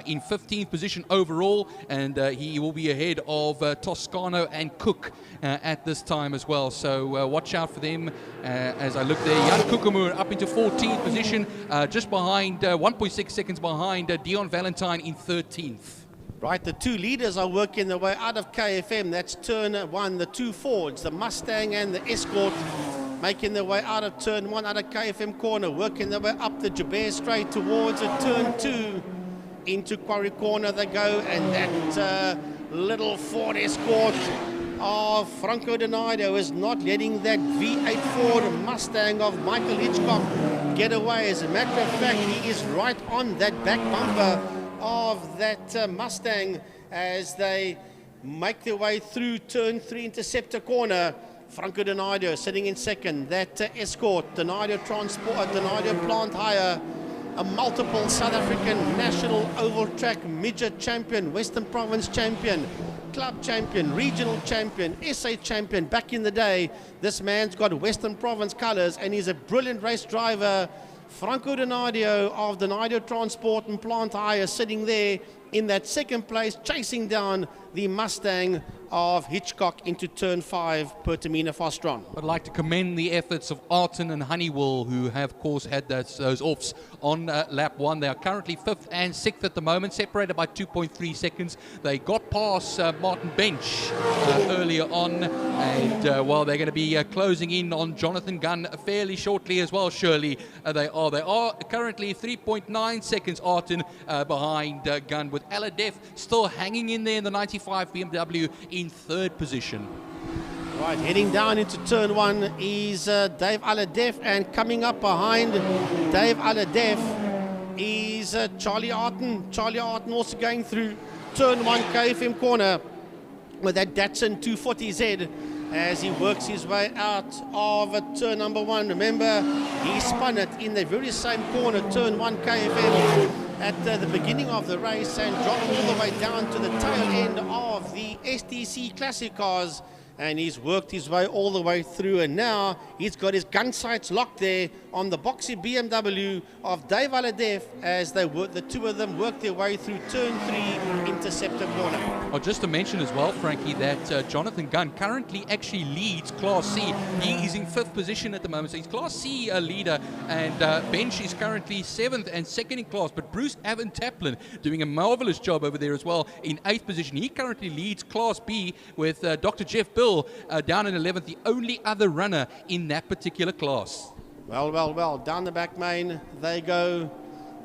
in 15th position overall. And he will be ahead of Toscano and Cook at this time as well. So watch out for them as I look there. Jan Kukemoer up into 14th position, just behind 1.6 seconds behind Dion Valentine in 13th. Right, the two leaders are working their way out of KFM. That's turn 1, the two Fords, the Mustang and the Escort, making their way out of turn 1 out of KFM corner, working their way up the Joubert Straight towards turn 2. Into Quarry Corner they go, and that little Ford Escort of Franco Donadio is not letting that V8 Ford Mustang of Michael Hitchcock get away. As a matter of fact, he is right on that back bumper of that Mustang as they make their way through turn 3 Interceptor Corner. Franco Donadio sitting in second. That Escort, Donadio Transport, Donadio Plant Hire, a multiple South African national oval track midget champion, Western Province champion, club champion, regional champion, SA champion back in the day. This man's got Western Province colors and he's a brilliant race driver. Franco Donadio of Donadio Transport and Plant Hire sitting there in that second place, chasing down the Mustang of Hitchcock into turn 5, Pertamina Fastron. I'd like to commend the efforts of Arton and Honeywell, who have, of course, had those offs on lap 1. They are currently 5th and 6th at the moment, separated by 2.3 seconds. They got past Martin Bench earlier on, and while they're going to be closing in on Jonathan Gunn fairly shortly as well, surely they are currently 3.9 seconds Arton behind Gunn, with Aladef still hanging in there in the 95 BMW in 3rd position. Right, heading down into turn 1 is Dave Aladef, and coming up behind Dave Aladef is Charlie Arton. Charlie Arton also going through turn 1 KFM corner with that Datsun 240Z as he works his way out of turn number 1. Remember, he spun it in the very same corner, turn 1 KFM, at the beginning of the race, and dropped all the way down to the tail end of the STC Classic cars. And he's worked his way all the way through, and now he's got his gun sights locked there on the boxy BMW of Dave Aladef as the two of them work their way through turn 3 Interceptor Corner. Oh, just to mention as well, Frankie, that Jonathan Gunn currently actually leads Class C. He is in 5th position at the moment, so he's Class C leader, and Bench is currently 7th and 2nd in class, but Bruce Evan Taplin doing a marvelous job over there as well in 8th position. He currently leads Class B with Dr. Jeff Bill down in 11th, the only other runner in that particular class. Well, down the back main they go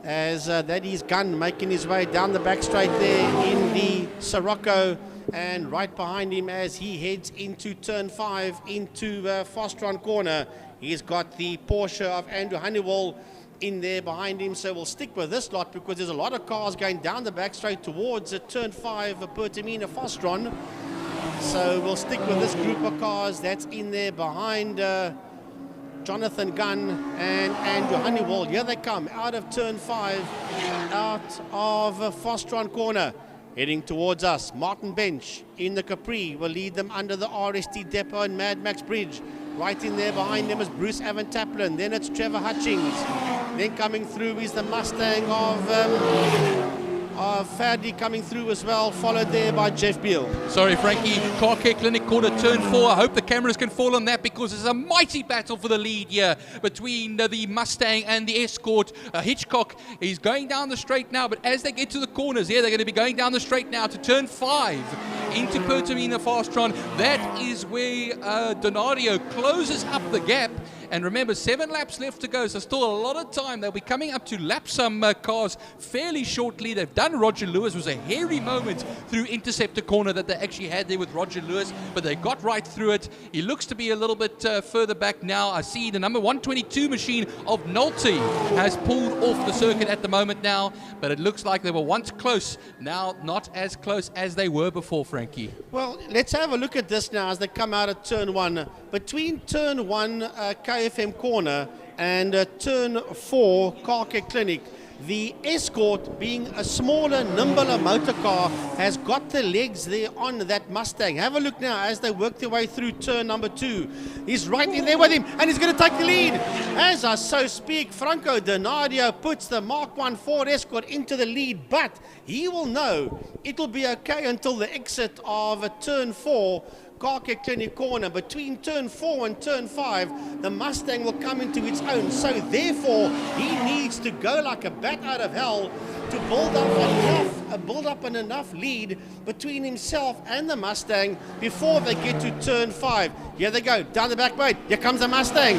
as that is Gunn making his way down the back straight there in the Sirocco, and right behind him as he heads into turn 5 into Fastron Corner, he's got the Porsche of Andrew Honeywell in there behind him. So we'll stick with this lot because there's a lot of cars going down the back straight towards turn 5 Pertamina Fastron. So we'll stick with this group of cars that's in there behind Jonathan Gunn and Andrew Honeywell. Here they come out of turn 5, out of Fostron corner, heading towards us. Martin Bench in the Capri will lead them under the RST Depot and Mad Max Bridge. Right in there behind them is Bruce Evan Taplin. Then it's Trevor Hutchings. Then coming through is the Mustang of Fadley coming through as well, followed there by Jeff Beale. Sorry, Frankie, Car Care Clinic called a turn 4. I hope the cameras can fall on that because it's a mighty battle for the lead here between the Mustang and the Escort. Hitchcock is going down the straight now, but as they get to the corners here, they're going to be going down the straight now to turn 5 into Pertamina Fastron. That is where Donadio closes up the gap. And remember, 7 laps left to go, so still a lot of time. They'll be coming up to lap some cars fairly shortly. They've done Roger Lewis. It was a hairy moment through Interceptor Corner that they actually had there with Roger Lewis, but they got right through it. He looks to be a little bit further back now. I see the number 122 machine of Nolte has pulled off the circuit at the moment now, but it looks like they were once close, now not as close as they were before, Frankie. Well, let's have a look at this now as they come out of turn 1. Between turn 1 KFM corner and turn 4 Car Care Clinic, the Escort, being a smaller, nimbler motor car, has got the legs there on that Mustang. Have a look now as they work their way through turn number 2. He's right in there with him, and he's going to take the lead. As I so speak, Franco Donadio puts the Mark 1 Ford Escort into the lead, but he will know it'll be okay until the exit of turn 4 Car Care Clinic corner. Between turn 4 and turn 5, the Mustang will come into its own. So therefore, he needs to go like a bat out of hell to build up enough lead between himself and the Mustang before they get to turn 5. Here they go, down the back road. Here comes the Mustang.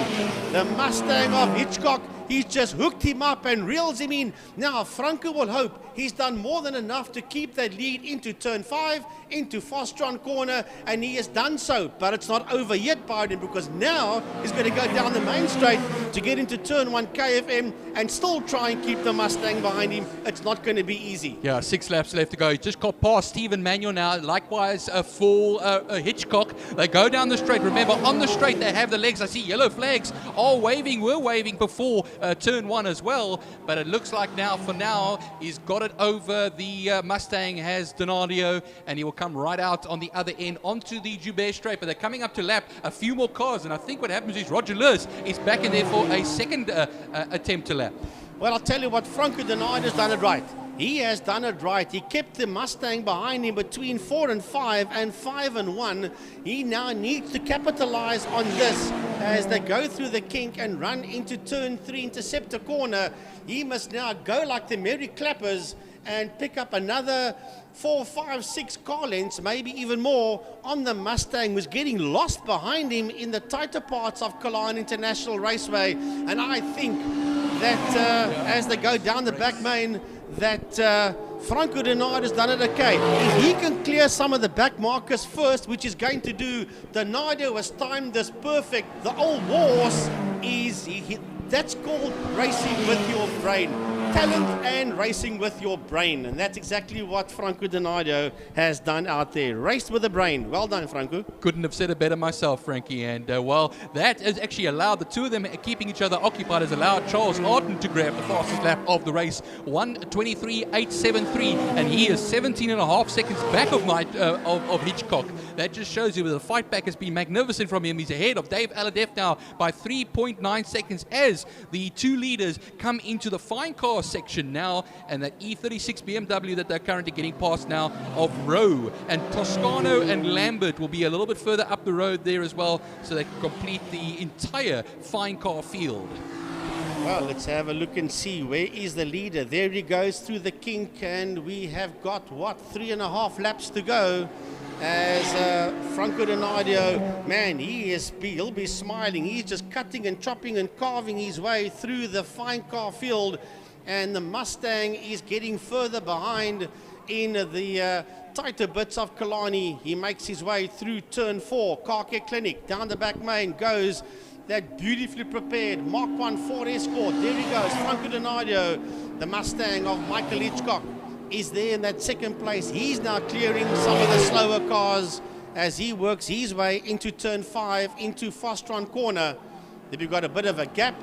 The Mustang of Hitchcock. He's just hooked him up and reels him in. Now, Franco will hope he's done more than enough to keep that lead into turn 5, into Fostron corner, and he has done so. But it's not over yet, Biden, because now he's going to go down the main straight to get into turn 1 KFM and still try and keep the Mustang behind him. It's not going to be easy. Yeah, 6 laps left to go. He just got past Stephen Manuel now. Likewise for Hitchcock. They go down the straight. Remember, on the straight they have the legs. I see yellow flags are waving. Were waving before turn 1 as well, but it looks like now, for now, he's got it over. The Mustang has Donadio, and he will come right out on the other end onto the Joubert straight, but they're coming up to lap a few more cars, and I think what happens is Roger Lewis is back in there for a second attempt to lap. Well, I'll tell you what, Franco Donadio's done it right. He has done it right. He kept the Mustang behind him between 4 and 5 and 5 and 1. He now needs to capitalize on this as they go through the kink and run into turn 3 Interceptor corner. He must now go like the Merry Clappers and pick up another 4, 5, 6 car lengths, maybe even more, on the Mustang, who's getting lost behind him in the tighter parts of Killarney International Raceway. And I think that as they go down the back main, that Franco Donadio has done it okay. If he can clear some of the back markers first, which is going to do, Donadio has timed this perfect. The old horse is, that's called racing with your brain. Talent and racing with your brain. And that's exactly what Franco Donadio has done out there. Raced with the brain. Well done, Franco. Couldn't have said it better myself, Frankie. And well, that has actually allowed the two of them keeping each other occupied, has allowed Charles Arden to grab the fastest lap of the race. 1:23.873, and he is 17.5 seconds back of Hitchcock. That just shows you the fight back has been magnificent from him. He's ahead of Dave Aladef now by 3.9 seconds as the two leaders come into the fine car section now, and that E36 BMW that they're currently getting past now of Rowe, and Toscano and Lambert will be a little bit further up the road there as well, so they can complete the entire fine car field. Well, let's have a look and see where is the leader. There he goes through the kink, and we have got, what, 3.5 laps to go as Franco Donadio, man, he'll be smiling. He's just cutting and chopping and carving his way through the fine car field, and the Mustang is getting further behind in the tighter bits of Killarney. He makes his way through turn 4, Car Care Clinic. Down the back main goes that beautifully prepared Mark 1 Ford Escort. There he goes, Franco Donadio. The Mustang of Michael Hitchcock is there in that second place. He's now clearing some of the slower cars as he works his way into turn 5, into Fostron corner. Then we've got a bit of a gap,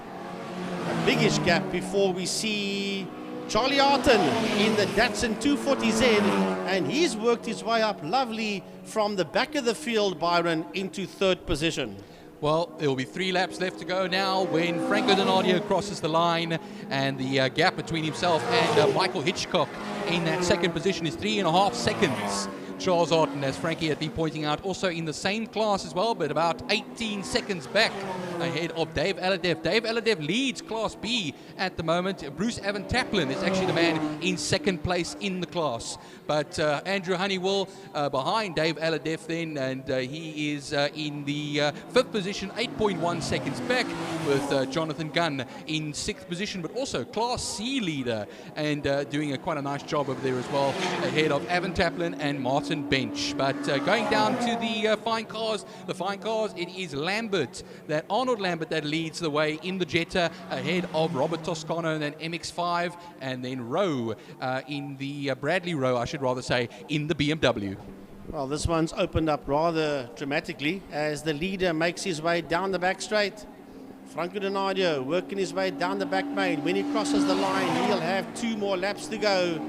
a biggish gap, before we see Charlie Arton in the Datsun 240Z, and he's worked his way up lovely from the back of the field, Byron, into 3rd position. Well, there will be 3 laps left to go now when Franco Donadio crosses the line, and the gap between himself and Michael Hitchcock in that 2nd position is 3.5 seconds. Charles Arton, as Frankie had been pointing out, also in the same class as well, but about 18 seconds back ahead of Dave Aladev. Dave Aladev leads Class B at the moment. Bruce Evan Taplin is actually the man in 2nd place in the class. But Andrew Honeywell behind Dave Aladev then, and he is in the 5th position, 8.1 seconds back, with Jonathan Gunn in 6th position, but also Class C leader, and doing quite a nice job over there as well, ahead of Evan Taplin and Martin Bench. But going down to the fine cars, it is Arnold Lambert that leads the way in the Jetta, ahead of Robert Toscano and then MX-5, and then Rowe in the Bradley Rowe, I should rather say, in the BMW. Well, this one's opened up rather dramatically as the leader makes his way down the back straight. Franco Donadio working his way down the back main. When he crosses the line, he'll have 2 more laps to go.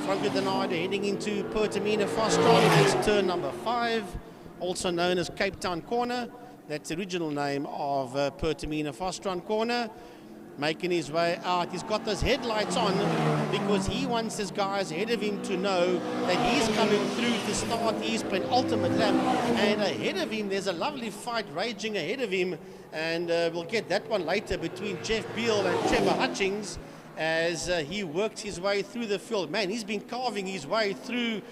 Franco Donadio heading into Pertamina Fostron. That's turn number 5, also known as Cape Town Corner. That's the original name of Pertamina Fostron Corner. Making his way out. He's got those headlights on because he wants his guys ahead of him to know that he's coming through to start his penultimate lap. And ahead of him, there's a lovely fight raging ahead of him. And we'll get that one later between Jeff Beal and Trevor Hutchings as he works his way through the field. Man, he's been carving his way through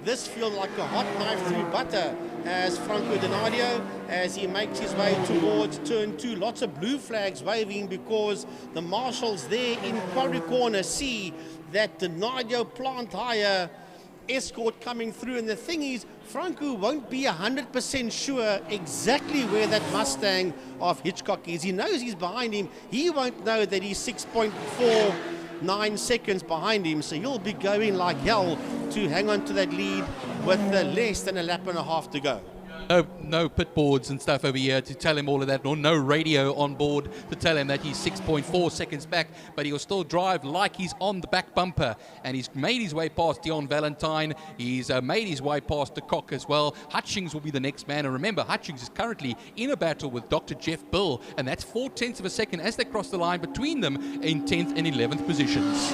this field like a hot knife through butter, as Franco Donadio, as he makes his way towards turn 2. Lots of blue flags waving because the marshals there in Quarry Corner see that Donadio plant higher escort coming through. And the thing is, Franco won't be 100% sure exactly where that Mustang of Hitchcock is. He knows he's behind him. He won't know that he's 6.49 seconds behind him, so he'll be going like hell to hang on to that lead with less than a lap and a half to go. No pit boards and stuff over here to tell him all of that, nor no radio on board to tell him that he's 6.4 seconds back, but he'll still drive like he's on the back bumper. And he's made his way past Dion Valentine. He's made his way past de Kock as well. Hutchings will be the next man. And remember, Hutchings is currently in a battle with Dr. Jeff Bill, and that's 0.4 of a second as they cross the line between them in 10th and 11th positions.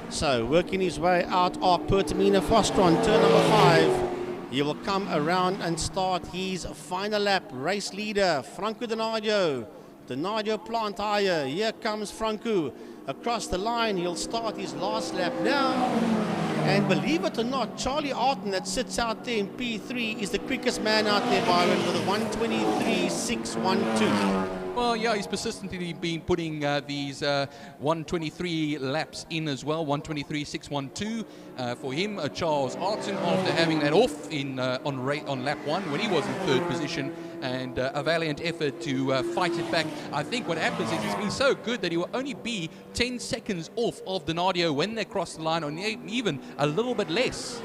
So, working his way out of Pertamina Fostron, turn number 5. He will come around and start his final lap. Race leader, Franco Donadio. Donadio plant higher. Here comes Franco. Across the line, he'll start his last lap now. And believe it or not, Charlie Arton that sits out there in P3 is the quickest man out there, Byron, with a 1:23.612. Well, yeah, he's persistently been putting these 1:23 laps in as well, 1:23.612 for him. Charles Arton, after having that off in on lap 1 when he was in 3rd position, and a valiant effort to fight it back. I think what happens is he's been so good that he will only be 10 seconds off of Donadio when they cross the line, or even a little bit less.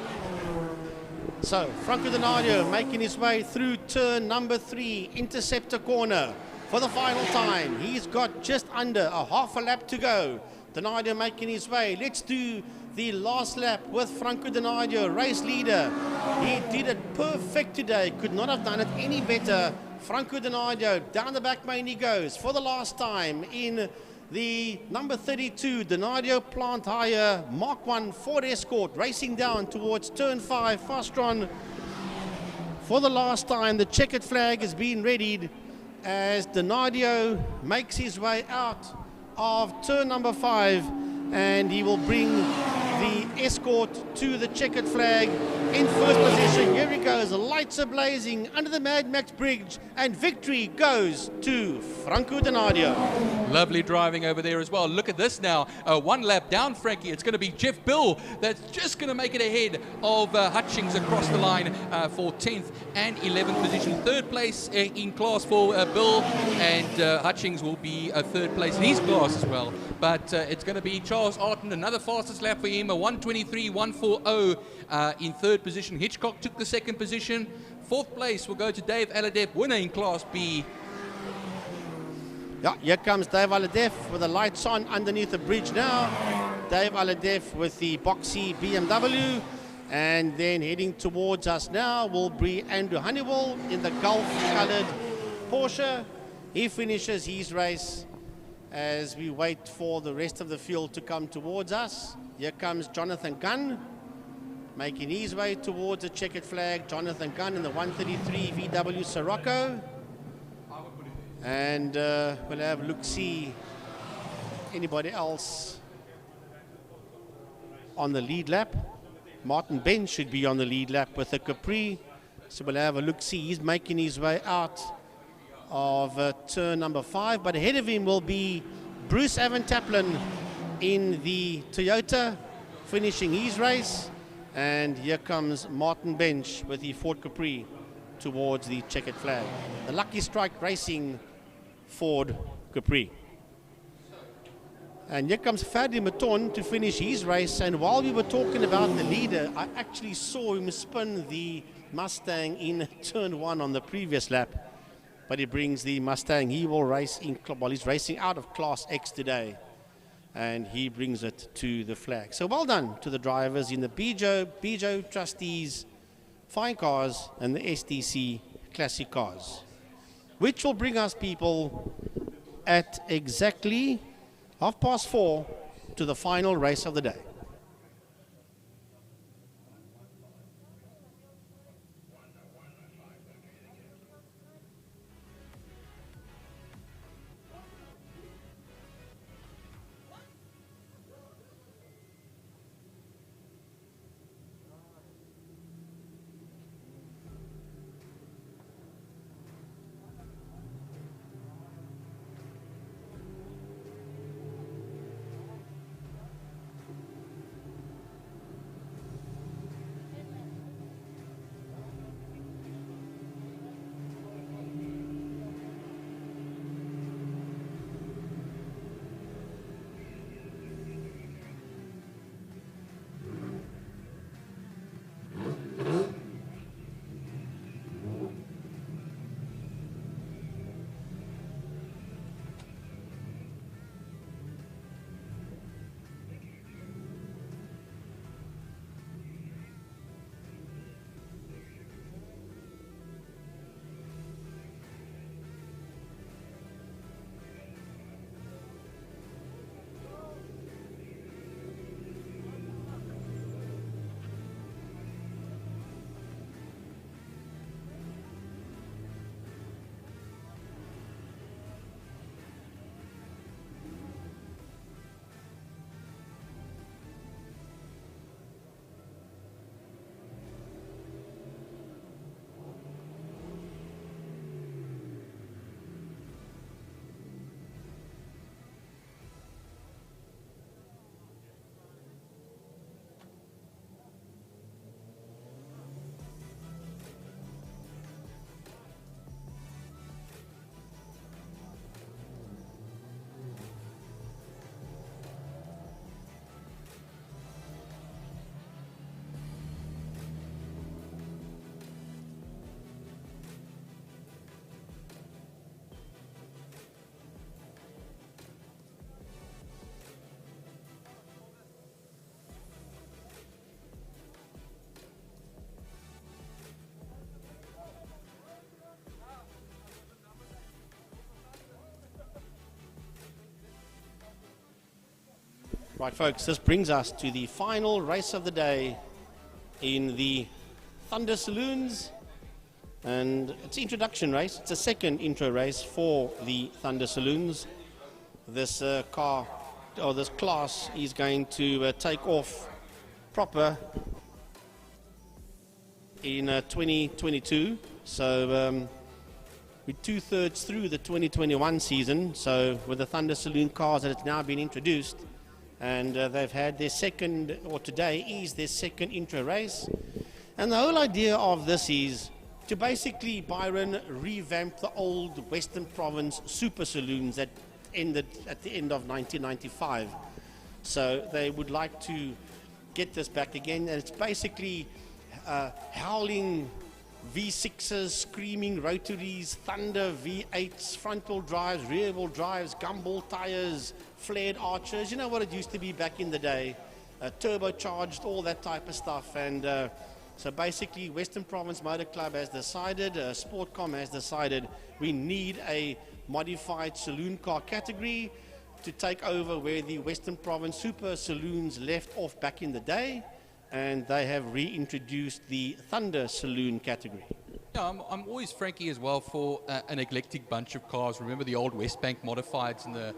So, Franco Donadio making his way through turn number 3, Interceptor Corner. For the final time, he's got just under a half a lap to go. Donadio making his way. Let's do the last lap with Franco Donadio, race leader. He did it perfect today. Could not have done it any better. Franco Donadio, down the back main he goes for the last time in the number 32, Donadio plant higher, Mark 1 Ford Escort, racing down towards turn 5, Fastron. For the last time, the checkered flag has been readied as Donadio makes his way out of turn number 5, and he will bring the Escort to the checkered flag in first position. Here he goes, the lights are blazing under the Mad Max bridge, and victory goes to Franco Donadio. Lovely driving over there as well. Look at this now, 1 lap down, Frankie. It's going to be Jeff Bill that's just going to make it ahead of Hutchings across the line for 10th and 11th position. 3rd place in class for Bill, and Hutchings will be 3rd place in his class as well. But it's going to be Charles Arton, another fastest lap for him, a 1:23.140 in 3rd position. Hitchcock took the 2nd position. Fourth place will go to Dave Aladep, winner in Class B. Yeah, here comes Dave Aladef with the lights on underneath the bridge now. Dave Aladef with the boxy BMW. And then heading towards us now will be Andrew Honeywell in the Gulf-colored Porsche. He finishes his race as we wait for the rest of the field to come towards us. Here comes Jonathan Gunn, making his way towards the checkered flag. Jonathan Gunn in the 133 VW Sirocco. And we'll have a look-see anybody else on the lead lap. Martin Bench should be on the lead lap with the Capri. So we'll have a look-see. He's making his way out of turn number 5. But ahead of him will be Bruce Evan Taplin in the Toyota, finishing his race. And here comes Martin Bench with the Ford Capri towards the checkered flag. The Lucky Strike Racing Ford Capri. And here comes Fadi Maton to finish his race. And while we were talking about the leader, I actually saw him spin the Mustang in turn 1 on the previous lap. But he brings the Mustang. He will race in, well, he's racing out of Class X today. And he brings it to the flag. So well done to the drivers in the Bijo Trustees Fine Cars and the STC Classic Cars. Which will bring us, people, at exactly 4:30 to the final race of the day. Right, folks, this brings us to the final race of the day in the Thunder Saloons. And it's an introduction race. It's a second intro race for the Thunder Saloons. This car, or this class, is going to take off proper in 2022. So we're 2/3 through the 2021 season. So with the Thunder Saloon cars that have now been introduced, and they've had their second, or today is their second intro race. And the whole idea of this is to basically, Byron, revamp the old Western Province super saloons that ended at the end of 1995. So they would like to get this back again, and it's basically howling V6s, screaming rotaries, Thunder V8s, front-wheel drives, rear-wheel drives, gumball tires, flared arches. You know what it used to be back in the day. Turbocharged, all that type of stuff. And so basically, Western Province Motor Club has decided, Sportcom has decided, we need a modified saloon car category to take over where the Western Province Super Saloons left off back in the day. And they have reintroduced the Thunder Saloon category. Yeah, I'm always, Frankie, as well for an eclectic bunch of cars. Remember the old West Bank modifieds in the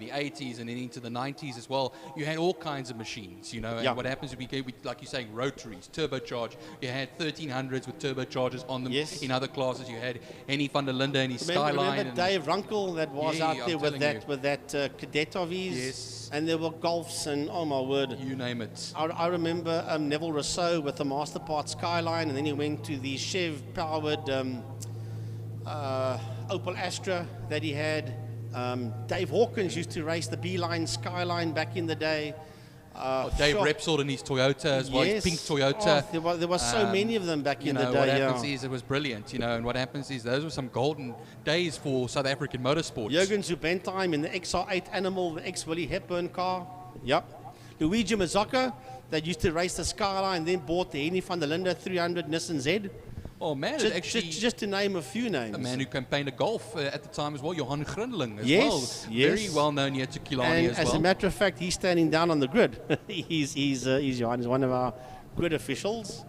80s and then into the 90s as well. You had all kinds of machines, you know. And what happens if we get, like you're saying, rotaries, turbocharged. You had 1300s with turbochargers on them. Yes. In other classes, you had Henny van der Linde and his Skyline. Remember Dave Runkle that was out there with that cadet of his? Yes. And there were Golfs and, oh my word. You name it. I remember Neville Rousseau with the Masterpart Skyline, and then he went to the Chev-powered Opel Astra that he had. Dave Hawkins used to race the B-Line Skyline back in the day. Dave Repsol in his Toyota as well, his pink Toyota. Oh, there were so many of them back in the day. What happens is it was brilliant, you know, and what happens is those were some golden days for South African motorsports. Jürgen Zubentheim in the XR8 Animal, the ex-Willie Hepburn car. Yep. Luigi Mazzocca, that used to race the Skyline, then bought the Henny van der Linde 300 Nissan Z. Oh man, just to name a few names. A man who campaigned a Golf at the time as well, Johan Grundling as well. Yes. Very well known here to Killarney as well. As a matter of fact, he's standing down on the grid. he's Johan is one of our grid officials.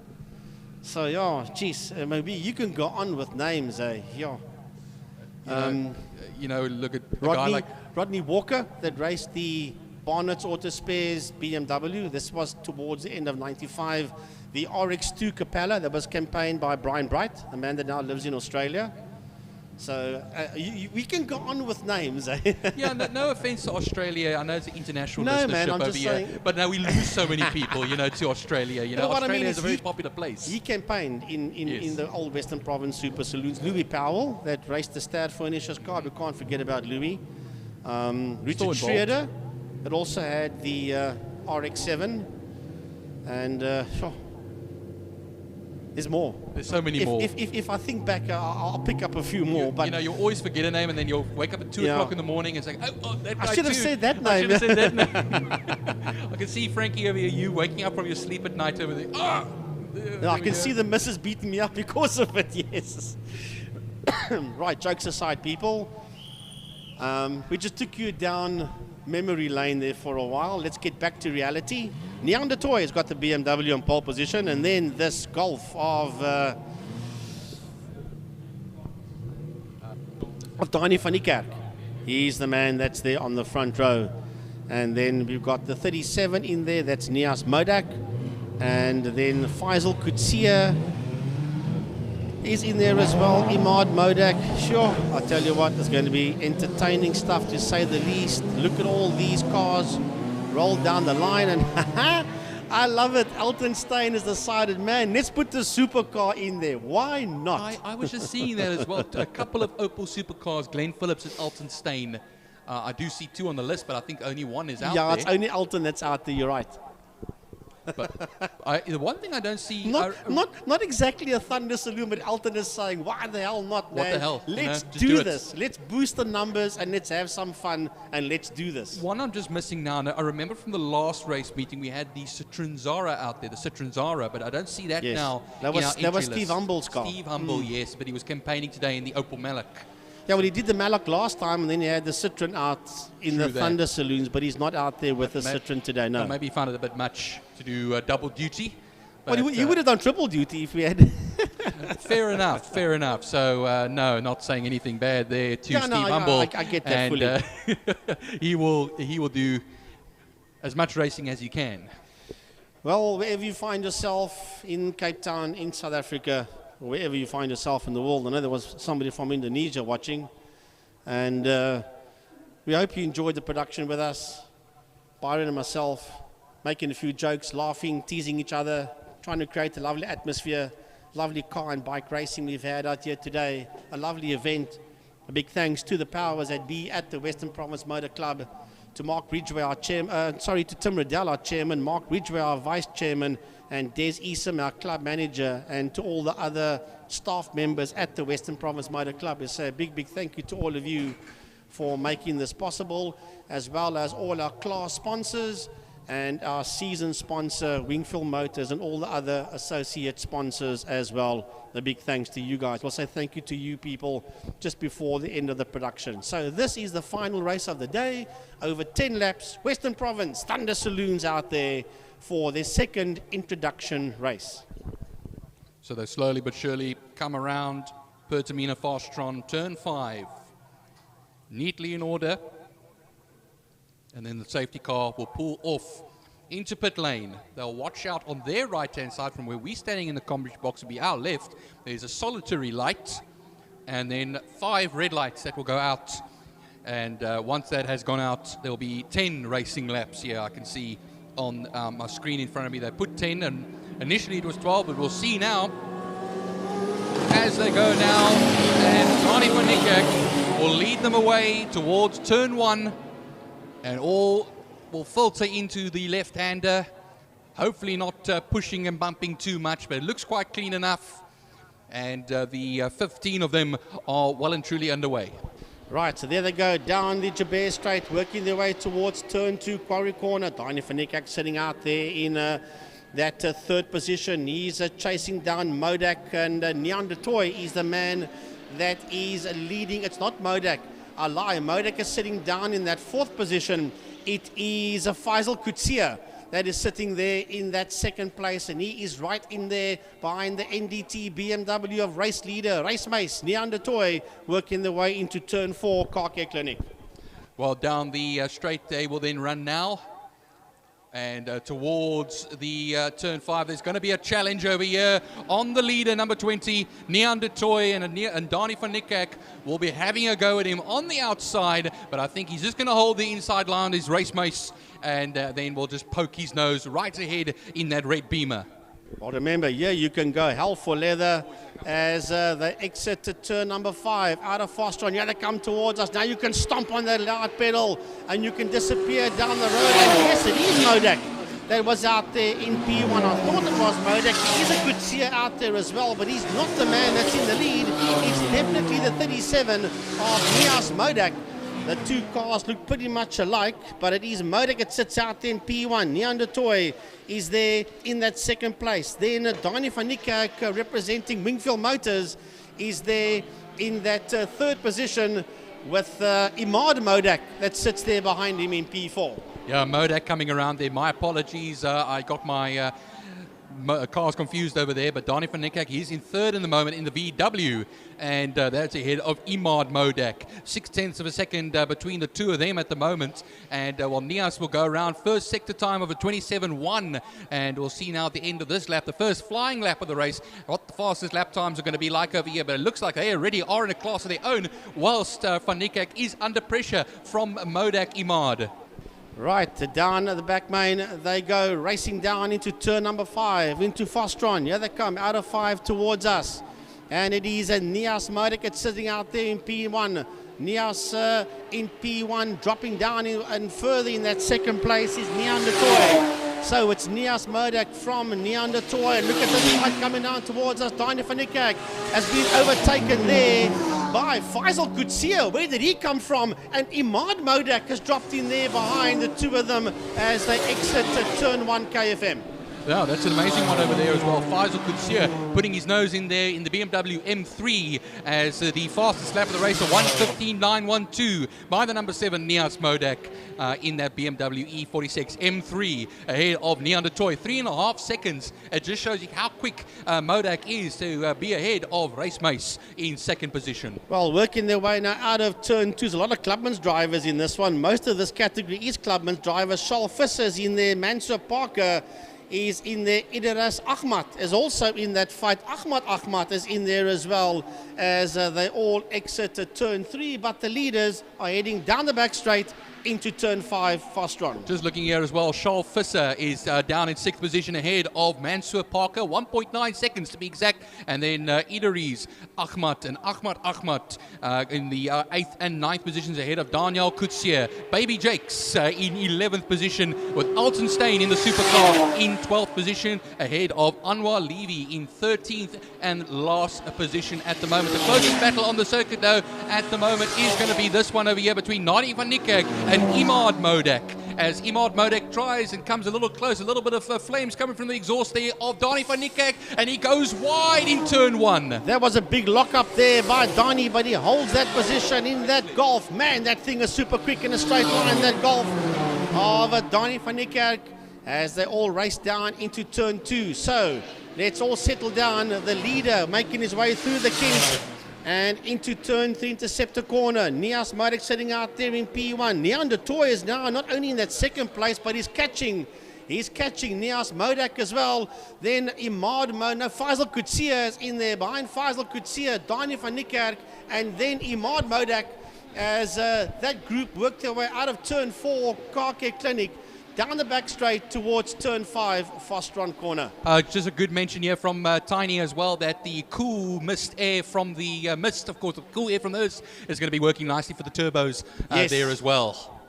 So yeah, geez, maybe you can go on with names, eh? Yeah. You know, look at a Rodney, guy like Rodney Walker that raced the Barnett's Auto Spares BMW. This was towards the end of '95. The RX2 Capella that was campaigned by Brian Bright, a man that now lives in Australia. So we can go on with names. Eh? Yeah, no offense to Australia. I know it's an international listenership man, I'm over just here, saying, but now we lose so many people, you know, to Australia. You know, Australia is a very popular place. He campaigned in the old Western Province Super Saloons. Louis Powell that raced the Stad Furnishers car. We can't forget about Louis. Richard Schroeder that also had the RX7, and there's more. There's so many more. If I think back, I'll pick up a few more. But you know, you always forget a name, and then you'll wake up at 2 o'clock in the morning and say, "Oh, that guy I should have said that name." I should have said that name. I can see Frankie over here. You waking up from your sleep at night over there. I can see the missus beating me up because of it. Yes. Right. Jokes aside, people. We just took you down memory lane there for a while. Let's get back to reality. Neanderthal has got the BMW on pole position, and then this Golf of Donnie van Niekerk. He's the man that's there on the front row. And then we've got the 37 in there, that's Nias Modak. And then Faisal Kutsia is in there as well, Imad Modak. Sure, I'll tell you what, it's going to be entertaining stuff to say the least. Look at all these cars roll down the line, and I love it. Elton Stein has decided, man, let's put the supercar in there. Why not? I was just seeing that as well. A couple of Opel supercars, Glenn Phillips and Elton Stein. I do see two on the list, but I think only one is out there. Yeah, it's only Elton that's out there, you're right. But the one thing I don't see... Not exactly a Thunder Saloon, but Elton is saying, why the hell not, man? What the hell? Let's do this. Let's boost the numbers and let's have some fun and let's do this. One I'm just missing now, I remember from the last race meeting we had the Citroen Zara out there, the Citroen Zara, but I don't see that now. That was Steve Humble's car. Steve Humble, yes, but he was campaigning today in the Opel Malik. Yeah, well, he did the Malak last time, and then he had the Citroen out in the Thunder Saloons, but he's not out there with the Citroen today, no. Maybe he found it a bit much to do double duty. Well, he would have done triple duty if we had... Fair enough. So, no, not saying anything bad there to Steve Humble. I get that fully. He will do as much racing as he can. Well, wherever you find yourself in Cape Town, in South Africa, wherever you find yourself in the world. I know there was somebody from Indonesia watching, and we hope you enjoyed the production with us. Byron and myself making a few jokes, laughing, teasing each other, trying to create a lovely atmosphere, lovely car and bike racing we've had out here today, a lovely event. A big thanks to the powers that be at the Western Province Motor Club, to Mark Ridgway, our chairman, to Tim Riddell, our chairman, Mark Ridgway, our vice chairman, and Des Esom, our club manager, and to all the other staff members at the Western Province Motor Club. I say a big, big thank you to all of you for making this possible, as well as all our class sponsors and our season sponsor, Wingfield Motors, and all the other associate sponsors as well. A big thanks to you guys. We'll say thank you to you people just before the end of the production. So this is the final race of the day. Over 10 laps, Western Province, Thunder Saloons out there for their second introduction race. So they slowly but surely come around Pertamina Fastron, turn 5. Neatly in order. And then the safety car will pull off into pit lane. They'll watch out on their right-hand side from where we're standing in the commentary box will be our left. There's a solitary light and then 5 red lights that will go out. And once that has gone out, there'll be 10 racing laps here. I can see on my screen in front of me. They put 10 and initially it was 12, but we'll see now as they go now. And Johnny van Niekerk will lead them away towards turn 1. And all will filter into the left-hander, hopefully not pushing and bumping too much, but it looks quite clean enough. And the 15 of them are well and truly underway. Right, so there they go, down the Jabez Straight, working their way towards turn 2, Quarry Corner. Donnie van Niekerk sitting out there in that third position. He's chasing down Modak, and Neander Toy is the man that is leading. It's not Modak. I lie. Modak is sitting down in that 4th position. It is Faisal Kutsia that is sitting there in that 2nd place, and he is right in there behind the NDT BMW of race leader, Race Mace, Neander Toy, working their way into turn 4, Car Care Clinic. Well, down the straight they will then run now. And towards the turn 5, there's going to be a challenge over here on the leader, number 20, Neander Toy, and Donnie van Niekerk will be having a go at him on the outside, but I think he's just going to hold the inside line, his Race Mace, and then we'll just poke his nose right ahead in that red Beamer. Well, remember, yeah, you can go hell for leather as they exit to turn number 5 out of Fastron. Yeah, they come towards us. Now you can stomp on that loud pedal and you can disappear down the road. And yes, it is Modak that was out there in P1. I thought it was Modak. He is a good seer out there as well, but he's not the man that's in the lead. It's definitely the 37 of Nias Modak. The two cars look pretty much alike, but it is Modak that sits out there in P1. Neander Toy is there in that 2nd place. Then Donnie van Niekerk, representing Wingfield Motors, is there in that 3rd position with Imad Modak that sits there behind him in P4. Yeah, Modak coming around there. My apologies. I got my cars confused over there, but Donnie van Niekerk, he's in 3rd in the moment in the VW, and that's ahead of Imad Modak. 0.6 of a second between the two of them at the moment, and well, Nias will go around first sector time of a 27.1, and we'll see now at the end of this lap, the first flying lap of the race, what the fastest lap times are going to be like over here, but it looks like they already are in a class of their own, whilst van Niekerk is under pressure from Modak Imad. Right, down at the back main, they go racing down into turn number 5, into Fastron. Here they come, out of 5 towards us. And it is a Nias Modak that's sitting out there in P1. Nias in P1, dropping down and further in that 2nd place is Neander Toy. So it's Nias Modak from Neander Toy. Look at this light coming down towards us. Donnie van Niekerk has been overtaken there by Faisal Kutsia. Where did he come from? And Imad Modak has dropped in there behind the two of them as they exit turn 1 KFM. Yeah, that's an amazing one over there as well. Faisal Kutsia putting his nose in there in the BMW M3 as the fastest lap of the race, a 1:15.912 by the number 7 Nias Modak in that BMW E46 M3 ahead of Neander Toy. 3.5 seconds. It just shows you how quick Modak is to be ahead of Race Mace in 2nd position. Well, working their way now out of turn 2. There's a lot of Clubman's drivers in this one. Most of this category is Clubman's drivers. Charles Visser's in there. Mansour Parker is in there. Idris Ahmad is also in that fight. Ahmad is in there as well, as they all exit turn 3, but the leaders are heading down the back straight into turn 5 fast run. Just looking here as well, Charles Visser is down in 6th position ahead of Mansour Parker, 1.9 seconds to be exact, and then Idris Ahmad and Ahmad in the 8th and 9th positions ahead of Daniel Kutsier. Baby Jakes in 11th position with Altenstein in the supercar in 12th position ahead of Anwar Levy in 13th and last position at the moment. The closest battle on the circuit though at the moment is going to be this one over here between Nani van Niekerk and Imad Modak, as Imad Modak tries and comes a little close, a little bit of flames coming from the exhaust there of Dani van Niekerk, and he goes wide in turn 1. There was a big lock-up there by Dani, but he holds that position in that Golf. Man, that thing is super quick in a straight line, that Golf of Dani van Niekerk, as they all race down into turn 2. So let's all settle down. The leader making his way through the kinks and into turn 3 interceptor corner. Nias Modak sitting out there in P1. Neon de Toy is now not only in that second place, but he's catching Nias Modak as well. Then Faisal Kutsier is in there. Behind Faisal Kutsier, Dani van Niekerk, and then Imad Modak, as that group worked their way out of turn 4 Car Care Clinic down the back straight towards turn 5 fast run corner. Just a good mention here from Tiny as well, that the cool mist air from the mist, of course, the cool air from those is going to be working nicely for the turbos there as well.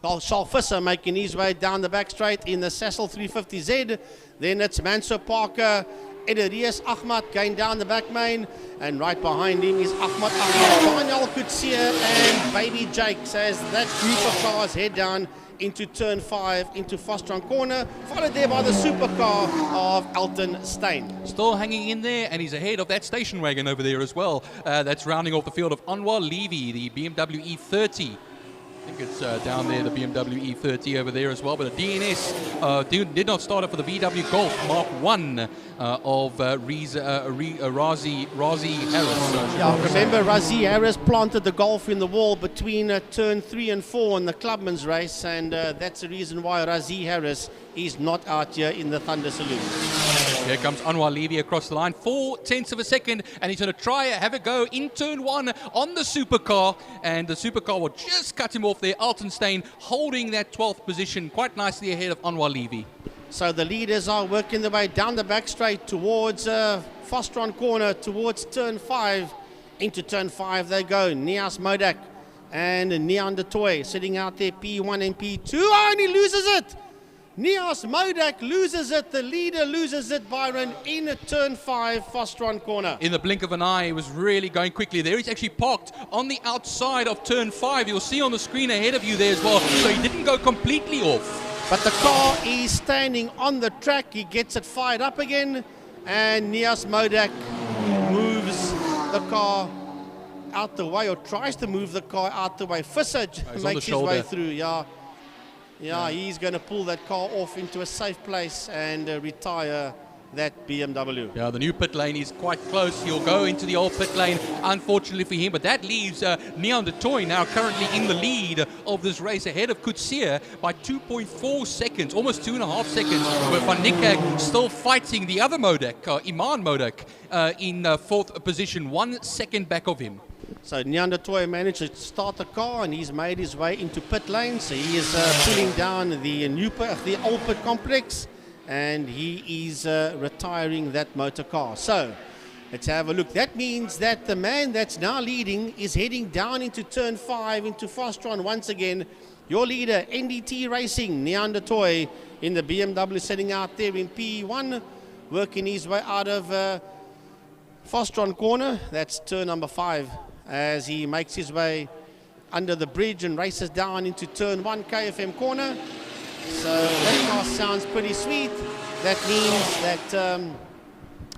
Charles Visser making his way down the back straight in the Sassel 350Z. Then it's Mansour Parker, Idris Ahmad going down the back main, and right behind him is Ahmad, Daniel Kutsier and Baby Jakes, as that group of cars head down into turn 5 into fast run corner, followed there by the supercar of Elton Stein. Still hanging in there, and he's ahead of that station wagon over there as well. That's rounding off the field of Anwar Levy, the BMW E30. I think it's down there, the BMW E30 over there as well. But a DNS did not start up for the VW Golf Mark 1 of Razi Harris. Yeah, remember Razi Harris planted the Golf in the wall between turn 3 and 4 in the Clubman's race, and that's the reason why Razi Harris is not out here in the Thunder Saloon. Here comes Anwar Levy across the line, 4/10 of a second, and he's going to try have a go in turn 1 on the supercar, and the supercar will just cut him off there. Altenstein holding that 12th position quite nicely ahead of Anwar Levy. So the leaders are working their way down the back straight towards fast run corner, towards turn 5. Into turn 5 they go. Nias Modak and Neon de Toy sitting out there, P1 and P2. Oh, and he loses it! Nias Modak loses it. The leader loses it, Byron, in a turn 5 fast run corner. In the blink of an eye, he was really going quickly there. He's actually parked on the outside of turn 5. You'll see on the screen ahead of you there as well. So he didn't go completely off. But the car is standing on the track. He gets it fired up again, and Nias Modak moves the car out the way, or tries to move the car out the way. Visser makes his way through. Yeah, he's going to pull that car off into a safe place and retire that BMW. Yeah, the new pit lane is quite close. He'll go into the old pit lane, unfortunately for him, but that leaves Neon de Toy now currently in the lead of this race ahead of Kutsier by 2.4 seconds, almost 2.5 seconds, with Van Niekerk still fighting the other Modak, Iman Modak, in 4th position, 1 second back of him. So Neon de Toy managed to start the car, and he's made his way into pit lane. So he is pulling down the old pit complex, and he is retiring that motor car. So let's have a look. That means that the man that's now leading is heading down into turn 5 into fast run once again. Your leader, NDT Racing, Neon de Toy in the BMW, sitting out there in P1, working his way out of fast run corner. That's turn number 5, as he makes his way under the bridge and races down into turn 1 KFM corner. So that car sounds pretty sweet. That means that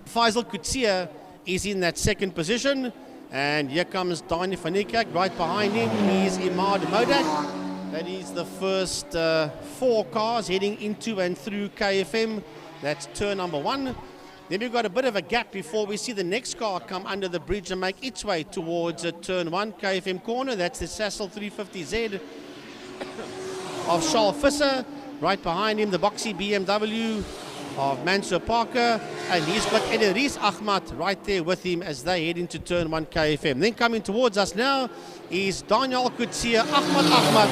Faisal Kutsier is in that 2nd position, and here comes Dani van Niekerk. Right behind him is Imad Modak. That is the first 4 cars heading into and through KFM. That's turn number 1. Then we've got a bit of a gap before we see the next car come under the bridge and make its way towards turn 1 KFM corner. That's the Sassel 350Z of Charles Visser. Right behind him, the boxy BMW of Mansour Parker, and he's got Ederiz Ahmad right there with him as they head into turn 1 KFM. Then coming towards us now is Daniel Kutsia, Ahmad,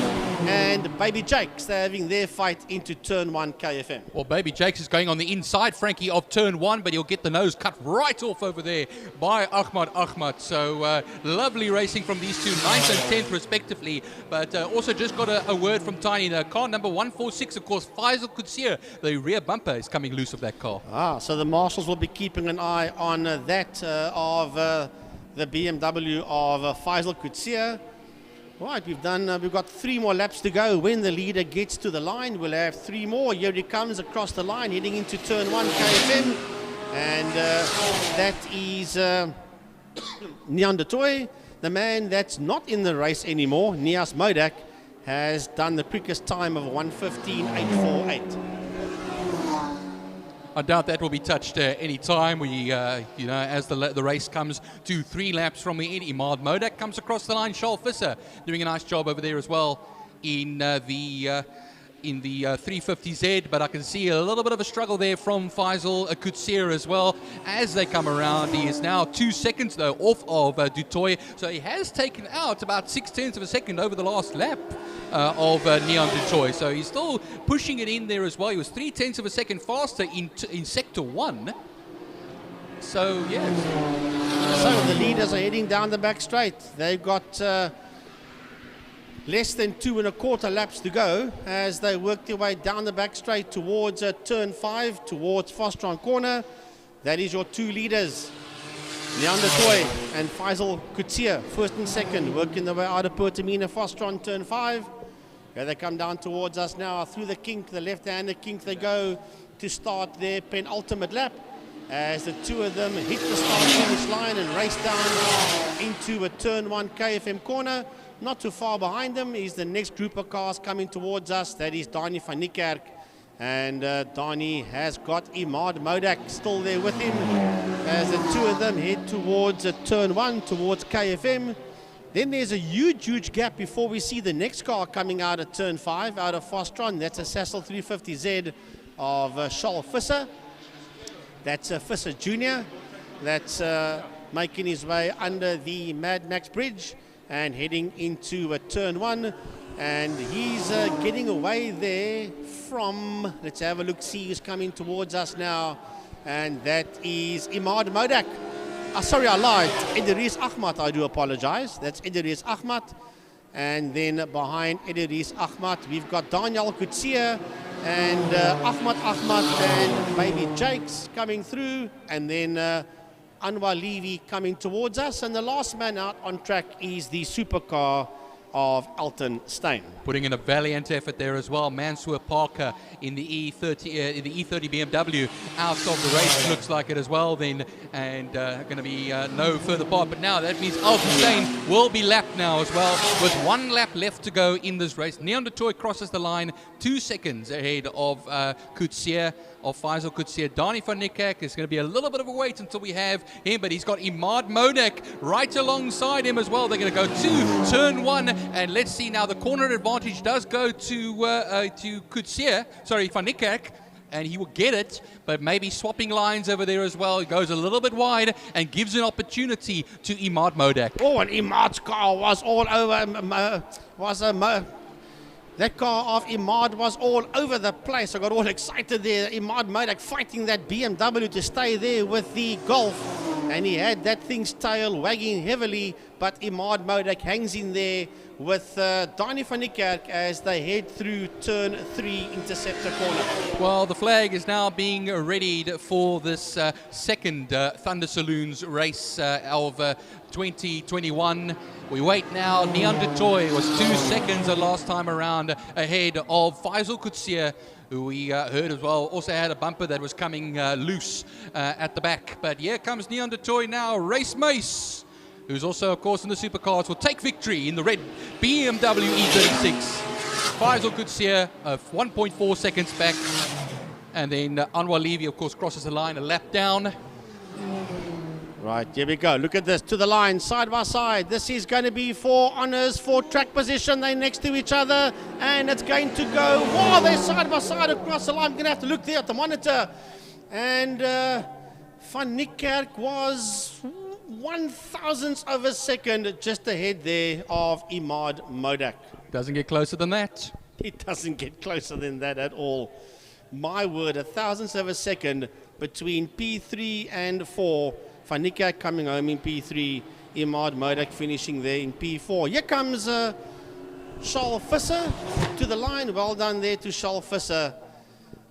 and Baby Jakes. They're having their fight into turn 1 KFM. Well, Baby Jakes is going on the inside, Frankie, of turn 1, but he'll get the nose cut right off over there by Ahmad. So lovely racing from these two, 9th and 10th respectively. But also just got a word from Tiny. The car number 146, of course, Faisal Kutsia, the rear bumper is coming loose of that car. So the marshals will be keeping an eye on that of the BMW of Faisal Kutsia. Right, we've got 3 more laps to go. When the leader gets to the line, we'll have 3 more. Here he comes across the line, heading into turn 1 KFM. And that is Neandertoy, the man that's not in the race anymore. Nias Modak has done the quickest time of 1:15.848. I doubt that will be touched any time. We, as the race comes to 3 laps from the end, Imad Modak comes across the line. Charles Visser doing a nice job over there as well in the 350Z, but I can see a little bit of a struggle there from Faisal Kutsia as well as they come around. He is now 2 seconds though off of Dutoy, so he has taken out about 0.6 of a second over the last lap of Neon Dutoy, so he's still pushing it in there as well. He was 0.3 of a second faster in sector 1. So yes. So the leaders are heading down the back straight. They've got less than 2 1/4 laps to go as they work their way down the back straight towards turn 5, towards Fostron Corner. That is your 2 leaders, Neandertoy and Faisal Kutsia, first and second, working their way out of Pertamina Fostron turn 5. Here they come down towards us now through the kink, the left-handed kink they go to start their penultimate lap, as the 2 of them hit the start-finish line and race down into a turn 1 KFM corner. Not too far behind them is the next group of cars coming towards us. That is Dani van Niekerk. And Dani has got Imad Modak still there with him as the 2 of them head towards turn 1, towards KFM. Then there's a huge gap before we see the next car coming out of turn 5, out of Fostron. That's a Sassel 350Z of Charles Visser. That's Visser Jr. That's making his way under the Mad Max Bridge and heading into turn 1, and he's getting away there from, let's have a look, see who's coming towards us now, and that is Imad Modak. Sorry, I lied, Ederiz Ahmad, I do apologize. That's Ederiz Ahmad, and then behind Ederiz Ahmad we've got Daniel Kutsia and Ahmad and Baby Jakes coming through, and then Anwar Levy coming towards us, and the last man out on track is the supercar of Elton Steyn. Putting in a valiant effort there as well. Mansour Parker in the E30 BMW out of the race, looks like it as well then, and going to be no further part. But now that means Elton Steyn will be lapped now as well, with 1 lap left to go in this race. Neandertoy crosses the line 2 seconds ahead of Kutsia, of Faisal Kutsia. Dani van Niekerk is going to be a little bit of a wait until we have him, but he's got Imad Modak right alongside him as well. They're going to go to turn 1, and let's see now. The corner advantage does go to Kutsia, sorry, van Niekerk, and he will get it, but maybe swapping lines over there as well. He goes a little bit wide and gives an opportunity to Imad Modak. Oh, and Imad's car was all over, that car of Imad was all over the place. I got all excited there. Imad Modak fighting that BMW to stay there with the Golf, and he had that thing's tail wagging heavily, but Imad Modak hangs in there with Dani van Niekerk as they head through turn 3 interceptor corner. Well, the flag is now being readied for this second Thunder Saloons race of 2021. We wait now. Neandertoy was 2 seconds the last time around ahead of Faisal Kutsia, who we heard as well also had a bumper that was coming loose at the back. But here comes Neandertoy now. Race Mace, who's also, of course, in the supercars, will take victory in the red BMW E36. Faisal Kutsia 1.4 seconds back. And then Anwar Levy, of course, crosses the line a lap down. Right, here we go. Look at this, to the line, side by side. This is going to be for honours, for track position. They're next to each other, and it's going to go, wow, they're side by side across the line. I'm going to have to look there at the monitor. And Van Niekerk was 1,000th of a second just ahead there of Imad Modak. Doesn't get closer than that. It doesn't get closer than that at all. My word, 1,000th of a second between P3 and 4. Van Niekerk coming home in P3. Imad Modak finishing there in P4. Here comes Charles Visser to the line. Well done there to Charles Visser.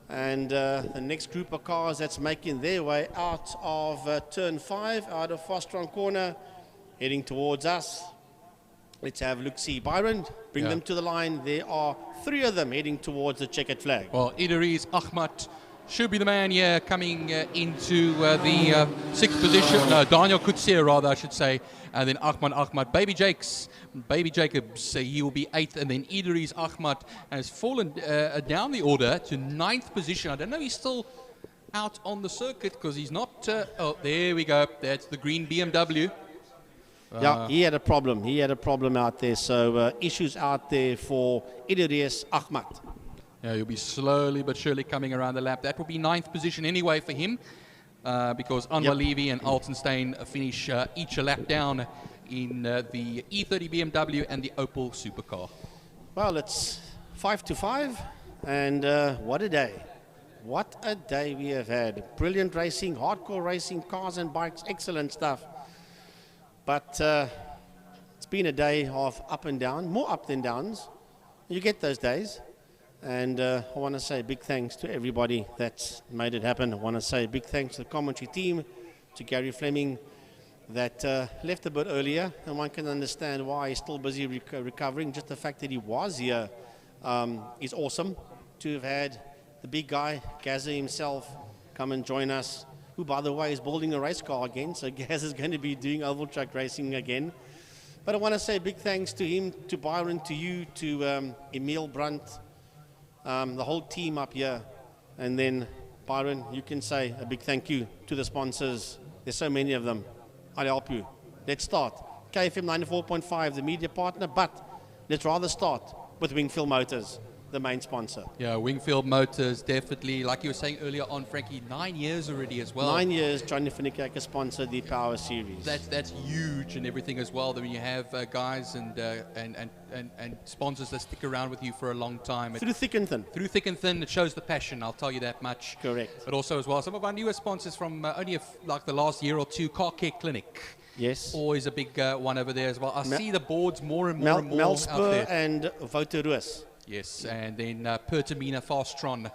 And the next group of cars that's making their way out of turn 5, out of Fostron corner, heading towards us. Let's have a look-see. Byron, bring them to the line. There are 3 of them heading towards the checkered flag. Well, Idris Ahmad should be the man here coming into the 6th position. No, Daniel Kutsia, rather, I should say. And then Ahmad. Baby Jacobs, he will be 8th. And then Idris Ahmad has fallen down the order to 9th position. I don't know, he's still out on the circuit because he's not. Oh, there we go. That's the green BMW. Yeah, he had a problem. He had a problem out there. So issues out there for Idris Ahmad. Yeah, he'll be slowly but surely coming around the lap. That will be 9th position anyway for him because Anwar Levy and Altenstein finish each a lap down in the E30 BMW and the Opel Supercar. Well, it's 5 to 5, and what a day. What a day we have had. Brilliant racing, hardcore racing, cars and bikes, excellent stuff. But it's been a day of up and down, more up than downs. You get those days. And I want to say big thanks to everybody that's made it happen. I want to say big thanks to the commentary team, to Gary Fleming, that left a bit earlier. And one can understand why he's still busy recovering. Just the fact that he was here is awesome. To have had the big guy, Gazza himself, come and join us, who, by the way, is building a race car again. So Gaz is going to be doing oval track racing again. But I want to say big thanks to him, to Byron, to you, to Emil Brunt, the whole team up here. And then, Byron, you can say a big thank you to the sponsors. There's so many of them. I'll help you. Let's start. KFM 94.5, the media partner, but let's rather start with Wingfield Motors, the main sponsor. Yeah, Wingfield Motors, definitely. Like you were saying earlier on, Frankie, 9 years already as well. 9 years, Johnny Van Niekerk has sponsored the Power Series. That's huge and everything as well. When you have guys and sponsors that stick around with you for a long time. Through thick and thin. Through thick and thin, it shows the passion, I'll tell you that much. Correct. But also as well, some of our newer sponsors from only like the last year or two, Car Care Clinic. Yes. Always a big one over there as well. I see the boards more and more Melspur out there. And Voteruus. Yes, and then Pertamina Fastron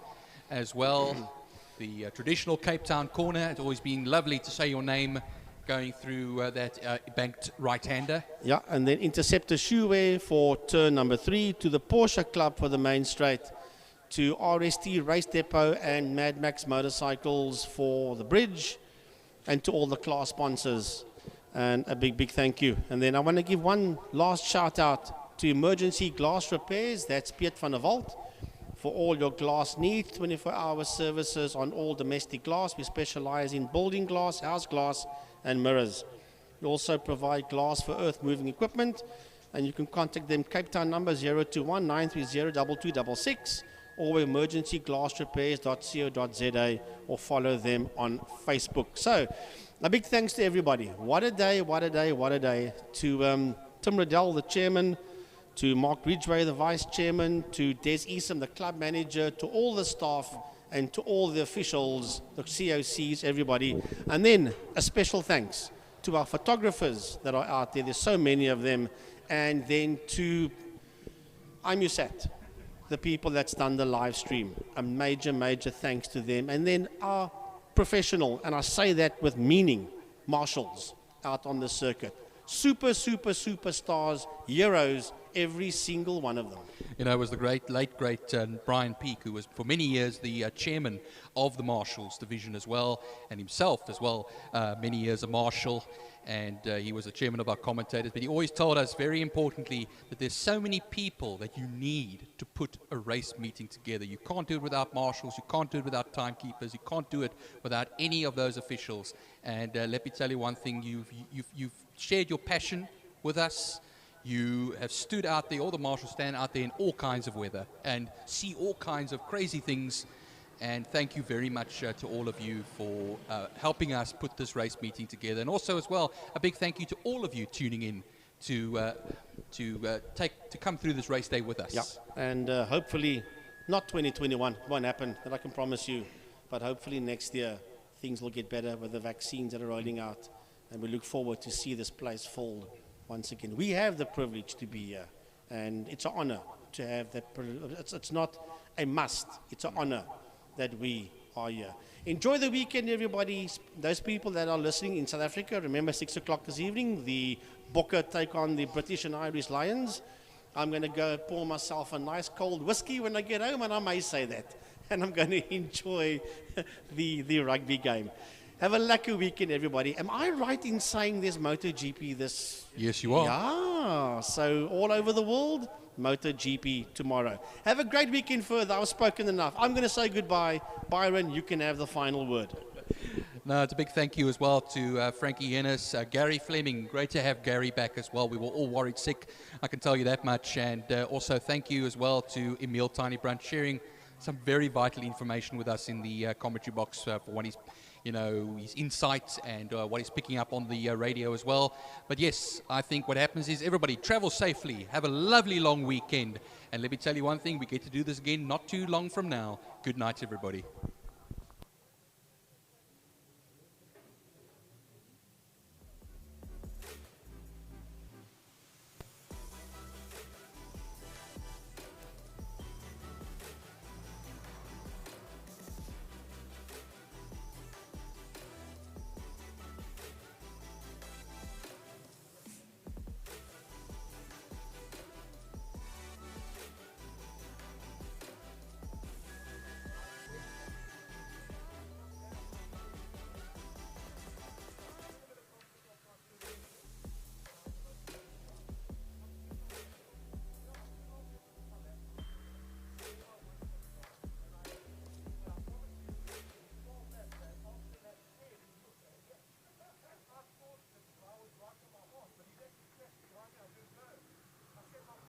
as well. The traditional Cape Town corner. It's always been lovely to say your name going through that banked right-hander. Yeah, and then Interceptor Shoewear for turn number 3, to the Porsche Club for the main straight, to RST Race Depot and Mad Max Motorcycles for the bridge, and to all the class sponsors. And a big thank you. And then I want to give one last shout out to Emergency Glass Repairs. That's Piet van der Walt. For all your glass needs, 24-hour services on all domestic glass. We specialize in building glass, house glass, and mirrors. We also provide glass for earth-moving equipment. And you can contact them, Cape Town number 021 930 2266, or emergencyglassrepairs.co.za, or follow them on Facebook. So, a big thanks to everybody. What a day, what a day, what a day. To Tim Riddell, the chairman, to Mark Ridgway, the vice chairman, to Des Easom, the club manager, to all the staff, and to all the officials, the COCs, everybody. And then a special thanks to our photographers that are out there. There's so many of them. And then to IMUSAT, the people that's done the live stream. A major thanks to them. And then our professional, and I say that with meaning, marshals out on the circuit. Superstars, heroes every single one of them. You know, it was the late great Brian Peake, who was for many years the chairman of the Marshals Division as well, and himself as well, many years a Marshal, and he was the chairman of our commentators. But he always told us, very importantly, that there's so many people that you need to put a race meeting together. You can't do it without marshals, you can't do it without timekeepers, you can't do it without any of those officials. And let me tell you one thing, you've shared your passion with us. You have stood out there, all the marshals stand out there in all kinds of weather and see all kinds of crazy things. And thank you very much to all of you for helping us put this race meeting together. And also as well, a big thank you to all of you tuning in to come through this race day with us. Yeah. And hopefully, not 2021, it won't happen, that I can promise you. But hopefully next year, things will get better with the vaccines that are rolling out. And we look forward to see this place fold once again. We have the privilege to be here. And it's an honor to have that privilege. It's not a must, it's an honor that we are here. Enjoy the weekend, everybody. Those people that are listening in South Africa, remember 6 o'clock this evening, the Bokke take on the British and Irish Lions. I'm going to go pour myself a nice cold whiskey when I get home, and I may say that. And I'm going to enjoy the rugby game. Have a lucky weekend, everybody. Am I right in saying there's MotoGP this? Yes, you are. Yeah. So all over the world, MotoGP tomorrow. Have a great weekend further. I've spoken enough. I'm going to say goodbye. Byron, you can have the final word. No, it's a big thank you as well to Frankie Ennis, Gary Fleming. Great to have Gary back as well. We were all worried sick, I can tell you that much. And also thank you as well to Emil Tinybrandt, sharing some very vital information with us in the commentary box for what he's, his insights and what he's picking up on the radio as well. But yes, I think what happens is everybody travel safely, have a lovely long weekend. And let me tell you one thing, we get to do this again not too long from now. Good night, everybody.